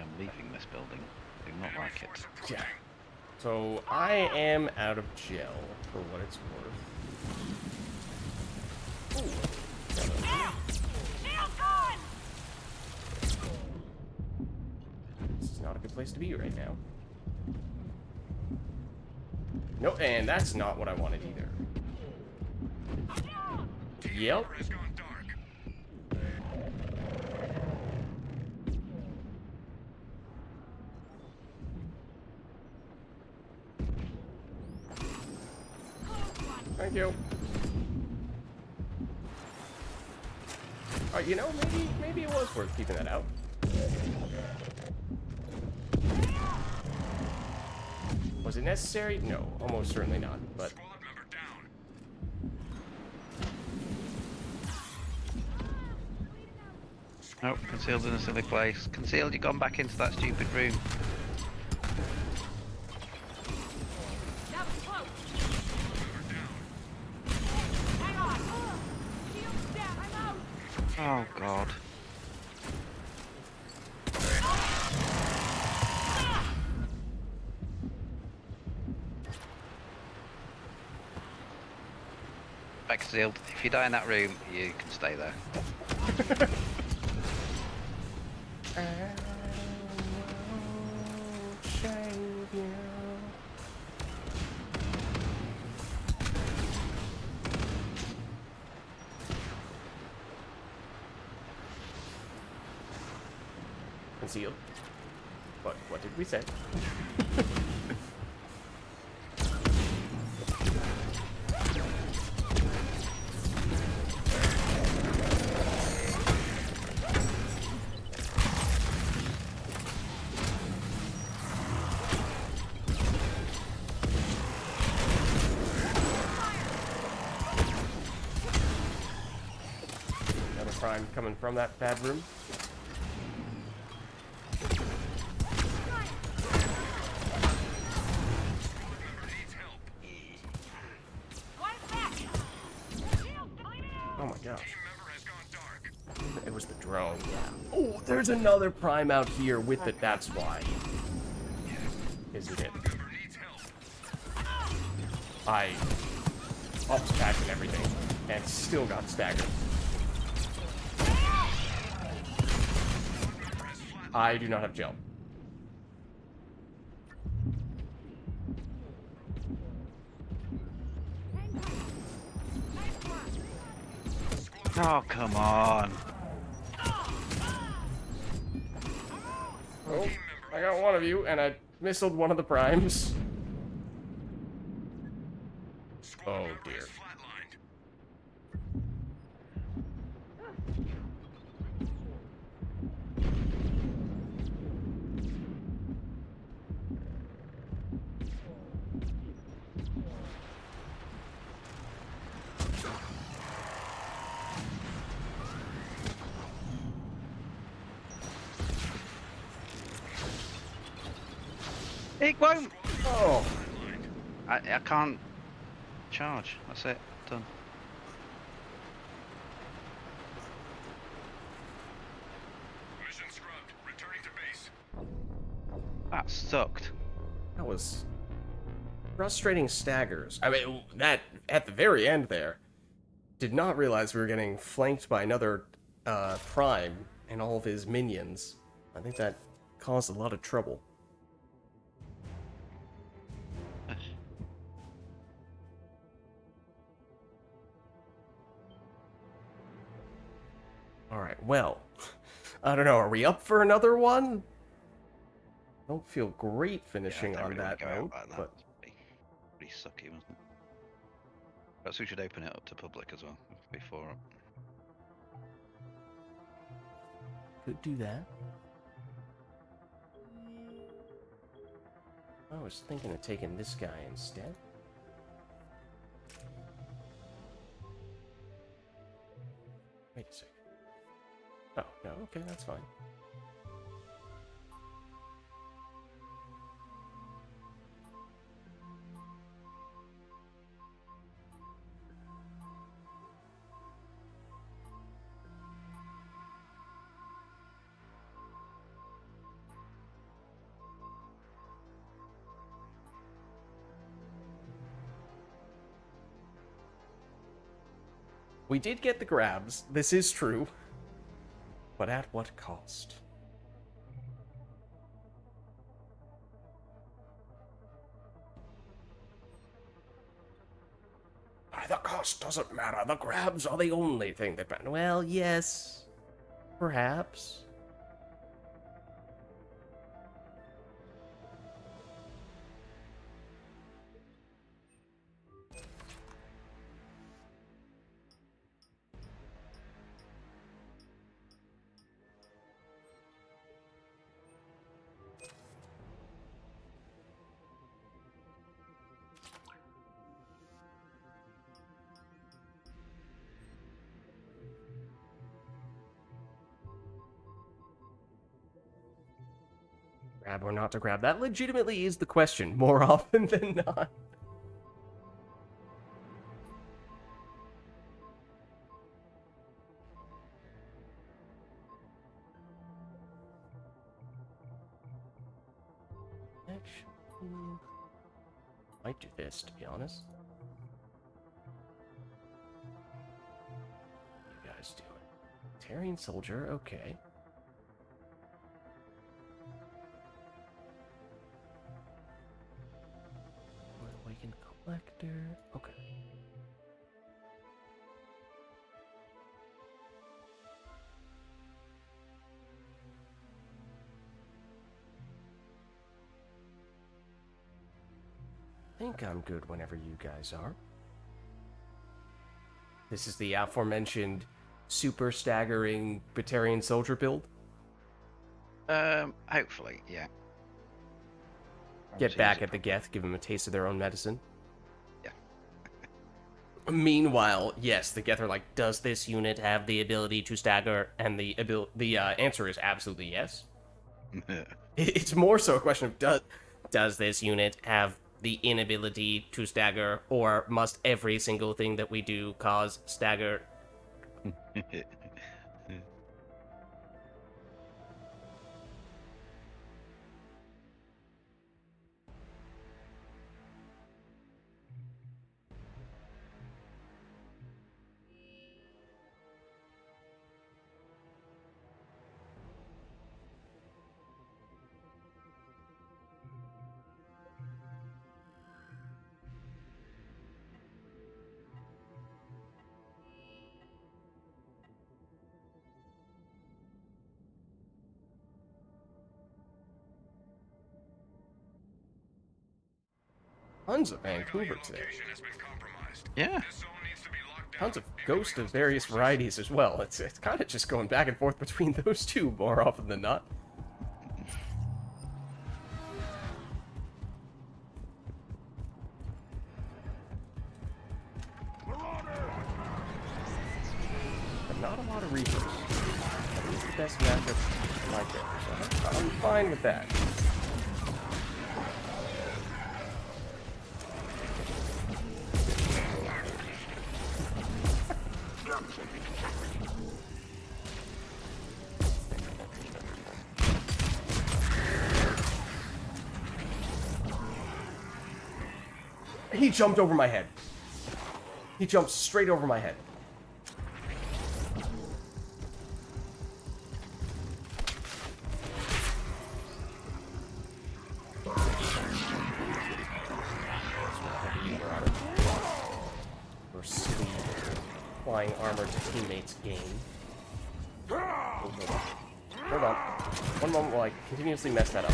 I'm leaving this building. Do not Enemy like force it. approaching. Yeah. So I am out of gel, for what it's worth. Down. Shield gone. This is not a good place to be right now. No, and that's not what I wanted either. Team Yep. member has gone dark. Thank you. You know, maybe it was worth keeping that out. Was it necessary? No, almost certainly not. But Squad member down. Nope, concealed in a silly place. Concealed, you've gone back into that stupid room. That was close. Hang on. Shield's down. I'm out. Oh god. Back concealed. If you die in that room, you can stay there. Concealed. What did we say? Another prime coming from that bad room. Oh my gosh. It was the drone, yeah. Oh, there's another prime out here with it, that's why. Isn't it? I ups packed and everything, and still got staggered. I do not have gel. Oh, come on. Oh, I got one of you, and I missiled one of the primes. Oh dear. It won't. Oh. I can't charge. That's it. Done. Mission scrubbed. Returning to base. That sucked. That was frustrating staggers. I mean, that at the very end there, did not realize we were getting flanked by another prime and all of his minions. I think that caused a lot of trouble. Alright, well, I don't know, are we up for another one? Don't feel great finishing Yeah, I on don't really that wanna go out note, like that. but Pretty sucky, wasn't it? Perhaps we should open it up to public as well before. could do that. I was thinking of taking this guy instead. Wait a second. Oh, no, okay, that's fine. We did get the grabs, this is true. But at what cost? The cost doesn't matter. The grabs are the only thing that matter. Well, yes. Perhaps. grab or not to grab? That legitimately is the question more often than not. Actually, might do this, to be honest. You guys do it. Tarian soldier, okay. Awakened collector, okay. I think I'm good whenever you guys are. This is the aforementioned super staggering Batarian soldier build. Hopefully, yeah. Get Obviously, back it's at the Geth, give them a taste of their own medicine. Yeah. Meanwhile, yes, the Geth are like, does this unit have the ability to stagger? And the answer is absolutely yes. It's more so a question of does this unit have the inability to stagger, or must every single thing that we do cause stagger? Tons of Vancouver today. Location has been compromised. Yeah. This zone needs to be locked down. Tons of ghosts of various varieties as well. It's kind of just going back and forth between those two more often than not. But not a lot of reapers. At least the best matchup like it. So I'm fine with that. He jumped over my head. He jumped straight over my head. We're still applying armor to teammates' gain. Oh, hold on. One moment while I continuously mess that up.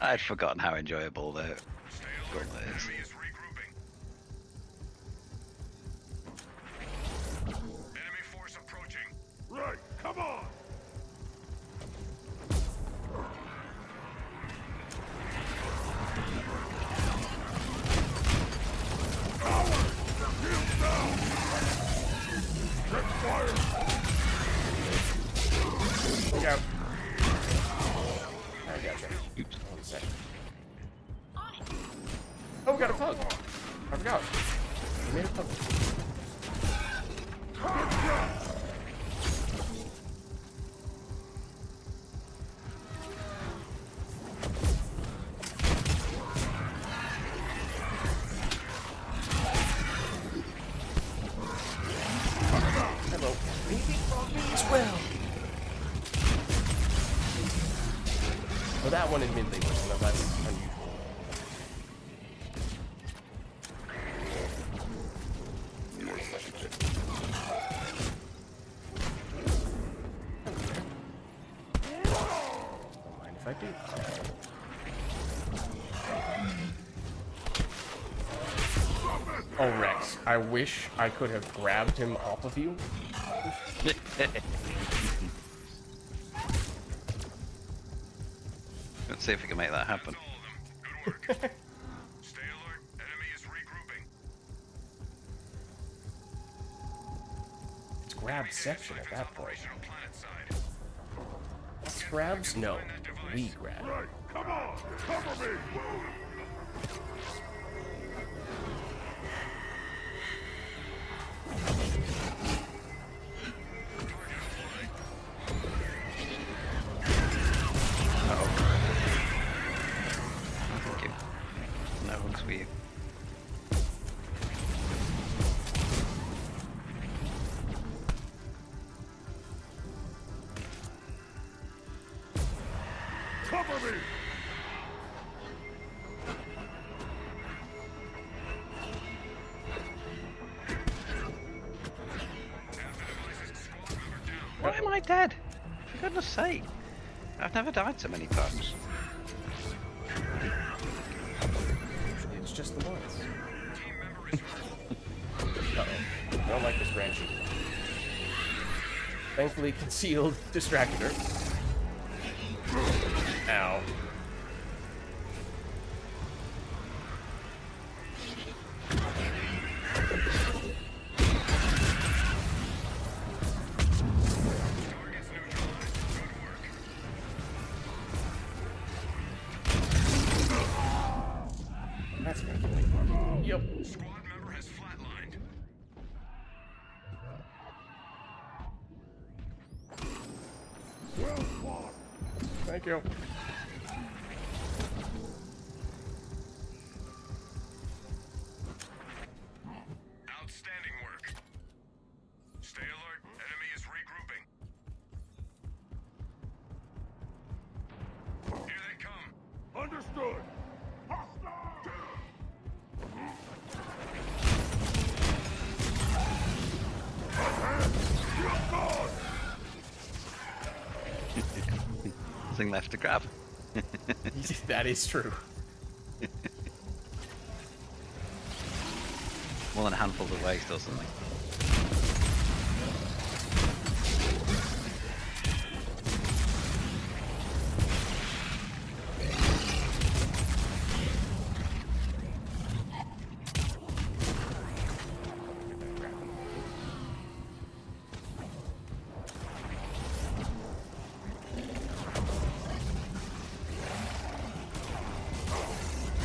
I'd forgotten how enjoyable the gauntlet is. Enemy is regrouping. Enemy force approaching. Right, come on! Look out. I gotcha. Oops. One second. Oh, we got a pug. I forgot. We made a pug. Hello. Maybe from me as well. Well, that one admittedly was less unusual. Don't mind if I do. Oh, Rex, I wish I could have grabbed him off of you. Let's see if we can make that happen. All of them. Good work. Stay alert. Enemy is regrouping. It's grabception at that point. Operational planet side. Us grabs? No, we grab. Right. Come on. Cover me. Thank you. No hooks for you. Cover me. Why am I dead? For goodness sake. I've never died so many times. It's just the once. Uh-oh. I don't like this branch. Thankfully concealed distracted her. Ow. That's gonna kill me. Yep. Squad member has flatlined. Thank you. Outstanding work. Stay alert. Enemy is regrouping. Here they come. Understood. Nothing left to grab. That is true. More than a handful of waste or something.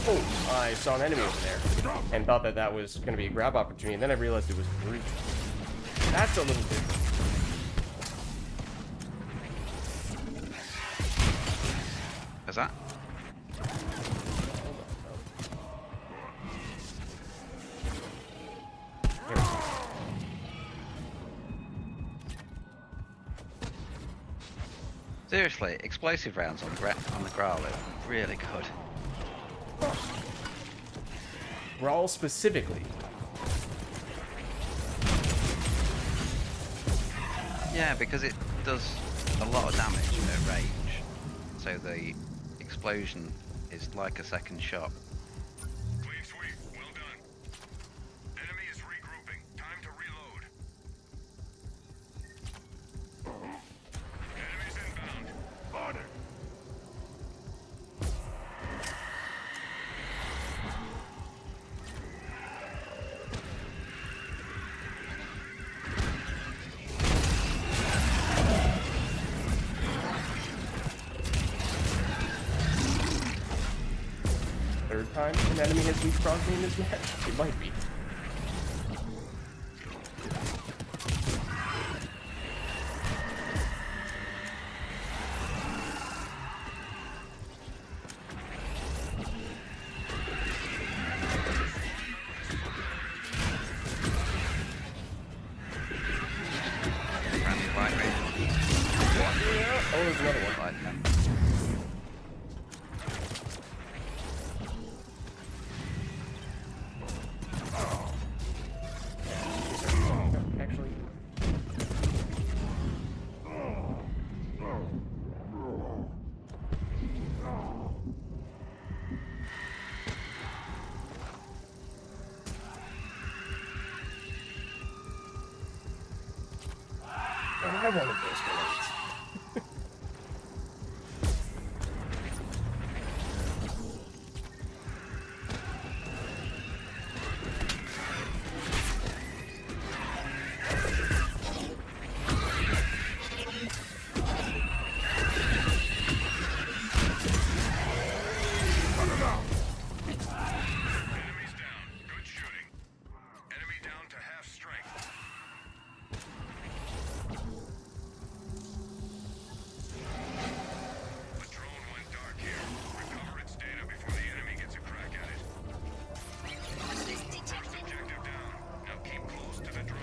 Oh, I saw an enemy over there and thought that that was going to be a grab opportunity, and then I realized it was brute. That's a little different. Is that? Seriously, explosive rounds on the Graal are really good. Brawl specifically. Yeah, because it does a lot of damage at range. So the explosion is like a second shot. Clean sweep. Well done. Enemy is regrouping. Time to reload. Enemies inbound. On it. Third time an enemy has leapfrogged me in this match? It might be. Randy White range. Oh, there's another one. Like that. Actually. I wanted those grenades. Enemies down. Good shooting. Enemy down to half strength. The drone went dark here. Recover its data before the enemy gets a crack at it. First objective down. Now keep close to the drone.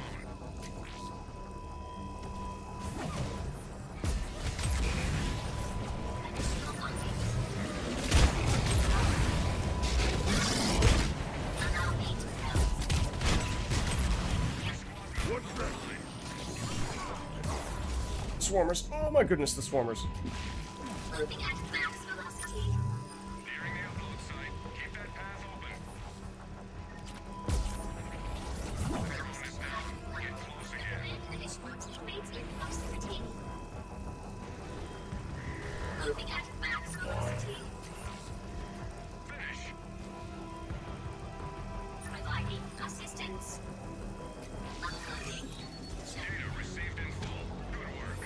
Swarmers. Oh my goodness, the swarmers. Moving at max velocity. Nearing the upload site. Keep that path open. The drone is down. Get close again. Additional teammates in proximity. Moving at max velocity. Finish. Providing assistance. Uploading. Data received in full. Good work.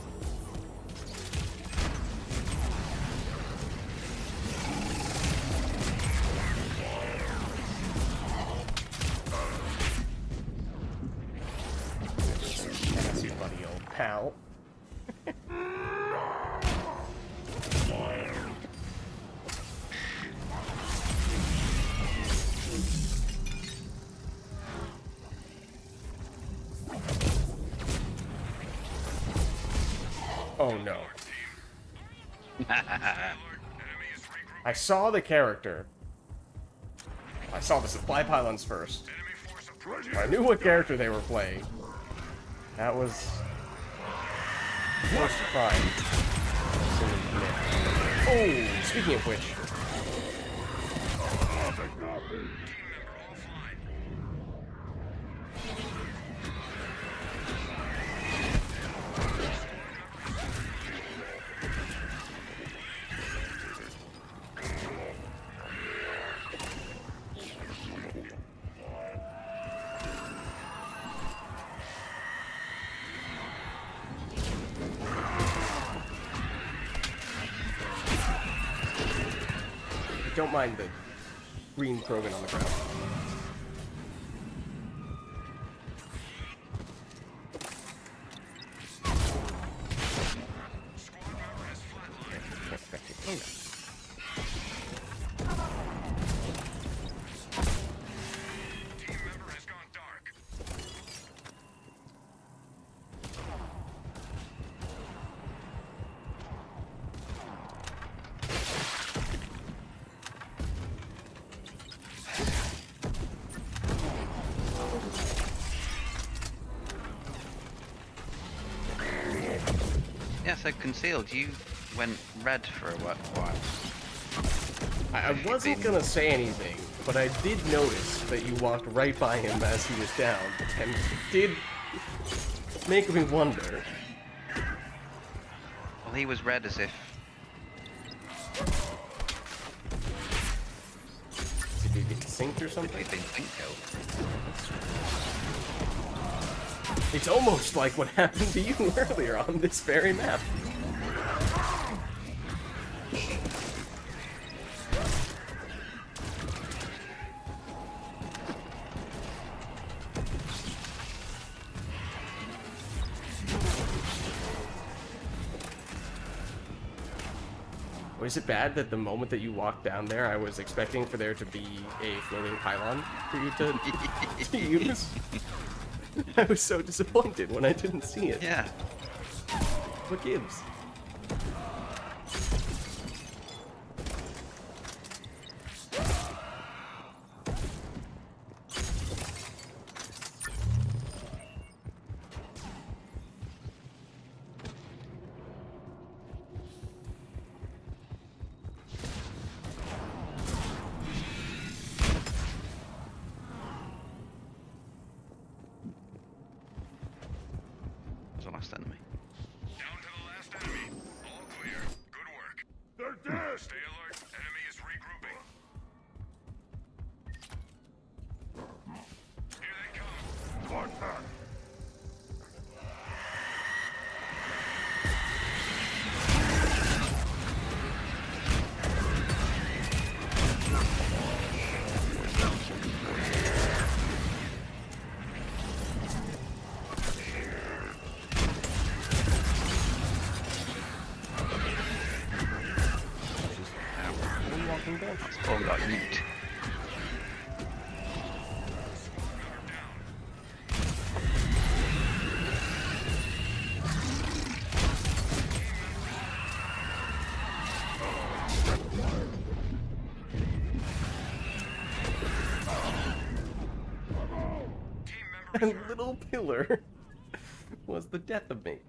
That's your buddy, old pal. Oh no. Enemy is regrouping. I saw the character. I saw the supply pylons first. Enemy force approaching. I knew what character they were playing. That was first crime. Oh, speaking of which, Team member offline. don't mind the green Krogan on the ground. Team member has gone dark. Yeah, so concealed, you went red for a while. I wasn't gonna say anything, but I did notice that you walked right by him as he was down, and it did make me wonder. Well, he was red as if Did he get synced or something? he'd been think killed. It's almost like what happened to you earlier on this very map. Was it bad that the moment that you walked down there, I was expecting for there to be a floating pylon for you to use? I was so disappointed when I didn't see it. Yeah. What gives? Was the last enemy. Stay alert. Enemy is regrouping. Here they come. What the? Walking bench. Oh, got nuked. And little pillar was the death of me.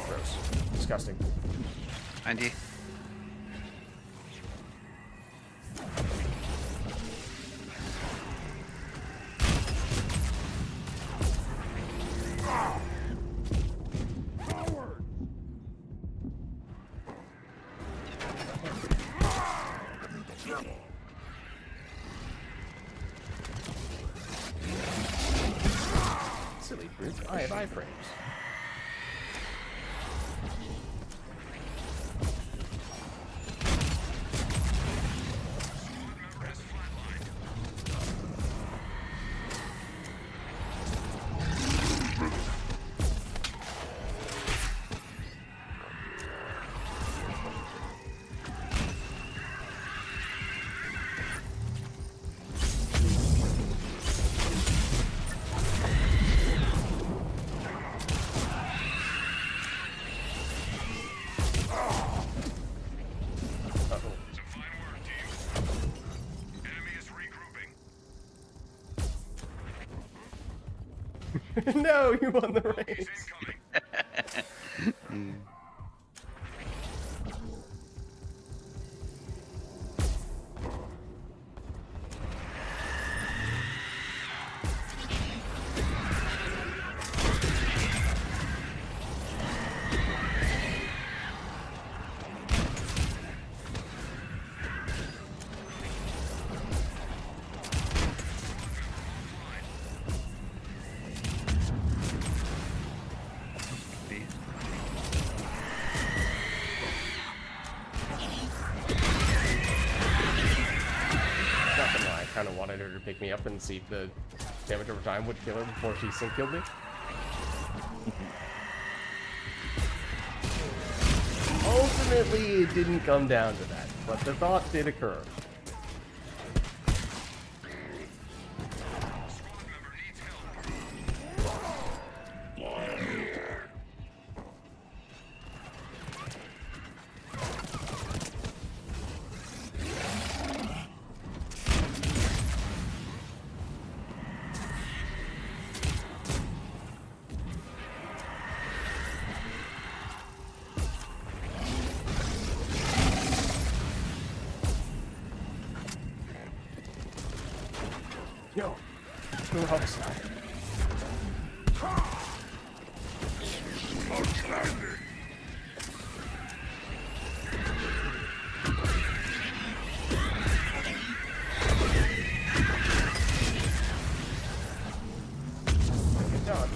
Gross. Disgusting. And you? Silly brute. I have iframes. No, you won the race. Kind of wanted her to pick me up and see if the damage over time would kill her before she sync killed me. Ultimately, it didn't come down to that, but the thought did occur. No, the wrong side. Good job.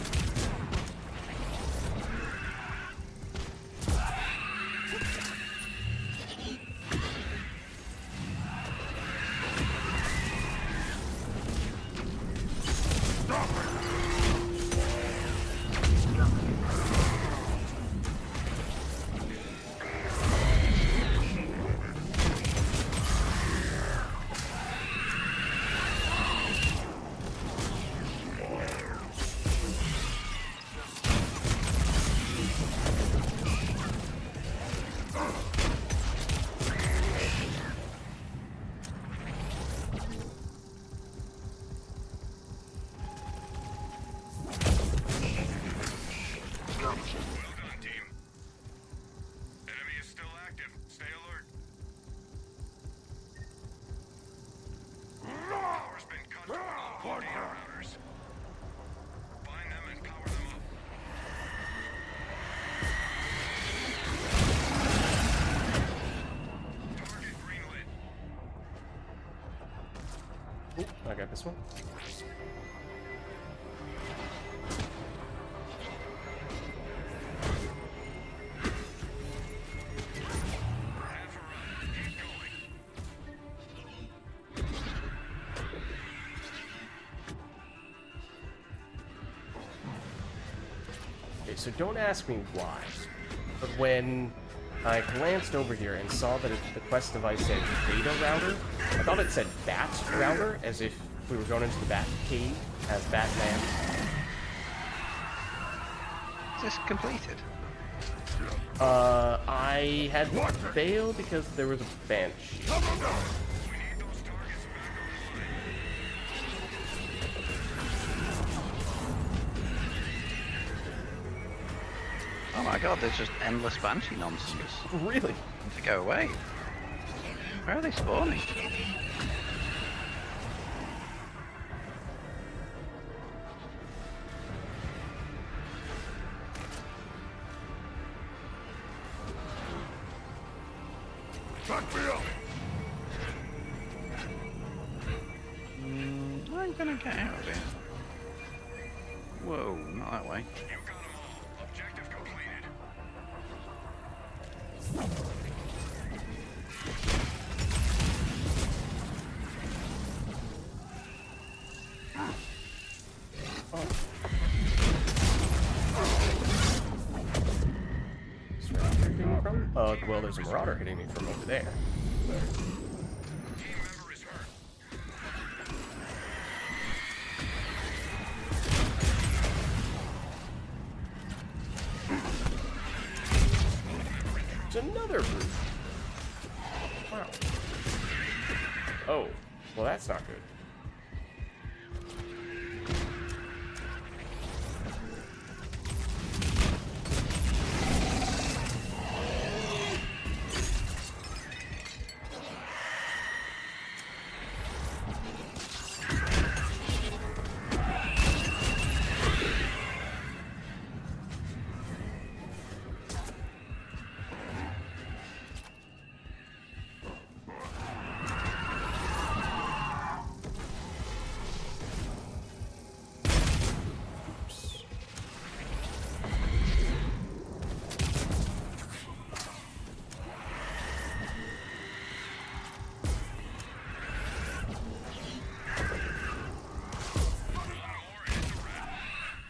grab this one. Okay, so don't ask me why, but when I glanced over here and saw that the quest device said data router, I thought it said bat router, as if we were going into the bat cave as Batman. Is this completed? I had failed because there was a banshee. Oh my god, there's just endless banshee nonsense. Really? To go away. Where are they spawning? I'm gonna get out of here. Whoa, not that way. You got them all. Objective completed. Is Marauder hitting me from? Oh, well, there's a Marauder hitting me from over there. Team member is hurt. It's another brute. Wow. Oh, well, that's not good.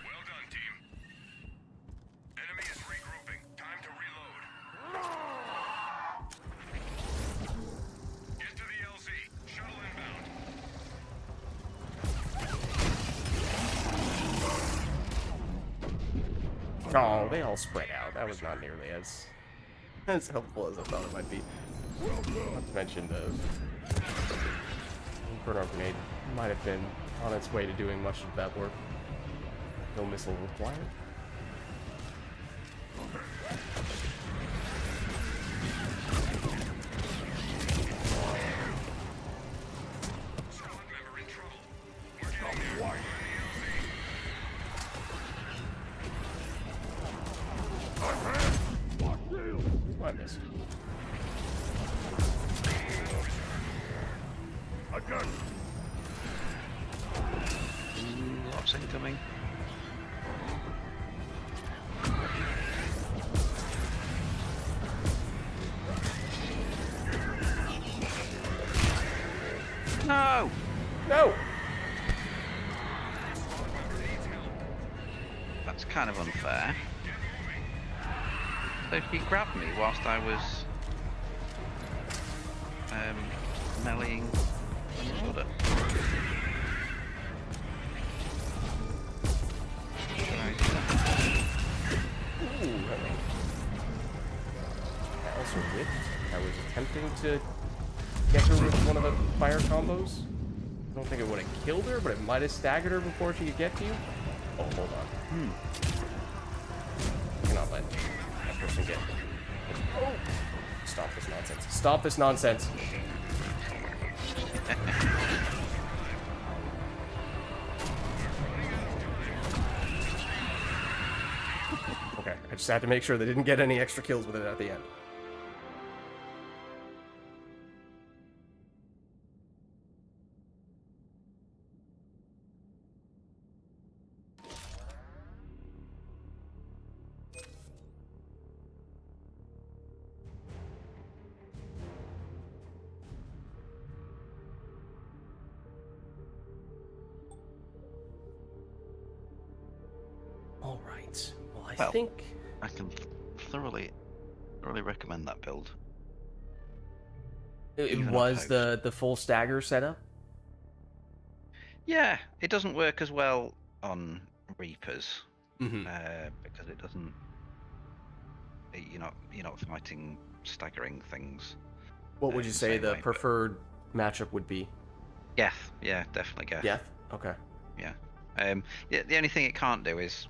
Well done, team. Enemy is regrouping. Time to reload. Get to the LZ. Shuttle inbound. Oh, they all spread out. That was not nearly as helpful as I thought it might be. Not to mention the Inferno Grenade might have been on its way to doing much of that work. No missile required. Squad member in trouble. We're getting there. I missed. Lots incoming. No! No! That's kind of unfair. So he grabbed me whilst I was meleeing Shudder. Ooh, hello. I also whipped. I was attempting to get her with one of the fire combos. I don't think it would have killed her, but it might have staggered her before she could get to you. Oh, hold on. I cannot let that person get. Oh! Stop this nonsense. Stop this nonsense. Okay, I just had to make sure they didn't get any extra kills with it at the end. Well, think I can thoroughly recommend that build. it even was opposed. the full stagger setup. Yeah, it doesn't work as well on Reapers Mm-hmm. because it doesn't. You're not fighting staggering things What would you in the say same the way. But preferred matchup would be? Geth, yeah, definitely Geth. Geth? Okay. Yeah. The only thing it can't do is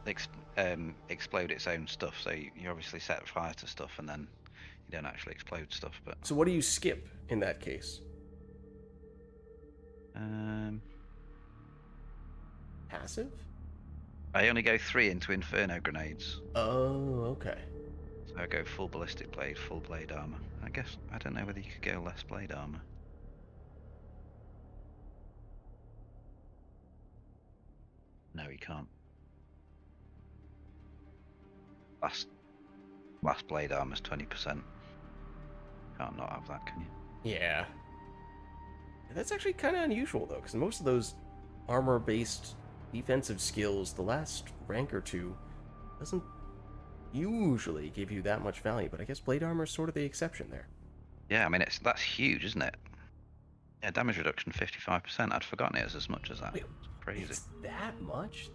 explode its own stuff. So you obviously set fire to stuff and then you don't actually explode stuff. But So what do you skip in that case? Passive? I only go 3 into Inferno grenades. Oh, okay. So I go full ballistic blade, full blade armor. I guess I don't know whether you could go less blade armor. No, you can't. Last blade armor's 20%. Can't not have that, can you? Yeah. That's actually kind of unusual, though, because most of those armor-based defensive skills, the last rank or two, doesn't usually give you that much value, but I guess blade armor is sort of the exception there. Yeah, I mean that's huge, isn't it? Yeah, damage reduction 55%. I'd forgotten it was as much as that. Wait, Crazy. it's that much?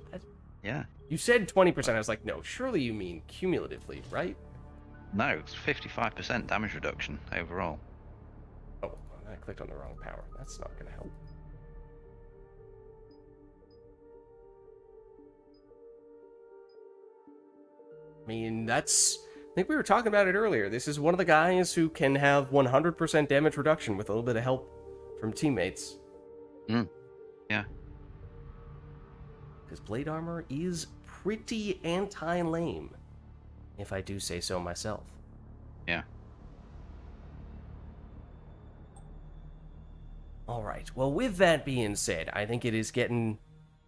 Yeah. You said 20%. I was like, no, surely you mean cumulatively, right? No, it's 55% damage reduction overall. Oh, I clicked on the wrong power. That's not going to help. I mean, I think we were talking about it earlier. This is one of the guys who can have 100% damage reduction with a little bit of help from teammates. Yeah. Because blade armor is pretty anti-lame, if I do say so myself. Yeah. Alright, well, with that being said, I think it is getting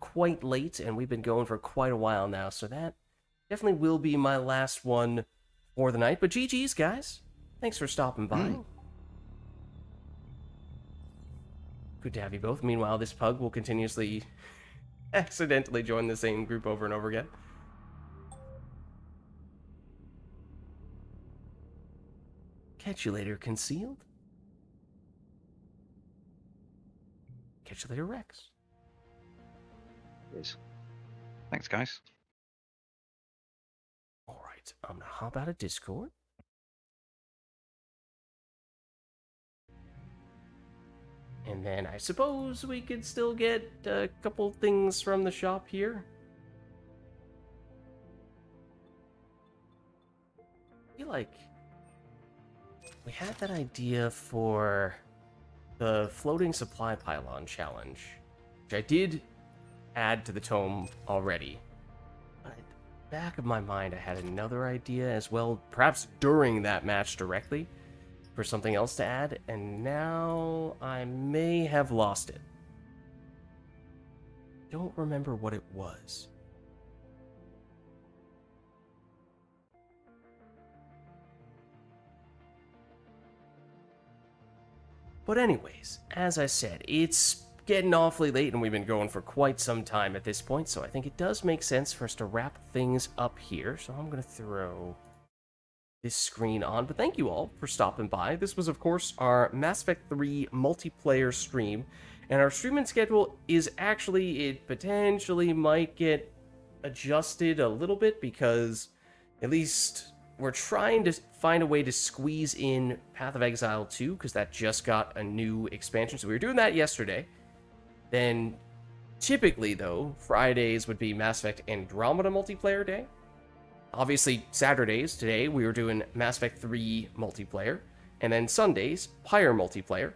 quite late, and we've been going for quite a while now, so that definitely will be my last one for the night. But GG's, guys. Thanks for stopping by. Good to have you both. Meanwhile, this pug will continuously accidentally join the same group over and over again. Catch you later, Concealed. Catch you later, Rex. Yes. Thanks, guys. Alright, I'm gonna hop out of Discord. And then I suppose we could still get a couple things from the shop here. I feel like we had that idea for the floating supply pylon challenge, which I did add to the tome already. But at the back of my mind, I had another idea as well, perhaps during that match directly, for something else to add, and now I may have lost it. Don't remember what it was. But anyways, as I said, it's getting awfully late and we've been going for quite some time at this point, so I think it does make sense for us to wrap things up here. So I'm going to throw this screen on, but thank you all for stopping by. This was, of course, our Mass Effect 3 multiplayer stream, and our streaming schedule is actually, it potentially might get adjusted a little bit because at least we're trying to find a way to squeeze in Path of Exile 2, because that just got a new expansion, so we were doing that yesterday. Then, typically, though, Fridays would be Mass Effect Andromeda multiplayer day. Obviously, Saturdays, today, we were doing Mass Effect 3 multiplayer, and then Sundays, Pyre multiplayer.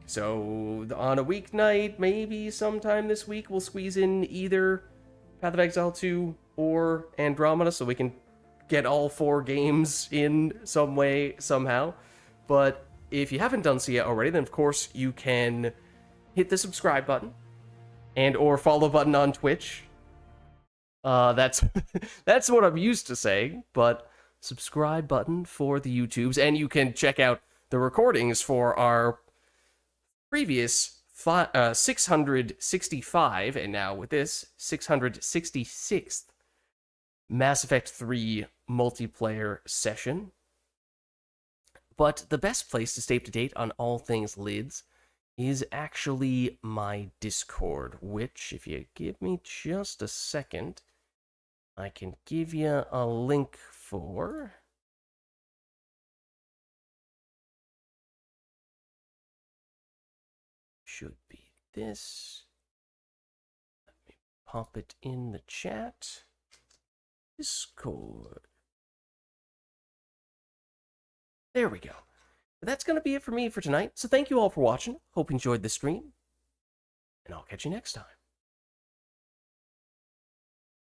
So, on a weeknight, maybe sometime this week, we'll squeeze in either Path of Exile 2 or Andromeda, so we can get all 4 games in some way, somehow. But if you haven't done so yet already, then of course you can hit the subscribe button and or follow button on Twitch. That's that's what I'm used to saying, but subscribe button for the YouTubes, and you can check out the recordings for our previous 665, and now with this 666th Mass Effect 3 multiplayer session. But the best place to stay up to date on all things lids is actually my Discord, which, if you give me just a second, I can give you a link for. Should be this. Let me pop it in the chat. Discord. There we go. That's going to be it for me for tonight. So thank you all for watching. Hope you enjoyed the stream. And I'll catch you next time.